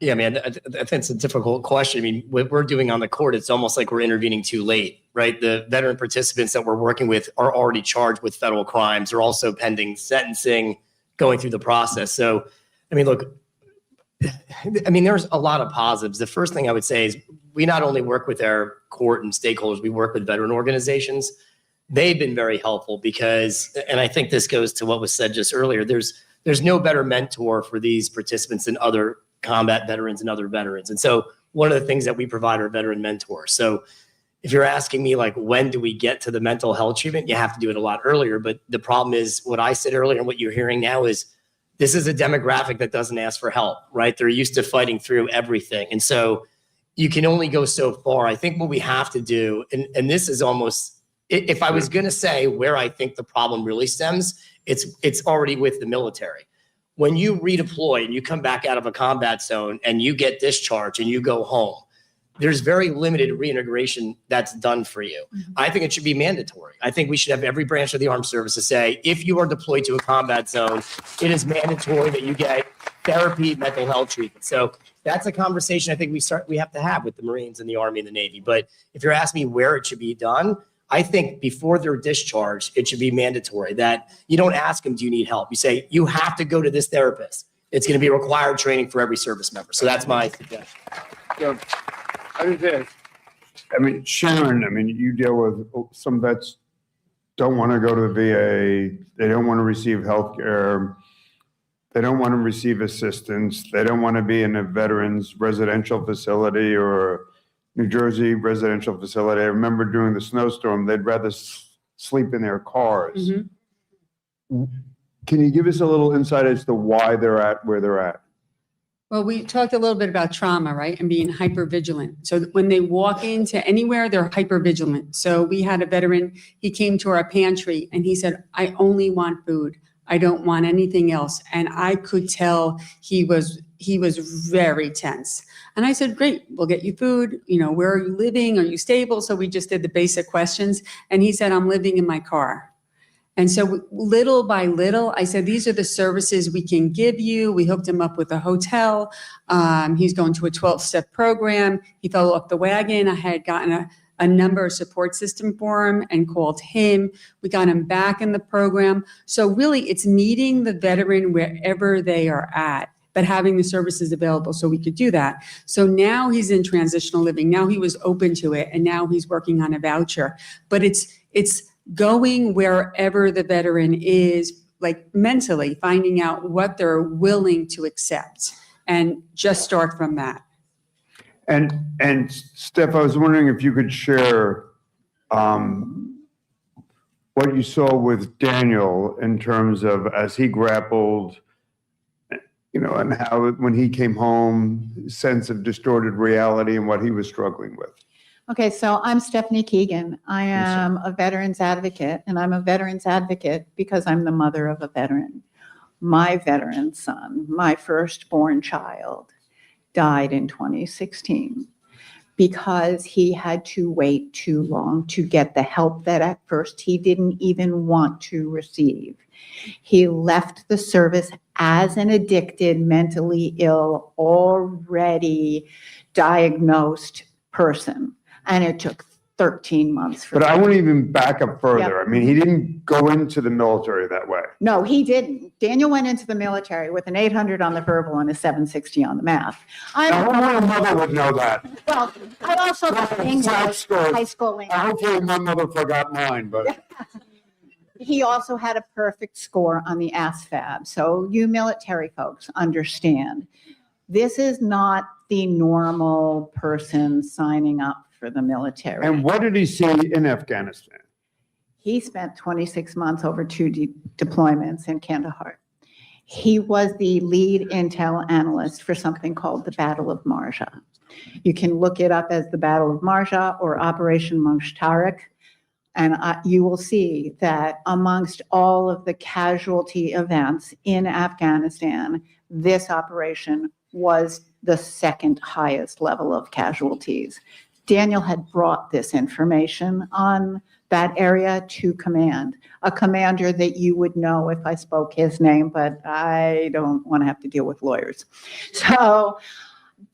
Yeah, man, I think it's a difficult question. I mean, what we're doing on the court, it's almost like we're intervening too late, right? The veteran participants that we're working with are already charged with federal crimes. They're also pending sentencing, going through the process. So, I mean, look, I mean, there's a lot of positives. The first thing I would say is we not only work with our court and stakeholders, we work with veteran organizations. They've been very helpful because, and I think this goes to what was said just earlier, there's no better mentor for these participants than other combat veterans and other veterans. And so one of the things that we provide are veteran mentors. So if you're asking me, like, when do we get to the mental health treatment, you have to do it a lot earlier. But the problem is what I said earlier and what you're hearing now is this is a demographic that doesn't ask for help, right? They're used to fighting through everything. And so you can only go so far. I think what we have to do, and this is almost, if I was going to say where I think the problem really stems, it's already with the military. When you redeploy and you come back out of a combat zone and you get discharged and you go home, there's very limited reintegration that's done for you. I think it should be mandatory. I think we should have every branch of the armed services say, if you are deployed to a combat zone, it is mandatory that you get therapy, mental health treatment. So that's a conversation I think we have to have with the Marines and the Army and the Navy. But if you're asking me where it should be done, I think before they're discharged, it should be mandatory that you don't ask them, do you need help? You say, you have to go to this therapist. It's going to be required training for every service member. So that's my suggestion. So, I mean, Sharon, I mean, you deal with some vets don't want to go to the VA. They don't want to receive health care. They don't want to receive assistance. They don't want to be in a veterans residential facility or New Jersey residential facility. I remember during the snowstorm, they'd rather sleep in their cars. Can you give us a little insight as to why they're at where they're at? Well, we talked a little bit about trauma, right? And being hypervigilant. So when they walk into anywhere, they're hypervigilant. So we had a veteran, he came to our pantry and he said, I only want food. I don't want anything else. And I could tell he was very tense. And I said, great, we'll get you food. You know, where are you living? Are you stable? So we just did the basic questions. And he said, I'm living in my car. And so little by little, I said, these are the services we can give you. We hooked him up with a hotel. He's going to a 12-step program. He fell off the wagon. I had gotten a number support system for him and called him. We got him back in the program. So really, it's meeting the veteran wherever they are at, but having the services available so we could do that. So now he's in transitional living. Now he was open to it, and now he's working on a voucher. But it's going wherever the veteran is, like mentally finding out what they're willing to accept and just start from that. And Steph, I was wondering if you could share what you saw with Daniel in terms of as he grappled, you know, and how when he came home, sense of distorted reality and what he was struggling with. Okay, so I'm Stephanie Keegan. I am a veterans advocate, and I'm a veterans advocate because I'm the mother of a veteran. My veteran son, my firstborn child, died in 2016 because he had to wait too long to get the help that at first he didn't even want to receive. He left the service as an addicted, mentally ill, already diagnosed person. And it took 13 months for But that. I want to even back up further. Yep. I mean, he didn't go into the military that way. No, he didn't. Daniel went into the military with an 800 on the verbal and a 760 on the math. Now, my mother would know that. Well, I also got English high school. Hopefully my mother forgot mine, but. he also had a perfect score on the ASVAB. So you military folks understand, this is not the normal person signing up for the military. And what did he see in Afghanistan? He spent 26 months over 2 deployments in Kandahar. He was the lead intel analyst for something called the Battle of Marja. You can look it up as the Battle of Marja or Operation Mushtarak, and you will see that amongst all of the casualty events in Afghanistan, this operation was the second highest level of casualties. Daniel had brought this information on that area to command, a commander that you would know if I spoke his name, but I don't want to have to deal with lawyers. So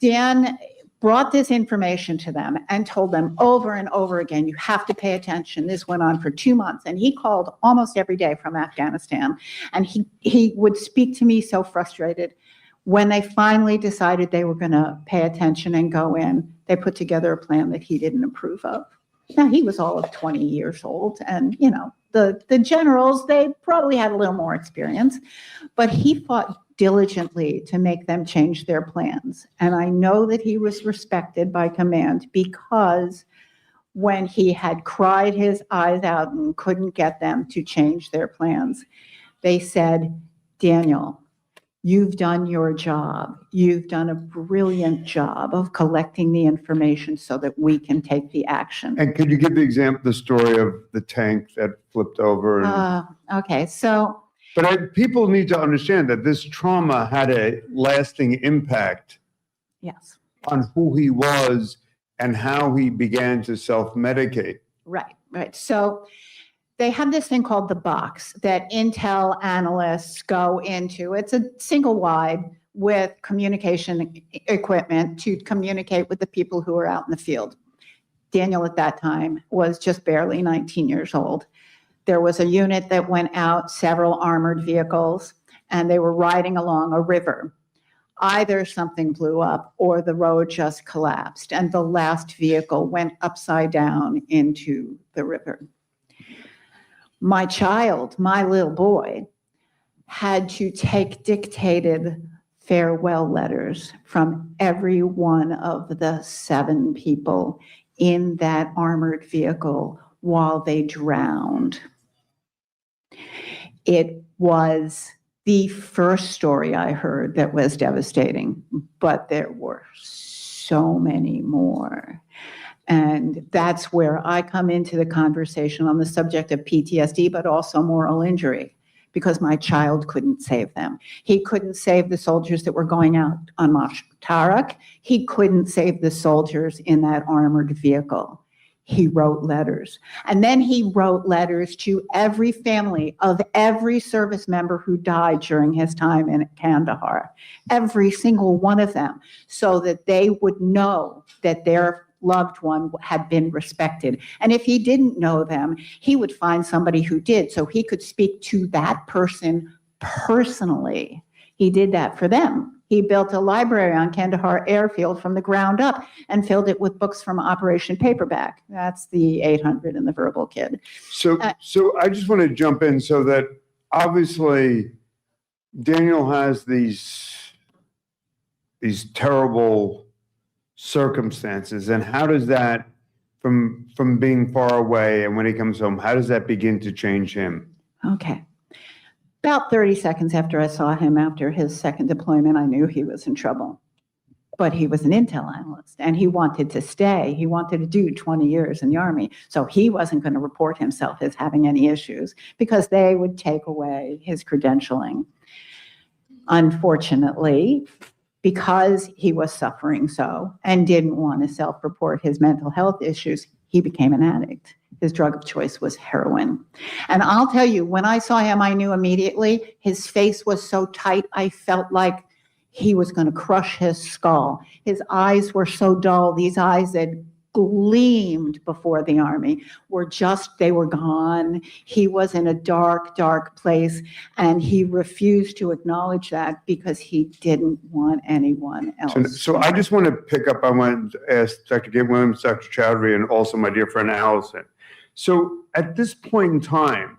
Dan brought this information to them and told them over and over again, you have to pay attention. This went on for 2 months, and he called almost every day from Afghanistan, and he would speak to me so frustrated. When they finally decided they were going to pay attention and go in, they put together a plan that he didn't approve of. Now, he was all of 20 years old, and, you know, the generals, they probably had a little more experience, but he fought diligently to make them change their plans. And I know that he was respected by command because when he had cried his eyes out and couldn't get them to change their plans, they said, Daniel, you've done your job. You've done a brilliant job of collecting the information so that we can take the action. And could you give the story of the tank that flipped over? Okay, so. But people need to understand that this trauma had a lasting impact. Yes. On who he was and how he began to self-medicate. Right. So they have this thing called the box that intel analysts go into. It's a single wide with communication equipment to communicate with the people who are out in the field. Daniel at that time was just barely 19 years old. There was a unit that went out, several armored vehicles, and they were riding along a river. Either something blew up or the road just collapsed, and the last vehicle went upside down into the river. My child, my little boy, had to take dictated farewell letters from every one of the 7 people in that armored vehicle while they drowned. It was the first story I heard that was devastating, but there were so many more. And that's where I come into the conversation on the subject of PTSD, but also moral injury, because my child couldn't save them. He couldn't save the soldiers that were going out on Mushtarak. He couldn't save the soldiers in that armored vehicle. He wrote letters. And then he wrote letters to every family of every service member who died during his time in Kandahar, every single one of them, so that they would know that their loved one had been respected. And if he didn't know them, he would find somebody who did, so he could speak to that person personally. He did that for them. He built a library on Kandahar Airfield from the ground up and filled it with books from Operation Paperback. That's the 800 and the Verbal Kid. So I just want to jump in so that obviously Daniel has these terrible circumstances, and how does that, from being far away and when he comes home, how does that begin to change him? Okay. About 30 seconds after I saw him after his second deployment, I knew he was in trouble. But he was an intel analyst and he wanted to stay. He wanted to do 20 years in the Army. So he wasn't going to report himself as having any issues because they would take away his credentialing. Unfortunately, because he was suffering so and didn't want to self-report his mental health issues, he became an addict. His drug of choice was heroin. And I'll tell you, when I saw him, I knew immediately his face was so tight, I felt like he was going to crush his skull. His eyes were so dull. These eyes that gleamed before the Army they were gone. He was in a dark, dark place, and he refused to acknowledge that because he didn't want anyone else. So I just want to pick up, I want to ask Dr. Gabe Williams, Dr. Chowdhury, and also my dear friend Allison. So at this point in time,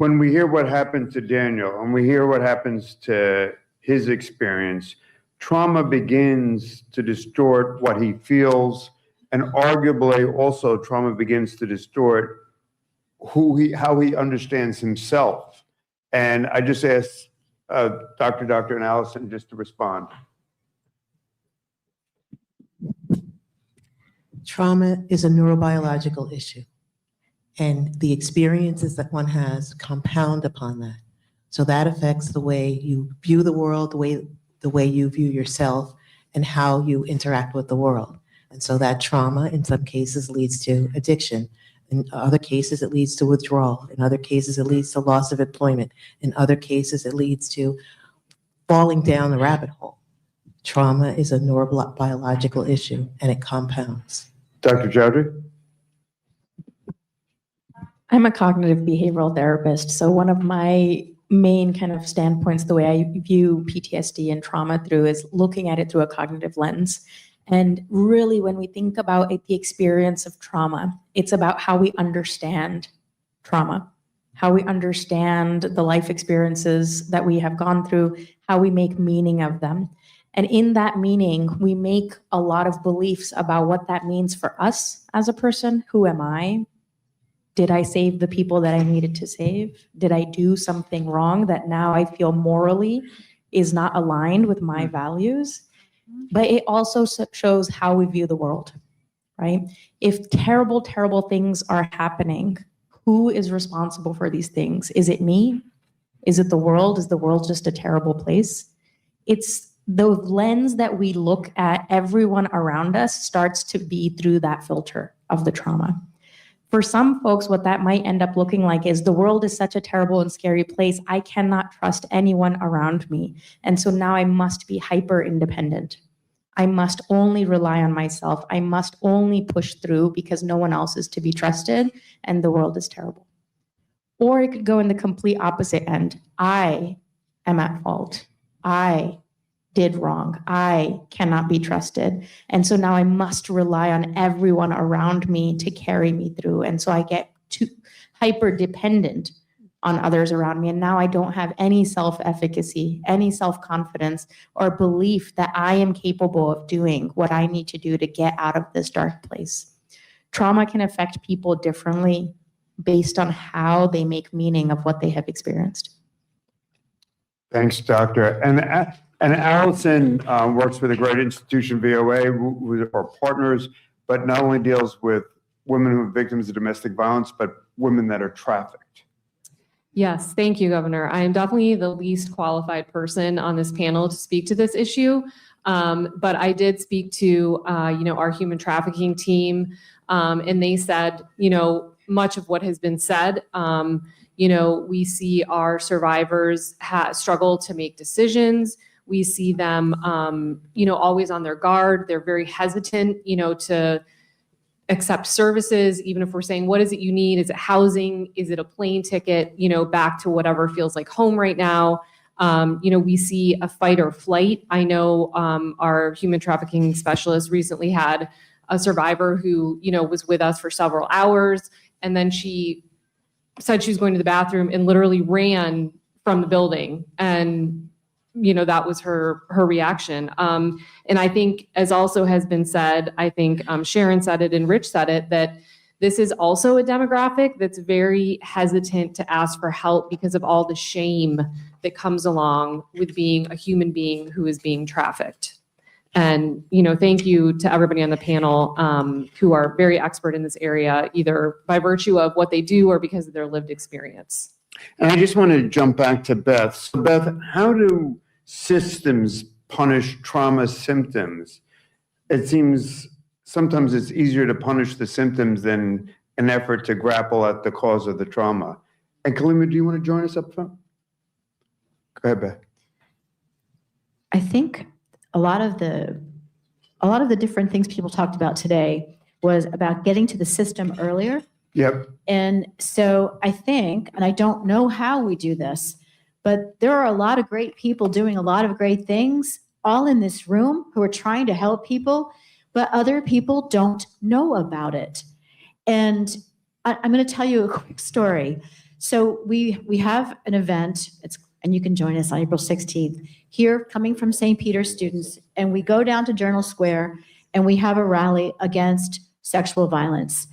when we hear what happened to Daniel and we hear what happens to his experience, trauma begins to distort what he feels, and arguably also trauma begins to distort how he understands himself. And I just asked Dr. and Allison just to respond. Trauma is a neurobiological issue, and the experiences that one has compound upon that. So that affects the way you view the world, the way you view yourself, and how you interact with the world. And so that trauma, in some cases, leads to addiction. In other cases, it leads to withdrawal. In other cases, it leads to loss of employment. In other cases, it leads to falling down the rabbit hole. Trauma is a neurobiological issue, and it compounds. Dr. Chowdhury? I'm a cognitive behavioral therapist. So one of my main kind of standpoints, the way I view PTSD and trauma through, is looking at it through a cognitive lens. And really, when we think about the experience of trauma, it's about how we understand trauma, how we understand the life experiences that we have gone through, how we make meaning of them. And in that meaning, we make a lot of beliefs about what that means for us as a person. Who am I? Did I save the people that I needed to save? Did I do something wrong that now I feel morally is not aligned with my values? But it also shows how we view the world, right? If terrible, terrible things are happening, who is responsible for these things? Is it me? Is it the world? Is the world just a terrible place? It's the lens that we look at everyone around us starts to be through that filter of the trauma. For some folks, what that might end up looking like is the world is such a terrible and scary place. I cannot trust anyone around me. And so now I must be hyper independent. I must only rely on myself. I must only push through because no one else is to be trusted and the world is terrible. Or it could go in the complete opposite end. I am at fault. I did wrong. I cannot be trusted. And so now I must rely on everyone around me to carry me through. And so I get too hyper dependent on others around me. And now I don't have any self-efficacy, any self-confidence or belief that I am capable of doing what I need to do to get out of this dark place. Trauma can affect people differently based on how they make meaning of what they have experienced. Thanks, Doctor. And Allison works with a great institution, VOA, who are partners, but not only deals with women who are victims of domestic violence, but women that are trafficked. Yes, thank you, Governor. I am definitely the least qualified person on this panel to speak to this issue, but I did speak to our human trafficking team, and they said, much of what has been said. We see our survivors struggle to make decisions. We see them, always on their guard. They're very hesitant, to accept services, even if we're saying, what is it you need? Is it housing? Is it a plane ticket, back to whatever feels like home right now? We see a fight or flight. I know our human trafficking specialist recently had a survivor who, was with us for several hours, and then she said she was going to the bathroom and literally ran from the building. And that was her reaction. And I think, as also has been said, I think Sharon said it and Rich said it, that this is also a demographic that's very hesitant to ask for help because of all the shame that comes along with being a human being who is being trafficked. And, thank you to everybody on the panel who are very expert in this area, either by virtue of what they do or because of their lived experience. And I just want to jump back to Beth. So Beth, how do systems punish trauma symptoms? It seems sometimes it's easier to punish the symptoms than an effort to grapple at the cause of the trauma. And Kalima, do you want to join us up front? Go ahead, Beth. I think a lot of the different things people talked about today was about getting to the system earlier. Yep. And so I think, and I don't know how we do this, but there are a lot of great people doing a lot of great things all in this room who are trying to help people, but other people don't know about it. And I'm going to tell you a quick story. So we have an event, and you can join us on April 16th, here coming from St. Peter's students, and we go down to Journal Square and we have a rally against sexual violence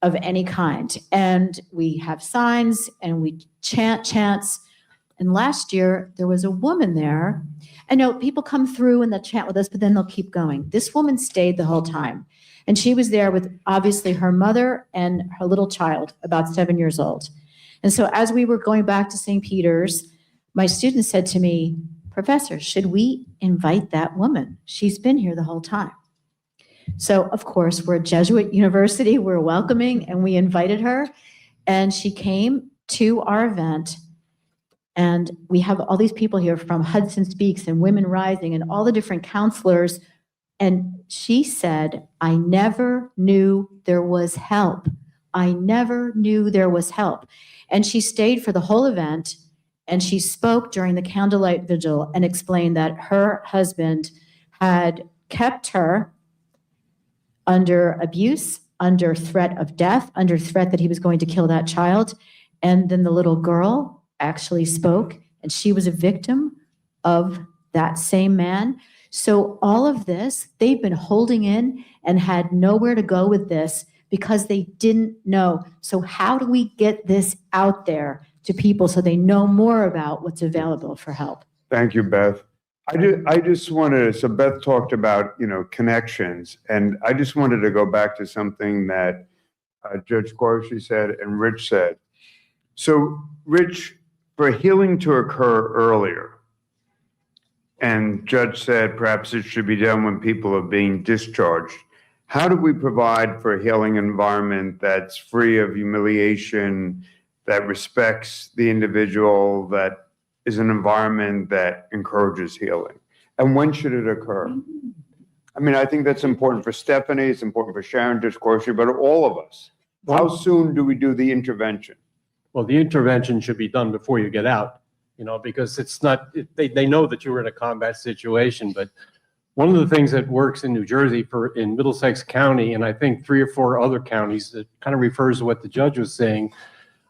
of any kind. And we have signs and we chant chants. And last year there was a woman there. I know people come through and they'll chant with us, but then they'll keep going. This woman stayed the whole time. And she was there with obviously her mother and her little child, about 7 years old. And so as we were going back to St. Peter's, my student said to me, "Professor, should we invite that woman? She's been here the whole time." So of course, we're a Jesuit university, we're welcoming, and we invited her. And she came to our event. And we have all these people here from Hudson Speaks and Women Rising and all the different counselors. And she said, "I never knew there was help. I never knew there was help." And she stayed for the whole event. And she spoke during the candlelight vigil and explained that her husband had kept her under abuse, under threat of death, under threat that he was going to kill that child. And then the little girl actually spoke, and she was a victim of that same man. So all of this, they've been holding in and had nowhere to go with this because they didn't know. So how do we get this out there to people so they know more about what's available for help? Thank you, Beth. I just wanted, so Beth talked about, connections, and I just wanted to go back to something that Judge Corsi said and Rich said. So Rich, for healing to occur earlier, and Judge said perhaps it should be done when people are being discharged, how do we provide for a healing environment that's free of humiliation, that respects the individual, that is an environment that encourages healing? And when should it occur? I mean, I think that's important for Stephanie, it's important for Sharon, Judge Corsi, but all of us. How soon do we do the intervention? Well, the intervention should be done before you get out, because it's not, they know that you were in a combat situation. But one of the things that works in New Jersey in Middlesex County, and I think 3 or 4 other counties, that kind of refers to what the judge was saying.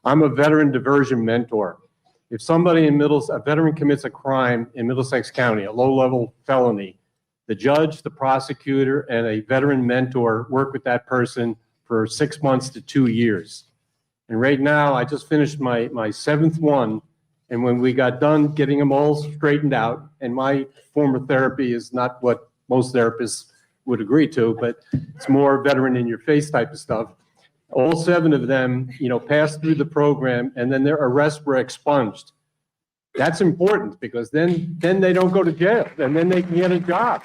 I'm a veteran diversion mentor. If somebody a veteran commits a crime in Middlesex County, a low-level felony, the judge, the prosecutor, and a veteran mentor work with that person for 6 months to 2 years. And right now, I just finished my 7th one. And when we got done getting them all straightened out, and my form of therapy is not what most therapists would agree to, but it's more veteran in your face type of stuff. All 7 of them, passed through the program, and then their arrests were expunged. That's important because then they don't go to jail, and then they can get a job.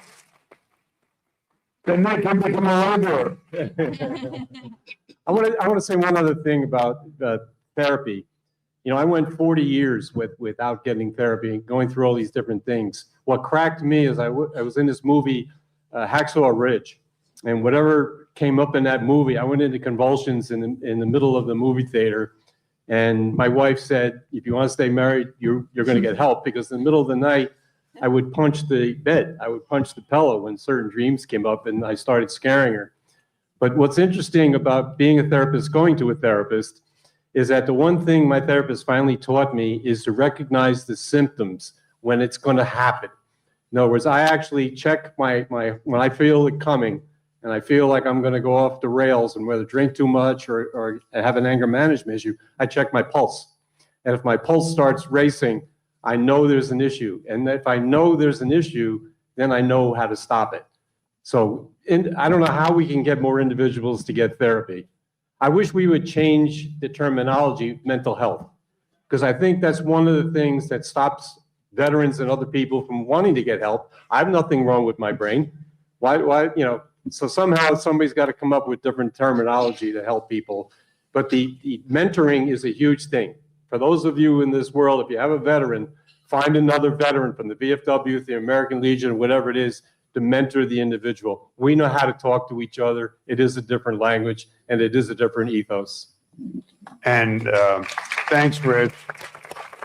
Then they can become a laborer. I want to say one other thing about therapy. I went 40 years without getting therapy and going through all these different things. What cracked me is I was in this movie, Hacksaw Ridge, and whatever came up in that movie, I went into convulsions in the middle of the movie theater. And my wife said, "If you want to stay married, you're going to get help," because in the middle of the night, I would punch the bed. I would punch the pillow when certain dreams came up, and I started scaring her. But what's interesting about being a therapist, going to a therapist, is that the one thing my therapist finally taught me is to recognize the symptoms when it's going to happen. In other words, I actually check when I feel it coming, and I feel like I'm going to go off the rails and whether drink too much or have an anger management issue, I check my pulse. And if my pulse starts racing, I know there's an issue. And if I know there's an issue, then I know how to stop it. So I don't know how we can get more individuals to get therapy. I wish we would change the terminology mental health, because I think that's one of the things that stops veterans and other people from wanting to get help. I have nothing wrong with my brain. Why, so somehow somebody's got to come up with different terminology to help people. But the mentoring is a huge thing. For those of you in this world, if you have a veteran, find another veteran from the VFW, the American Legion, whatever it is, to mentor the individual. We know how to talk to each other. It is a different language, and it is a different ethos. And thanks, Rich.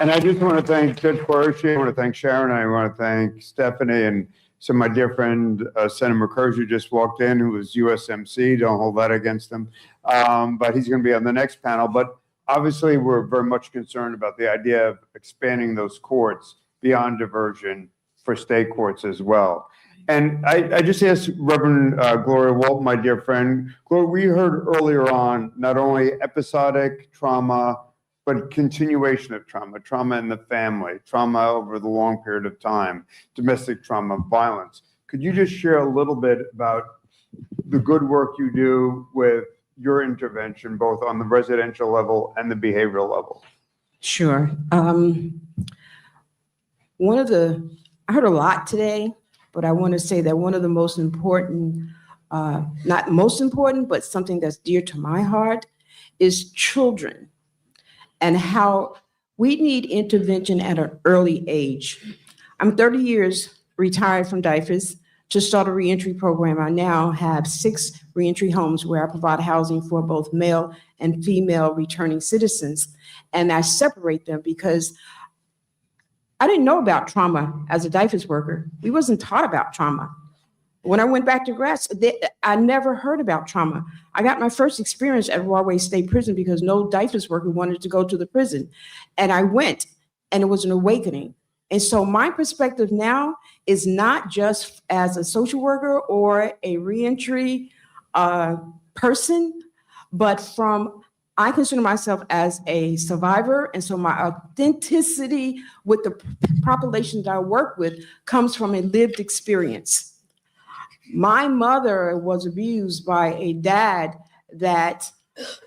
And I just want to thank Judge Corsi, I want to thank Sharon, I want to thank Stephanie, and so my dear friend, Senator McCurry, just walked in, who was USMC. Don't hold that against him. But he's going to be on the next panel. But obviously, we're very much concerned about the idea of expanding those courts beyond diversion for state courts as well. And I just asked Reverend Gloria Walton, my dear friend. Gloria, we heard earlier on not only episodic trauma, but continuation of trauma, trauma in the family, trauma over the long period of time, domestic trauma, violence. Could you just share a little bit about the good work you do with your intervention, both on the residential level and the behavioral level? Sure. I heard a lot today, but I want to say that one of the most important, not most important, but something that's dear to my heart is children and how we need intervention at an early age. I'm 30 years retired from DIFAS to start a reentry program. I now have 6 reentry homes where I provide housing for both male and female returning citizens. And I separate them because I didn't know about trauma as a DIFAS worker. We wasn't taught about trauma. When I went back to grad school, I never heard about trauma. I got my first experience at Rahway State Prison because no DIFAS worker wanted to go to the prison. And I went, and it was an awakening. And so my perspective now is not just as a social worker or a reentry person, but I consider myself as a survivor. And so my authenticity with the population that I work with comes from a lived experience. My mother was abused by a dad that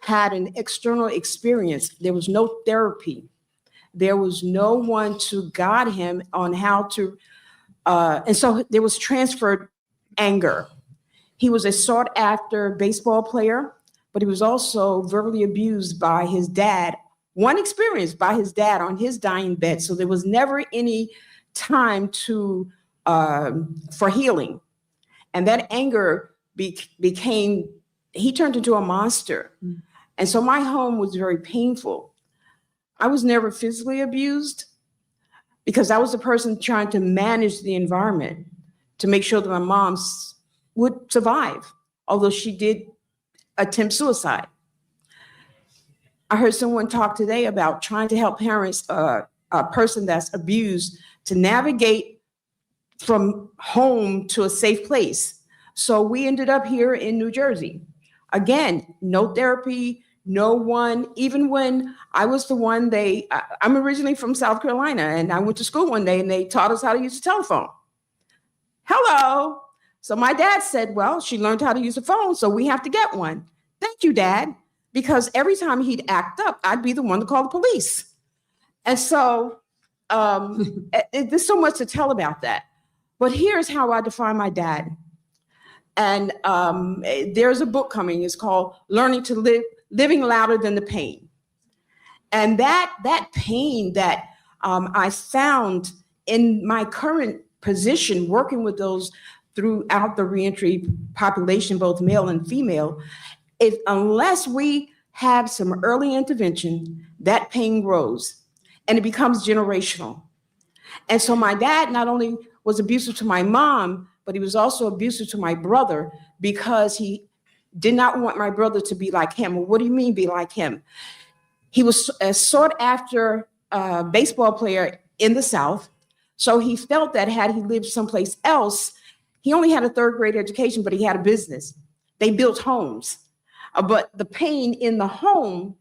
had an external experience. There was no therapy. There was no one to guide him on how to, and so there was transferred anger. He was a sought after baseball player, but he was also verbally abused by his dad. One experience by his dad on his dying bed. So there was never any time for healing. And that anger became, he turned into a monster. And so my home was very painful. I was never physically abused because I was the person trying to manage the environment to make sure that my mom would survive, although she did attempt suicide. I heard someone talk today about trying to help parents, a person that's abused, to navigate from home to a safe place. So we ended up here in New Jersey. Again, no therapy, no one, even when I was the one I'm originally from South Carolina, and I went to school one day and they taught us how to use the telephone. Hello. So my dad said, well, she learned how to use the phone, so we have to get one. Thank you, Dad. Because every time he'd act up, I'd be the one to call the police. And so there's so much to tell about that. But here's how I define my dad. And there's a book coming. It's called Learning to Live, Living Louder Than the Pain. And that pain that I found in my current position, working with those throughout the reentry population, both male and female, unless we have some early intervention, that pain grows and it becomes generational. And so my dad not only was abusive to my mom, but he was also abusive to my brother because he did not want my brother to be like him. Well, what do you mean be like him? He was a sought after baseball player in the South. So he felt that had he lived someplace else, he only had a 3rd grade education, but he had a business. They built homes. But the pain in the home,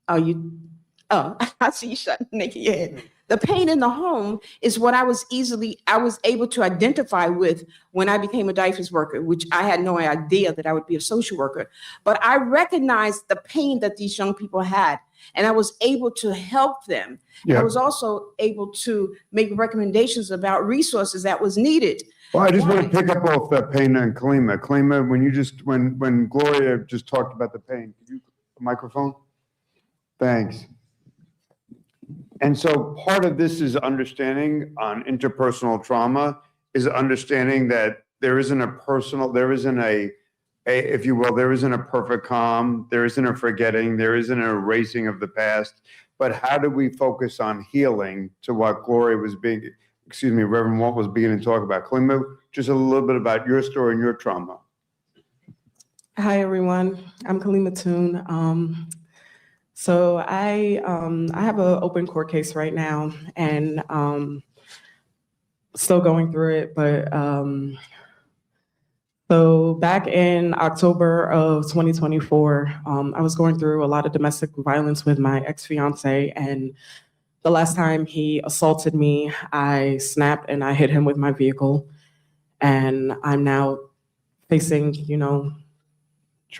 I see you making your head. The pain in the home is what I was able to identify with when I became a DIFAS worker, which I had no idea that I would be a social worker. But I recognized the pain that these young people had, and I was able to help them. Yeah. I was also able to make recommendations about resources that was needed. Well, I just want to pick up off that pain and Kalima. Kalima, when Gloria just talked about the pain, could you microphone? Thanks. And so part of this is understanding on interpersonal trauma is understanding that there isn't a perfect calm, there isn't a forgetting, there isn't an erasing of the past, but how do we focus on healing to what Reverend Walt was beginning to talk about. Kalima, just a little bit about your story and your trauma. Hi, everyone. I'm Kalima Toon. So I have an open court case right now, and still going through it. But so back in October of 2024, I was going through a lot of domestic violence with my ex-fiance, and the last time he assaulted me, I snapped and I hit him with my vehicle, and I'm now facing,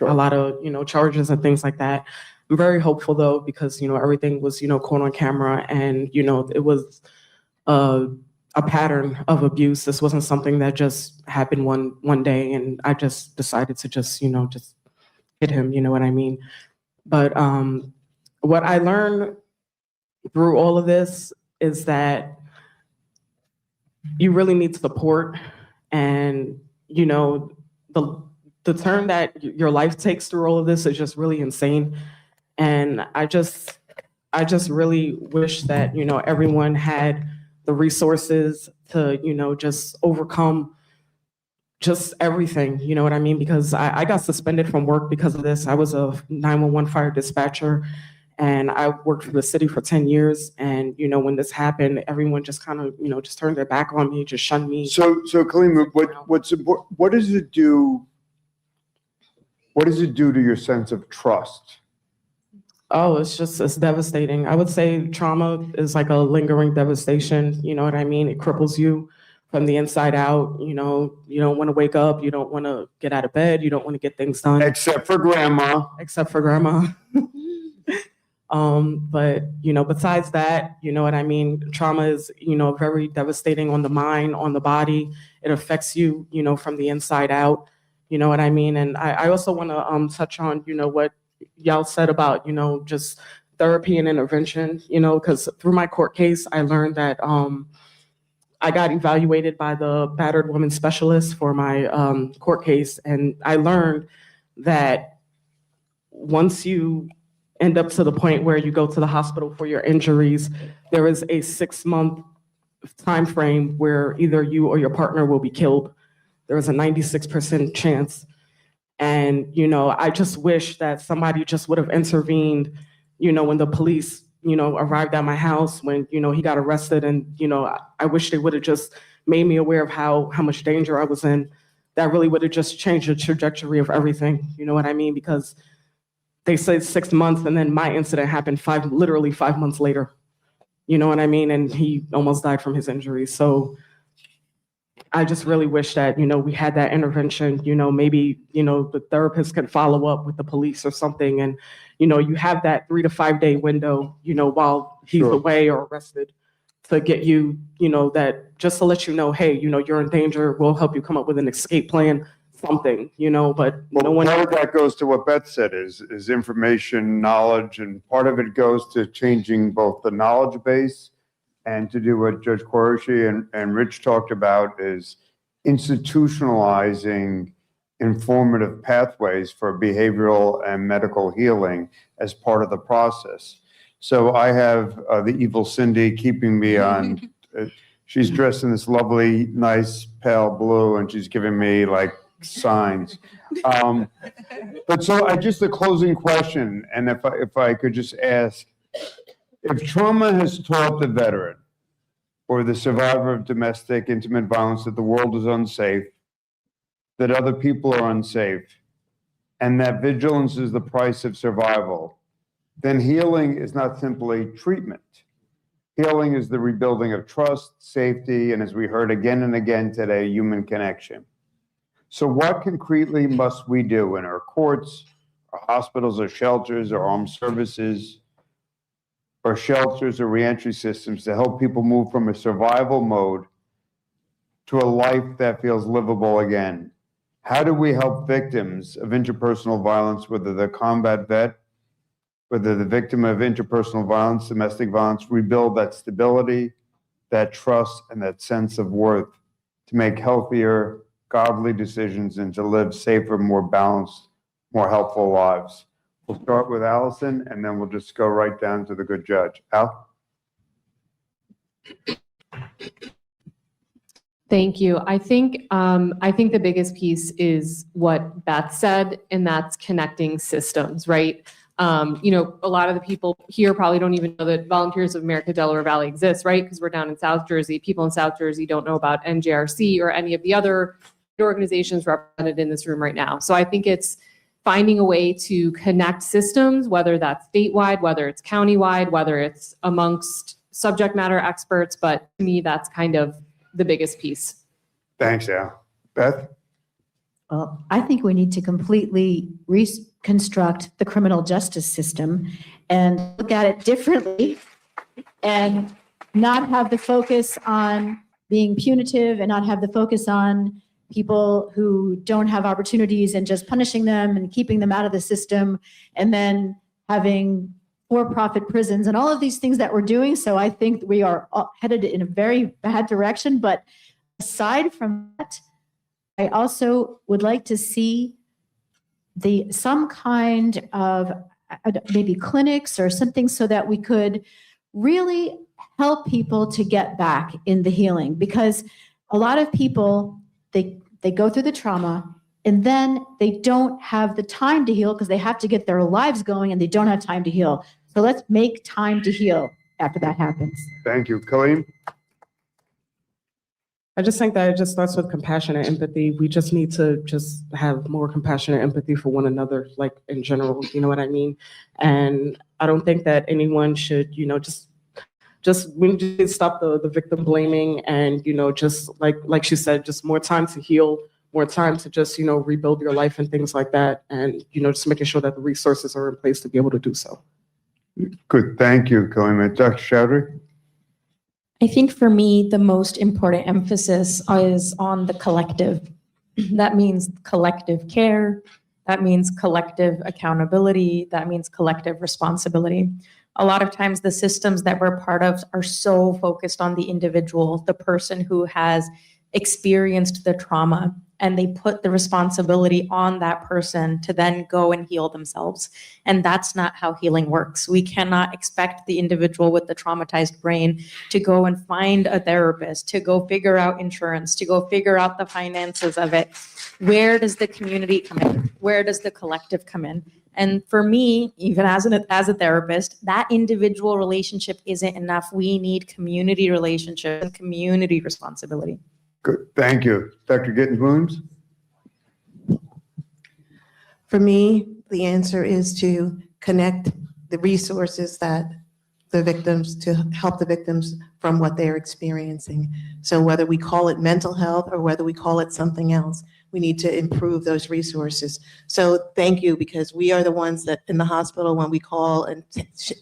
a lot of, charges and things like that. I'm very hopeful though, because, everything was, caught on camera, and, it was a pattern of abuse. This wasn't something that just happened one day and I just decided to just hit him, you know what I mean? But what I learned through all of this is that you really need support, and, the turn that your life takes through all of this is just really insane. And I just really wish that, everyone had the resources to, just overcome just everything, you know what I mean? Because I got suspended from work because of this. I was a 911 fire dispatcher, and I worked for the city for 10 years. And, when this happened, everyone just kind of, just turned their back on me, just shunned me. So Kalima, what does it do? What does it do to your sense of trust? Oh, it's devastating. I would say trauma is like a lingering devastation. You know what I mean? It cripples you from the inside out. You don't want to wake up. You don't want to get out of bed. You don't want to get things done. Except for grandma. Except for grandma. But, besides that, you know what I mean? Trauma is, very devastating on the mind, on the body. It affects you, from the inside out. You know what I mean? And I also want to touch on, what y'all said about, just therapy and intervention, because through my court case, I learned that I got evaluated by the battered woman specialist for my court case. And I learned that once you end up to the point where you go to the hospital for your injuries, there is a 6-month time frame where either you or your partner will be killed. There is a 96% chance. And, I just wish that somebody just would have intervened, when the police, arrived at my house, when, he got arrested. And, I wish they would have just made me aware of how much danger I was in. That really would have just changed the trajectory of everything. You know what I mean? Because they said 6 months, and then my incident happened literally 5 months later. You know what I mean? And he almost died from his injuries. So I just really wish that, we had that intervention, maybe, the therapist can follow up with the police or something. And, you have that 3 to 5 day window, while he's away or arrested, to get you, that just to let you know, hey, you're in danger. We'll help you come up with an escape plan, something, but no one. Part of that goes to what Beth said is information, knowledge, and part of it goes to changing both the knowledge base, and to do what Judge Qureshi and Rich talked about is institutionalizing informative pathways for behavioral and medical healing as part of the process. So I have the evil Cindy keeping me on, she's dressed in this lovely, nice pale blue, and she's giving me like signs. But so just a closing question, and if I could just ask, if trauma has taught the veteran or the survivor of domestic intimate violence that the world is unsafe, that other people are unsafe, and that vigilance is the price of survival, then healing is not simply treatment. Healing is the rebuilding of trust, safety, and as we heard again and again today, human connection. So what concretely must we do in our courts, our hospitals, our shelters, our armed services, or shelters or reentry systems to help people move from a survival mode to a life that feels livable again? How do we help victims of interpersonal violence, whether they're combat vet, whether the victim of interpersonal violence, domestic violence, rebuild that stability, that trust, and that sense of worth to make healthier, godly decisions and to live safer, more balanced, more helpful lives? We'll start with Allison, and then we'll just go right down to the good judge. Al? Thank you. I think the biggest piece is what Beth said, and that's connecting systems, right? A lot of the people here probably don't even know that Volunteers of America Delaware Valley exists, right? Because we're down in South Jersey. People in South Jersey don't know about NJRC or any of the other organizations represented in this room right now. So I think it's finding a way to connect systems, whether that's statewide, whether it's countywide, whether it's amongst subject matter experts. But to me, that's kind of the biggest piece. Thanks, Al. Beth? Well, I think we need to completely reconstruct the criminal justice system and look at it differently and not have the focus on being punitive and not have the focus on people who don't have opportunities and just punishing them and keeping them out of the system and then having for-profit prisons and all of these things that we're doing. So I think we are headed in a very bad direction. But aside from that, I also would like to see some kind of maybe clinics or something so that we could really help people to get back in the healing. Because a lot of people, they go through the trauma and then they don't have the time to heal because they have to get their lives going and they don't have time to heal. So let's make time to heal after that happens. Thank you. Colleen? I just think that it just starts with compassion and empathy. We just need to just have more compassion and empathy for one another, like in general, you know what I mean? And I don't think that anyone should, we need to stop the victim blaming and, just like she said, just more time to heal, more time to just, rebuild your life and things like that. And, just making sure that the resources are in place to be able to do so. Good. Thank you, Colleen. Dr. Chowdhury? I think for me, the most important emphasis is on the collective. That means collective care. That means collective accountability. That means collective responsibility. A lot of times the systems that we're part of are so focused on the individual, the person who has experienced the trauma, and they put the responsibility on that person to then go and heal themselves. And that's not how healing works. We cannot expect the individual with the traumatized brain to go and find a therapist, to go figure out insurance, to go figure out the finances of it. Where does the community come in? Where does the collective come in? And for me, even as a therapist, that individual relationship isn't enough. We need community relationship and community responsibility. Good. Thank you. Dr. Gittens-Williams? For me, the answer is to connect the resources that the victims, to help the victims from what they're experiencing. So whether we call it mental health or whether we call it something else, we need to improve those resources. So thank you, because we are the ones that in the hospital, when we call and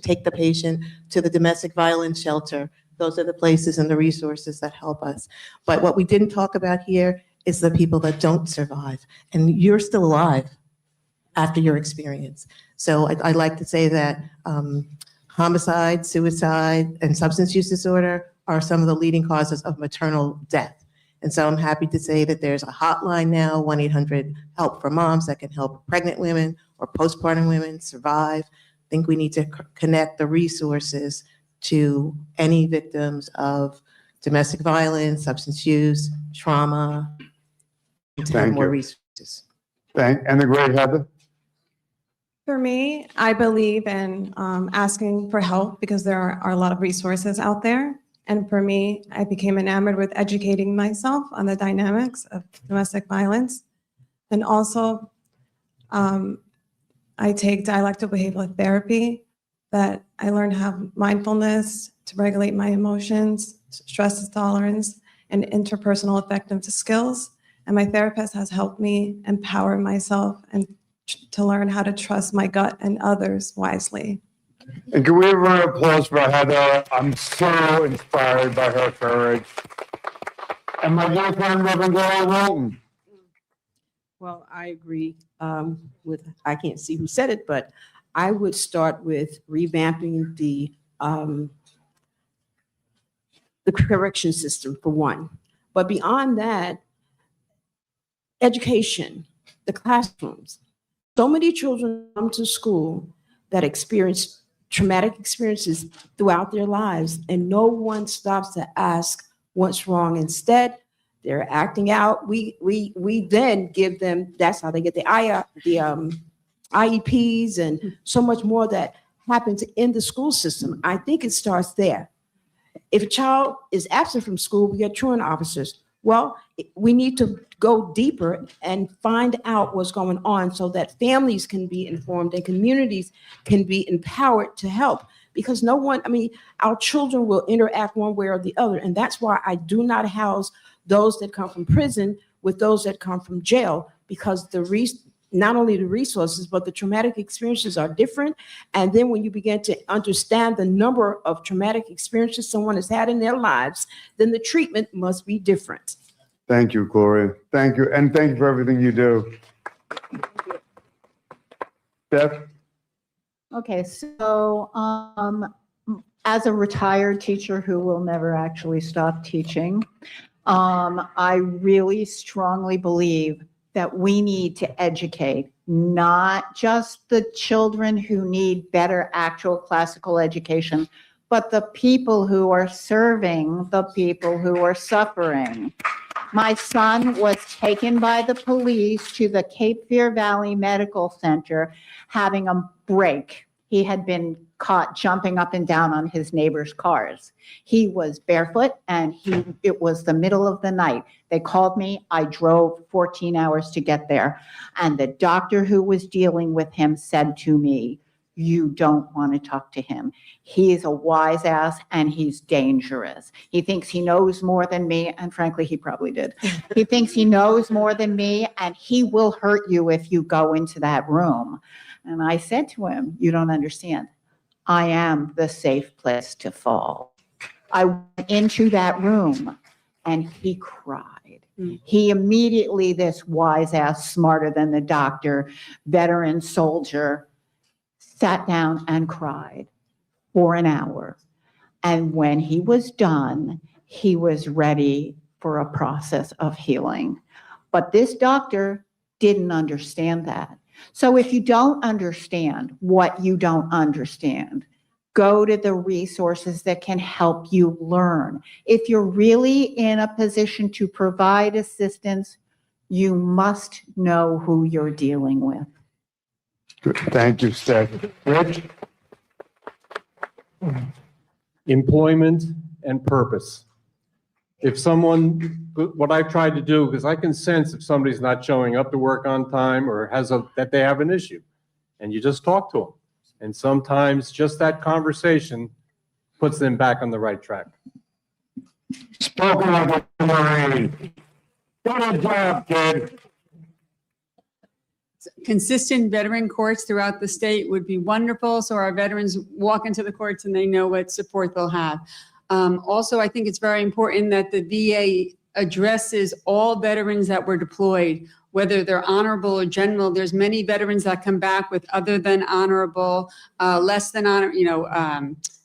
take the patient to the domestic violence shelter, those are the places and the resources that help us. But what we didn't talk about here is the people that don't survive. And you're still alive after your experience. So I like to say that homicide, suicide, and substance use disorder are some of the leading causes of maternal death. And so I'm happy to say that there's a hotline now, 1-800-HELP for moms, that can help pregnant women or postpartum women survive. I think we need to connect the resources to any victims of domestic violence, substance use, trauma, to have more resources. And the great Heather? For me, I believe in asking for help because there are a lot of resources out there. And for me, I became enamored with educating myself on the dynamics of domestic violence. And also, I take dialectical behavioral therapy, that I learned to have mindfulness, to regulate my emotions, stress tolerance, and interpersonal effective skills. And my therapist has helped me empower myself and to learn how to trust my gut and others wisely. And can we have a round of applause for Heather? I'm so inspired by her courage. And my dear friend, Reverend Gloria Walton. Well, I agree with, I can't see who said it, but I would start with revamping the correction system for one. But beyond that, education, the classrooms. So many children come to school that experience traumatic experiences throughout their lives, and no one stops to ask what's wrong. Instead, they're acting out. We then give them, that's how they get the IEPs and so much more that happens in the school system. I think it starts there. If a child is absent from school, we get truant officers. Well, we need to go deeper and find out what's going on so that families can be informed and communities can be empowered to help. Because no one, I mean, our children will interact one way or the other. And that's why I do not house those that come from prison with those that come from jail, because not only the resources, but the traumatic experiences are different. And then when you begin to understand the number of traumatic experiences someone has had in their lives, then the treatment must be different. Thank you, Gloria. Thank you. And thank you for everything you do. Steph? Okay, so as a retired teacher who will never actually stop teaching, I really strongly believe that we need to educate not just the children who need better actual classical education, but the people who are serving the people who are suffering. My son was taken by the police to the Cape Fear Valley Medical Center having a break. He had been caught jumping up and down on his neighbor's cars. He was barefoot and it was the middle of the night. They called me. I drove 14 hours to get there. And the doctor who was dealing with him said to me, "You don't want to talk to him. He is a wise ass and he's dangerous. He thinks he knows more than me." And frankly, he probably did. He thinks he knows more than me and he will hurt you if you go into that room. And I said to him, "You don't understand. I am the safe place to fall." I went into that room and he cried. He immediately, this wise ass, smarter than the doctor, veteran soldier, sat down and cried for an hour. And when he was done, he was ready for a process of healing. But this doctor didn't understand that. So if you don't understand what you don't understand, go to the resources that can help you learn. If you're really in a position to provide assistance, you must know who you're dealing with. Good. Thank you, Steph. Rich? Employment and purpose. If someone, what I've tried to do, because I can sense if somebody's not showing up to work on time or that they have an issue, and you just talk to them. And sometimes just that conversation puts them back on the right track. Spoken like a Marine. Good job, kid. Consistent veteran courts throughout the state would be wonderful, so our veterans walk into the courts and they know what support they'll have. Also, I think it's very important that the VA addresses all veterans that were deployed, whether they're honorable or general. There's many veterans that come back with other than honorable, less than honor,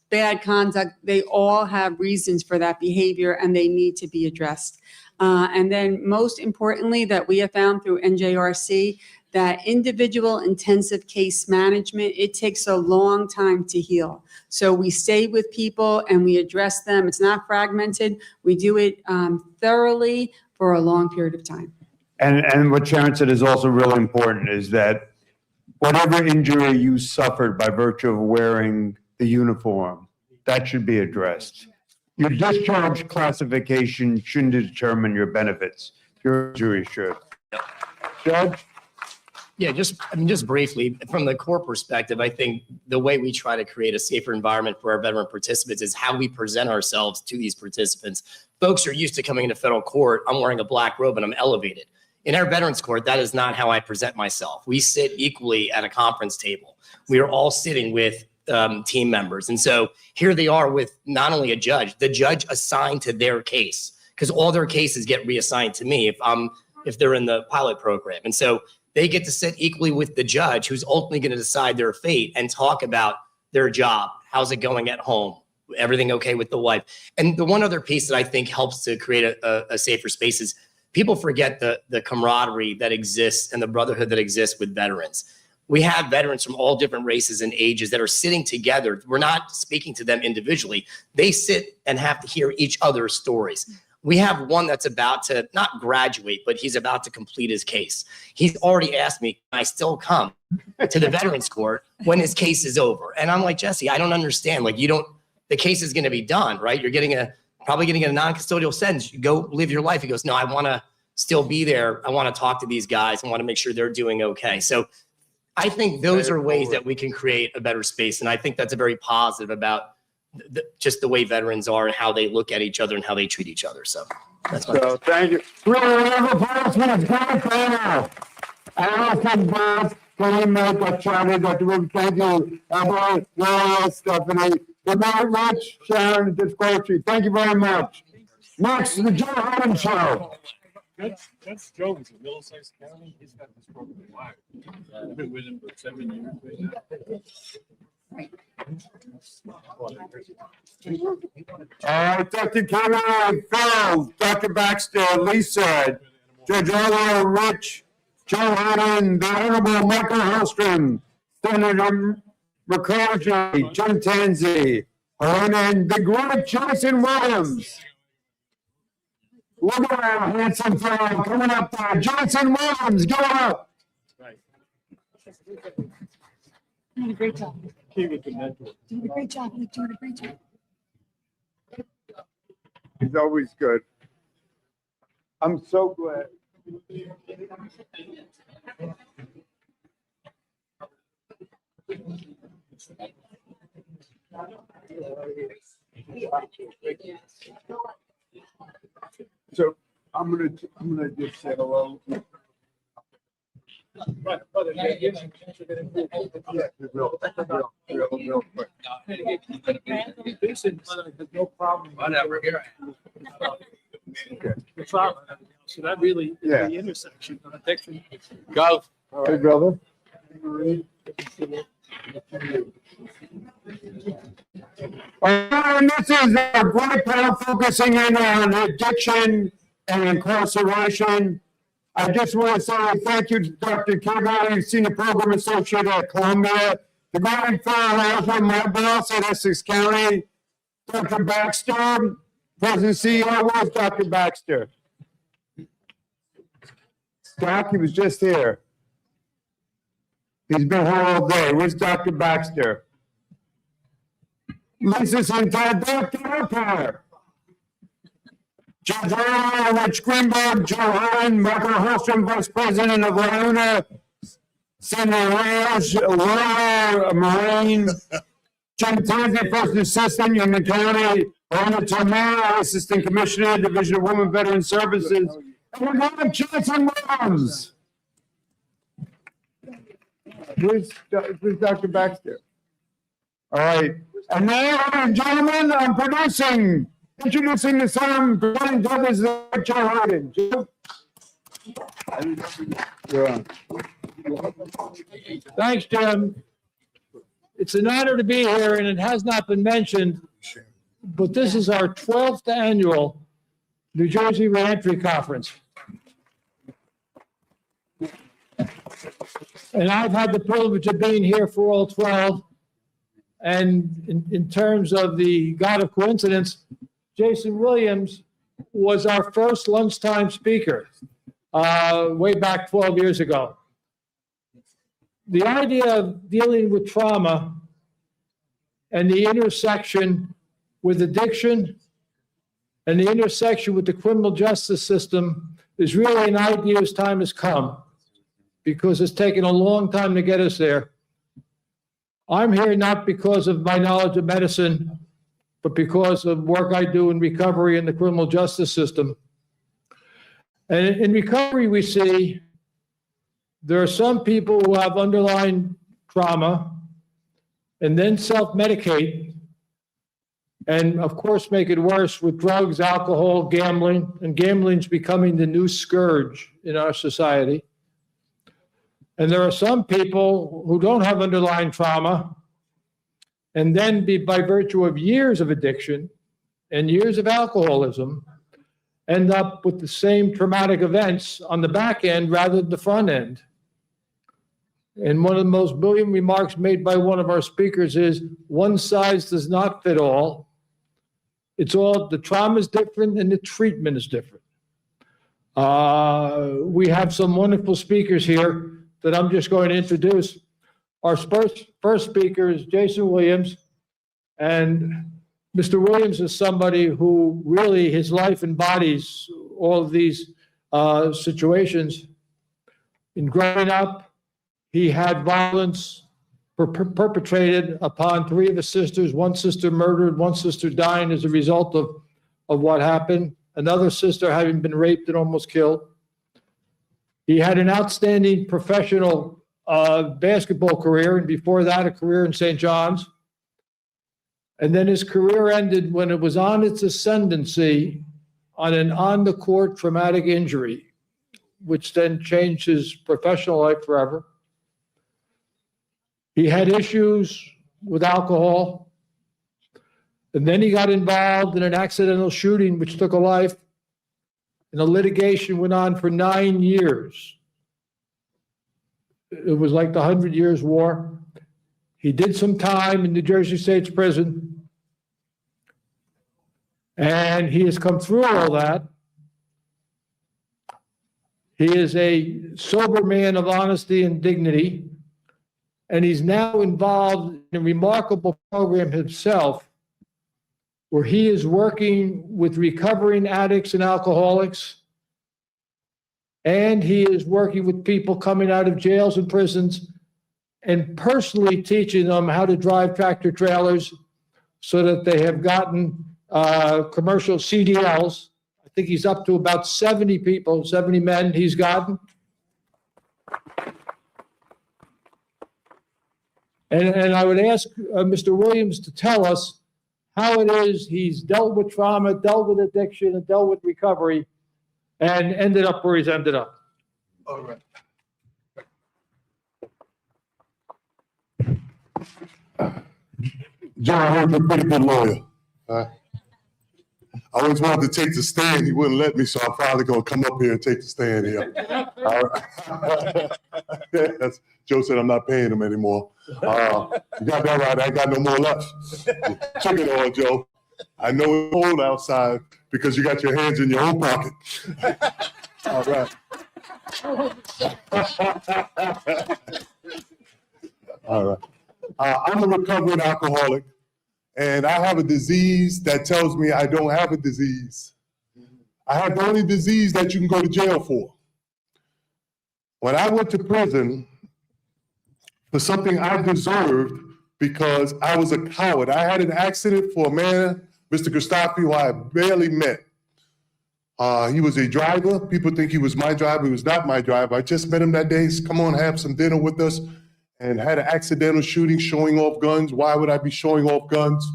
bad conduct. They all have reasons for that behavior and they need to be addressed. And then most importantly, that we have found through NJRC, that individual intensive case management, it takes a long time to heal. So we stay with people and we address them. It's not fragmented. We do it thoroughly for a long period of time. And what Sharon said is also really important, is that whatever injury you suffered by virtue of wearing the uniform, that should be addressed. Your discharge classification shouldn't determine your benefits. Your injury should. Judge? Yeah, just briefly, from the core perspective, I think the way we try to create a safer environment for our veteran participants is how we present ourselves to these participants. Folks are used to coming into federal court, I'm wearing a black robe and I'm elevated. In our veterans court, that is not how I present myself. We sit equally at a conference table. We are all sitting with team members. And so here they are with not only a judge, the judge assigned to their case, because all their cases get reassigned to me if they're in the pilot program. And so they get to sit equally with the judge who's ultimately going to decide their fate and talk about their job. How's it going at home? Everything okay with the wife? And the one other piece that I think helps to create a safer space is people forget the camaraderie that exists and the brotherhood that exists with veterans. We have veterans from all different races and ages that are sitting together. We're not speaking to them individually. They sit and have to hear each other's stories. We have one that's about to not graduate, but he's about to complete his case. He's already asked me, can I still come to the Veterans Court when his case is over? And I'm like, Jesse, I don't understand. Like, the case is going to be done, right? You're probably getting a non-custodial sentence. You go live your life. He goes, no, I want to still be there. I want to talk to these guys. I want to make sure they're doing okay. So I think those are ways that we can create a better space. And I think that's a very positive about just the way veterans are and how they look at each other and how they treat each other. So that's my So thank you. Thank you. Stephanie. Good night, Rich, Sharon, Discovery. Thank you very much. Next, the Joe Harden Show. That's Jones in Middlesex County. He's got this program live. I've been with him for 7 years. All right, Dr. Kevin, Phil, Dr. Baxter, Lisa, Judge Arlo, Rich, Joe Harden, the Honorable Michael Hellstrom, Senator McCarthy, Jim Tanzi, and the great Jason Williams. Look at that handsome fellow coming up there. Jason Williams, go up. Doing a great job. Doing a great job. Doing a great job. He's always good. I'm so glad. So I'm gonna just say hello. Real quick. No problem. Whatever. Here I am. Okay. The problem. So that really is Yeah. the intersection. Gov. Hey, brother. And this is a great panel focusing in on addiction and incarceration. I just want to say thank you to Dr. Kevin, Senior Program Associate at Columbia, the great fellow, my boss at Essex County, Dr. Baxter, President CEO, where's Dr. Baxter? Doc, he was just here. He's been here all day. Where's Dr. Baxter? Lisa Santai, Dr. Empire. Judge Arlo, Rich Greenberg, Joe Harden, Michael Hellstrom, Vice President of Luna, Senator Reyes, Laura Marine, Jim Tanzi, First Assistant, Union County, Rhonda Tomeo, Assistant Commissioner, Division of Women Veteran Services, and we're going to Jason Williams. Where's Dr. Baxter? All right. And now, ladies and gentlemen, I'm introducing the son, presenting judges, Joe Harden. Joe? You're on. Thanks, Jim. It's an honor to be here, and it has not been mentioned, but this is our 12th annual New Jersey Reentry Conference. And I've had the privilege of being here for all 12. And in terms of the God of coincidence, Jason Williams was our first lunchtime speaker way back 12 years ago. The idea of dealing with trauma and the intersection with addiction and the intersection with the criminal justice system is really an idea as time has come, because it's taken a long time to get us there. I'm here not because of my knowledge of medicine, but because of work I do in recovery in the criminal justice system. And in recovery, we see there are some people who have underlying trauma and then self-medicate, and of course make it worse with drugs, alcohol, gambling, and gambling's becoming the new scourge in our society. And there are some people who don't have underlying trauma, and then by virtue of years of addiction and years of alcoholism, end up with the same traumatic events on the back end rather than the front end. And one of the most brilliant remarks made by one of our speakers is, one size does not fit all. the trauma is different and the treatment is different. We have some wonderful speakers here that I'm just going to introduce. Our first speaker is Jason Williams. And Mr. Williams is somebody who really, his life embodies all of these situations. In growing up, he had violence perpetrated upon 3 of his sisters, 1 sister murdered, 1 sister dying as a result of what happened, another sister having been raped and almost killed. He had an outstanding professional basketball career, and before that, a career in St. John's. And then his career ended when it was on its ascendancy on an on-the-court traumatic injury, which then changed his professional life forever. He had issues with alcohol, and then he got involved in an accidental shooting which took a life, and the litigation went on for 9 years. It was like the 100 Years' War. He did some time in New Jersey State's prison, and he has come through all that. He is a sober man of honesty and dignity, and he's now involved in a remarkable program himself where he is working with recovering addicts and alcoholics, and he is working with people coming out of jails and prisons and personally teaching them how to drive tractor trailers so that they have gotten commercial CDLs. I think he's up to about 70 people, 70 men he's gotten. And I would ask Mr. Williams to tell us how it is he's dealt with trauma, dealt with addiction, and dealt with recovery, and ended up where he's ended up. All right. John, I heard you're a pretty good lawyer. I always wanted to take the stand. He wouldn't let me, so I'm probably going to come up here and take the stand here. Yes, Joe said I'm not paying him anymore. You got that right. I ain't got no more left. Check it on, Joe. I know it's cold outside because you got your hands in your own pocket. All right. All right. I'm a recovering alcoholic, and I have a disease that tells me I don't have a disease. I have the only disease that you can go to jail for. When I went to prison for something I deserved because I was a coward. I had an accident for a man, Mr. Gustafi, who I barely met. He was a driver. People think he was my driver. He was not my driver. I just met him that day. He said, come on, have some dinner with us. And had an accidental shooting showing off guns. Why would I be showing off guns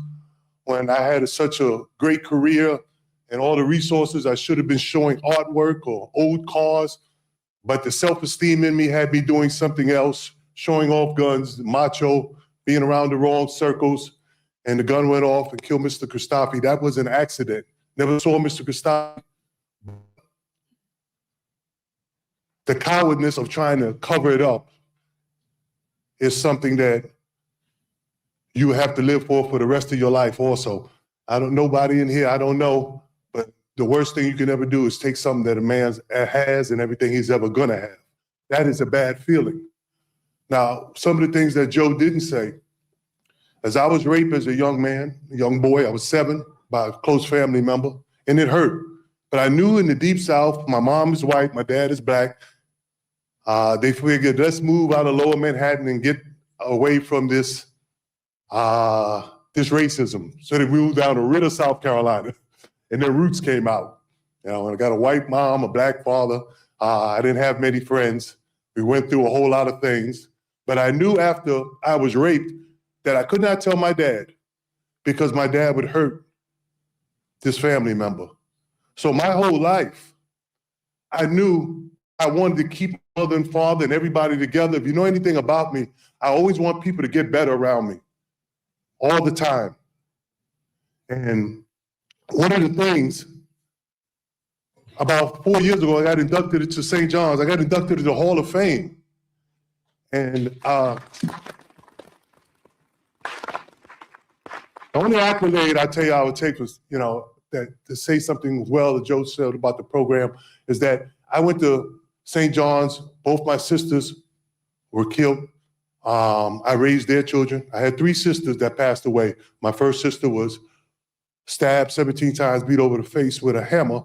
when I had such a great career and all the resources? I should have been showing artwork or old cars, but the self-esteem in me had me doing something else, showing off guns, macho, being around the wrong circles, and the gun went off and killed Mr. Gustafi. That was an accident. Never saw Mr. Gustafi. The cowardness of trying to cover it up is something that you have to live for the rest of your life also. Nobody in here, I don't know, but the worst thing you can ever do is take something that a man has and everything he's ever gonna have. That is a bad feeling. Now, some of the things that Joe didn't say, as I was raped as a young man, a young boy, I was 7 by a close family member, and it hurt. But I knew in the Deep South, my mom is white, my dad is black. They figured, let's move out of Lower Manhattan and get away from this racism. So they moved down to Ritter, South Carolina, and their roots came out. You know, I got a white mom, a black father. I didn't have many friends. We went through a whole lot of things. But I knew after I was raped that I could not tell my dad because my dad would hurt this family member. So my whole life, I knew I wanted to keep mother and father and everybody together. If you know anything about me, I always want people to get better around me all the time. And one of the things, about 4 years ago, I got inducted into St. John's. I got inducted to the Hall of Fame. And The only accolade I tell you I would take was, that to say something well that Joe said about the program is that I went to St. John's. Both my sisters were killed. I raised their children. I had 3 sisters that passed away. My first sister was stabbed 17 times, beat over the face with a hammer,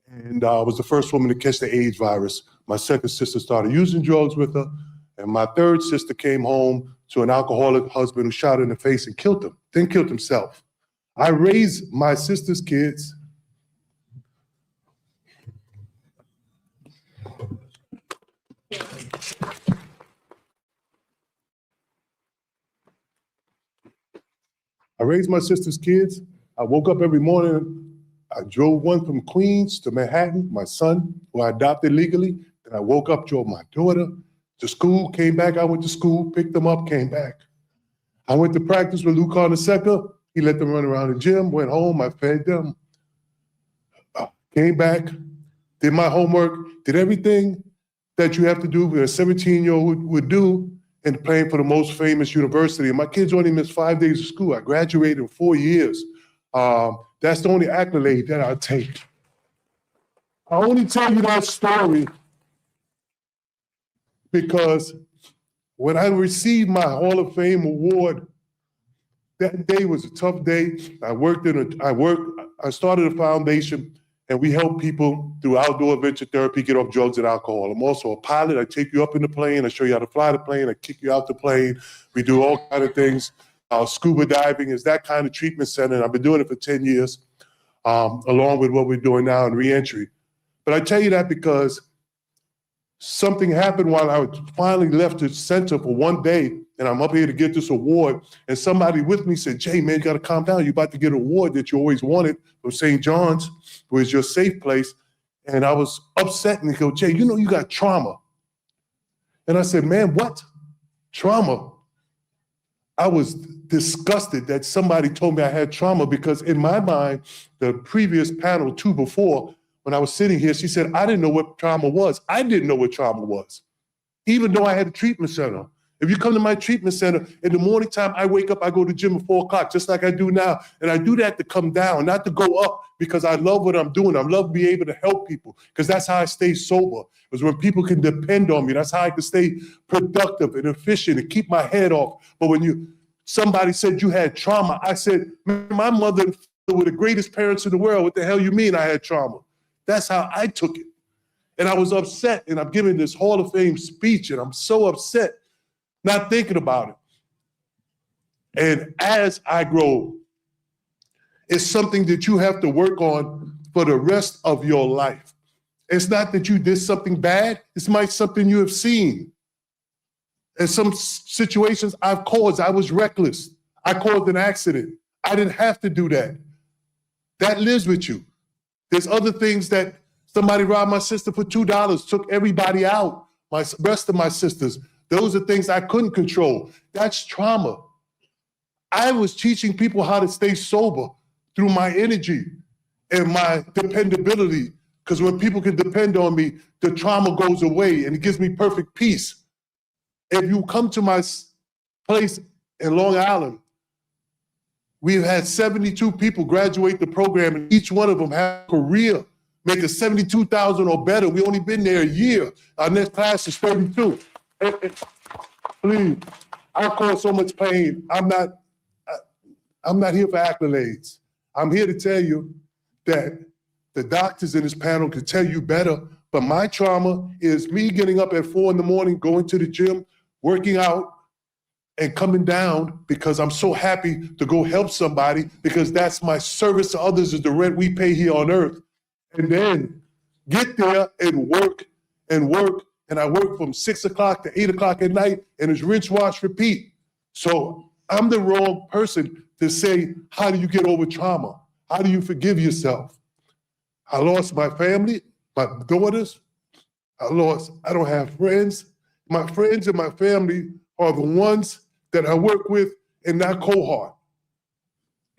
and was the first woman to catch the AIDS virus. My second sister started using drugs with her, and my third sister came home to an alcoholic husband who shot her in the face and killed him, then killed himself. I raised my sister's kids. I raised my sister's kids. I woke up every morning. I drove one from Queens to Manhattan, my son, who I adopted legally. Then I woke up, drove my daughter to school, came back. I went to school, picked them up, came back. I went to practice with Lou Carnesecca. He let them run around the gym, went home, I fed them. Came back, did my homework, did everything that you have to do with a 17-year-old would do in playing for the most famous university. And my kids only missed 5 days of school. I graduated in 4 years. That's the only accolade that I'll take. I only tell you that story because when I received my Hall of Fame award, that day was a tough day. I started a foundation and we help people through outdoor adventure therapy get off drugs and alcohol. I'm also a pilot. I take you up in the plane. I show you how to fly the plane. I kick you out the plane. We do all kinds of things. Scuba diving is that kind of treatment center. And I've been doing it for 10 years, along with what we're doing now in Reentry. But I tell you that because something happened while I finally left the center for one day, and I'm up here to get this award, and somebody with me said, Jay, man, you got to calm down. You're about to get an award that you always wanted from St. John's, was your safe place. And I was upset, and he goes, Jay, you got trauma. And I said, man, what? Trauma? I was disgusted that somebody told me I had trauma because in my mind, the previous panel, 2 before, when I was sitting here, she said, I didn't know what trauma was. I didn't know what trauma was, even though I had a treatment center. If you come to my treatment center, in the morning time, I wake up, I go to the gym at 4 o'clock, just like I do now. And I do that to come down, not to go up, because I love what I'm doing. I love being able to help people, because that's how I stay sober. Because when people can depend on me, that's how I can stay productive and efficient and keep my head off. But when somebody said you had trauma, I said, man, my mother were the greatest parents in the world. What the hell you mean I had trauma? That's how I took it. And I was upset, and I'm giving this Hall of Fame speech, and I'm so upset, not thinking about it. And as I grow, it's something that you have to work on for the rest of your life. It's not that you did something bad. It's might something you have seen. In some situations I've caused, I was reckless. I caused an accident. I didn't have to do that. That lives with you. There's other things that somebody robbed my sister for $2, took everybody out, my rest of my sisters. Those are things I couldn't control. That's trauma. I was teaching people how to stay sober through my energy and my dependability, because when people can depend on me, the trauma goes away and it gives me perfect peace. If you come to my place in Long Island, we've had 72 people graduate the program, and each one of them have a career, making $72,000 or better. We only been there a year. Our next class is 32. Please, I cause so much pain. I'm not here for accolades. I'm here to tell you that the doctors in this panel can tell you better, but my trauma is me getting up at 4 in the morning, going to the gym, working out, and coming down because I'm so happy to go help somebody, because that's my service to others, is the rent we pay here on earth. And then get there and work, and I work from 6 o'clock to 8 o'clock at night, and it's rinse, wash, repeat. So I'm the wrong person to say, how do you get over trauma? How do you forgive yourself? I lost my family, my daughters. I don't have friends. My friends and my family are the ones that I work with in that cohort.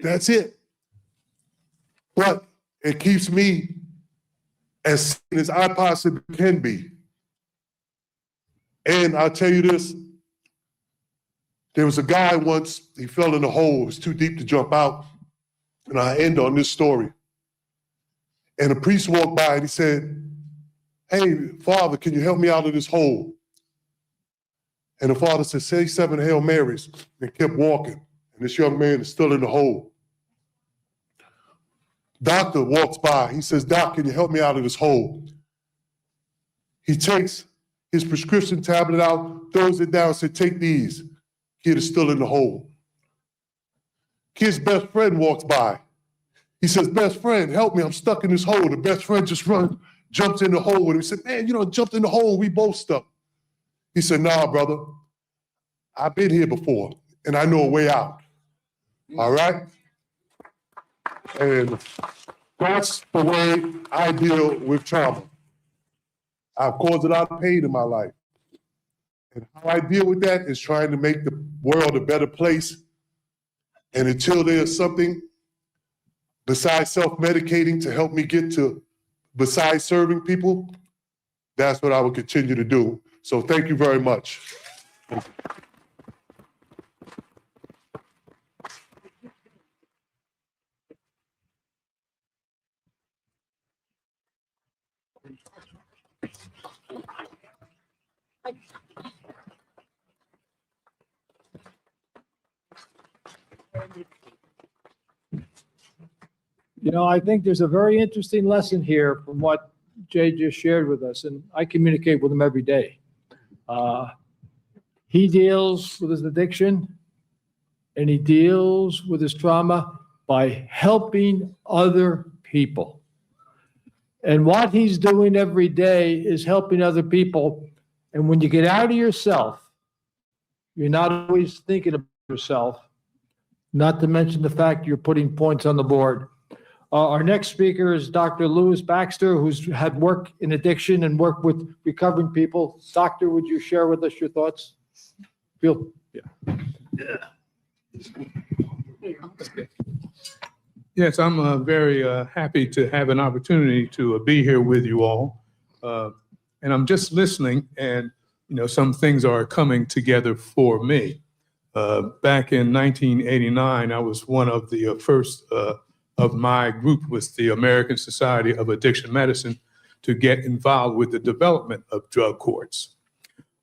That's it. But it keeps me as sane as I possibly can be. And I'll tell you this, There was a guy once, he fell in a hole, it was too deep to jump out. And I end on this story. And a priest walked by and he said, "Hey, Father, can you help me out of this hole?" And the father said, "Say 7 Hail Marys," and kept walking. And this young man is still in the hole. Doctor walks by. He says, "Doc, can you help me out of this hole?" He takes his prescription tablet out, throws it down, said, "Take these." Kid is still in the hole. Kid's best friend walks by. He says, "Best friend, help me, I'm stuck in this hole." The best friend just jumps in the hole with him. He said, "Man, you know, jumped in the hole, we both stuck." He said, "Nah, brother, I've been here before and I know a way out." All right? And that's the way I deal with trauma. I've caused a lot of pain in my life. And how I deal with that is trying to make the world a better place. And until there's something besides self-medicating to help me get to, besides serving people, that's what I will continue to do. So thank you very much. You know, I think there's a very interesting lesson here from what Jay just shared with us, and I communicate with him every day. He deals with his addiction and he deals with his trauma by helping other people. And what he's doing every day is helping other people. And when you get out of yourself, you're not always thinking about yourself, not to mention the fact you're putting points on the board. Our next speaker is Dr. Lewis Baxter, who's had work in addiction and worked with recovering people. Doctor, would you share with us your thoughts? Bill? Yes, I'm very happy to have an opportunity to be here with you all. And I'm just listening, and you know, some things are coming together for me. Back in 1989, I was one of the first of my group with the American Society of Addiction Medicine to get involved with the development of drug courts.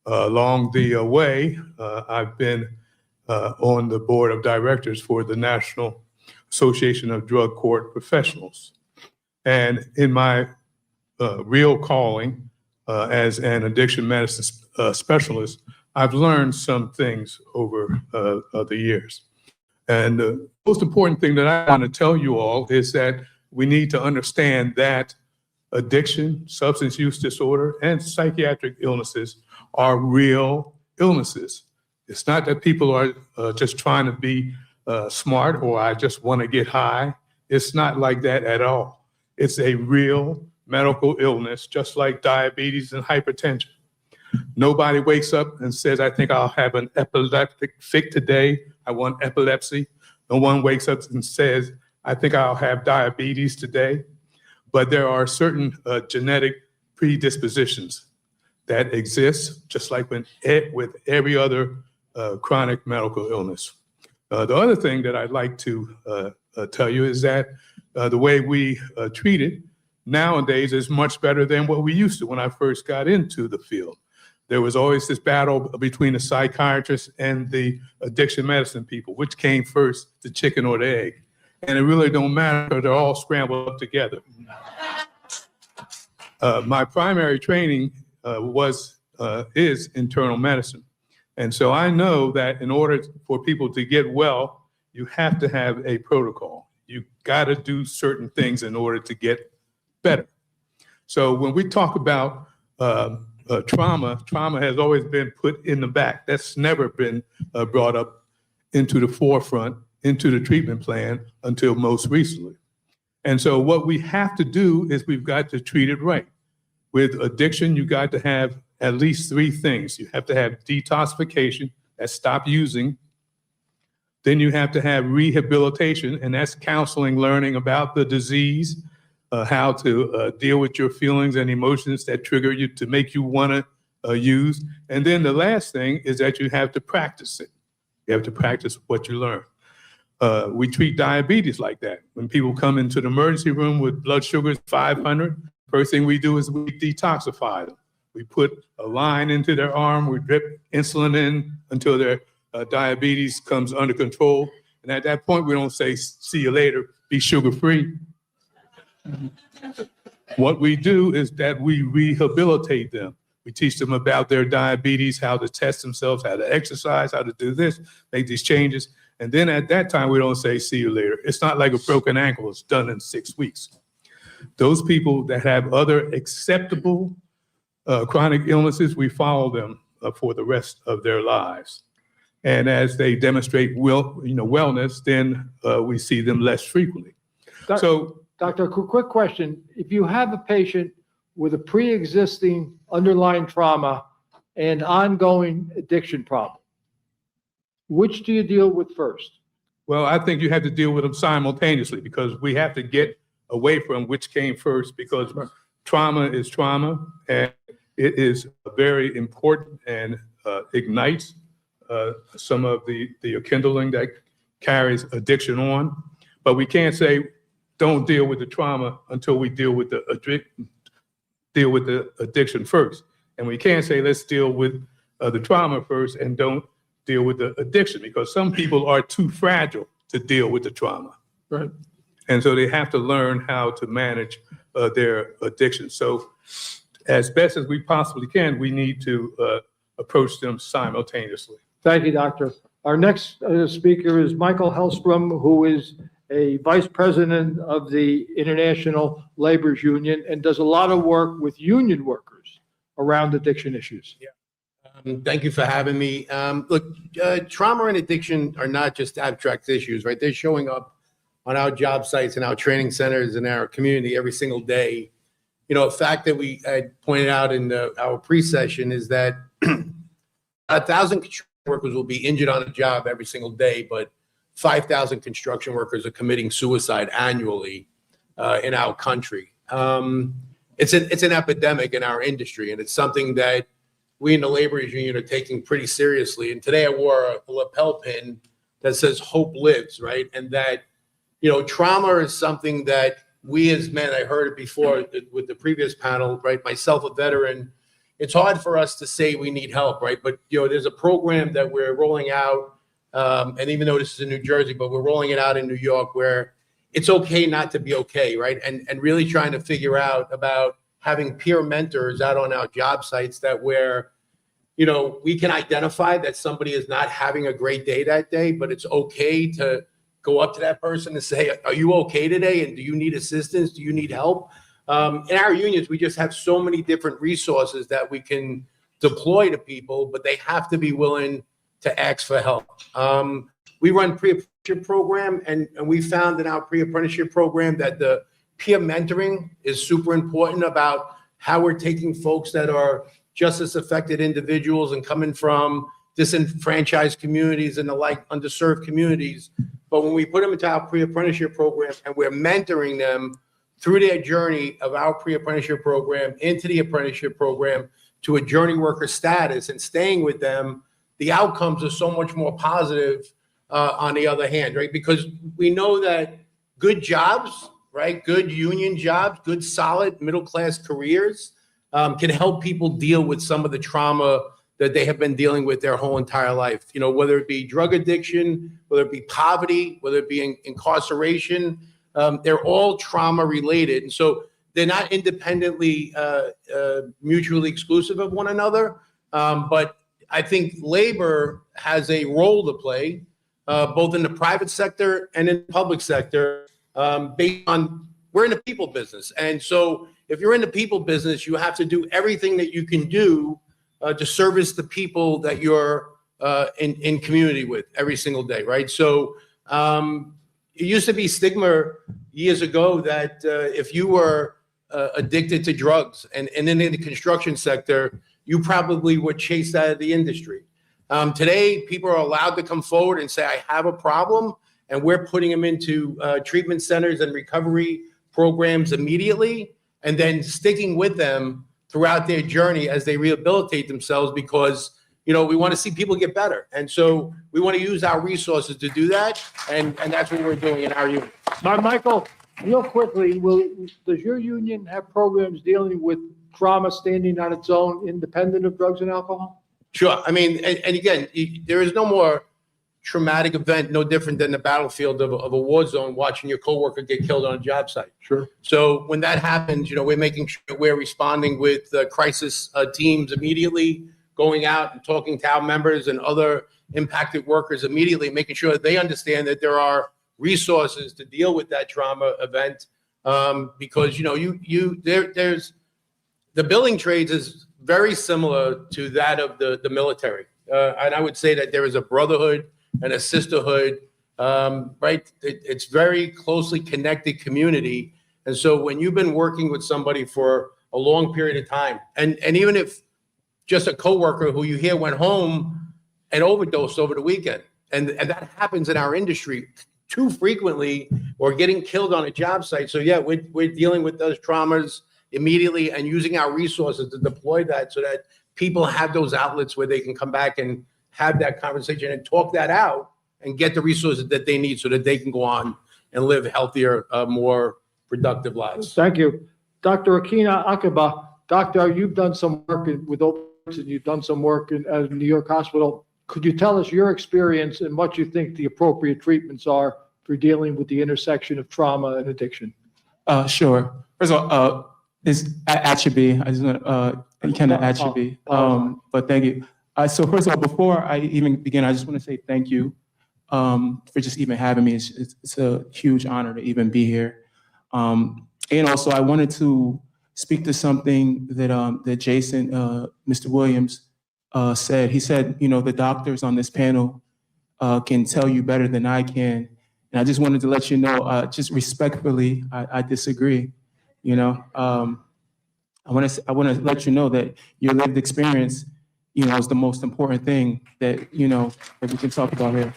Along the way, I've been on the board of directors for the National Association of Drug Court Professionals. And in my real calling as an addiction medicine specialist, I've learned some things over the years. And the most important thing that I want to tell you all is that we need to understand that addiction, substance use disorder, and psychiatric illnesses are real illnesses. It's not that people are just trying to be smart or I just want to get high. It's not like that at all. It's a real medical illness, just like diabetes and hypertension. Nobody wakes up and says, "I think I'll have an epileptic fit today. I want epilepsy." No one wakes up and says, "I think I'll have diabetes today." But there are certain genetic predispositions that exist, just like with every other chronic medical illness. The other thing that I'd like to tell you is that the way we treat it nowadays is much better than what we used to when I first got into the field. There was always this battle between the psychiatrists and the addiction medicine people, which came first, the chicken or the egg. And it really don't matter because they're all scrambled up together. My primary training is internal medicine. And so I know that in order for people to get well, you have to have a protocol. You got to do certain things in order to get better. So when we talk about trauma has always been put in the back. That's never been brought up into the forefront, into the treatment plan until most recently. And so what we have to do is we've got to treat it right. With addiction, you got to have at least 3 things. You have to have detoxification, that's stop using. Then you have to have rehabilitation, and that's counseling, learning about the disease, how to deal with your feelings and emotions that trigger you to make you want to use. And then the last thing is that you have to practice it. You have to practice what you learn. We treat diabetes like that. When people come into the emergency room with blood sugars 500, first thing we do is we detoxify them. We put a line into their arm, we drip insulin in until their diabetes comes under control. And at that point, we don't say, see you later, be sugar-free. What we do is that we rehabilitate them. We teach them about their diabetes, how to test themselves, how to exercise, how to do this, make these changes. And then at that time, we don't say, see you later. It's not like a broken ankle. It's done in 6 weeks. Those people that have other acceptable chronic illnesses, we follow them for the rest of their lives. And as they demonstrate wellness, then we see them less frequently. So, Doctor, quick question. If you have a patient with a pre-existing underlying trauma and ongoing addiction problem, which do you deal with first? well, I think you have to deal with them simultaneously because we have to get away from which came first because trauma is trauma and it is very important and ignites some of the kindling that carries addiction on. But we can't say don't deal with the trauma until we deal with the addiction first. And we can't say let's deal with the trauma first and don't deal with the addiction because some people are too fragile to deal with the trauma. Right. And so they have to learn how to manage their addiction. So as best as we possibly can, we need to approach them simultaneously. Thank you, Doctor. Our next speaker is Michael Hellstrom, who is a vice president of the International Laborers Union and does a lot of work with union workers around addiction issues. Yeah. Thank you for having me. Look, trauma and addiction are not just abstract issues, right? They're showing up on our job sites and our training centers and our community every single day. You know, a fact that we had pointed out in our pre-session is that 1,000 construction workers will be injured on a job every single day, but 5,000 construction workers are committing suicide annually in our country. It's an epidemic in our industry, and it's something that we in the Laborers Union are taking pretty seriously. And today I wore a lapel pin that says "Hope Lives," right? And that, you know, trauma is something that we as men, I heard it before with the previous panel, right? Myself, a veteran, it's hard for us to say we need help, right? But, you know, there's a program that we're rolling out, and even though this is in New Jersey, but we're rolling it out in New York where it's okay not to be okay, right? And really trying to figure out about having peer mentors out on our job sites that where, you know, we can identify that somebody is not having a great day that day, but it's okay to go up to that person and say, are you okay today? And do you need assistance? Do you need help? In our unions, we just have so many different resources that we can deploy to people, but they have to be willing to ask for help. We run pre-apprenticeship program, and we found in our pre-apprenticeship program that the peer mentoring is super important about how we're taking folks that are justice affected individuals and coming from disenfranchised communities and the like underserved communities. But when we put them into our pre-apprenticeship program and we're mentoring them through their journey of our pre-apprenticeship program into the apprenticeship program to a journey worker status and staying with them, the outcomes are so much more positive on the other hand, right? Because we know that good jobs, right? Good union jobs, good solid middle-class careers can help people deal with some of the trauma that they have been dealing with their whole entire life. You know, whether it be drug addiction, whether it be poverty, whether it be incarceration, they're all trauma related. And so they're not independently mutually exclusive of one another. But I think labor has a role to play both in the private sector and in the public sector based on we're in the people business. And so if you're in the people business, you have to do everything that you can do to service the people that you're in community with every single day, right? So it used to be stigma years ago that if you were addicted to drugs and then in the construction sector, you probably were chased out of the industry. Today, people are allowed to come forward and say, I have a problem, and we're putting them into treatment centers and recovery programs immediately, and then sticking with them throughout their journey as they rehabilitate themselves because we want to see people get better. And so we want to use our resources to do that. And that's what we're doing in our unit. Michael, real quickly, does your union have programs dealing with trauma standing on its own, independent of drugs and alcohol? Sure. I mean, and again, there is no more traumatic event, no different than the battlefield of a war zone, watching your coworker get killed on a job site. Sure. So when that happens, we're making sure we're responding with crisis teams immediately, going out and talking to our members and other impacted workers immediately, making sure that they understand that there are resources to deal with that trauma event. Because there's the building trades is very similar to that of the military, and I would say that there is a brotherhood and a sisterhood, right? It's very closely connected community. And so when you've been working with somebody for a long period of time, and even if just a coworker who you hear went home and overdosed over the weekend, and that happens in our industry too frequently, or getting killed on a job site. So yeah, we're dealing with those traumas immediately and using our resources to deploy that so that people have those outlets where they can come back and have that conversation and talk that out and get the resources that they need so that they can go on and live healthier, more productive lives. Thank you. Dr. Akina Akaba, doctor, you've done some work with opioids and you've done some work at New York Hospital. Could you tell us your experience and what you think the appropriate treatments are for dealing with the intersection of trauma and addiction? Sure. First of all, it's Atchibee. I just want kind of Atchibee. But thank you. So first of all, before I even begin, I just want to say thank you for just even having me. It's a huge honor to even be here. And also, I wanted to speak to something that Jason, Mr. Williams, said. He said, the doctors on this panel can tell you better than I can. And I just wanted to let you know, just respectfully, I disagree. I want to let you know that your lived experience, is the most important thing that that we can talk about here.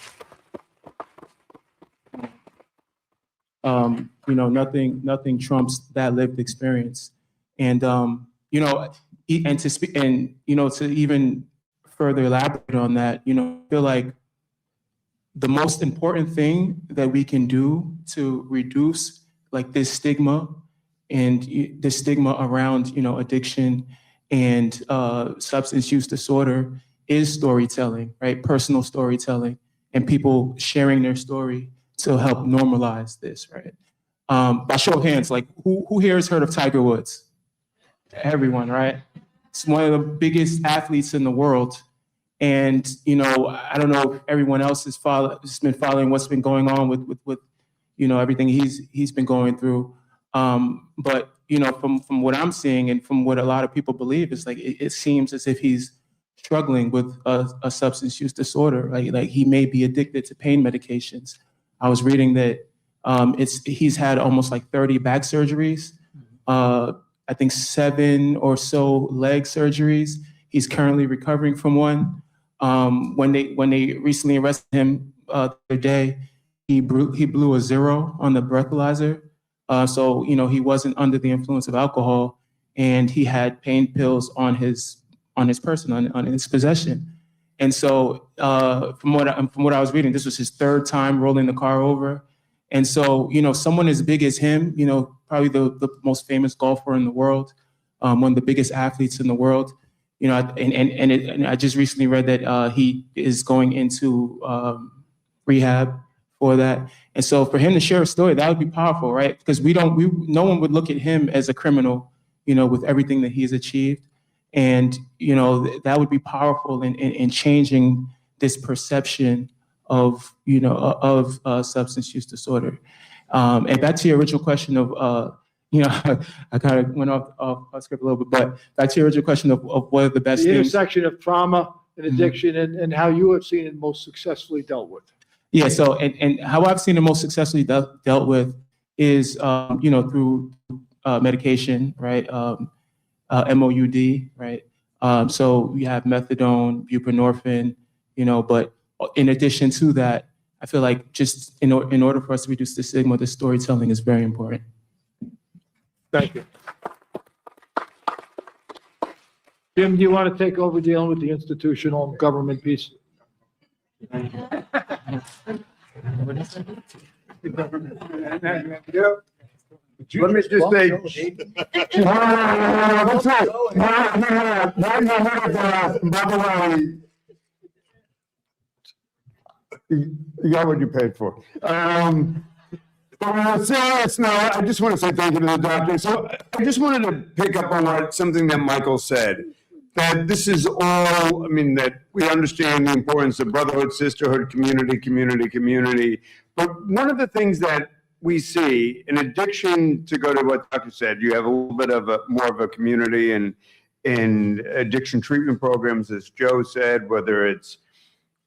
Nothing trumps that lived experience, and and to speak and to even further elaborate on that, I feel like the most important thing that we can do to reduce like this stigma and the stigma around addiction and substance use disorder is storytelling, right? Personal storytelling and people sharing their story to help normalize this, right? By show of hands, like who here has heard of Tiger Woods? Everyone, right? It's one of the biggest athletes in the world. And, I don't know if everyone else has been following what's been going on with everything he's been going through. But from what I'm seeing and from what a lot of people believe, is like it seems as if he's struggling with a substance use disorder. Like he may be addicted to pain medications. I was reading that he's had almost like 30 back surgeries, I think 7 or so leg surgeries. He's currently recovering from one. When they recently arrested him the other day, he blew a 0 on the breathalyzer. So he wasn't under the influence of alcohol, and he had pain pills on his person, on his possession. And so from what I was reading, this was his 3rd time rolling the car over. And so someone as big as him, probably the most famous golfer in the world, one of the biggest athletes in the world, and I just recently read that he is going into rehab for that. And so for him to share a story, that would be powerful, right? Because no one would look at him as a criminal, with everything that he's achieved. And, that would be powerful in changing this perception of substance use disorder. And back to your original question of, I kind of went off script a little bit, but back to your original question of what are the best The things. intersection of trauma and addiction and how you have seen it most successfully dealt with. Yeah, so and how I've seen it most successfully dealt with is through medication, right? MOUD, right? So we have methadone, buprenorphine, but in addition to that, I feel like just in order for us to reduce the stigma, the storytelling is very important. Thank you. Jim, do you want to take over dealing with the institutional government piece? Let me just say. That's right. Now you heard, by the way, you got what you paid for. But on a serious note, I just want to say thank you to the doctor. So I just wanted to pick up on something that Michael said, that this is all, I mean, that we understand the importance of brotherhood, sisterhood, community. But one of the things that we see, in addition to go to what the doctor said, you have a little bit of more of a community and in addiction treatment programs, as Joe said, whether it's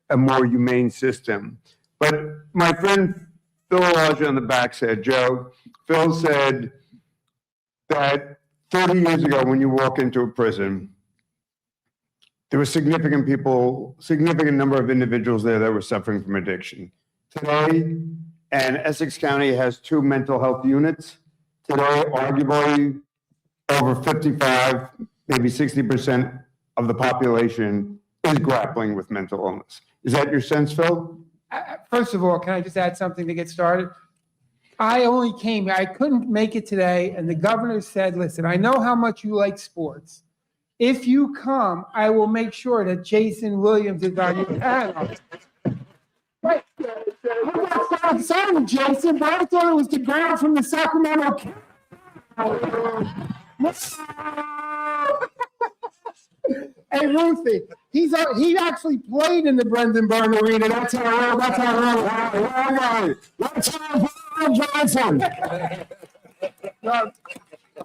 a more humane system. But my friend Phil Elijah on the back said, Joe, Phil said that 30 years ago when you walk into a prison, there were significant number of individuals there that were suffering from addiction. Today, and Essex County has 2 mental health units. Today, arguably, over 55, maybe 60% of the population is grappling with mental illness. Is that your sense, Phil? First of all, can I just add something to get started? I only came here, I couldn't make it today, and the governor said, listen, I know how much you like sports. If you come, I will make sure that Jason Williams is on your panel. Right. I got so excited, Jason, but I thought it was the girl from the Sacramento Kings. Hey, Ruthie, he actually played in the Brendan Byrne Arena. That's Johnson.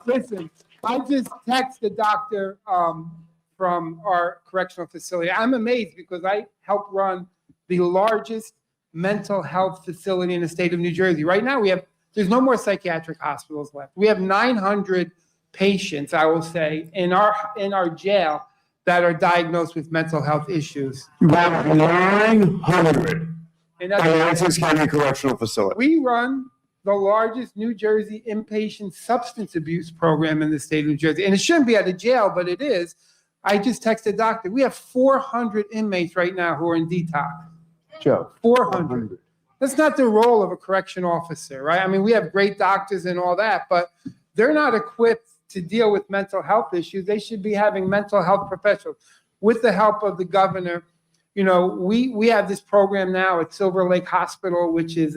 Listen, I just texted the doctor from our correctional facility. I'm amazed because I helped run the largest mental health facility in the state of New Jersey. Right now, there's no more psychiatric hospitals left. We have 900 patients, I will say, in our jail that are diagnosed with mental health issues. About 900 in Essex County Correctional Facility. We run the largest New Jersey inpatient substance abuse program in the state of New Jersey. And it shouldn't be at a jail, but it is. I just texted the doctor. We have 400 inmates right now who are in detox. Joe. 400. That's not the role of a correction officer, right? I mean, we have great doctors and all that, but they're not equipped to deal with mental health issues. They should be having mental health professionals. With the help of the governor, you know, we have this program now at Silver Lake Hospital, which is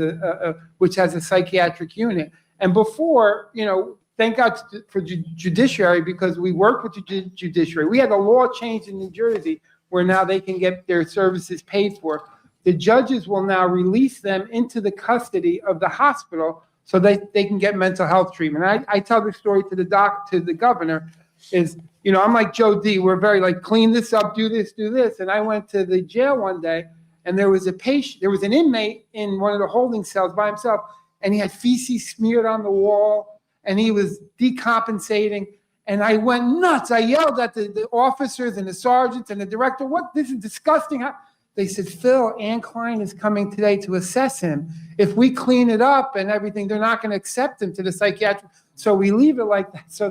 which has a psychiatric unit. And before, you know, thank God for judiciary, because we work with the judiciary. We had a law change in New Jersey where now they can get their services paid for. The judges will now release them into the custody of the hospital so that they can get mental health treatment. I tell the story to the governor is, you know, I'm like Joe D. We're very like, clean this up, do this, do this. And I went to the jail one day and there was an inmate in one of the holding cells by himself, and he had feces smeared on the wall and he was decompensating. And I went nuts. I yelled at the officers and the sergeants and the director, what, this is disgusting. They said, Phil, Ann Klein is coming today to assess him. If we clean it up and everything, they're not going to accept him to the psychiatric. So we leave it like that. So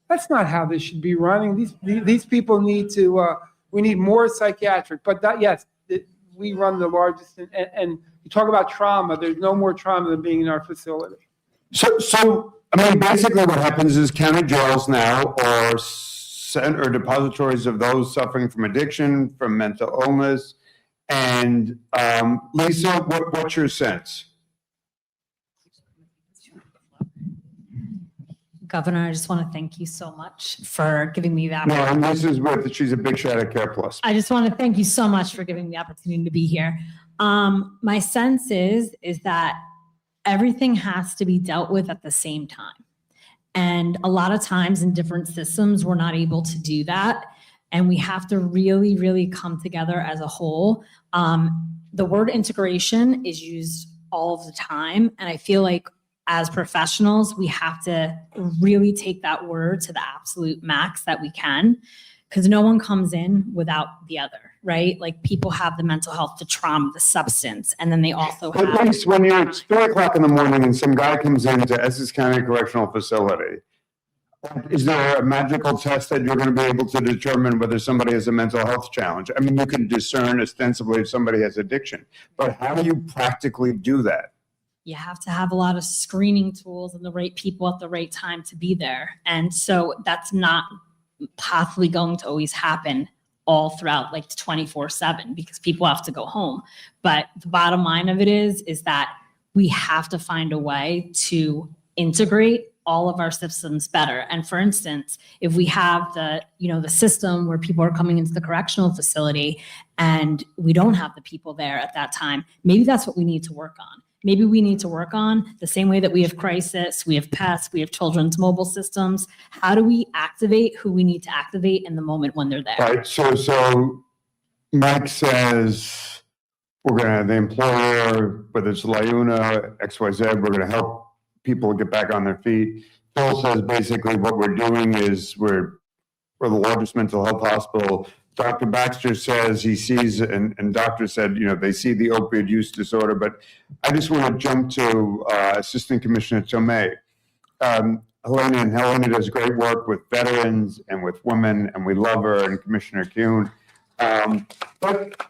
that's not how this should be running. These people need to, we need more psychiatric. But yes, we run the largest. And you talk about trauma, there's no more trauma than being in our facility. So I mean, basically what happens is county jails now are depositories of those suffering from addiction, from mental illness. And Lisa, what's your sense? Governor, I just want to thank you so much for giving me that. No, and she's a big shot at Care Plus. I just want to thank you so much for giving me the opportunity to be here. My sense is that everything has to be dealt with at the same time. And a lot of times in different systems, we're not able to do that. And we have to really, really come together as a whole. The word integration is used all of the time. And I feel like as professionals, we have to really take that word to the absolute max that we can, because no one comes in without the other, right? Like people have the mental health, the trauma, the substance, and then they also have— At least when you're at 3 o'clock in the morning and some guy comes into Essex County Correctional Facility, Is there a magical test that you're going to be able to determine whether somebody has a mental health challenge? I mean, you can discern ostensibly if somebody has addiction, but how do you practically do that? You have to have a lot of screening tools and the right people at the right time to be there. And so that's not possibly going to always happen all throughout like 24/7 because people have to go home. But the bottom line of it is that we have to find a way to integrate all of our systems better. And for instance, if we have the system where people are coming into the correctional facility and we don't have the people there at that time, maybe that's what we need to work on. Maybe we need to work on the same way that we have crisis, we have PES, we have children's mobile systems. How do we activate who we need to activate in the moment when they're there? Right. So Mike says we're going to have the employer, whether it's LIUNA, XYZ, we're going to help people get back on their feet. Phil says basically what we're doing is we're the largest mental health hospital. Dr. Baxter says he sees, and doctors said, they see the opioid use disorder, but I just want to jump to Assistant Commissioner Tomei. Helena does great work with veterans and with women, and we love her, and Commissioner Kuhn. But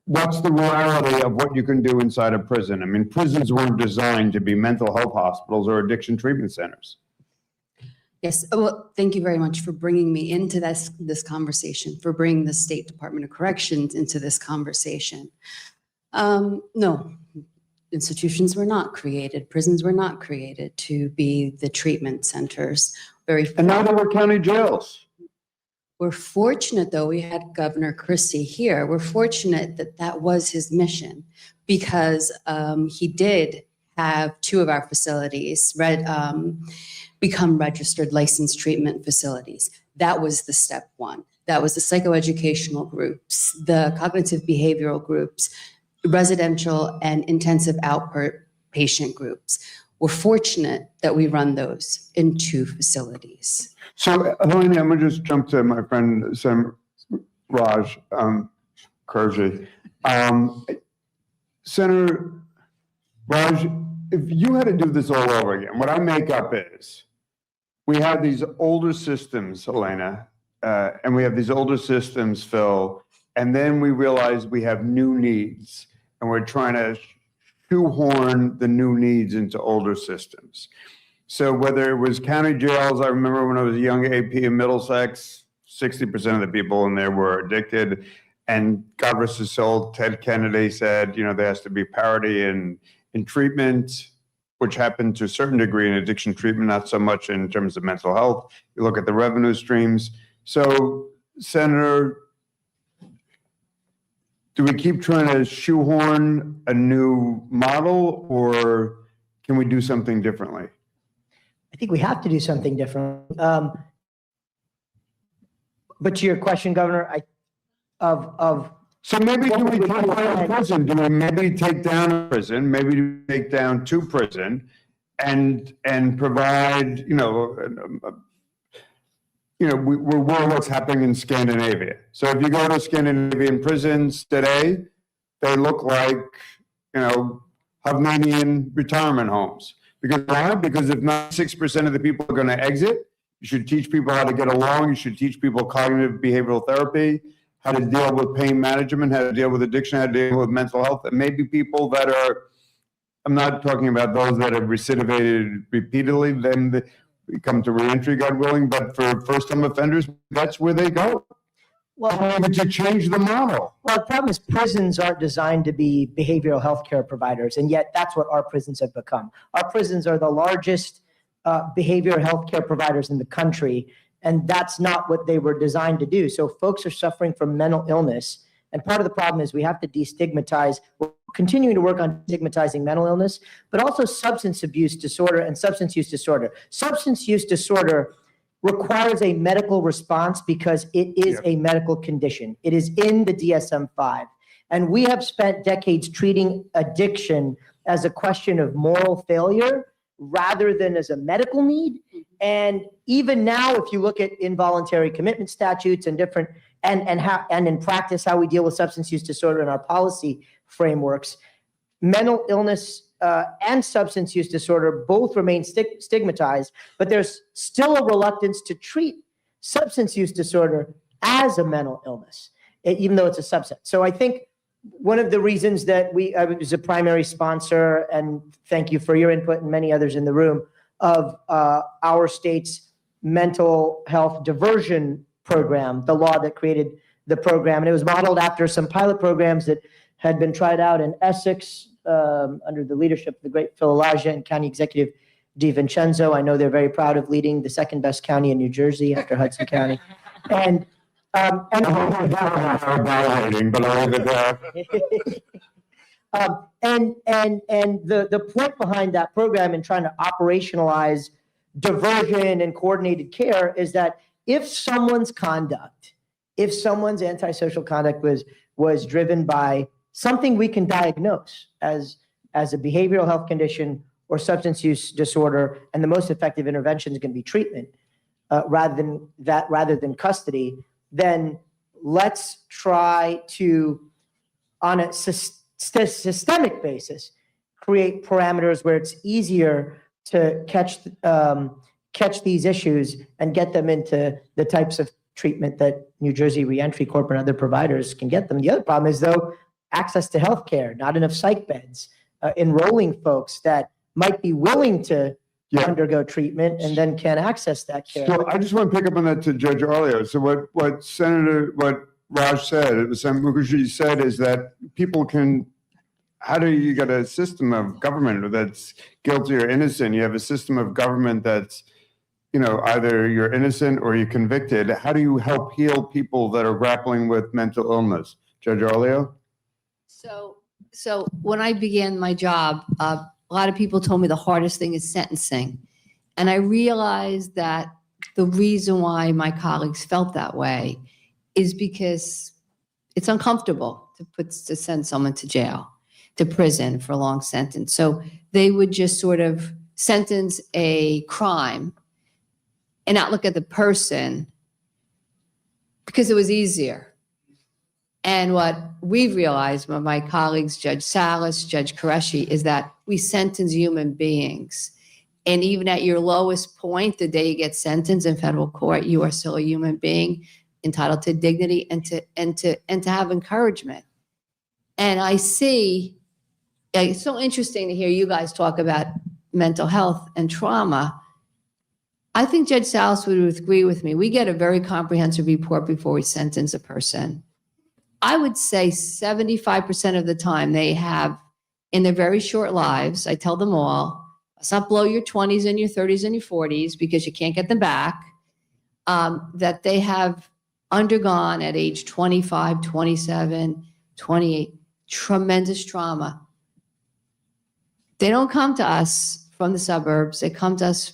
what's the reality of what you can do inside a prison? I mean, prisons weren't designed to be mental health hospitals or addiction treatment centers. Yes, well, thank you very much for bringing me into this conversation, for bringing the State Department of Corrections into this conversation. No, institutions were not created, prisons were not created to be the treatment centers. And now there were county jails. We're fortunate, though, we had Governor Christie here. We're fortunate that that was his mission because he did have 2 of our facilities become registered licensed treatment facilities. That was the step 1. That was the psychoeducational groups, the cognitive behavioral groups, residential and intensive outpatient groups. We're fortunate that we run those in 2 facilities. So, Helena, I'm going to just jump to my friend, Raj Kurji. Senator Raj, if you had to do this all over again, what I make up is we have these older systems, Helena, and we have these older systems, Phil, and then we realize we have new needs, and we're trying to shoehorn the new needs into older systems. So whether it was county jails, I remember when I was a young AP in Middlesex, 60% of the people in there were addicted. And God rest his soul, Ted Kennedy said, there has to be parity in treatment, which happened to a certain degree in addiction treatment, not so much in terms of mental health. You look at the revenue streams. So, Senator, do we keep trying to shoehorn a new model, or can we do something differently? I think we have to do something different. But to your question, Governor, so maybe do we take down a prison? Do we maybe take down a prison? Maybe do we take down 2 prison and provide, we're what's happening in Scandinavia. So if you go to Scandinavian prisons today, they look like, Hovnanian retirement homes. Because why? Because if 96% of the people are going to exit, you should teach people how to get along. You should teach people cognitive behavioral therapy, how to deal with pain management, how to deal with addiction, how to deal with mental health. And maybe people that are, I'm not talking about those that have recidivated repeatedly, then they come to reentry, God willing, but for first-time offenders, that's where they go. Well, to change the model. Well, the problem is prisons aren't designed to be behavioral health care providers, and yet that's what our prisons have become. Our prisons are the largest behavioral health care providers in the country, and that's not what they were designed to do. So folks are suffering from mental illness, and part of the problem is we have to destigmatize. We're continuing to work on stigmatizing mental illness, but also substance abuse disorder and substance use disorder. Substance use disorder requires a medical response because it is a medical condition. It is in the DSM-5. And we have spent decades treating addiction as a question of moral failure rather than as a medical need. And even now, if you look at involuntary commitment statutes and different, and in practice, how we deal with substance use disorder in our policy frameworks, mental illness and substance use disorder both remain stigmatized, but there's still a reluctance to treat substance use disorder as a mental illness, even though it's a subset. So I think one of the reasons that I was a primary sponsor, and thank you for your input and many others in the room, of our state's mental health diversion program, the law that created the program. And it was modeled after some pilot programs that had been tried out in Essex under the leadership of the great Phil Elijah and County Executive DiVincenzo. I know they're very proud of leading the second best county in New Jersey after Hudson County. And the point behind that program in trying to operationalize diversion and coordinated care is that if someone's antisocial conduct was driven by something we can diagnose as a behavioral health condition or substance use disorder, and the most effective intervention is going to be treatment rather than custody, then let's try to, on a systemic basis, create parameters where it's easier to catch these issues and get them into the types of treatment that New Jersey Reentry Corp and other providers can get them. The other problem is, though, access to healthcare, not enough psych beds, enrolling folks that might be willing to undergo treatment and then can't access that care. So I just want to pick up on that to Judge Arleo. So what Raj said, what Senator Mukherjee said is that people can, how do you get a system of government that's guilty or innocent? You have a system of government that's, either you're innocent or you're convicted. How do you help heal people that are grappling with mental illness? Judge Arleo? So when I began my job, a lot of people told me the hardest thing is sentencing. And I realized that the reason why my colleagues felt that way is because it's uncomfortable to send someone to jail, to prison for a long sentence. So they would just sort of sentence a crime and not look at the person because it was easier. And what we've realized, my colleagues, Judge Salas, Judge Qureshi, is that we sentence human beings. And even at your lowest point, the day you get sentenced in federal court, you are still a human being entitled to dignity and to have encouragement. And I see, it's so interesting to hear you guys talk about mental health and trauma. I think Judge Salas would agree with me. We get a very comprehensive report before we sentence a person. I would say 75% of the time they have, in their very short lives, I tell them all, let's not blow your 20s and your 30s and your 40s because you can't get them back, that they have undergone at age 25, 27, 28, tremendous trauma. They don't come to us from the suburbs. They come to us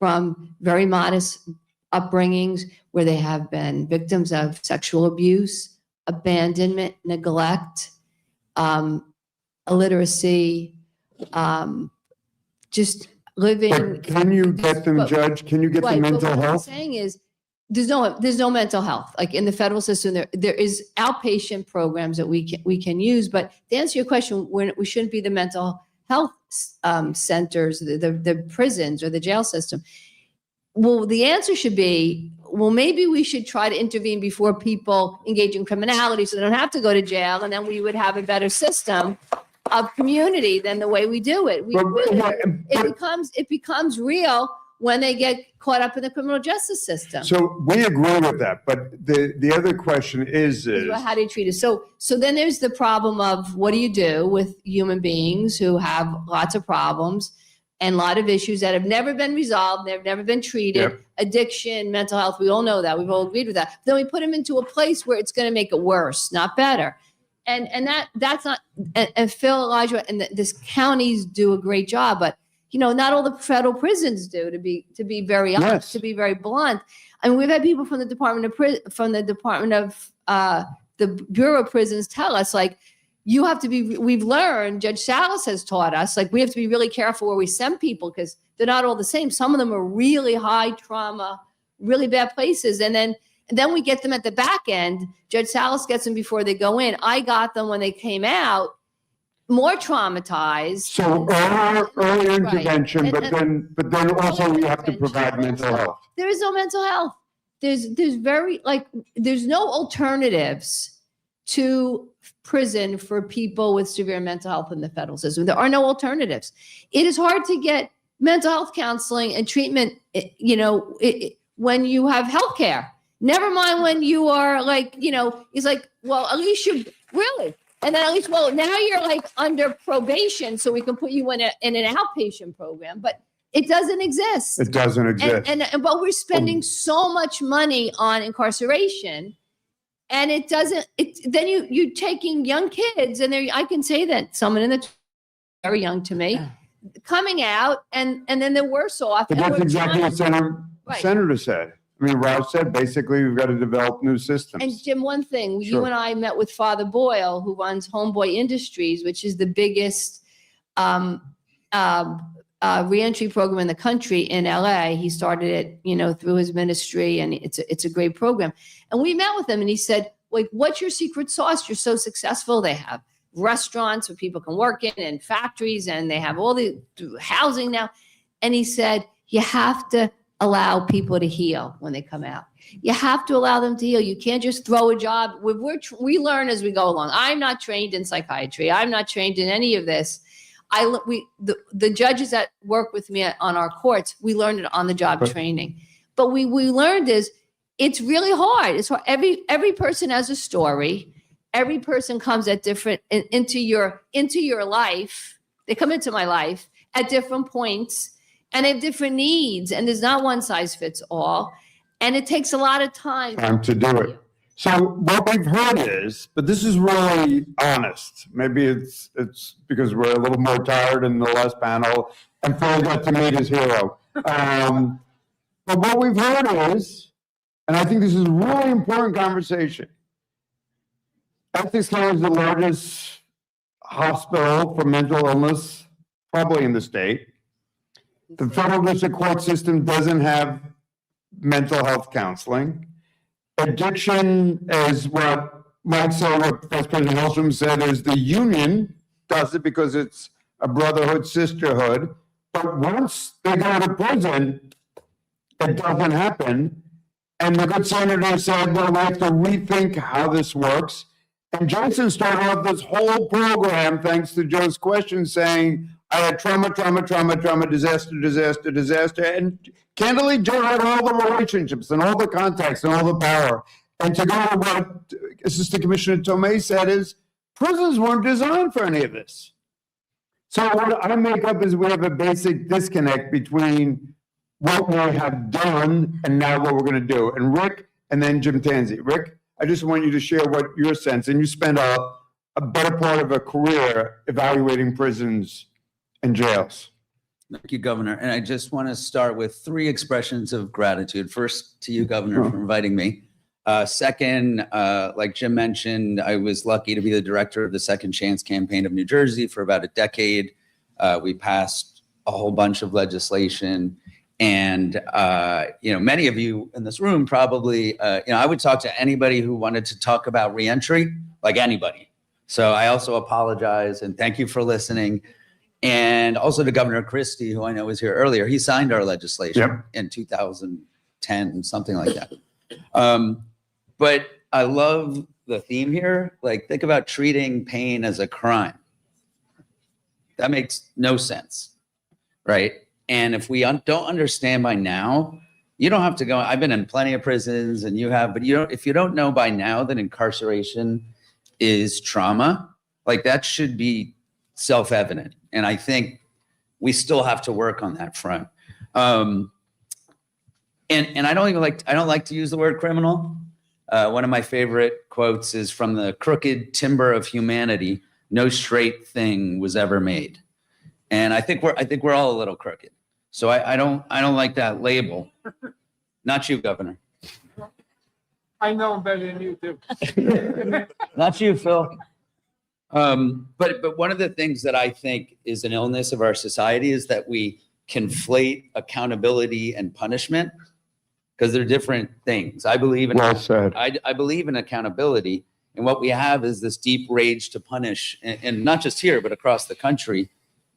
from very modest upbringings where they have been victims of sexual abuse, abandonment, neglect, illiteracy, just living. But can you get them, Judge? Can you get them mental health? What I'm health? saying is, there's no mental health. Like in the federal system, there is outpatient programs that we can use. But to answer your question, we shouldn't be the mental health centers, the prisons or the jail system. Well, the answer should be, well, maybe we should try to intervene before people engage in criminality so they don't have to go to jail, and then we would have a better system of community than the way we do it. It becomes real when they get caught up in the criminal justice system. So we agree with that, but the other question is how do you treat it? So then there's the problem of what do you do with human beings who have lots of problems and a lot of issues that have never been resolved, they've never been treated, addiction, mental health, we all know that, we've all agreed with that. Then we put them into a place where it's gonna make it worse, not better. And that's not, and Phil, Elijah, and this counties do a great job, but not all the federal prisons do, to be very honest, to be very blunt. I mean, we've had people from the the Bureau of Prisons tell us, like, you have to be, we've learned, Judge Salas has taught us, like, we have to be really careful where we send people because they're not all the same. Some of them are really high trauma, really bad places. And then we get them at the back end. Judge Salas gets them before they go in. I got them when they came out. more traumatized. So early Right. intervention, And- but then also we have to provide mental health. There is no mental health. There's no alternatives to prison for people with severe mental health in the federal system. There are no alternatives. It is hard to get mental health counseling and treatment, when you have health care. Never mind when you are it's like, well, at least you really. And then at least, well, now you're like under probation, so we can put you in an outpatient program. But it doesn't exist. It doesn't exist. But we're spending so much money on incarceration, and it doesn't. Then you taking young kids, and I can say that someone in the very young to me, coming out, and then they're worse off. But and that's we're exactly trying- what Right. Senator said. I mean, Raj said, basically, we've got to develop new systems. And Jim, one thing, you Sure. and I met with Father Boyle, who runs Homeboy Industries, which is the biggest reentry program in the country in LA. He started it, through his ministry, and it's a great program. And we met with him, and he said, like, what's your secret sauce? You're so successful. They have restaurants where people can work in, and factories, and they have all the housing now. And he said, you have to allow people to heal when they come out. You have to allow them to heal. You can't just throw a job. We learn as we go along. I'm not trained in psychiatry. I'm not trained in any of this. The judges that work with me on our courts, we learned it on the job training. But we learned is it's really hard. It's hard. Every person has a story. Every person comes at different into your life. They come into my life at different points. And they have different needs, and there's not one size fits all. And it takes a lot of time. To do it. So what we've heard is, but this is really honest. Maybe it's because we're a little more tired in the last panel, and Phil got to meet his hero. But what we've heard is, and I think this is a really important conversation. Essex County is the largest hospital for mental illness, probably in the state. The federal district court system doesn't have mental health counseling. Addiction is what Mike said, what Vice President Hillstrom said, is the union does it because it's a brotherhood, sisterhood. But once they go to prison, it doesn't happen. And the good senator said, well, we have to rethink how this works. And Johnson started off this whole program, thanks to Joe's question, saying, I had trauma, disaster. And candidly, Joe had all the relationships and all the contacts and all the power. And to go to what Assistant Commissioner Tomei said is, prisons weren't designed for any of this. So what I make up is we have a basic disconnect between what we have done and now what we're going to do. And Rick, and then Jim Tanzi. Rick, I just want you to share what your sense, and you spent a better part of a career evaluating prisons and jails. Thank you, Governor. And I just want to start with 3 expressions of gratitude. First, to you, Governor, for inviting me. Second, like Jim mentioned, I was lucky to be the director of the Second Chance campaign of New Jersey for about a decade. We passed a whole bunch of legislation. And, many of you in this room probably, I would talk to anybody who wanted to talk about reentry, like anybody. So I also apologize and thank you for listening. And also to Governor Christie, who I know was here earlier. He signed our legislation in 2010, something like that. But I love the theme here. Like, think about treating pain as a crime. That makes no sense, right? And if we don't understand by now, you don't have to go. I've been in plenty of prisons, and you have, but if you don't know by now that incarceration is trauma, like that should be self-evident. And I think we still have to work on that front. And I don't like to use the word criminal. One of my favorite quotes is from the crooked timber of humanity, no straight thing was ever made. And I think we're all a little crooked. So I don't like that label. Not you, Governor. I know him better than you do. Not you, Phil. But one of the things that I think is an illness of our society is that we conflate accountability and punishment because they're different things. I believe in Well said. I believe in accountability, And what we have is this deep rage to punish, and not just here, but across the country.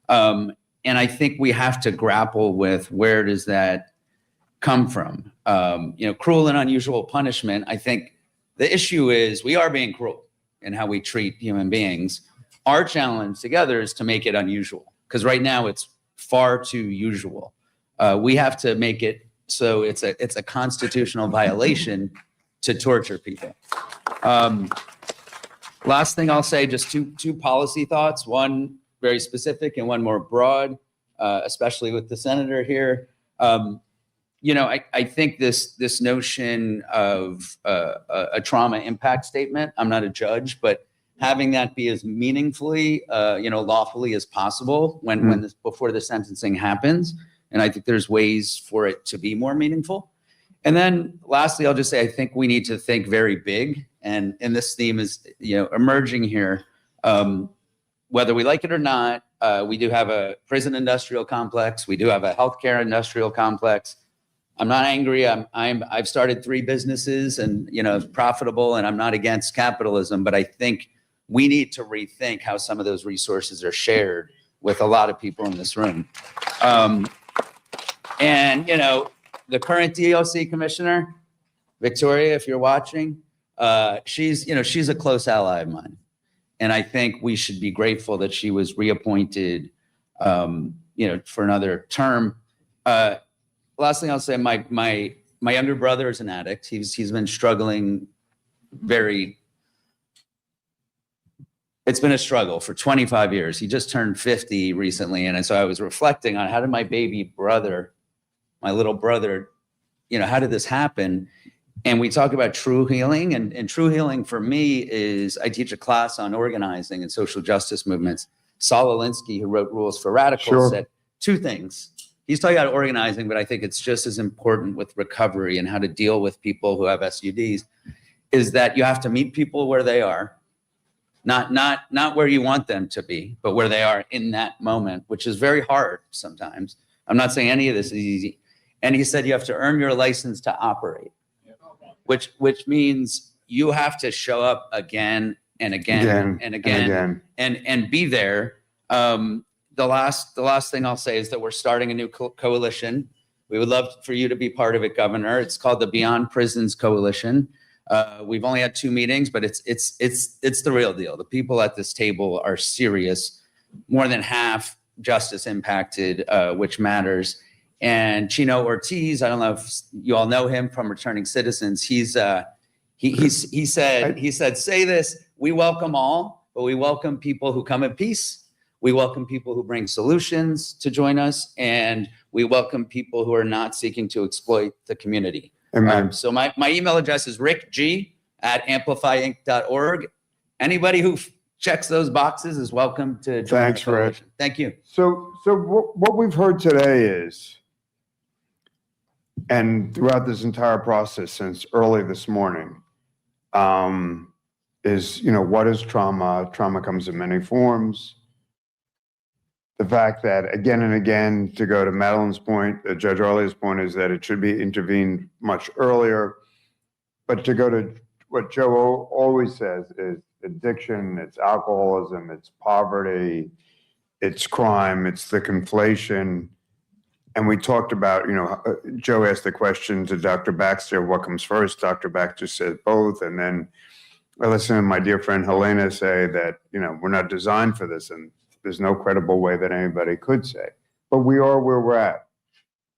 And I think we have to grapple with where does that come from? Cruel and unusual punishment. I think the issue is we are being cruel in how we treat human beings. Our challenge together is to make it unusual, because right now it's far too usual. We have to make it so it's a constitutional violation to torture people. Last thing I'll say, just two policy thoughts, one very specific and one more broad, especially with the senator here. I think this notion of a trauma impact statement, I'm not a judge, but having that be as meaningfully, lawfully as possible before the sentencing happens. And I think there's ways for it to be more meaningful. And then lastly, I'll just say, I think we need to think very big. And this theme is, emerging here. Whether we like it or not, we do have a prison industrial complex. We do have a healthcare industrial complex. I'm not angry. I've started 3 businesses and, profitable, and I'm not against capitalism, but I think we need to rethink how some of those resources are shared with a lot of people in this room. The current DOC commissioner, Victoria, if you're watching, she's a close ally of mine. And I think we should be grateful that she was reappointed, for another term. Last thing I'll say, my younger brother is an addict. He's been struggling it's been a struggle for 25 years. He just turned 50 recently. And so I was reflecting on how did my little brother, how did this happen? And we talk about true healing, and true healing for me is, I teach a class on organizing and social justice movements. Saul Alinsky, who wrote Rules for Radicals, said 2 things. He's talking about organizing, but I think it's just as important with recovery and how to deal with people who have SUDs, is that you have to meet people where they are, not where you want them to be, but where they are in that moment, which is very hard sometimes. I'm not saying any of this is easy. And he said you have to earn your license to operate, which means you have to show up again and again and again and be there. The last thing I'll say is that we're starting a new coalition. We would love for you to be part of it, Governor. It's called the Beyond Prisons Coalition. We've only had 2 meetings, but it's the real deal. The people at this table are serious. More than half justice impacted, which matters. And Chino Ortiz, I don't know if you all know him from Returning Citizens. He said, say this: we welcome all, but we welcome people who come in peace. We welcome people who bring solutions to join us, and we welcome people who are not seeking to exploit the community. So my email address is rickg@amplifyinc.org. Anybody who checks those boxes is welcome to join. Thanks, Rick. Thank you. So what we've heard today is, and throughout this entire process since early this morning, is, what is trauma? Trauma comes in many forms. The fact that again and again, to go to Madeline's point, Judge Arley's point, is that it should be intervened much earlier. But to go to what Joe always says is addiction, it's alcoholism, it's poverty, it's crime, it's the conflation. And we talked about, Joe asked the question to Dr. Baxter, what comes first? Dr. Baxter said both. And then I listened to my dear friend Helena say that, we're not designed for this. And there's no credible way that anybody could say. But we are where we're at.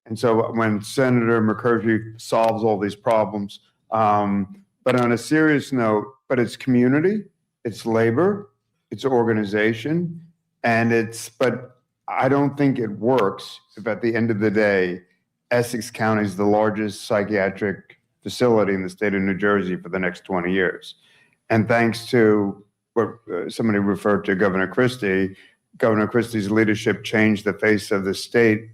And so when Senator McCurdy solves all these problems, but on a serious note, but it's community, it's labor, it's organization, but I don't think it works if at the end of the day, Essex County is the largest psychiatric facility in the state of New Jersey for the next 20 years. And thanks to what somebody referred to Governor Christie's leadership changed the face of the state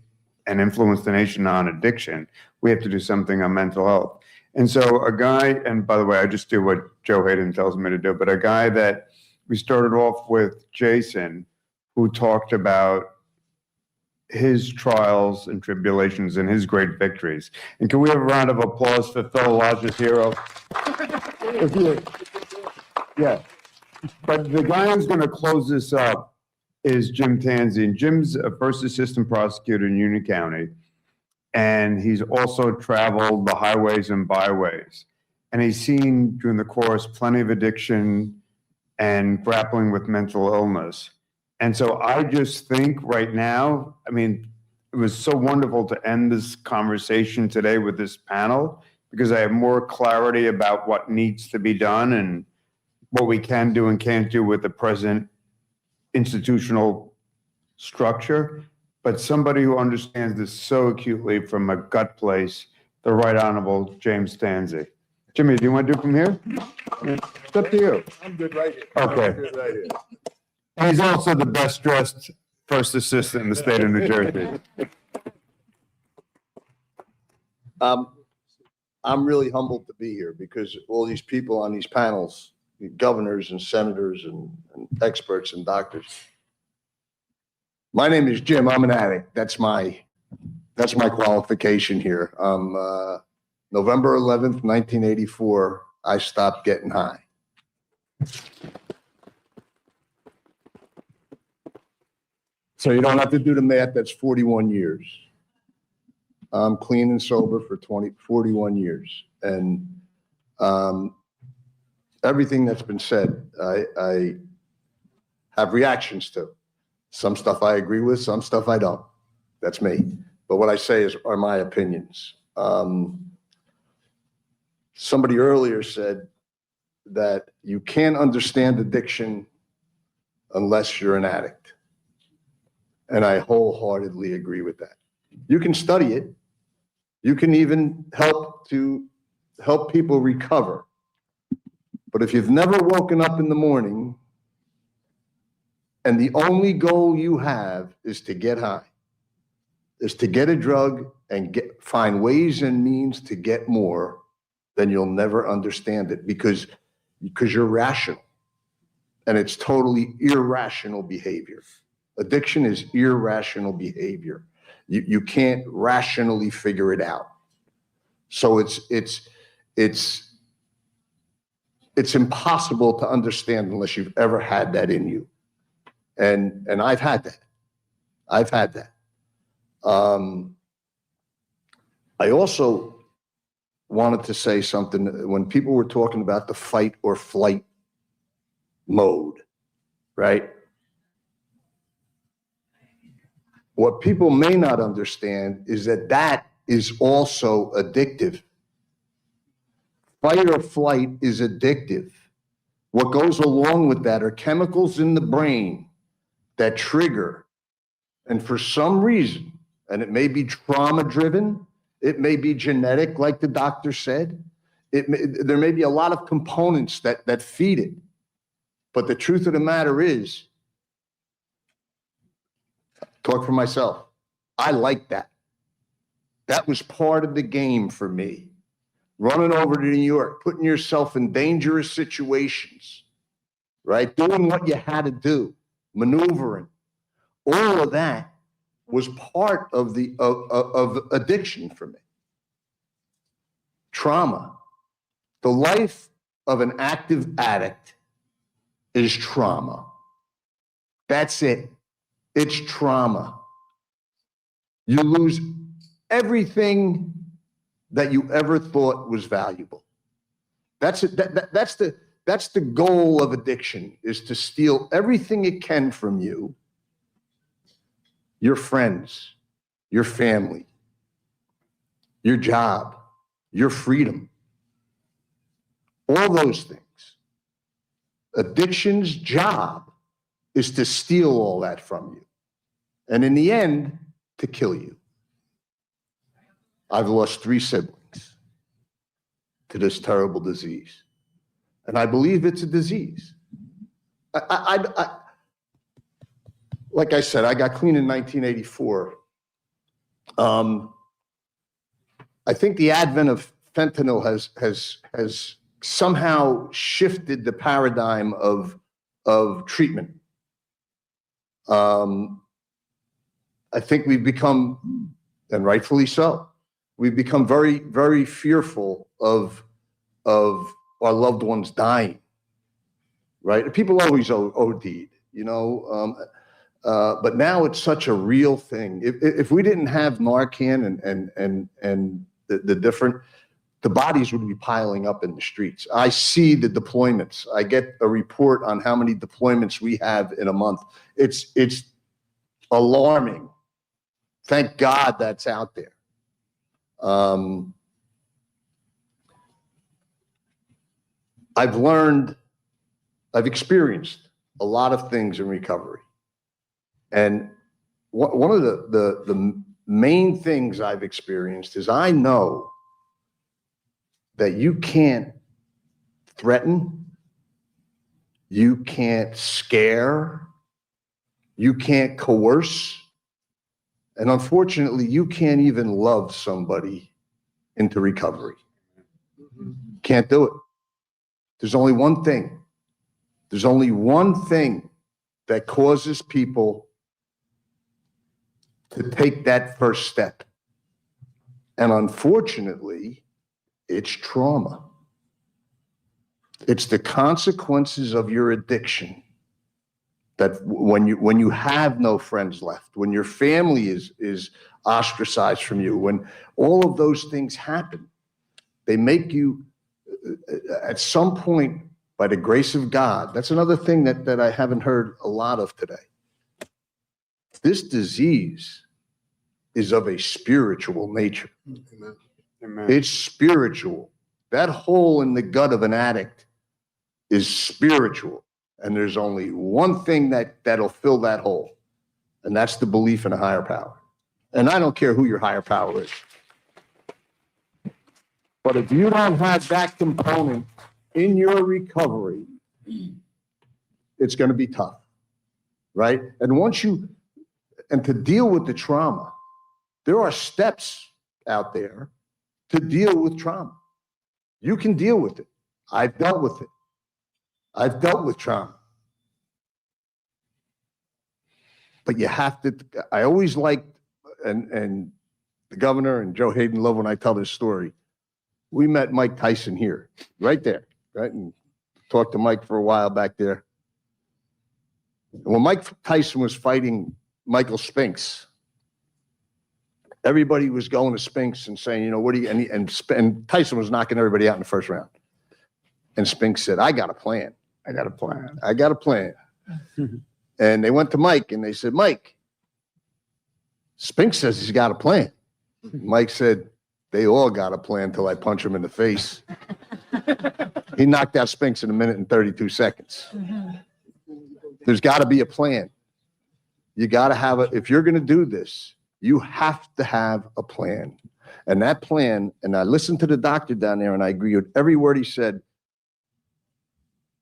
and influenced the nation on addiction. We have to do something on mental health. And so a guy, and by the way, I just do what Joe Hayden tells me to do, but a guy that we started off with, Jason, who talked about his trials and tribulations and his great victories. And can we have a round of applause for Phil Lodge's hero? Yeah. But the guy who's going to close this up is Jim Tanzi. And Jim's a first assistant prosecutor in Union County. And he's also traveled the highways and byways. And he's seen during the course plenty of addiction and grappling with mental illness. And so I just think right now, I mean, it was so wonderful to end this conversation today with this panel because I have more clarity about what needs to be done and what we can do and can't do with the present institutional structure. But somebody who understands this so acutely from a gut place, the Right Honorable James Tanzi. Jimmy, do you want to do it from here? It's up to you. I'm good right here. Okay. I'm good right here. And he's also the best dressed first assistant in the state of New Jersey. I'm really humbled to be here because all these people on these panels, governors and senators and experts and doctors. My name is Jim. I'm an addict. That's my qualification here. November 11th, 1984, I stopped getting high. So you don't have to do the math. That's 41 years. I'm clean and sober for 41 years. And everything that's been said, I have reactions to. Some stuff I agree with, some stuff I don't. That's me. But what I say are my opinions. Somebody earlier said that you can't understand addiction unless you're an addict. And I wholeheartedly agree with that. You can study it. You can even help people recover. But if you've never woken up in the morning and the only goal you have is to get high, is to get a drug and find ways and means to get more, then you'll never understand it because you're rational. And it's totally irrational behavior. Addiction is irrational behavior. You can't rationally figure it out. So it's impossible to understand unless you've ever had that in you. And I've had that. I've had that. I also wanted to say something when people were talking about the fight or flight mode, right? What people may not understand is that is also addictive. Fight or flight is addictive. What goes along with that are chemicals in the brain that trigger, and for some reason, and it may be trauma-driven, it may be genetic, like the doctor said, there may be a lot of components that feed it. But the truth of the matter is, talk for myself, I like that. That was part of the game for me. Running over to New York, putting yourself in dangerous situations, right? Doing what you had to do, maneuvering. All of that was part of of addiction for me. Trauma. The life of an active addict is trauma. That's it. It's trauma. You lose everything that you ever thought was valuable. That's it. That's the goal of addiction, is to steal everything it can from you, your friends, your family, your job, your freedom, all those things. Addiction's job is to steal all that from you, and in the end, to kill you. I've lost 3 siblings to this terrible disease, and I believe it's a disease. Like I said, I got clean in 1984. I think the advent of fentanyl has somehow shifted the paradigm of treatment. I think we've become, and rightfully so, we've become very, very fearful of our loved ones dying. right? People always OD'd, you know, but now it's such a real thing. If we didn't have Narcan and the different, the bodies would be piling up in the streets. I see the deployments. I get a report on how many deployments we have in a month. It's alarming. Thank God that's out there. I've experienced a lot of things in recovery. And one of the main things I've experienced is I know that you can't threaten, you can't scare, you can't coerce, and unfortunately, you can't even love somebody into recovery. Can't do it. There's only one thing. There's only one thing that causes people to take that first step. And unfortunately, it's trauma. It's the consequences of your addiction that when you have no friends left, when your family is ostracized from you, when all of those things happen, they make you, at some point, by the grace of God, that's another thing that I haven't heard a lot of today. This disease is of a spiritual nature. Amen. It's spiritual. That hole in the gut of an addict is spiritual. And there's only one thing that'll fill that hole, and that's the belief in a higher power. And I don't care who your higher power is. But if you don't have that component in your recovery, it's going to be tough, right? And to deal with the trauma, there are steps out there to deal with trauma. You can deal with it. I've dealt with it. I've dealt with trauma. But you have to, I always liked, and the governor and Joe Hayden love when I tell this story. We met Mike Tyson here, right there, right? And talked to Mike for a while back there. When Mike Tyson was fighting Michael Spinks, everybody was going to Spinks and saying, you know, what do you, and Tyson was knocking everybody out in the first round. And Spinks said, I got a plan. I got a plan. I got a plan. And they went to Mike and they said, Mike, Spinks says he's got a plan. Mike said, they all got a plan till I punch him in the face. He knocked out Spinks in 1 minute and 32 seconds. There's got to be a plan. You got to have if you're going to do this, you have to have a plan. And that plan, and I listened to the doctor down there and I agree with every word he said.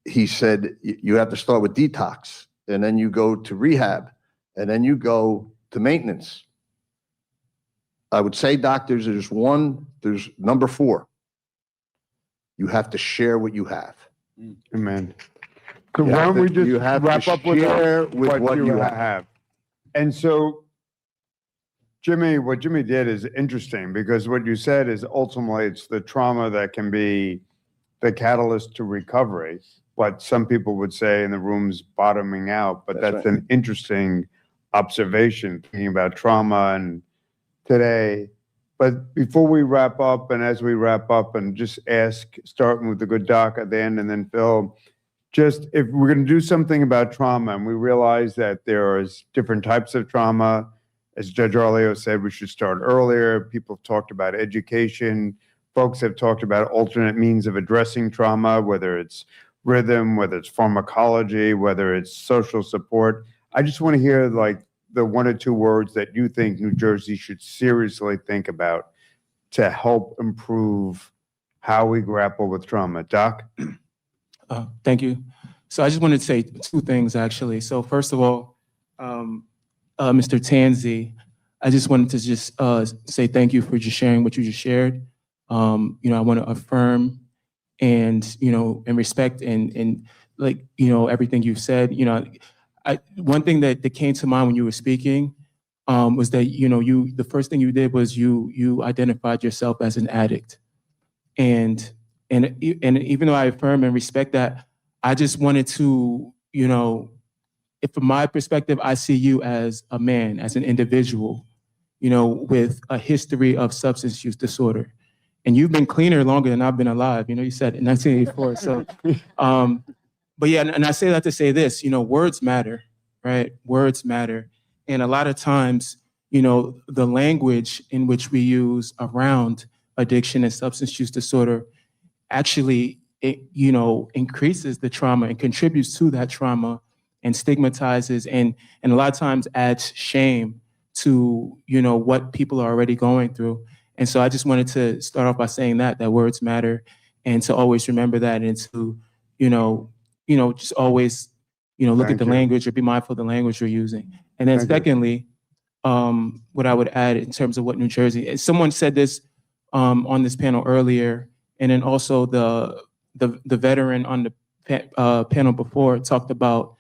He said, you have to start with detox, and then you go to rehab, and then you go to maintenance. I would say, doctors, there's number 4. You have to share what you have. Amen. So why don't we just wrap up with what you have? And so, Jimmy, what Jimmy did is interesting, because what you said is ultimately it's the trauma that can be the catalyst to recovery. What some people would say in the room's bottoming out, but that's an interesting observation, thinking about trauma and today. But before we wrap up, and as we wrap up, and just ask, starting with the good doc at the end, and then Phil, just if we're going to do something about trauma, and we realize that there is different types of trauma, as Judge Arleo said, we should start earlier. People have talked about education. Folks have talked about alternate means of addressing trauma, whether it's rhythm, whether it's pharmacology, whether it's social support. I just want to hear like the 1 or 2 words that you think New Jersey should seriously think about to help improve how we grapple with trauma. Doc? Thank you. So I just wanted to say 2 things, actually. So first of all, Mr. Tanzi, I just wanted to just say thank you for just sharing what you just shared. You know, I want to affirm and, you know, and respect and like, you know, everything you've said. You know, one thing that came to mind when you were speaking was that, you know, the first thing you did was you identified yourself as an addict. And even though I affirm and respect that, I just wanted to, if from my perspective, I see you as a man, as an individual, with a history of substance use disorder. And you've been cleaner longer than I've been alive. You said in 1984. So, but yeah, and I say that to say this, words matter, right? Words matter. And a lot of times, the language in which we use around addiction and substance use disorder actually, increases the trauma and contributes to that trauma and stigmatizes and a lot of times adds shame to, what people are already going through. And so I just wanted to start off by saying that words matter and to always remember that and to, just always, look at the language or be mindful of the language you're using. And then secondly, what I would add in terms of what New Jersey, someone said this on this panel earlier, and then also the veteran on the panel before talked about,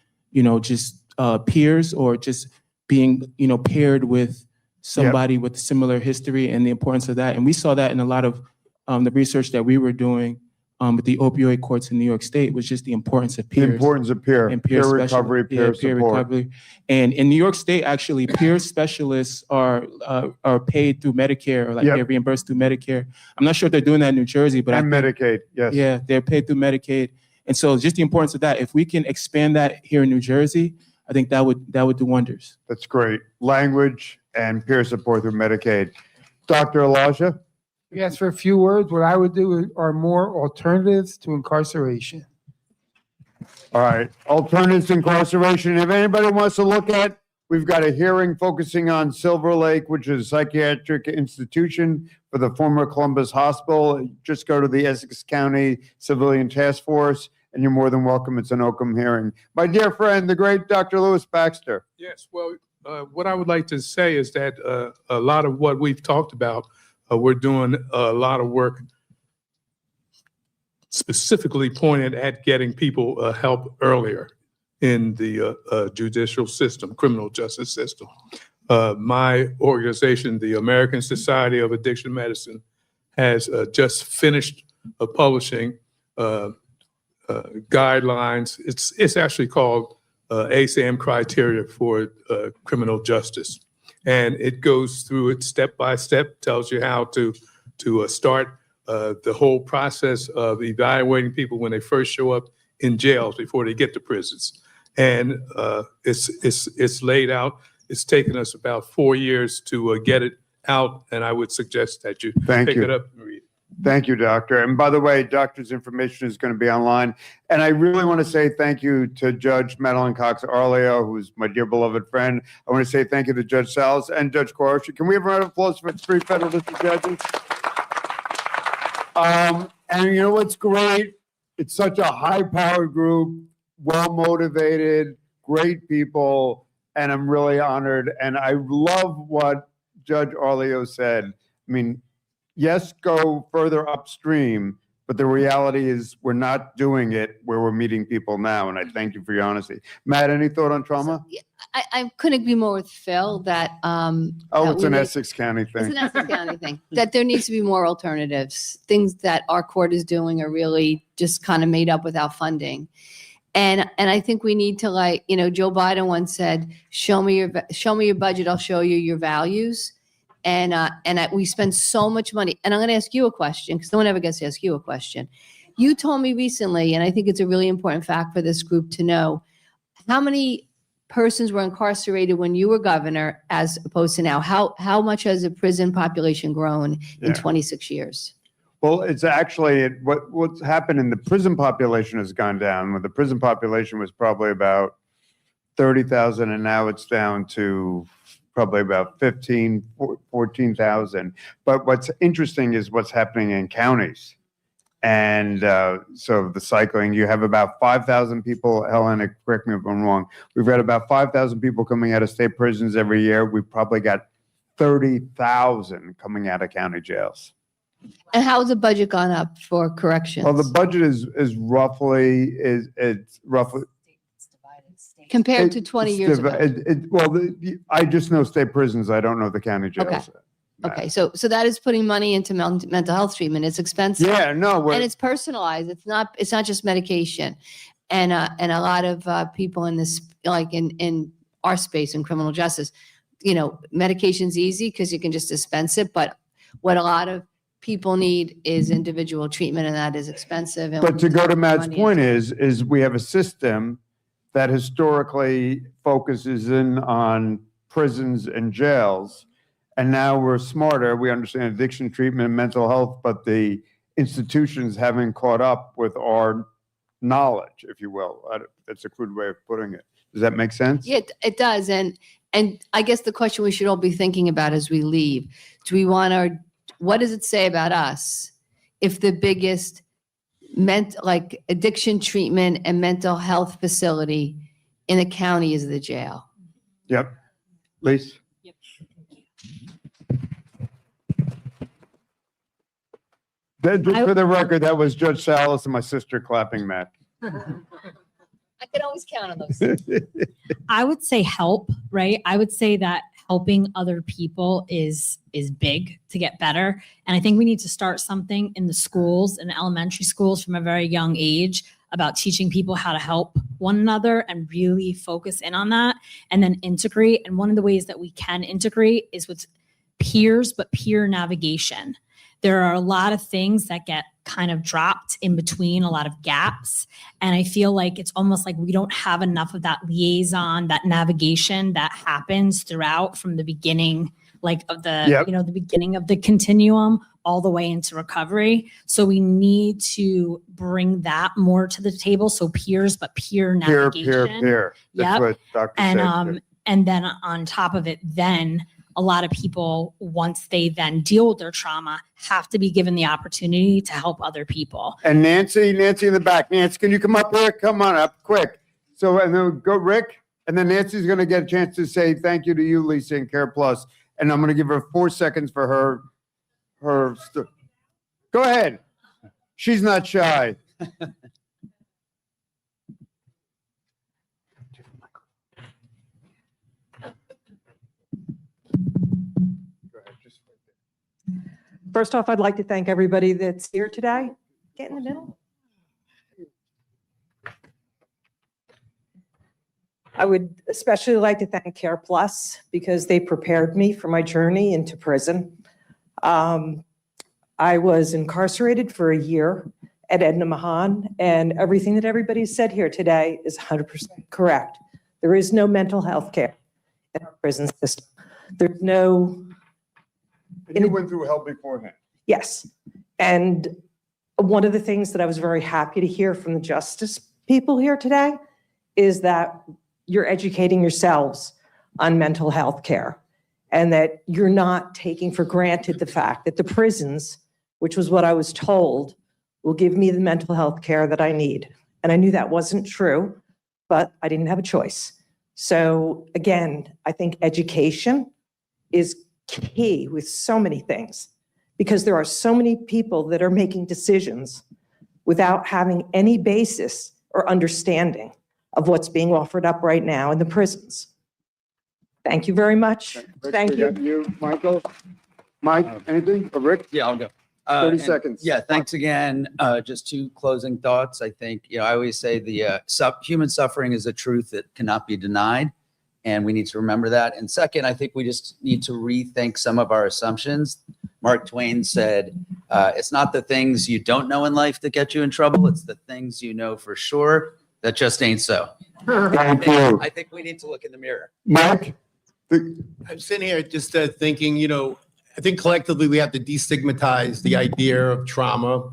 just peers or just being, paired with somebody with similar history and the importance of that. And we saw that in a lot of the research that we were doing with the opioid courts in New York State was just the importance of peers. The importance of peer recovery, peer support. Recovery. And in New York State, actually, peer specialists are paid through Medicare or they're reimbursed through Medicare. I'm not sure if they're doing that in New Jersey, but Medicaid, yes. Yeah, they're paid through Medicaid. And so just the importance of that, if we can expand that here in New Jersey, I think that would do wonders. That's great. Language and peer support through Medicaid. Dr. Elijah? Yes, for a few words, what I would do are more alternatives to incarceration. All right, alternatives to incarceration. If anybody wants to look at, we've got a hearing focusing on Silver Lake, which is a psychiatric institution for the former Columbus Hospital. Just go to the Essex County Civilian Task Force, and you're more than welcome. It's an Oakham hearing. My dear friend, the great Dr. Lewis Baxter. Yes, well, what I would like to say is that a lot of what we've talked about, we're doing a lot of work specifically pointed at getting people help earlier in the judicial system, criminal justice system. My organization, the American Society of Addiction Medicine, has just finished publishing guidelines. It's actually called ASAM criteria for criminal justice. And it goes through it step by step, tells you how to start the whole process of evaluating people when they first show up in jails before they get to prisons. And it's laid out. It's taken us about 4 years to get it out, and I would suggest that you pick it up and read it. Thank you, Doctor. And by the way, Doctor's information is going to be online. And I really want to say thank you to Judge Madeline Cox-Arleo, who's my dear beloved friend. I want to say thank you to Judge Salas and Judge Qureshi. Can we have a round of applause for 3 federal district judges? And you know what's great? It's such a high-powered group, well-motivated, great people, and I'm really honored. And I love what Judge Arleo said. I mean, yes, go further upstream, but the reality is we're not doing it where we're meeting people now, and I thank you for your honesty. Matt, any thought on trauma? I couldn't agree more with Phil that. It's an Essex County thing. It's an Essex County thing. That there needs to be more alternatives. Things that our court is doing are really just kind of made up without funding. And I think we need to, Joe Biden once said, show me your budget, I'll show you your values. And we spend so much money. And I'm going to ask you a question because no one ever gets to ask you a question. You told me recently, and I think it's a really important fact for this group to know, how many persons were incarcerated when you were governor as opposed to now? How much has the prison population grown in 26 years? Well, it's actually what's happened in the prison population has gone down. When the prison population was probably about 30,000, and now it's down to probably about 14,000. But what's interesting is what's happening in counties. And so the cycling, you have about 5,000 people, Helen, correct me if I'm wrong, we've got about 5,000 people coming out of state prisons every year. We've probably got 30,000 coming out of county jails. And how has the budget gone up for corrections? Well, the budget is roughly compared to 20 years ago. I just know state prisons. I don't know the county jails. Okay, so that is putting money into mental health treatment. It's expensive. Yeah, no, and it's personalized. It's not just medication. and a lot of people in this, like in our space in criminal justice, medication's easy because you can just dispense it, but what a lot of people need is individual treatment, and that is expensive. And But to go to Matt's money point into is we have a system that historically focuses in on prisons and jails. And now we're smarter. We understand addiction treatment and mental health, but the institutions haven't caught up with our knowledge, if you will. That's a crude way of putting it. Does that make sense? Yeah, it does. And I guess the question we should all be thinking about as we leave, what does it say about us if the biggest addiction treatment and mental health facility in the county is the jail? Yep. Lise? Yep. Just for the record, that was Judge Salas and my sister clapping Matt. I can always count on those. I would say help, right? I would say that helping other people is big to get better. And I think we need to start something in the schools and elementary schools from a very young age about teaching people how to help one another and really focus in on that and then integrate. And one of the ways that we can integrate is with peers, but peer navigation. There are a lot of things that get kind of dropped in between, a lot of gaps. And I feel like it's almost like we don't have enough of that liaison, that navigation that happens throughout from the beginning, like of the, the beginning of the continuum all the way into recovery. So we need to bring that more to the table. So peers, but peer navigation. Peer. That's what Dr. said. And then on top of it, then a lot of people, once they then deal with their trauma, have to be given the opportunity to help other people. And Nancy in the back. Nancy, can you come up here? Come on up, quick. So, and then go Rick, and then Nancy's going to get a chance to say thank you to you, Lisa, and Care Plus. And I'm going to give her 4 seconds for her. Go ahead. She's not shy. First off, I'd like to thank everybody that's here today. Get in the middle. I would especially like to thank Care Plus because they prepared me for my journey into prison. I was incarcerated for a year at Edna Mahan, and everything that everybody said here today is 100% correct. There is no mental health care in our prison system. There's no... And you went through hell beforehand. Yes. And one of the things that I was very happy to hear from the justice people here today is that you're educating yourselves on mental health care and that you're not taking for granted the fact that the prisons, which was what I was told, will give me the mental health care that I need. And I knew that wasn't true, but I didn't have a choice. So again, I think education is key with so many things because there are so many people that are making decisions without having any basis or understanding of what's being offered up right now in the prisons. Thank you very much. Thank you. Michael? Mike, anything? Or Rick? Yeah, I'll go. 30 and seconds. Yeah, thanks again. Just 2 closing thoughts. I think, I always say the human suffering is a truth that cannot be denied. And we need to remember that. And second, I think we just need to rethink some of our assumptions. Mark Twain said, it's not the things you don't know in life that get you in trouble. It's the things you know for sure that just ain't so. Thank you. I think we need to look in the mirror. Mike? I'm sitting here just thinking, I think collectively we have to destigmatize the idea of trauma.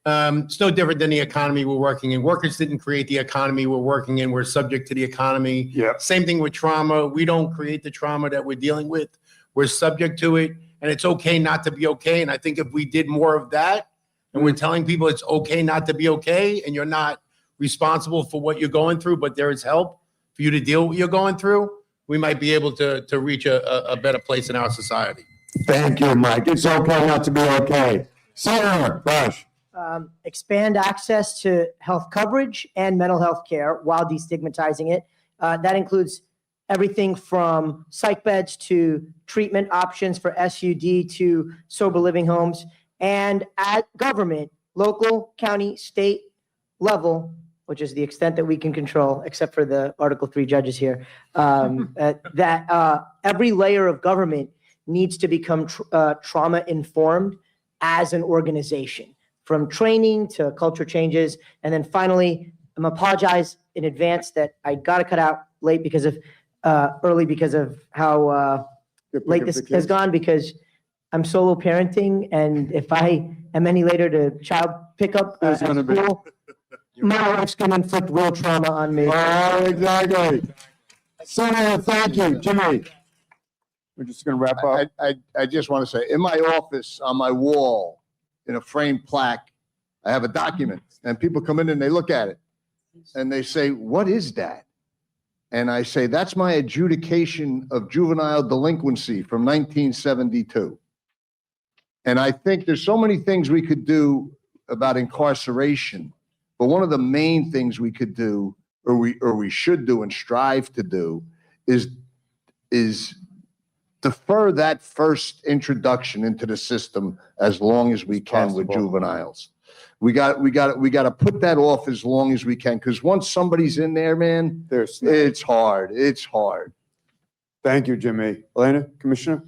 It's no different than the economy we're working in. Workers didn't create the economy we're working in. We're subject to the economy. Yep. Same thing with trauma. We don't create the trauma that we're dealing with. We're subject to it, and it's okay not to be okay. And I think if we did more of that, and we're telling people it's okay not to be okay, and you're not responsible for what you're going through, but there is help for you to deal with what you're going through, we might be able to reach a better place in our society. Thank you, Mike. It's okay not to be okay. Sarah, Rush. Expand access to health coverage and mental health care while destigmatizing it. That includes everything from psych beds to treatment options for SUD to sober living homes. And at government, local, county, state level, which is the extent that we can control, except for the Article 3 judges here, that every layer of government needs to become trauma informed as an organization, from training to culture changes. And then finally, I'm apologize in advance that I got to cut out late because of early because of how late this has gone, because I'm solo parenting, and if I am any later to child pickup at school, my wife's going to inflict real trauma on me. Oh, exactly. Senator, thank you. Jimmy. We're just going to wrap up. I just want to say, in my office, on my wall, in a framed plaque, I have a document, and people come in and they look at it, and they say, "What is that?" And I say, "That's my adjudication of juvenile delinquency from 1972." And I think there's so many things we could do about incarceration, but one of the main things we could do, or we should do and strive to do, is defer that first introduction into the system as long as we can with juveniles. We got to put that off as long as we can, because once somebody's in there, man, it's hard. It's hard. Thank you, Jimmy. Elena, Commissioner?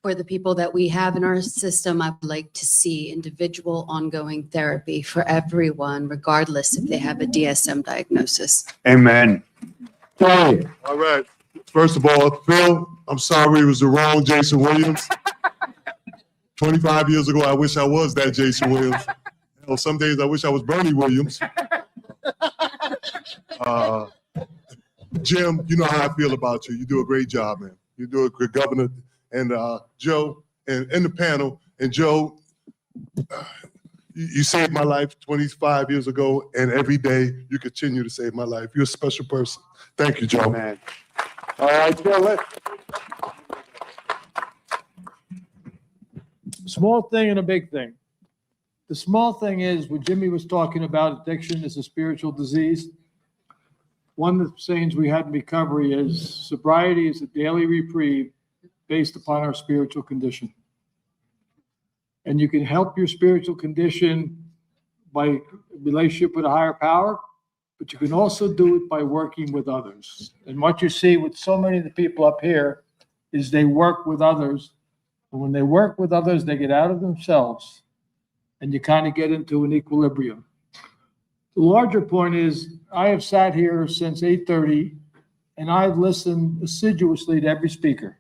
For the people that we have in our system, I would like to see individual ongoing therapy for everyone, regardless if they have a DSM diagnosis. Amen. All right. First of all, Phil, I'm sorry it was the wrong Jason Williams. 25 years ago, I wish I was that Jason Williams. You know, some days I wish I was Bernie Williams. Jim, you know how I feel about you. You do a great job, man. You do a good governor. And Joe, and the panel, and Joe, you saved my life 25 years ago, and every day you continue to save my life. You're a special person. Thank you, Joe. Man. All right, Joe. Small thing and a big thing. The small thing is, when Jimmy was talking about addiction as a spiritual disease, one of the sayings we had in recovery is sobriety is a daily reprieve based upon our spiritual condition. And you can help your spiritual condition by relationship with a higher power, but you can also do it by working with others. And what you see with so many of the people up here is they work with others. And when they work with others, they get out of themselves, and you kind of get into an equilibrium. The larger point is, I have sat here since 8:30, and I've listened assiduously to every speaker.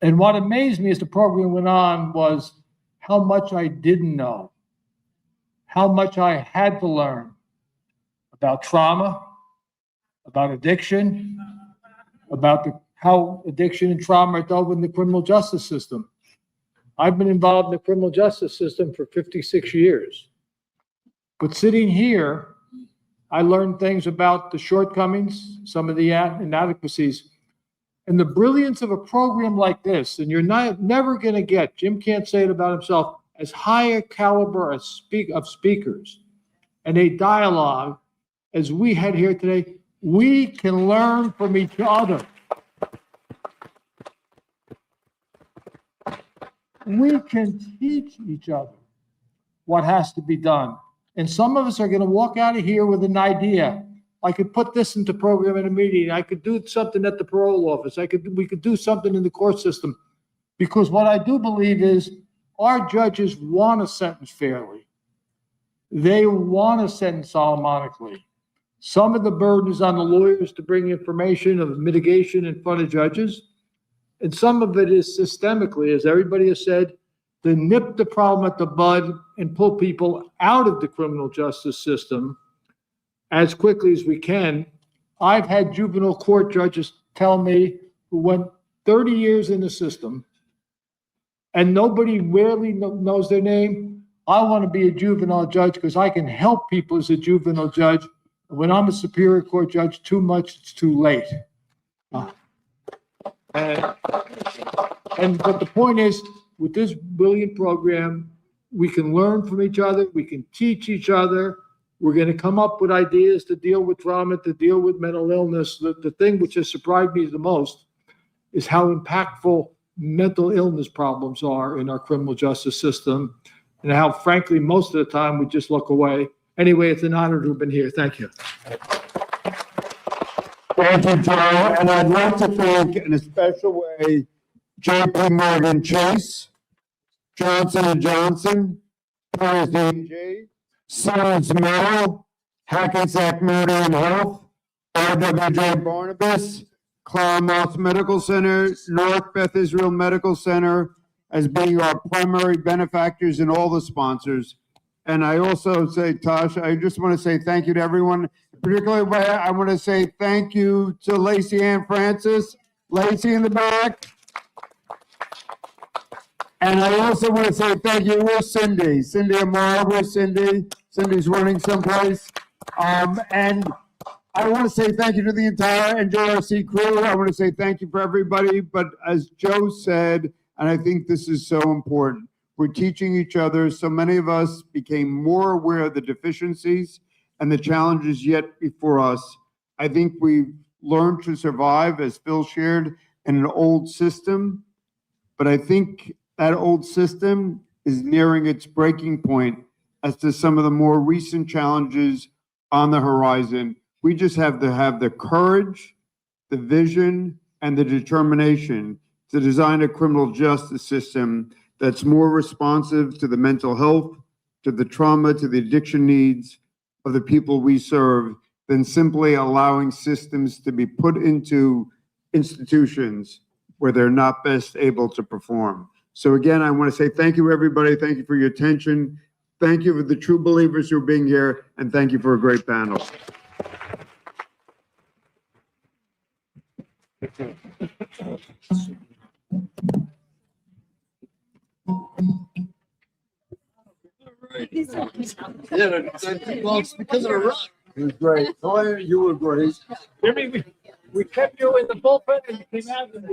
And what amazed me as the program went on was how much I didn't know, how much I had to learn about trauma, about addiction, about how addiction and trauma are dealt with in the criminal justice system. I've been involved in the criminal justice system for 56 years. But sitting here, I learned things about the shortcomings, some of the inadequacies. And the brilliance of a program like this, and you're never going to get, Jim can't say it about himself, as high a caliber of speakers and a dialogue as we had here today. We can learn from each other. We can teach each other what has to be done. And some of us are going to walk out of here with an idea. I could put this into program in a meeting. I could do something at the parole office. We could do something in the court system. Because what I do believe is our judges want to sentence fairly. They want to sentence solomonically. Some of the burden is on the lawyers to bring information of mitigation in front of judges. And some of it is systemically, as everybody has said, to nip the problem at the bud and pull people out of the criminal justice system as quickly as we can. I've had juvenile court judges tell me who went 30 years in the system and nobody rarely knows their name. I want to be a juvenile judge because I can help people as a juvenile judge. When I'm a superior court judge, too much, it's too late. But the point is, with this brilliant program, we can learn from each other. We can teach each other. We're going to come up with ideas to deal with trauma, to deal with mental illness. The thing which has surprised me the most is how impactful mental illness problems are in our criminal justice system, and how, frankly, most of the time we just look away. Anyway, it's an honor to have been here. Thank you. Thank you, Joe. And I'd like to thank in a special way JP Morgan Chase, Johnson & Johnson, D&G, Siemens Metal, Hackensack Motor and Health, RWJ Barnabas, Claremont Medical Center, North Beth Israel Medical Center as being our primary benefactors and all the sponsors. And I also say, Tosh, I just want to say thank you to everyone. Particularly, I want to say thank you to Lacey Ann Francis, Lacey in the back. And I also want to say thank you to Cindy. Cindy Amara, where's Cindy? Cindy's running someplace. And I want to say thank you to the entire NJRC crew. I want to say thank you for everybody. But as Joe said, and I think this is so important, we're teaching each other. So many of us became more aware of the deficiencies and the challenges yet before us. I think we've learned to survive, as Phil shared, in an old system. But I think that old system is nearing its breaking point as to some of the more recent challenges on the horizon. We just have to have the courage, the vision, and the determination to design a criminal justice system that's more responsive to the mental health, to the trauma, to the addiction needs of the people we serve than simply allowing systems to be put into institutions where they're not best able to perform. So again, I want to say thank you, everybody. Thank you for your attention. Thank you for the true believers who are being here, and thank you for a great panel. Yeah, well, it's because of the rock. It was great. Oh, you were great. Jimmy, we kept you in the bullpen and you came out and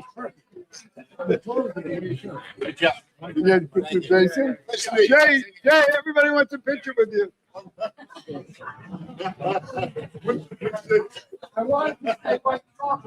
Good job. Yeah, Jason. Jay, everybody wants a picture with you. I want to talk.